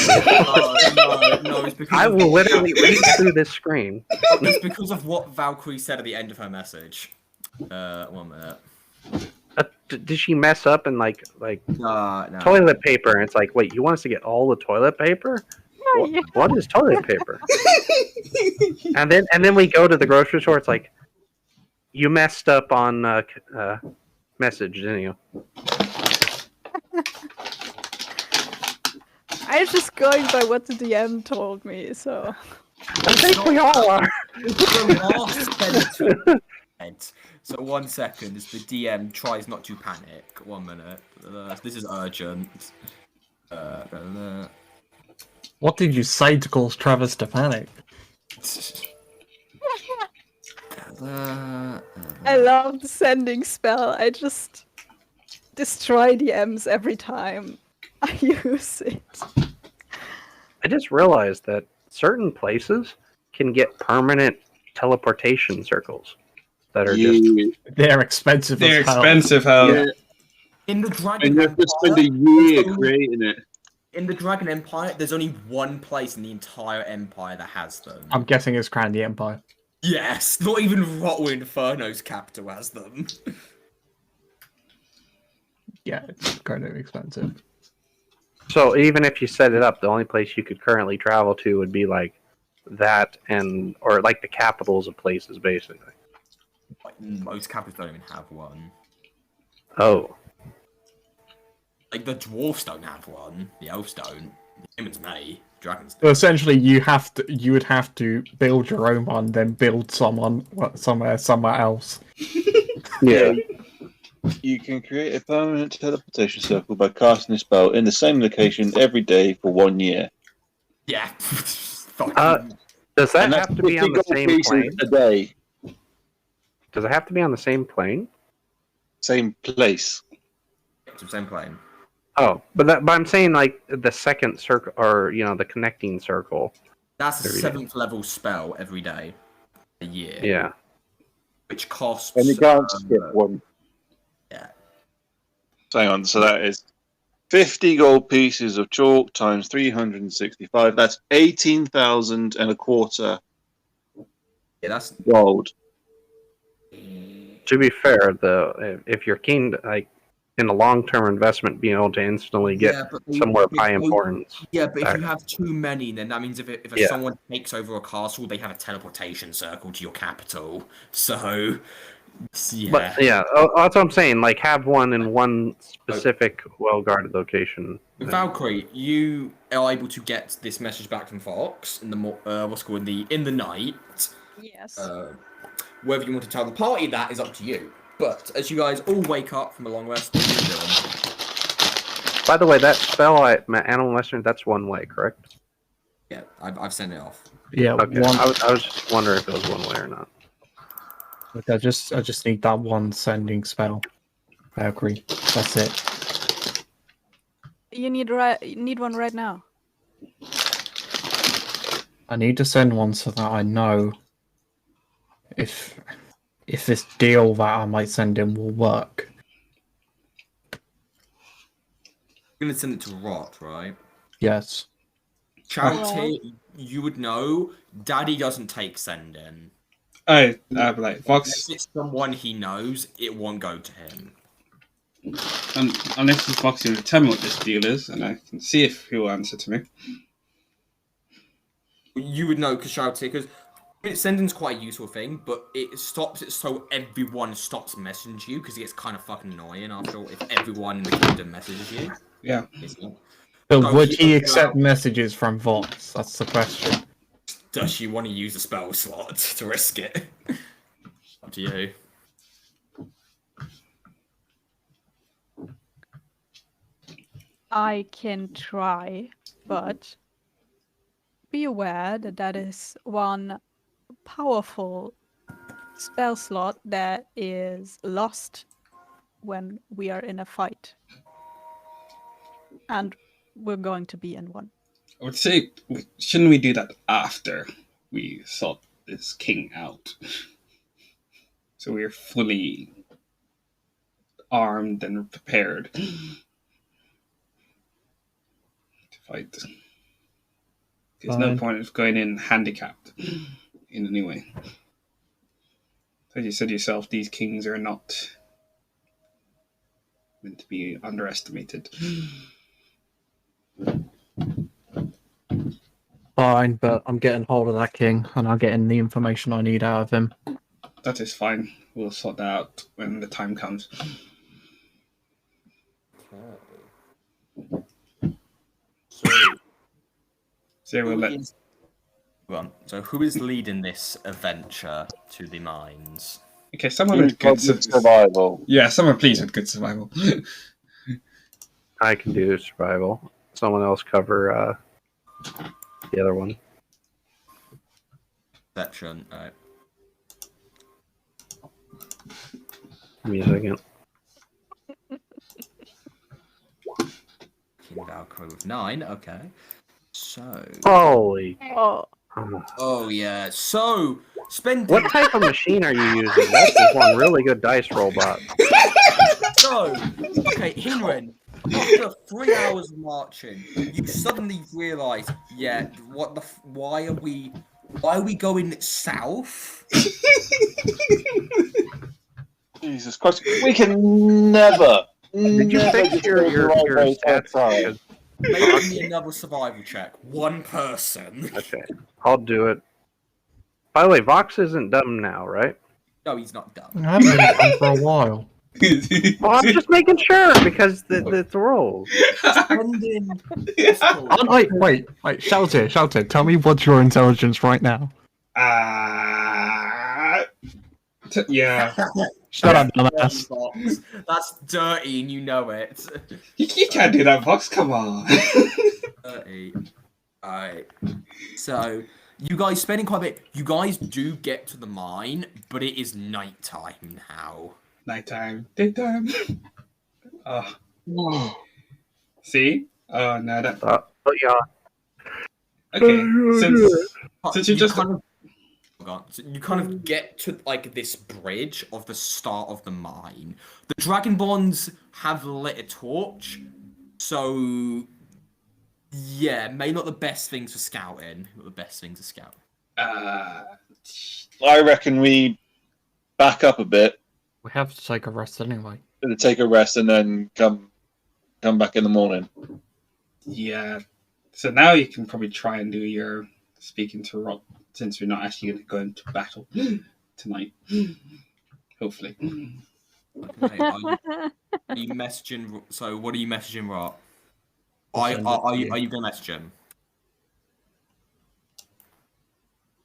it's because I of will literally read through this screen. It's because of what Valkyrie said at the end of her message. 1 minute. Did she mess up and like No. toilet paper? And it's like, wait, you want us to get all the toilet paper? What is toilet paper? and then we go to the grocery store. It's like, you messed up on message, didn't you? I was just going by what the DM told me, so. I think we all are. So 1 second, as the DM tries not to panic. 1 minute. This is urgent. What did you say to cause Travis to panic? I love the sending spell. I just destroy DMs every time I use it. I just realized that certain places can get permanent teleportation circles that are just. They're expensive. They're as hell. expensive, hell. Yeah. In the Dragon And you have to spend a year creating it. In the Dragon Empire, there's only one place in the entire empire that has them. I'm guessing it's Crown the Empire. Yes, not even Rotwell Inferno's capital has them. Yeah, it's kind of expensive. So even if you set it up, the only place you could currently travel to would be like that, or like the capitals of places, basically. Like, most capitals don't even have one. Oh, Like the dwarfs don't have one. The elves don't. The humans may. Dragons So do. essentially, you would have to build your own one, then build somewhere else. yeah. You can create a permanent teleportation circle by casting a spell in the same location every day for 1 year. Yeah. Fuck. Does that And that's have to be 50 on the gold same pieces plane? a day. Does it have to be on the same plane? Same place. Same plane. Oh, but I'm saying like the second circle, or the connecting circle. That's a Every day. 7th level spell every day. A year. Yeah. Which costs. And you can't skip one. Yeah. Hang on, so that is 50 gold pieces of chalk times 365. That's 18,000 and a quarter Yeah, that's gold. To be fair, though, if you're keen to, like, in a long-term investment, being able to instantly get somewhere of high importance. Yeah, but if you have too many, then that means if Yeah. someone takes over a castle, they have a teleportation circle to your capital. So, yeah. But yeah, that's what I'm saying. Like, have one in one specific, well-guarded location. Valkyrie, you are able to get this message back from Fox in the in the night. Yes. Whether you want to tell the party that is up to you. But as you guys all wake up from a long rest, what are you doing? By the way, that spell, Animal Messenger, that's one way, correct? Yeah, I've sent it off. Yeah, Okay. I was just wondering if it was one way or not. Look, I just need that one sending spell. Valkyrie. That's it. You need one right now. I need to send one so that I know if this deal that I might send him will work. You're gonna send it to Rot, right? Yes. Shalltear, you would know. Daddy doesn't take sending. Oh, like Vox. If it's someone he knows, it won't go to him. Unless it's Vox will tell me what this deal is, and I can see if he'll answer to me. You would know because Shalltear, because sending's quite a useful thing, but it stops it so everyone stops messaging you because it gets kind of fucking annoying after all if everyone in the kingdom messages you. Yeah. But So would he he does accept allow- messages from Vox? That's the question. Does she want to use a spell slot to risk it? Up to you. I can try, but be aware that that is one powerful spell slot that is lost when we are in a fight. And we're going to be in one. I would say, shouldn't we do that after we sort this king out? So we're fully armed and prepared to fight. There's no Fine. point of going in handicapped in any way. As you said yourself, these kings are not meant to be underestimated. Fine, but I'm getting hold of that king, and I'm getting the information I need out of him. That is fine. We'll sort that out when the time comes. So we'll let. So who is leading this adventure to the mines? Okay, someone with good survival. Yeah, someone please with good survival. I can do survival. Someone else cover the other one. Perception. Alright. Give me a second. King Valkyrie with 9. Okay. So. Holy. Oh, Oh yeah. So spend. What type of machine are you using? That's just one really good dice roll bot. So okay, Hinrin. After 3 hours of marching, you suddenly realise, yeah, why are we going south? Jesus Christ, we can never. Did you fix your stats? Make me another survival check. One person. Okay, I'll do it. By the way, Vox isn't dumb now, right? No, he's not done. I haven't been done for a while. Well, I'm just making sure because the rolls. Spending. Wait, Shalltear, tell me what's your intelligence right now. Yeah. Shut up, dumbass. That's dirty and you know it. You can't do that, Vox. Come on. 30. Alright. So, you guys spending quite a bit. You guys do get to the mine, but it is nighttime now. Nighttime. Daytime. Oh. See? Oh, no, that. Oh yeah. Okay. Since you You just. kind of- So you kind of get to like this bridge of the start of the mine. The dragon bonds have lit a torch, so yeah, maybe not the best things for scouting. Not the best things to scout. I reckon we back up a bit We have to take a rest anyway. to take a rest and then come back in the morning. Yeah. So now you can probably try and do your speaking to Rob, since we're not actually going to go into battle tonight. Hopefully. Okay, are you messaging? So what are you messaging, Rob? Are you going to message him?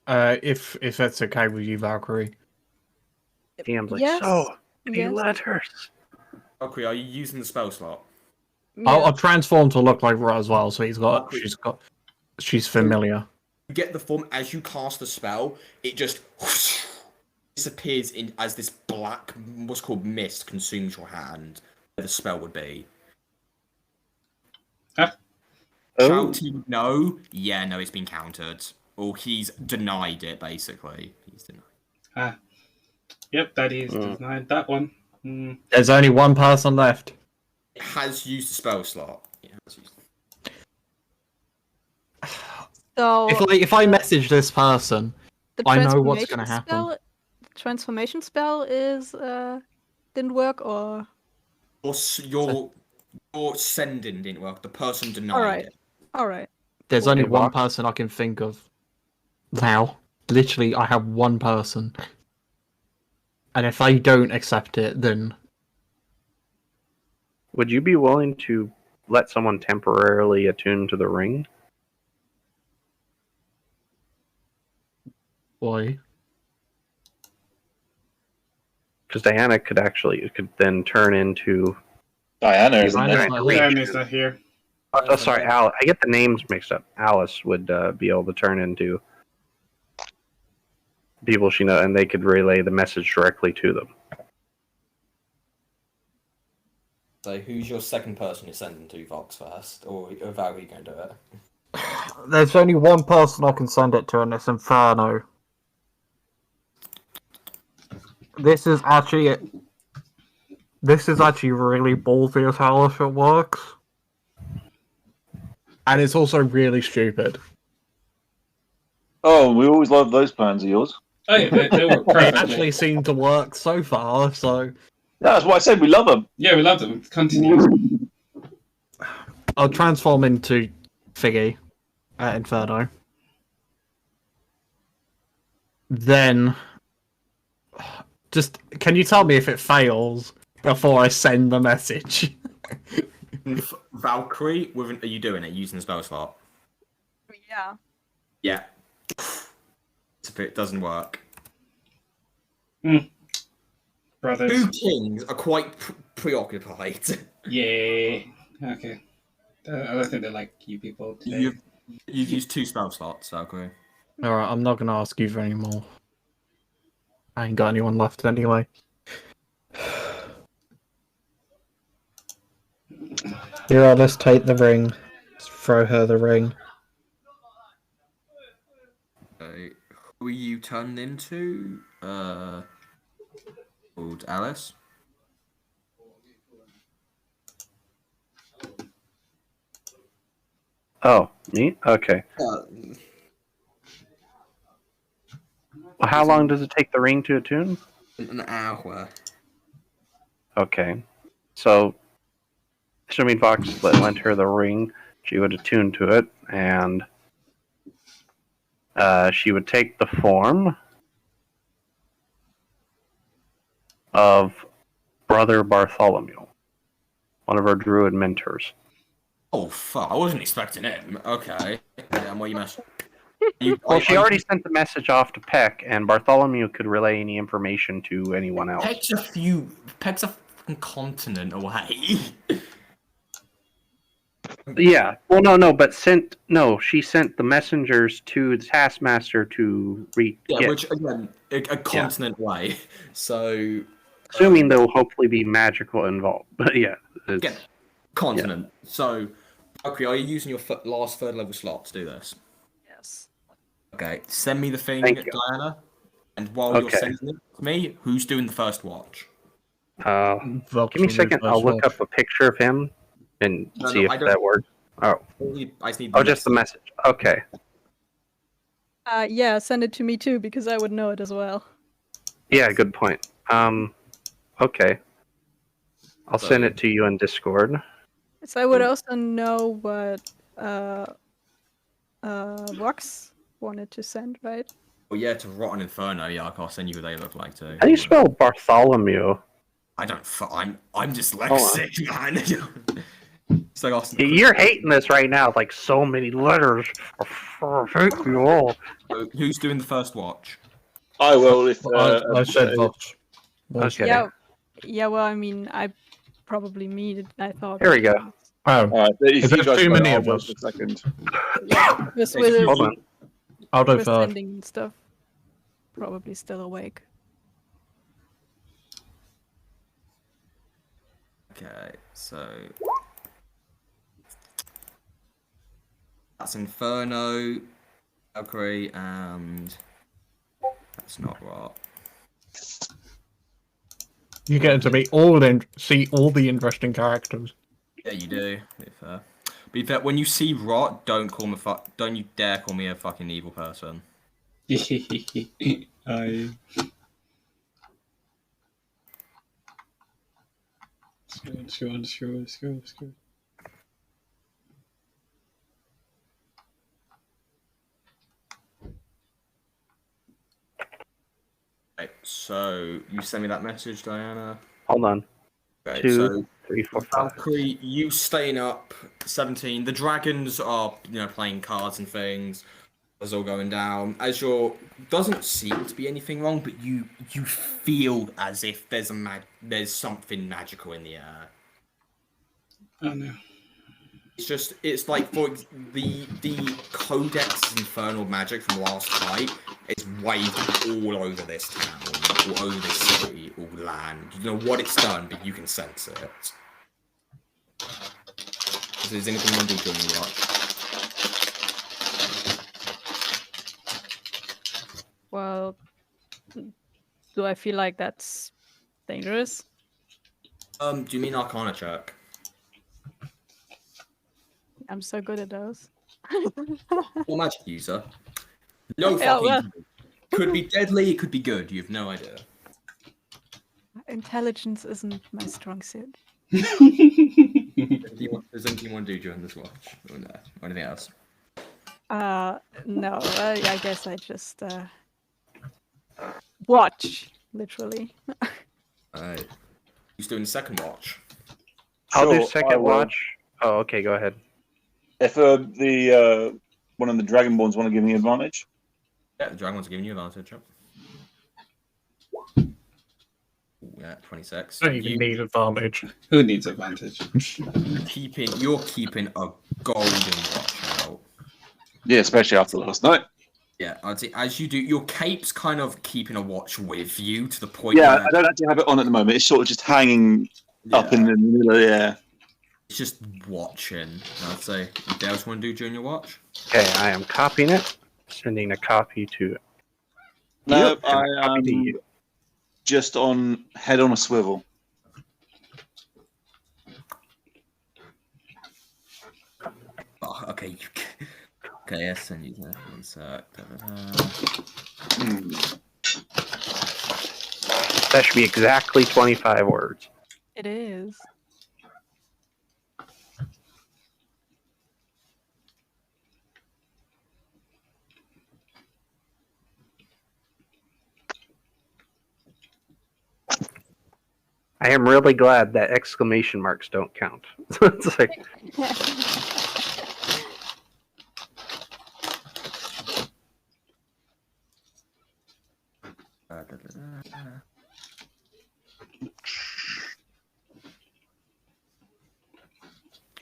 If that's okay with you, Valkyrie. DM's like, Yes. so, any Yes. letters? Okay, are you using the spell slot? I'll transform to look like Ra as well, so Okay. she's familiar. You get the form as you cast the spell. It just disappears in as this black, what's called mist, consumes your hand. Where the spell would be. Oh, Shalltear, no. Yeah, no, it's been countered. Or he's denied it, basically. He's denied. Yep, that is denied that one. There's only one person left. It has used the spell slot. So If I message this person, the I know what's transformation gonna happen. spell- Transformation spell is didn't work, or Your sending didn't work. The person denied Alright. it. all right. there's only Okay, one Vox. person I can think of now. Literally, I have one person. And if they don't accept it, then Would you be willing to let someone temporarily attune to the ring? why? Because Diana could then turn into. Diana, isn't Diana's it? not here. Diana's not here. Oh, sorry, Alice. I get the names mixed up. Alice would be able to turn into people she knows, and they could relay the message directly to them. So who's your second person you're sending to, Vox, first? Or how are you going to do it? There's only one person I can send it to, and it's Inferno. This is actually really ballsy as hell if it works. And it's also really stupid. Oh, we always love those plans of yours. Oh, yeah, they work It perfectly. actually seemed to work so far, so Yeah, that's why I said we love them. Yeah, we love them. Continue. I'll transform into Figgy at Inferno. Then, just can you tell me if it fails before I send the message? Valkyrie, are you doing it using the spell slot? Yeah. Yeah. It doesn't work. Brothers. Two kings are quite preoccupied. Yeah. Okay. I don't think they like you people today. You've used two spell slots, Valkyrie. Alright, I'm not gonna ask you for any more. I ain't got anyone left anyway. Here, let's take the ring. Let's throw her the ring. Who are you turned into? Called Alice. Oh, me? Okay. Well, how long does it take the ring to attune? An hour. Okay. So, assuming Vox lent her the ring, she would attune to it, and she would take the form of Brother Bartholomew, one of her druid mentors. Oh fuck! I wasn't expecting him. Okay. Yeah, what you messed. Well, she already sent the message off to Peck, and Bartholomew could relay any information to anyone else. Peck's a fucking continent away. Yeah. Well, no, but she sent the messengers to the Taskmaster to which again, a continent away. So, assuming there will hopefully be magical involved. But yeah, again, continent. Yeah. So, okay, are you using your last third level slot to do this? Yes. Okay, send me the thing, Thank you. Diana. And while you're Okay. sending it to me, who's doing the first watch? Give me a second. I'll look up a picture of him and see if that works. Oh, I just need just the message. Okay. Yeah, send it to me too because I would know it as well. Yeah, good point. Okay. I'll send it to you in Discord. So I would also know what Vox wanted to send, right? Oh yeah, to Rotten Inferno. Yeah, I'll send you what they look like too. How do you spell Bartholomew? I don't. I'm dyslexic, man. So Austin, You're hating this right now. Like so many letters. Hate you all. who's doing the first watch? I will if I said Vox. Okay. Yeah. Well, I mean, I probably mean it. I thought. Here we go. Oh, all right. If If you there's guys too want, many I'll of wait us. a second. Just with Hold on. I'll do with first. sending stuff. Probably still awake. Okay, so that's Inferno, Valkyrie, and that's not right. You get to meet see all the interesting characters. Yeah, you do. Be fair, when you see Rot, don't you dare call me a fucking evil person. I. Let's go. Right, so you send me that message, Diana. Hold on. Okay, 2, so 3, 4, 5. Valkyrie, you staying up 17. The dragons are, playing cards and things. It's all going down. Doesn't seem to be anything wrong, but you feel as if there's something magical in the air. Oh no. It's like for the Codex Infernal magic from last fight is waved all over this town, all over this city, all land. You know what it's done, but you can sense it. Is there anything you want to do during the watch? Well, do I feel like that's dangerous? Do you mean Arcana check? I'm so good at those. Or magic user? No Yeah, fucking. well. Could be deadly, it could be good. You have no idea. Intelligence isn't my strong suit. Does anything you want to do during this watch? Or no? Or anything else? No, I guess I just watch, literally. Alright. Who's doing the second watch? I'll do Sure, I second will. watch. Oh, okay, go ahead. If the one of the Dragonborns want to give me advantage, Yeah, the dragon's giving you advantage. Yep. Yeah, 26. Don't even need advantage. Who needs advantage? You're keeping a golden watch out. yeah, especially after last night. Yeah, I'd say as you do, your cape's kind of keeping a watch with you to the point Yeah, where I don't actually have it on at the moment. It's sort of just hanging up in the middle of the air. it's just watching. I'd say. Anything else you want to do during your watch? Okay, I am copying it. Sending a copy to No, you. and a copy to I am you. just on head on a swivel. Oh, okay. Okay, yes, send you that. One sec. That should be exactly 25 words. It is. I am really glad that exclamation marks don't count. It's like,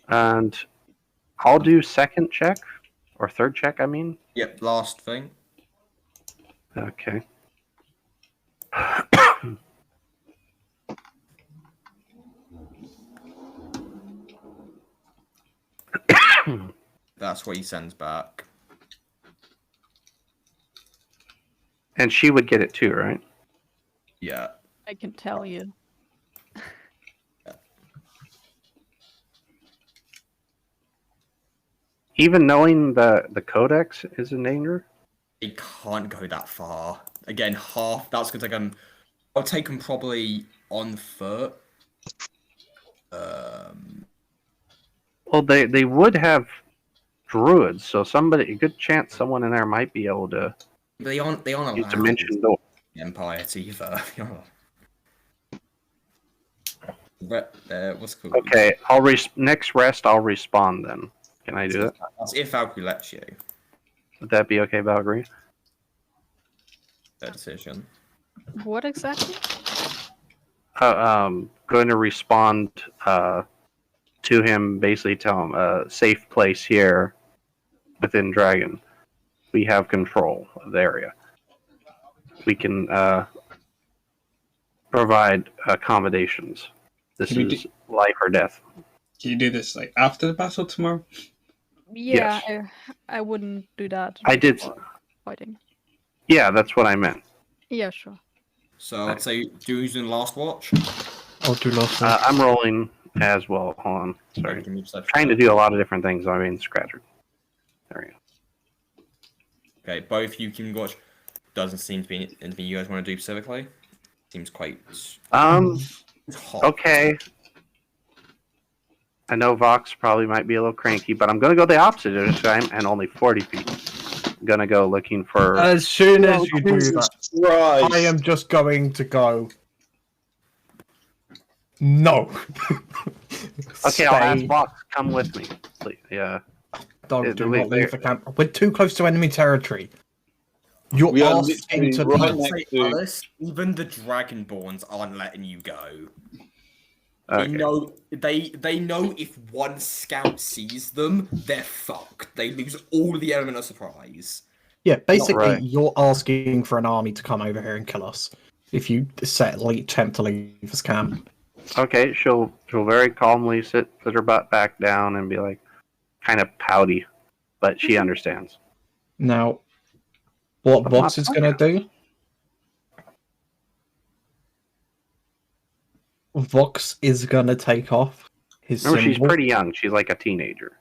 and I'll do second check or third check. I mean, Yep, last thing. okay. That's what he sends back. And she would get it too, right? Yeah. I can tell you. Even knowing the codex is in danger? They can't go that far. Again, half. That's gonna take them. I'll take them probably on foot. Well, they would have druids, so a good chance someone in there might be able to They aren't use allowed dimension door. the Empire to either. What's cool? Okay, next rest. I'll respawn then. Can I do that? That's if Valkyrie lets you. Would that be okay, Valkyrie? Their decision. What exactly? Going to respond to him. Basically, tell him safe place here within Dragon. We have control of the area. We can provide accommodations. This Can we is life or death. Can you do this like after the battle tomorrow? Yeah, I wouldn't do that. I did. before Fighting. Yeah, that's what I meant. Yeah, sure. So I'd say Du's in Last Watch. I'll do last one. I'm rolling as well. Hold on. Sorry. Give me just a- Trying to do a lot of different things. I mean, scratcher. There we go. Okay, both you can watch. Doesn't seem to be anything you guys want to do specifically. Seems quite hot. Okay. I know Vox probably might be a little cranky, but I'm going to go the opposite this time and only 40 feet. I'm going to go looking for... As soon as you do Jesus that, Christ. I am just going to go. No. Okay, I'll ask Stay. Vox, come with me. Please. Yeah. Don't do wait, not leave the camp. We're too close to enemy territory. You're We are asking to literally right leave. next Say, to. Alice, even the Dragonborns aren't letting you go. Okay. They know if one scout sees them, they're fucked. They lose all the element of surprise. Yeah, basically, Right. you're asking for an army to come over here and kill us. If you attempt to leave this camp. Okay, she'll very calmly put her butt back down and be like, kind of pouty, but she understands. Now, what I'm Vox not is going to do? Vox is going to take off his Remember, she's symbol. pretty young. She's like a teenager.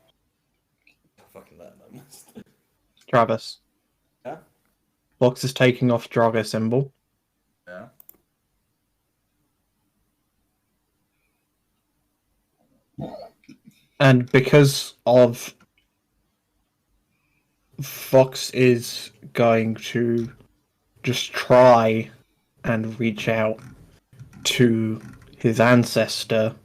Fucking let them. Travis. Yeah? Vox is taking off Drago symbol. Yeah. And because of Fox is going to just try and reach out to his ancestor.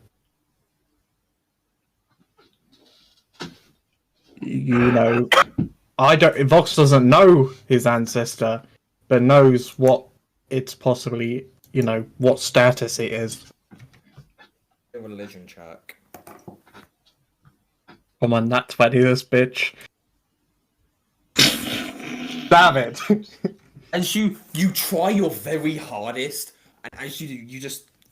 You know, Vox doesn't know his ancestor, but knows what it's possibly, what status it is. A religion check. Come on, that's funny, this bitch. Damn it! And you try your very hardest, and as you do,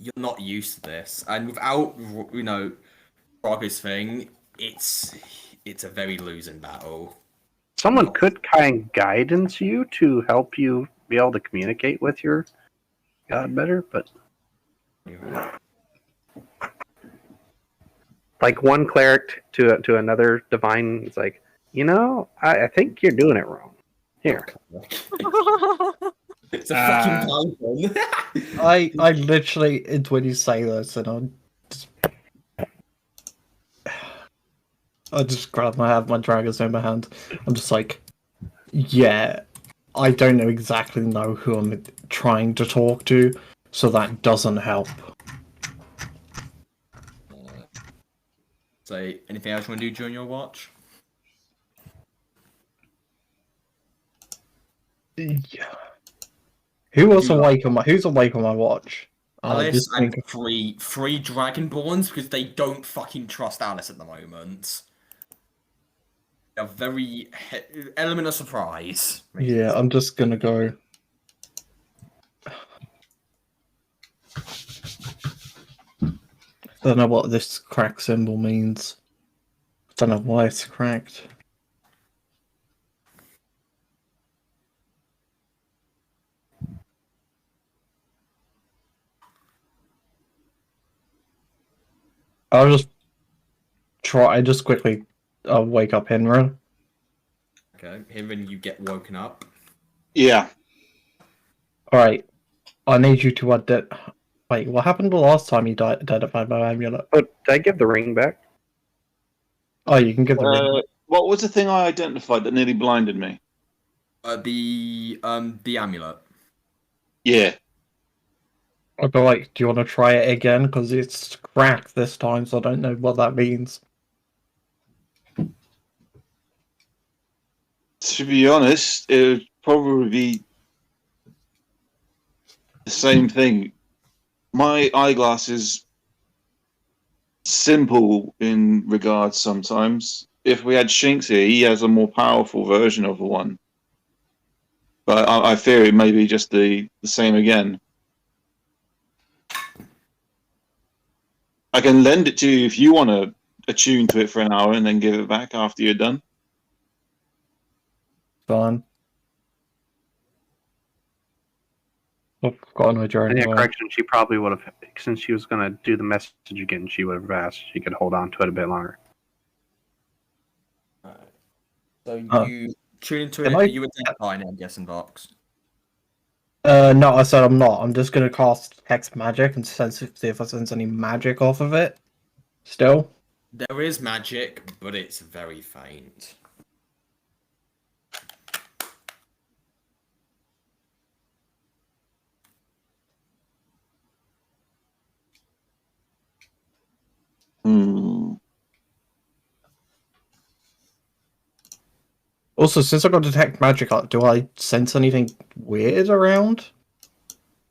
you're not used to this. And without Drago's thing, it's a very losing battle. Someone could kind of guidance you to help you be able to communicate with your god better, but like one cleric to another divine, it's like, I think you're doing it wrong. Here. It's a fucking python. I literally, when you say this, and I just grab my dragons in my hand. I'm just like, yeah, I don't exactly know who I'm trying to talk to, so that doesn't help. So, anything else you want to do during your watch? Yeah. Who's awake on my watch? Alice and think- three Dragonborns because they don't fucking trust Alice at the moment. A very element of surprise. Yeah, I'm just gonna go. I don't know what this crack symbol means. I don't know why it's cracked. I'll just try. Just quickly wake up Henry. Okay, Hiran, you get woken up. Yeah. All right. I need you to Wait, what happened the last time you identified my amulet? But did I give the ring back? Oh, you can give the ring. What was the thing I identified that nearly blinded me? The amulet. Yeah. I'd be like, do you want to try it again? Because it's cracked this time, so I don't know what that means. To be honest, it would probably be the same thing. My eyeglasses simple in regards sometimes. If we had Shinx here, he has a more powerful version of the one. But I fear it may be just the same again. I can lend it to you if you want to attune to it for an hour and then give it back after you're done. Fine. I've got an adjourn. And yeah, correction, she probably would have, since she was going to do the message again, she would have asked she could hold on to it a bit longer. So you tune into Am it. I- Are you identifying it, I'm guessing, Vox? No, I said I'm not. I'm just gonna cast Hex Magic and see if I sense any magic off of it. Still? There is magic, but it's very faint. Hmm. Also, since I got Detect Magic, do I sense anything weird around?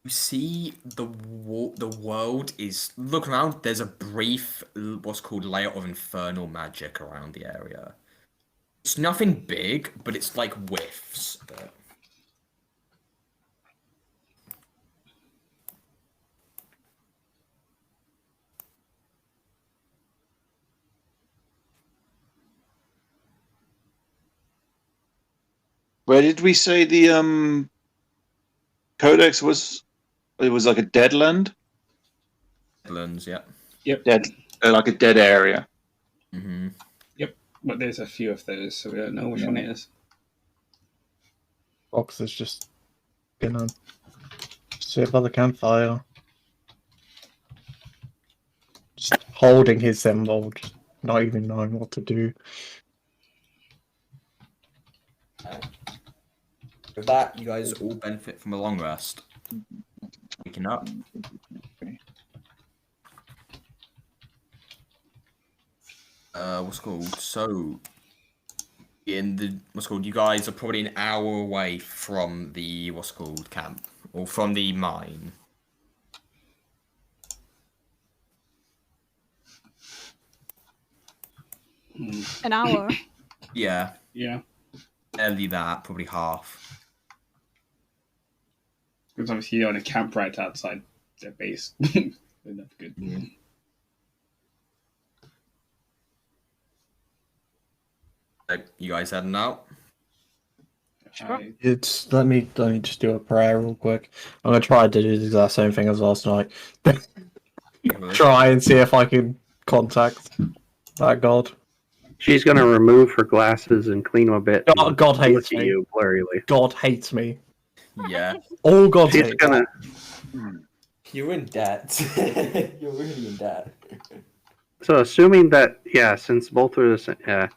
You see the world is... Look around, there's a brief, what's called layer of infernal magic around the area. It's nothing big, but it's like whiffs. Where did we say the codex was? It was like a dead land? Islands, yeah. Dead, like a dead area. Mm-hmm. But there's a few of those, so we don't know which one it is. Fox is just gonna sit by the campfire. Just holding his symbol, just not even knowing what to do. With that, you guys all benefit from a long rest. Waking up. What's it called? So, you guys are probably an hour away from the, camp? Or from the mine. An hour. Yeah, Yeah, barely that, probably half. because obviously you're on a camp right outside their base. That's good. Yeah. So, you guys heading out? It's let me just do a prayer real quick. I'm gonna try to do the exact same thing as last night. Try and see if I can contact that god. She's going to remove her glasses and clean them a bit. Oh, God and hates look at me. you blurrily. God hates me. Yeah. All gods She's hate going me. to... You're in debt. You're really in debt. So assuming that, yeah, since both are the same,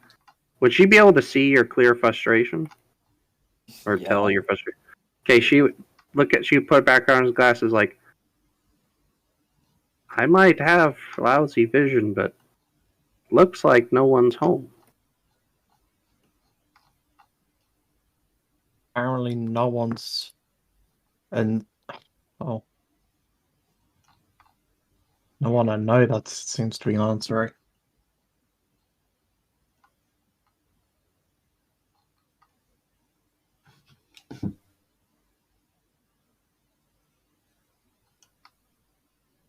would she be able to see your clear frustration? Or tell your frustration? Okay, she would put back on his glasses like, I might have lousy vision, but looks like no one's home. Apparently no one's... And... Oh. No one I know, that seems to be answering.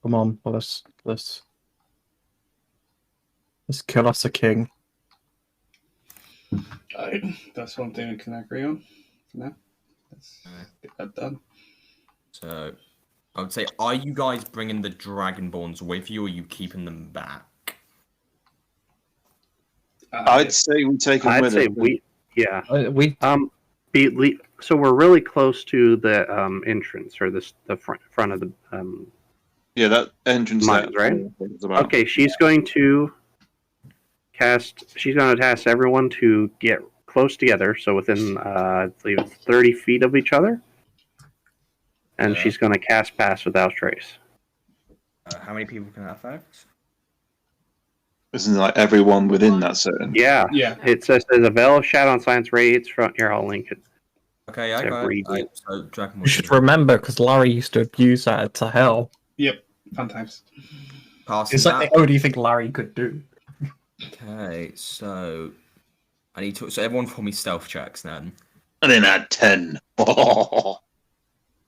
Come on, let's kill us a king. That's one thing we can agree on for now. Let's get that done. So, I would say, are you guys bringing the Dragonborns with you, or are you keeping them back? I'd say we take him I'd with say us. yeah. We So we're really close to the entrance or the front of the Yeah, that entrance Mines, there. right? I think it's about. Okay, she's going to task everyone to get close together, so within I believe it's 30 feet of each other. And Yeah. she's going to cast Pass Without Trace. How many people can that affect? Isn't like everyone within that certain? Yeah. Yeah. It says there's a veil of shadow on science radiates front here. I'll link it. Okay, I So got read it. it. So Dragon You Ball should Z. remember, because Larry used to abuse that to hell. Yep. Fun times. Passing It's like that. the only thing Larry could do. Okay, so I need to. So everyone call me stealth checks then. And then add 10.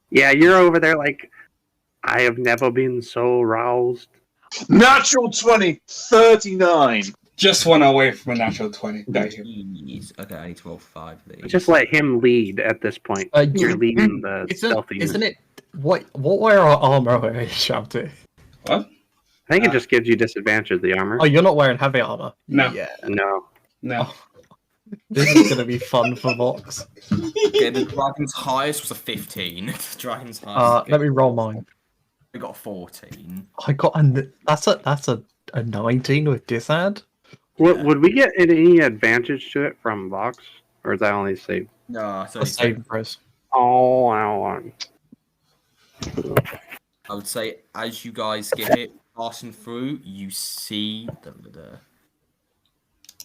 Yeah, you're over there like, I have never been so roused. Natural 20, 39. Just one away from a natural 20. There you go. Jeez. Okay, I need to roll 5 of these. Just let him lead at this point. You're leading the stealthy. Isn't it? What were our armor wearing, Shalltear? What? I think it just gives you disadvantage of the armor. Oh, you're not wearing heavy armor? No. Yeah. No. No. This is gonna be fun for Vox. Okay, the dragon's highest was a 15. The dragon's highest. Let me roll mine. We got a 14. I got that's a 19 with disad. Would we get any advantage to it from Vox? Or is that only save? No, so A saving throws. Oh, I would say as you guys get hit passing through, you see the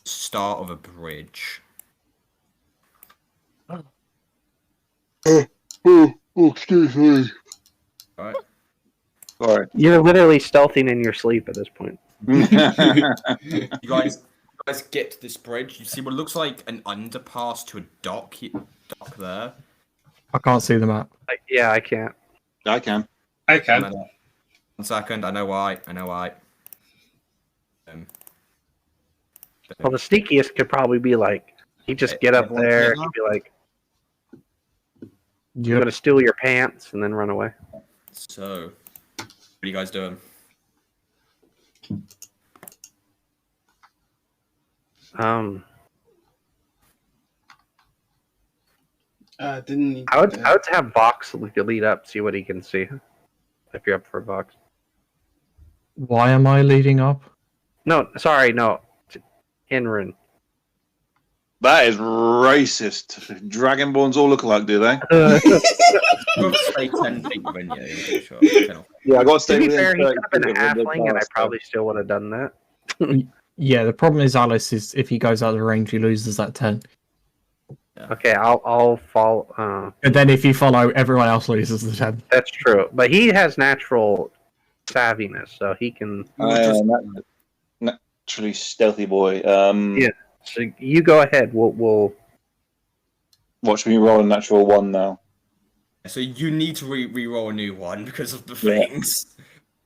start of a bridge. Excuse me. Right. Sorry. You're literally stealthing in your sleep at this point. You guys get to this bridge. You see what looks like an underpass to a dock there. I can't see the map. Yeah, I can't. I can. I can. 1 second. I know why. Well, the sneakiest could probably be like, you just get up Everyone there, clear he'd be like, I'm Yep. gonna steal your pants and then run away. So, what are you guys doing? Didn't he, I would have Vox lead up, see what he can see. If you're up for Vox. Why am I leading up? No, sorry, no. Inrin. That is racist. Dragonborns all look alike, do they? We'll stay 10 feet within you. Sure. 10 or Yeah, I got to To stay be within fair, he could 30 have been a feet of the halfling, and I blast, probably still would have done that. Yeah, the problem is Alice is if he goes out of range, he loses that 10. Okay, I'll follow. And then if you follow, everyone else loses the 10. That's true, but he has natural savviness, so he can. Naturally stealthy boy. Yeah. So you go ahead. We'll Watch me roll a natural 1 now. So you need to re-roll a new one because of the Yeah. things.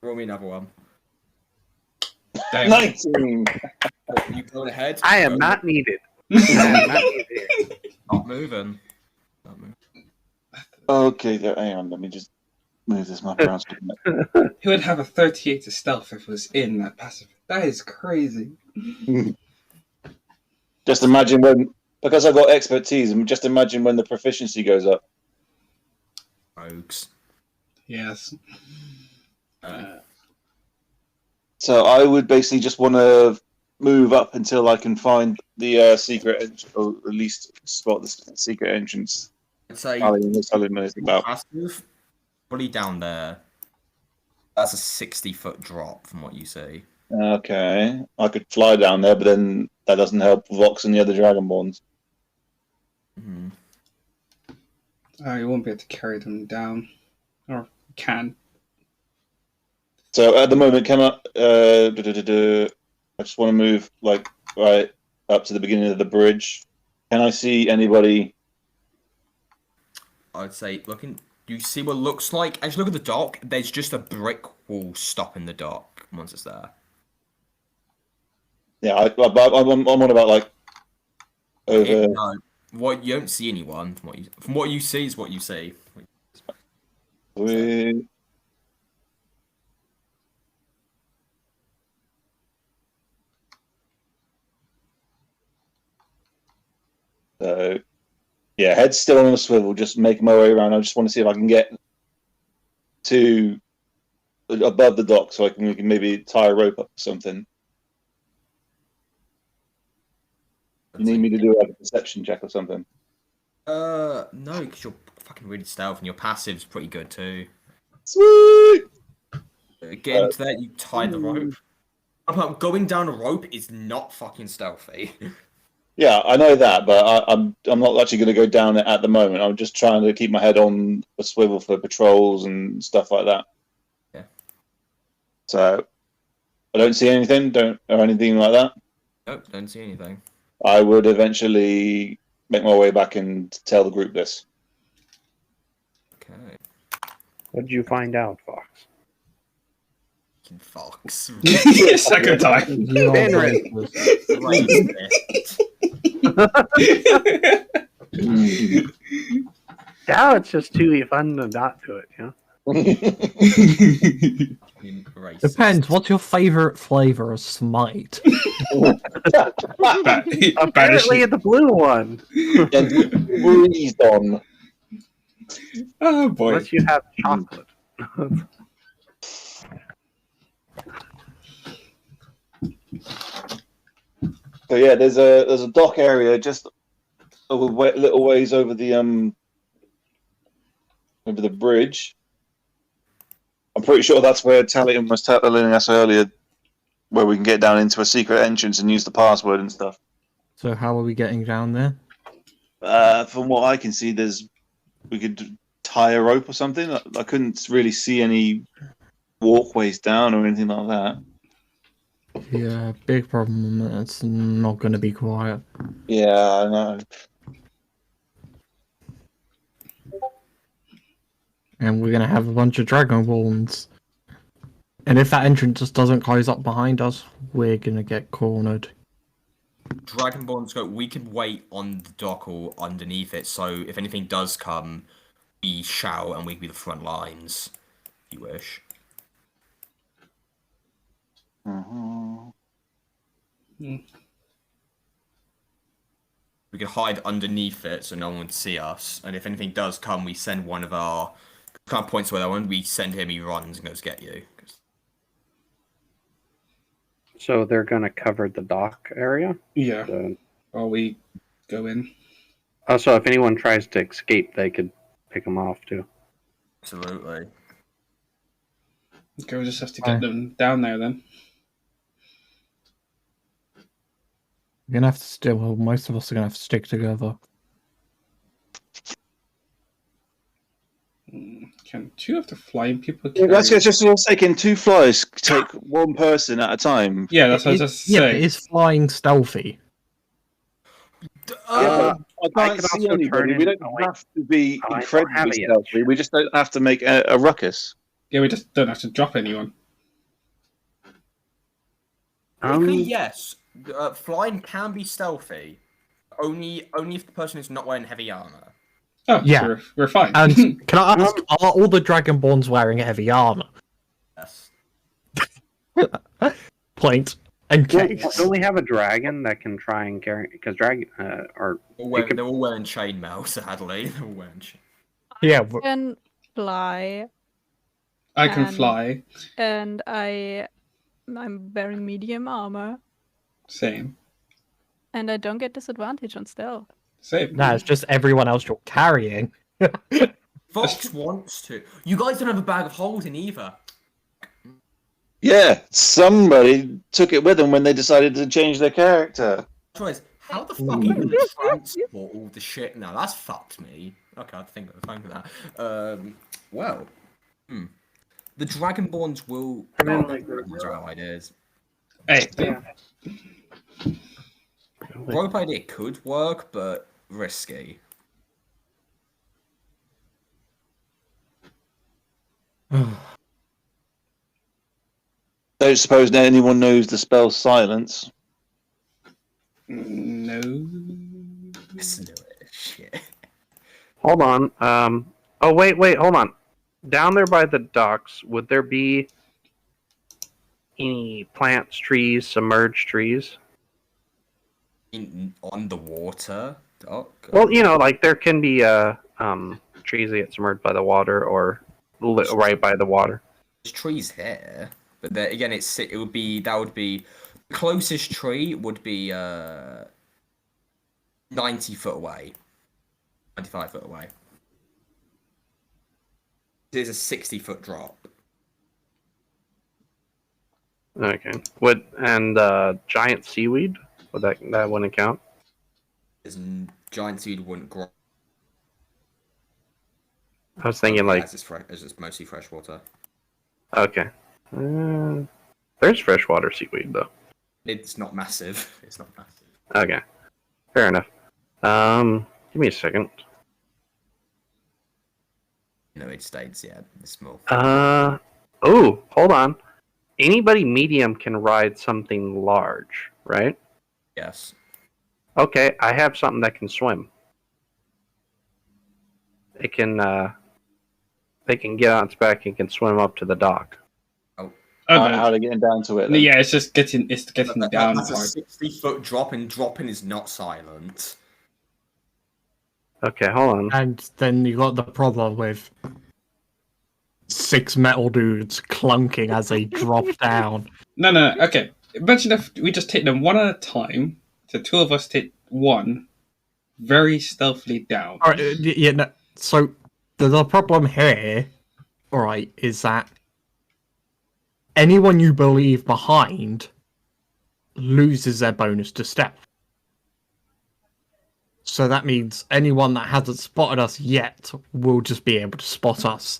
Roll me another one. Damn. 19. You going ahead? I am Go. not needed. I am not needed. Not moving. Not moving. Okay, hang on. Let me just move this map around. He would have a 38 to stealth if it was in that passive. That is crazy. Just imagine when, because I've got expertise, and just imagine when the proficiency goes up. Rogues. Yes. So I would basically just want to move up until I can find the secret, or at least spot the secret entrance. I'd say Ali knows about. passive. Probably down there. That's a 60-foot drop from what you see. Okay, I could fly down there, but then that doesn't help Vox and the other Dragonborns. Mm-hmm. You won't be able to carry them down. Or can. So at the moment, can I? I just want to move like right up to the beginning of the bridge. Can I see anybody? I'd say looking. You see what looks like as you look at the dock. There's just a brick wall stopping the dock once it's there. Yeah, I'm on about like over. No, what you don't see anyone from what you see is what you see. So, yeah, head's still on a swivel, just making my way around. I just want to see if I can get to above the dock so we can maybe tie a rope up or something. You need me to do like a perception check or something? No, because you're fucking really stealth and your passive's pretty good too. Sweet! Getting to there, you tie the rope. Going down a rope is not fucking stealthy. Yeah, I know that, but I'm not actually going to go down it at the moment. I'm just trying to keep my head on a swivel for patrols and stuff like that. Yeah. So I don't see anything, or anything like that. Nope, don't see anything. I would eventually make my way back and tell the group this. Okay. What did you find out, Fox? Fucking Fox. Second time. You are Henry. Racist. Now it's just too fun to not do it, you know? Fucking racist. Depends. What's your favorite flavor of Smite? Apparently the blue one. And breezed on. Oh boy. Unless you have chocolate. So yeah, there's a dock area just a little ways over the bridge. I'm pretty sure that's where Talion was telling us earlier, where we can get down into a secret entrance and use the password and stuff. So how are we getting down there? From what I can see, we could tie a rope or something. I couldn't really see any walkways down or anything like that. Yeah, big problem. It's not going to be quiet. Yeah, I know. And we're going to have a bunch of Dragonborns. And if that entrance just doesn't close up behind us, we're going to get cornered. Dragonborn scope, we could wait on the dock or underneath it, so if anything does come, we shout and we can be the front lines, if you wish. Mm-hmm. We could hide underneath it so no one would see us, and if anything does come, we send one of our kind of points where we send him, he runs and goes get you. So they're going to cover the dock area? Yeah. So, While we go in. so if anyone tries to escape, they could pick them off too. Absolutely. Okay, we'll just have to get them down there then. We're going to have to still, well, most of us are going to have to stick together. Can two of the flying people That's just for a second. Two flies take one person at a time. Yeah, that's what I was just Yeah, but saying. is flying stealthy? I I can't could see also anybody. turn We in- don't oh, wait. have to be Oh, I don't have incredibly it yet. stealthy. We just don't have to make a ruckus. Yeah, we just don't have to drop anyone. Yes, flying can be stealthy. Only if the person is not wearing heavy armor. Oh, Yeah. so we're fine. And can I ask, are all the Dragonborns wearing heavy armor? Yes. Point. And Well, case. don't we have a dragon that can try and carry? Because dragon, or They're all wearing chainmail, sadly. They're all wearing Yeah, I can fly, I can and- fly. and I'm wearing medium armor, Same. and I don't get disadvantage on stealth. Same. no, it's just everyone else you're carrying. Fox wants to. You guys don't have a bag of holding either. Yeah, somebody took it with them when they decided to change their character. Choice. How the fuck are you gonna transport all the shit now? That's fucked me. Okay, I think of that. Well, the Dragonborns will. I mean, Oh, like, Dragons are our ideas. Hey, yeah. Rope idea could work, but risky. Don't suppose anyone knows the spell silence. no. Listen to it. Shit. Hold on. Oh wait. Hold on. Down there by the docks, would there be any plants, trees, submerged trees? On the water, Dock? Well, like there can be trees that get submerged by the water or right by the water. There's trees here, but there, again, it would be the closest tree would be 90 foot away, 95 foot away. There's a 60-foot drop. Okay. Giant seaweed? That wouldn't count? Giant seed wouldn't grow. I was thinking like As it's mostly freshwater. okay. There's freshwater seaweed though. It's not massive. It's not massive. Okay. Fair enough. Give me a second. United States, yeah, it's small. Hold on. Anybody medium can ride something large, right? Yes. Okay, I have something that can swim. It can they can get on its back and can swim up to the dock. How are they getting down to it? Then? Yeah, it's getting down. That's a 60-foot drop, and dropping is not silent. Okay, hold on. And then you got the problem with 6 metal dudes clunking as they drop down. No. Okay, imagine if we just take them one at a time. So 2 of us take one, very stealthily down. All right, yeah. No, so the problem here, all right, is that anyone you believe behind loses their bonus to stealth. So that means anyone that hasn't spotted us yet will just be able to spot us.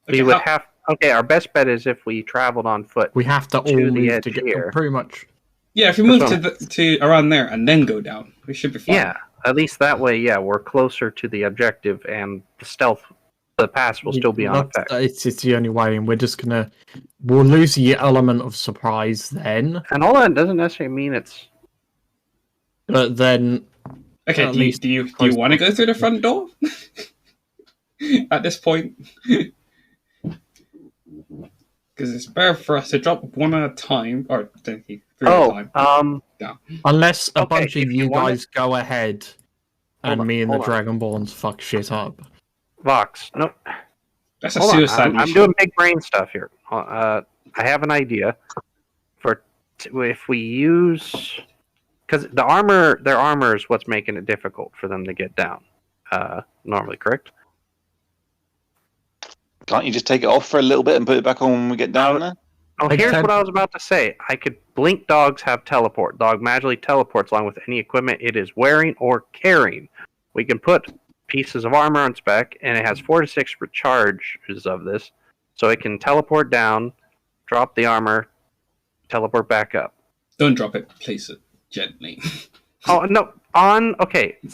We would have. Okay, our best bet is if we traveled on foot. We have to all the move edge to get here. pretty much. Yeah, if we move to around there and then go down, we should be fine. Yeah, at least that way. Yeah, we're closer to the objective, and the pass will still be on effect. It's the only way, and we'll lose the element of surprise then. And all that doesn't necessarily mean it's. But then, okay, do you want to go through the front door at this point? Because it's better for us to drop one at a time, or three at a time. Unless a bunch of you guys go ahead, and me and the Dragonborns fuck shit up. Vox, no. That's a suicide mission. I'm doing big brain stuff here. I have an idea if we use, because their armor is what's making it difficult for them to get down. Normally, correct? Can't you just take it off for a little bit and put it back on when we get down there? Oh, here's what I was about to say. I could blink dogs have teleport. Dog magically teleports along with any equipment it is wearing or carrying. We can put pieces of armor on its back, and it has 4 to 6 recharges of this, so it can teleport down, drop the armor, teleport back up. Don't drop it. Place it gently. Oh no!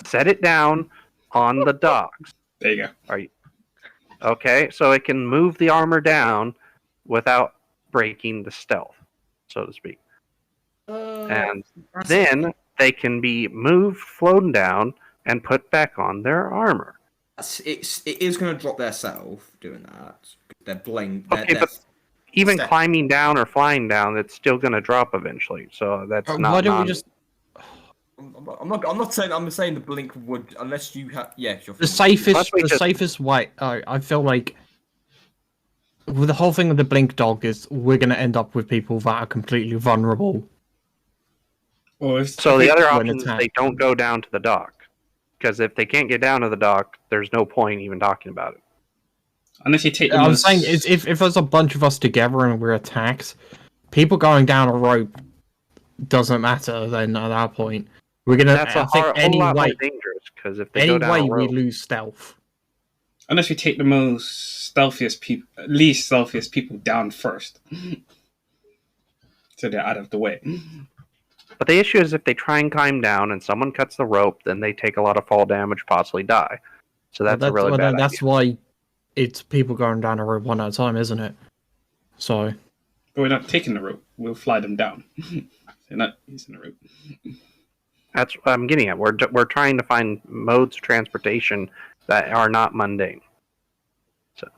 Set it down on the dogs. There you go. Okay, so it can move the armor down without breaking the stealth, so to speak. And then they can be moved, flown down, and put back on their armor. It is going to drop their self doing that. They're bling. But even climbing down or flying down, it's still going to drop eventually. So that's not. Why don't we just? I'm not saying. I'm saying the blink would, unless you have. Yeah, the safest way. I feel like with the whole thing with the blink dog is we're going to end up with people that are completely vulnerable. So the other option is they don't go down to the dock, because if they can't get down to the dock, there's no point even talking about it. Unless you take. I'm saying if there's a bunch of us together and we're attacked, people going down a rope doesn't matter. Then at that point, we're gonna. That's a whole lot more dangerous, because if they go down a rope, we lose stealth. Unless we take the least stealthiest people down first, so they're out of the way. But the issue is if they try and climb down and someone cuts the rope, then they take a lot of fall damage, possibly die. So that's a really bad idea. That's why it's people going down a rope one at a time, isn't it? So. But we're not taking the rope. We'll fly them down. They're not using the rope. That's what I'm getting at. We're trying to find modes of transportation that are not mundane. So.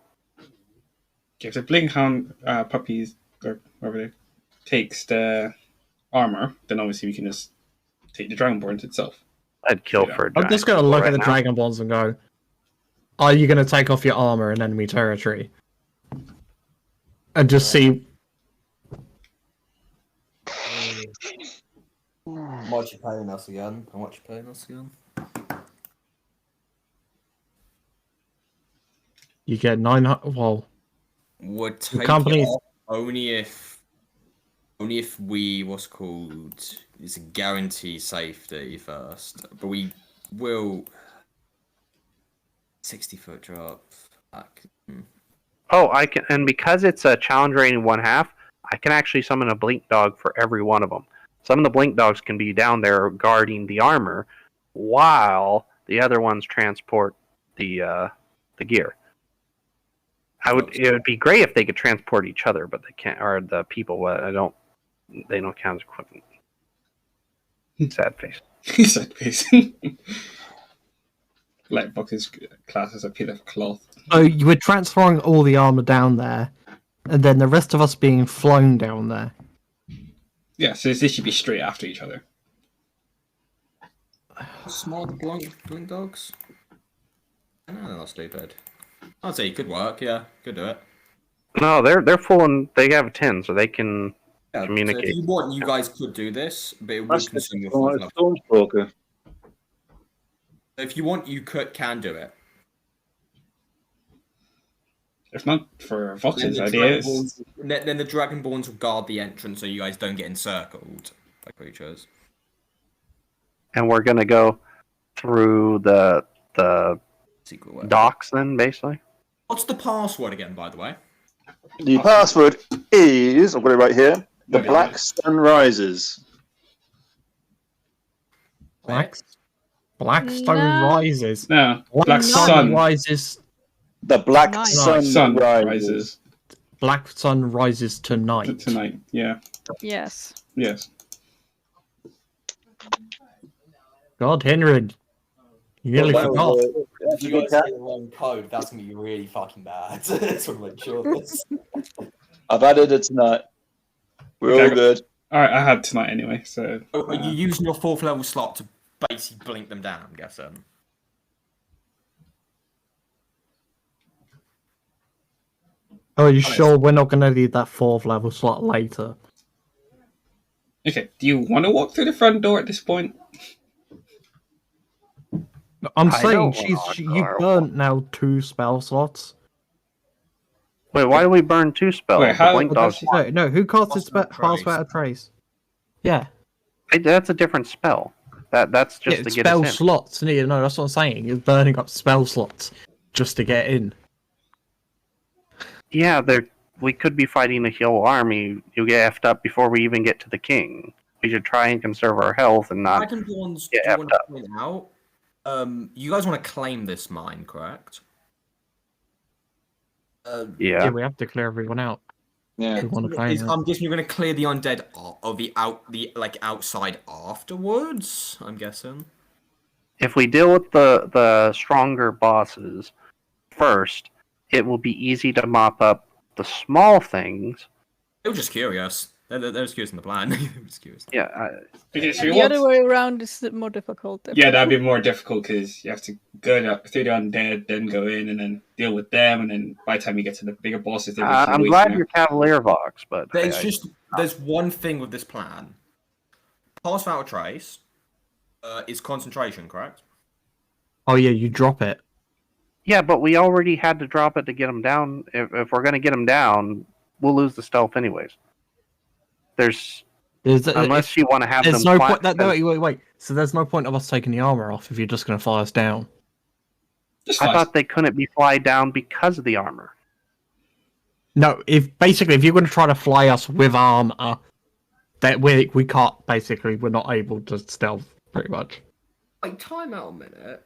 Okay, if the Blinkhound puppies, or whatever it takes the armor, then obviously we can just take the Dragonborns itself. I'd kill Yeah. for a I'm just gonna look at the right now. Dragonborns and go, are you gonna take off your armor in enemy territory? And just see. Watch you playing us again. I watch you playing us again. You get 900. Well, Would take companies- it off only if we what's called it's a guarantee safety first, but we will 60-foot drop. Oh, I can, and because it's a challenge rating 1/2, I can actually summon a blink dog for every one of them. Some of the blink dogs can be down there guarding the armor, while the other ones transport the gear. It would be great if they could transport each other, but they can't, or the people. They don't count as equipment. Sad face. Sad face. Black box is classed as a piece of cloth. so you were transferring all the armor down there, and then the rest of us being flown down there. Yeah, so this should be straight after each other. Small blink dogs. No, they're not stupid. I'd say it could work. Yeah, could do it. No, they're full and they have 10, so they can communicate. So if you want, you guys could do this, but it would That's consume your the full level. Stormstalker. If you want, you can do it. If not for Then Vox's the ideas. Then the Dragonborns will guard the entrance so you guys don't get encircled by creatures. And we're gonna go through the Secret way. docks then, basically. What's the password again, by the way? The password is, I've got it right here, the Okay. Black Sun Rises. Blackstone No. rises. No, Black Sun Sun. rises. The Black Nice. Sun, rises. rises Black sun rises tonight. tonight. Yeah. Yes. Yes. God, Henry, you nearly Well, forgot. If you guys get the wrong code, that's gonna be really fucking bad. Just want to make sure this. I've added it tonight. We're Okay. all good. Alright, I had tonight anyway, so. Are you using your 4th level slot to basically blink them down? I'm guessing. Oh, are you sure we're not going to need that 4th level slot later? Okay, do you want to walk through the front door at this point? I'm I saying don't want you our- burnt now 2 spell slots. Wait, why do we burn 2 spells? Wait, The how- blink dogs. No, who casted Password trace. password trace? Yeah, That's a different spell. That's just yeah, to get spell us in. slots. No, that's what I'm saying. You're burning up spell slots just to get in. Yeah, we could be fighting a heal army. You'll get effed up before we even get to the king. We should try and conserve our health and not. Dragonborns, get do you effed want to up. point out? You guys want to claim this mine, correct? Yeah, Yeah. we have to clear everyone out. Yeah. We want to claim it. I'm guessing you're going to clear the undead of the outside afterwards. I'm guessing. If we deal with the stronger bosses first, it will be easy to mop up the small things. They were just curious. They're just curious in the plan. They were just curious. Yeah, Okay, so And you the want... other way around is more difficult. Yeah, that'd be more difficult because you have to go through the undead, then go in and then deal with them, and then by the time you get to the bigger bosses, they've been I'm wasting glad out. you're Cavalier Vox, but There's one thing with this plan. Pass without a trace is concentration, correct? Oh yeah, you drop it. yeah, but we already had to drop it to get them down. If we're gonna get them down, we'll lose the stealth anyways. Unless you want to have There's them. no point. Wait. So there's no point of us taking the armor off if you're just going to fly us down. Just I fly. thought they couldn't be fly down because of the armor. No, if you're going to try to fly us with armor, that we can't. Basically, we're not able to stealth pretty much. Wait, time out a minute.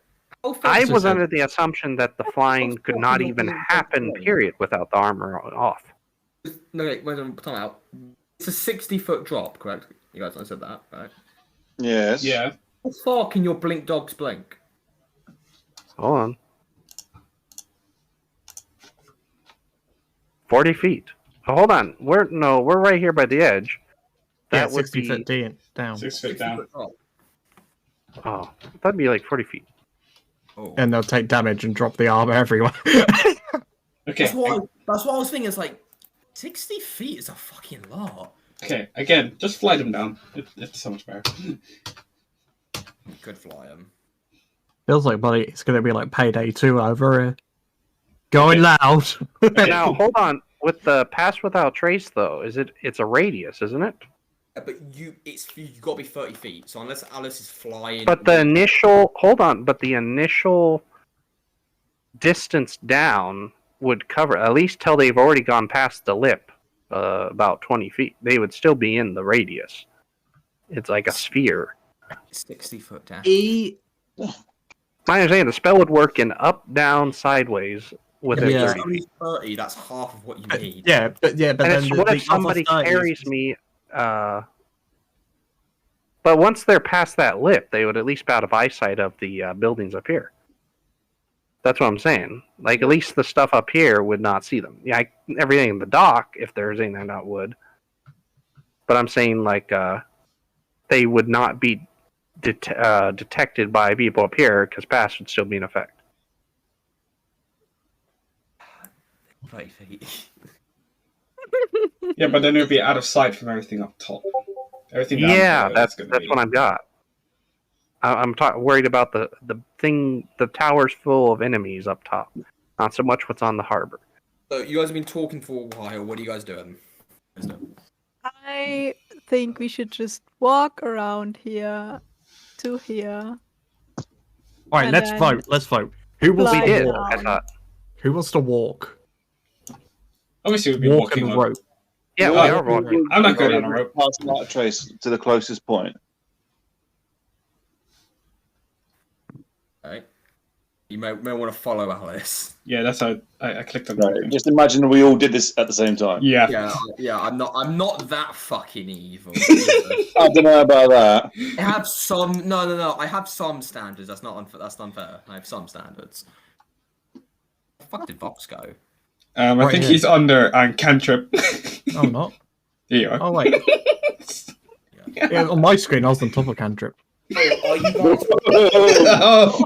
I was so- under the assumption that the flying could not even happen, period, without the armor off. No, wait, time out. It's a 60-foot drop, correct? You guys said that, right? Yes. Yeah. How far can your blink dogs blink? Hold on. 40 feet. Oh, hold on. We're right here by the edge. Yeah, That would 60 be foot down. 6 foot down. drop. Oh, that'd be like 40 feet. Oh. And they'll take damage and drop the armor everywhere. Okay. That's what I was thinking. It's like 60 feet is a fucking lot. Okay. Again, just fly them down. It's so much better. You could fly them. Feels like, buddy, it's going to be like Payday 2 over here. Going loud. Now, hold on. With the pass without trace, though, it's a radius, isn't it? But you got to be 30 feet. So unless Alice is flying. But the initial distance down would cover at least till they've already gone past the lip, about 20 feet. They would still be in the radius. It's like a sphere. 60-foot dash. My understanding, the spell would work in up, down, sideways within Yeah. 30 feet. 30. That's half of what you need. But And then it's, what the if somebody other 30 carries me? But once they're past that lip, they would at least be out of eyesight of the buildings up here. That's what I'm saying. Like, at least the stuff up here would not see them. Yeah, everything in the dock, if there's anything that would. But I'm saying, like, they would not be detected by people up here because pass would still be in effect. 30 feet. Yeah, but then it would be out of sight from everything up top. Everything down Yeah, below, that's gonna be... what I've got. I'm worried about the thing. The tower's full of enemies up top, not so much what's on the harbor. So you guys have been talking for a while. What are you guys doing? I think we should just walk around here to here. Alright, And let's then vote. Let's vote. Who wants fly We to did. walk? I thought. Who wants to walk? Obviously, we'd be Walk walking and on... rope. Yeah, we Well, are walking. I'm not good on a rope. Pass that trace to the closest point. Okay. You may want to follow Alice. Yeah, that's how I clicked on Right. that. Just imagine we all did this at the same time. Yeah. Yeah. I'm not that fucking evil. I don't know about that. I have some. No. I have some standards. That's not unfair. That's unfair. I have some standards. Where the fuck did Vox go? I Right think here. he's under cantrip. Oh, not. There you are. Oh, wait. Yeah, on my screen, I was on top of cantrip. Are you guys? Oh.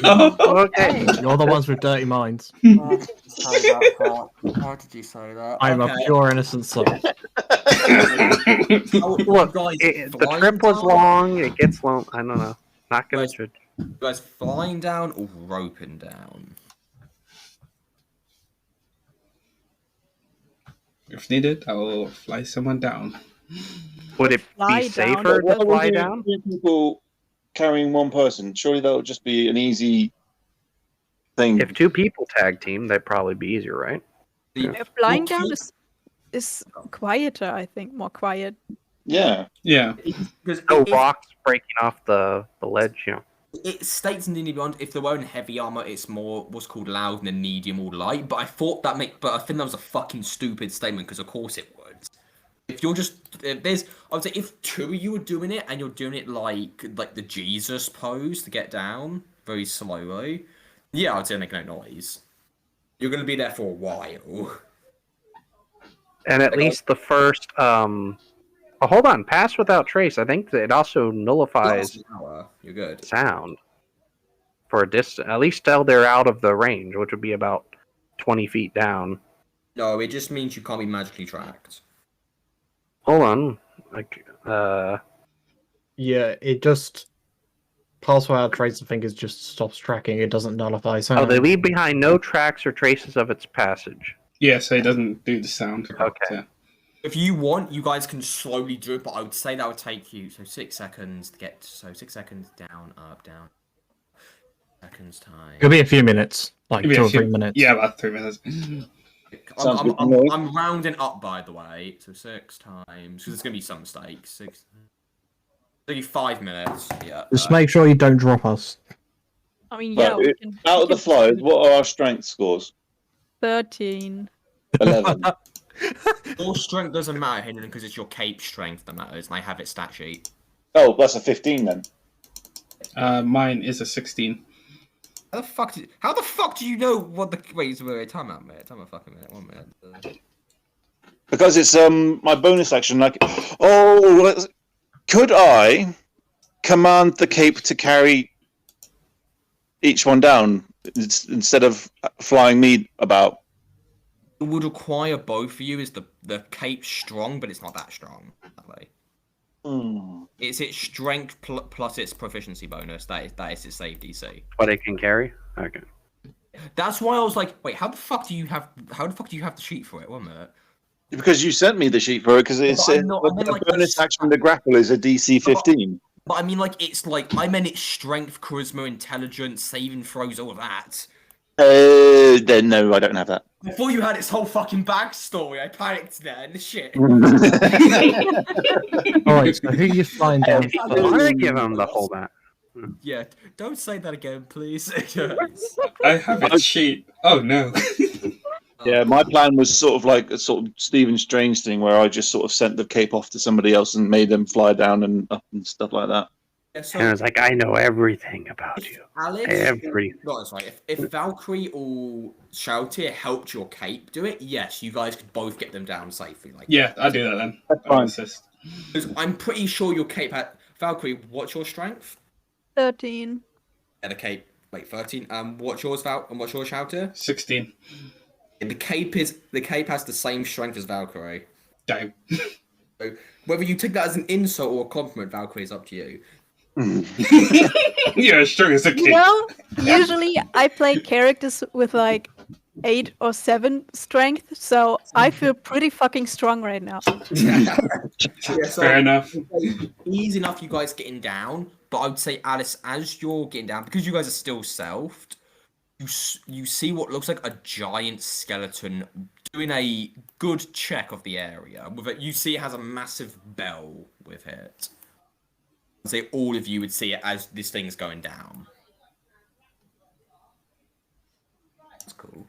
Oh. Okay. You're the ones with dirty minds. Why did you say that? Why did you say that? I'm Okay. a pure innocent soul. How- Look, you guys the flying trip was down? long. It gets long. I don't know. Not gonna. Guys- You guys flying down or roping down? If needed, I will fly someone down. Would it Fly be down. safer Why to would fly you down? do people carrying one person? Surely that would just be an easy thing. If two people tag team, that'd probably be easier, right? Flying Well, down is quieter, I think, more quiet. Yeah. Yeah. Because No rocks breaking off the ledge, you know. it states in D&D Beyond if they're wearing heavy armor, it's more what's called loud and then medium or light. But I thought but I think that was a fucking stupid statement because of course it would. If you're I would say if two of you are doing it and you're doing it like the Jesus pose to get down very slowly, yeah, I'd say make no noise. You're gonna be there for a while. And at least the first oh, hold on, pass without trace. I think that it also nullifies Last hour, you're good. sound for a distance. At least till they're out of the range, which would be about 20 feet down. No, it just means you can't be magically tracked. Hold on. Like, Yeah, it just. Pass without trace, I think, is just stops tracking. It doesn't nullify sound. oh, they leave behind no tracks or traces of its passage. Yeah, so it doesn't do the sound. Okay. Yeah. If you want, you guys can slowly do it, but I would say that would take you 6 seconds to get. So 6 seconds down, up, down. Seconds time. It'll be a few minutes, like Maybe 2 a or few- 3 minutes. Yeah, about 3 minutes. Sounds good to me. I'm rounding up, by the way. So 6 times, because there's gonna be some mistakes. 6. Maybe 5 minutes. Yeah. Just make sure you don't drop us. I mean, yeah, Right, we can, Out of the flow, what are our strength scores? 13. 11. Your strength doesn't matter, Henry, because it's your cape strength that matters, and I have its stat sheet. Oh, that's a 15 then. Mine is a 16. How the fuck do you know what the wait? Time out, mate. Time out, fucking minute. 1 minute. Because it's my bonus action. Like, could I command the cape to carry each one down instead of flying me about? It would require both of you. Is the cape strong, but it's not that strong. That way. It's its strength plus its proficiency bonus. That is its save DC. What it can carry? Okay. That's why I was like, wait, how the fuck do you have the sheet for it? 1 minute. Because you sent me the sheet for it, because it's I meant a like bonus action to grapple is a DC 15. But I mean, like, it's like I meant its strength, charisma, intelligence, saving throws, all of that. Then no, I don't have that. I thought you had its whole fucking backstory. I panicked there and the shit. Alright, so who are you flying down I'm first? gonna give him the whole back. Yeah, don't say that again, please. I have a sheet. Oh no. Yeah, my plan was sort of like a sort of Stephen Strange thing where I just sort of sent the cape off to somebody else and made them fly down and up and stuff like that. Yeah, so And I was like, I know everything about you. Alex, if Valkyrie or Shalltear helped your cape do it, yes, you guys could both get them down safely. Like, Yeah, I'll do that then. That's I'll fine. assist. 'cause I'm pretty sure your cape had Valkyrie. What's your strength? 13. Yeah, the cape. Wait, 13. What's yours, Val? And what's yours, Shalltear? 16. The cape has the same strength as Valkyrie. Damn. So whether you take that as an insult or a compliment, Valkyrie, is up to you. You're as strong as a You kid. know, usually I play characters with like 8 or 7 strength, so I feel pretty fucking strong right now. Yeah, so Fair enough. easy enough, you guys getting down. But I would say, Alice, as you're getting down, because you guys are still selfed, you see what looks like a giant skeleton doing a good check of the area. With it, you see it has a massive bell with it. I'd say all of you would see it as this thing's going down. That's cool.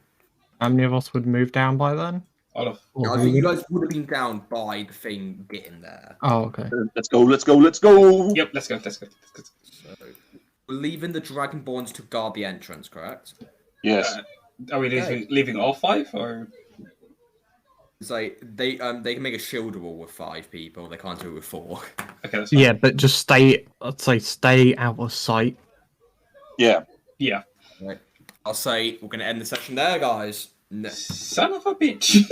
How many of us would move down by then? All of. I think you guys would have been down by the thing getting there. Oh, okay. Let's go, let's go, let's go! Yep, let's go. So we're leaving the Dragonborns to guard the entrance, correct? Yes. Are we leaving all 5 or? It's like they can make a shield wall with 5 people. They can't do it with 4. Okay, that's fine. Yeah, but just stay. I'd say stay out of sight. Yeah. Yeah. Right. I'll say we're gonna end the session there, guys. Son of a bitch.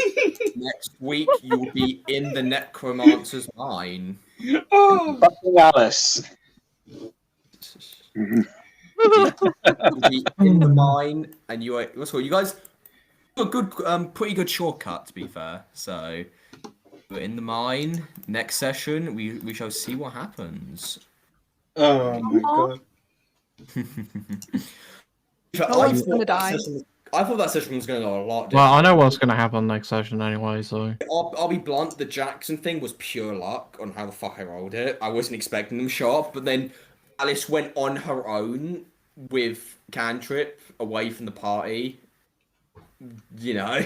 Next week you'll be in the Necromancer's mine. Oh. Fucking Alice. You'll be in the mine, and you guys got a good, pretty good shortcut to be fair. So we're in the mine. Next session, we shall see what happens. Oh my god. I thought that session was going to go a lot different. Well, I know what's going to happen next session anyway, so. I'll be blunt, the Jackson thing was pure luck on how the fuck I rolled it. I wasn't expecting them to show up, but then Alice went on her own with Cantrip away from the party. You know.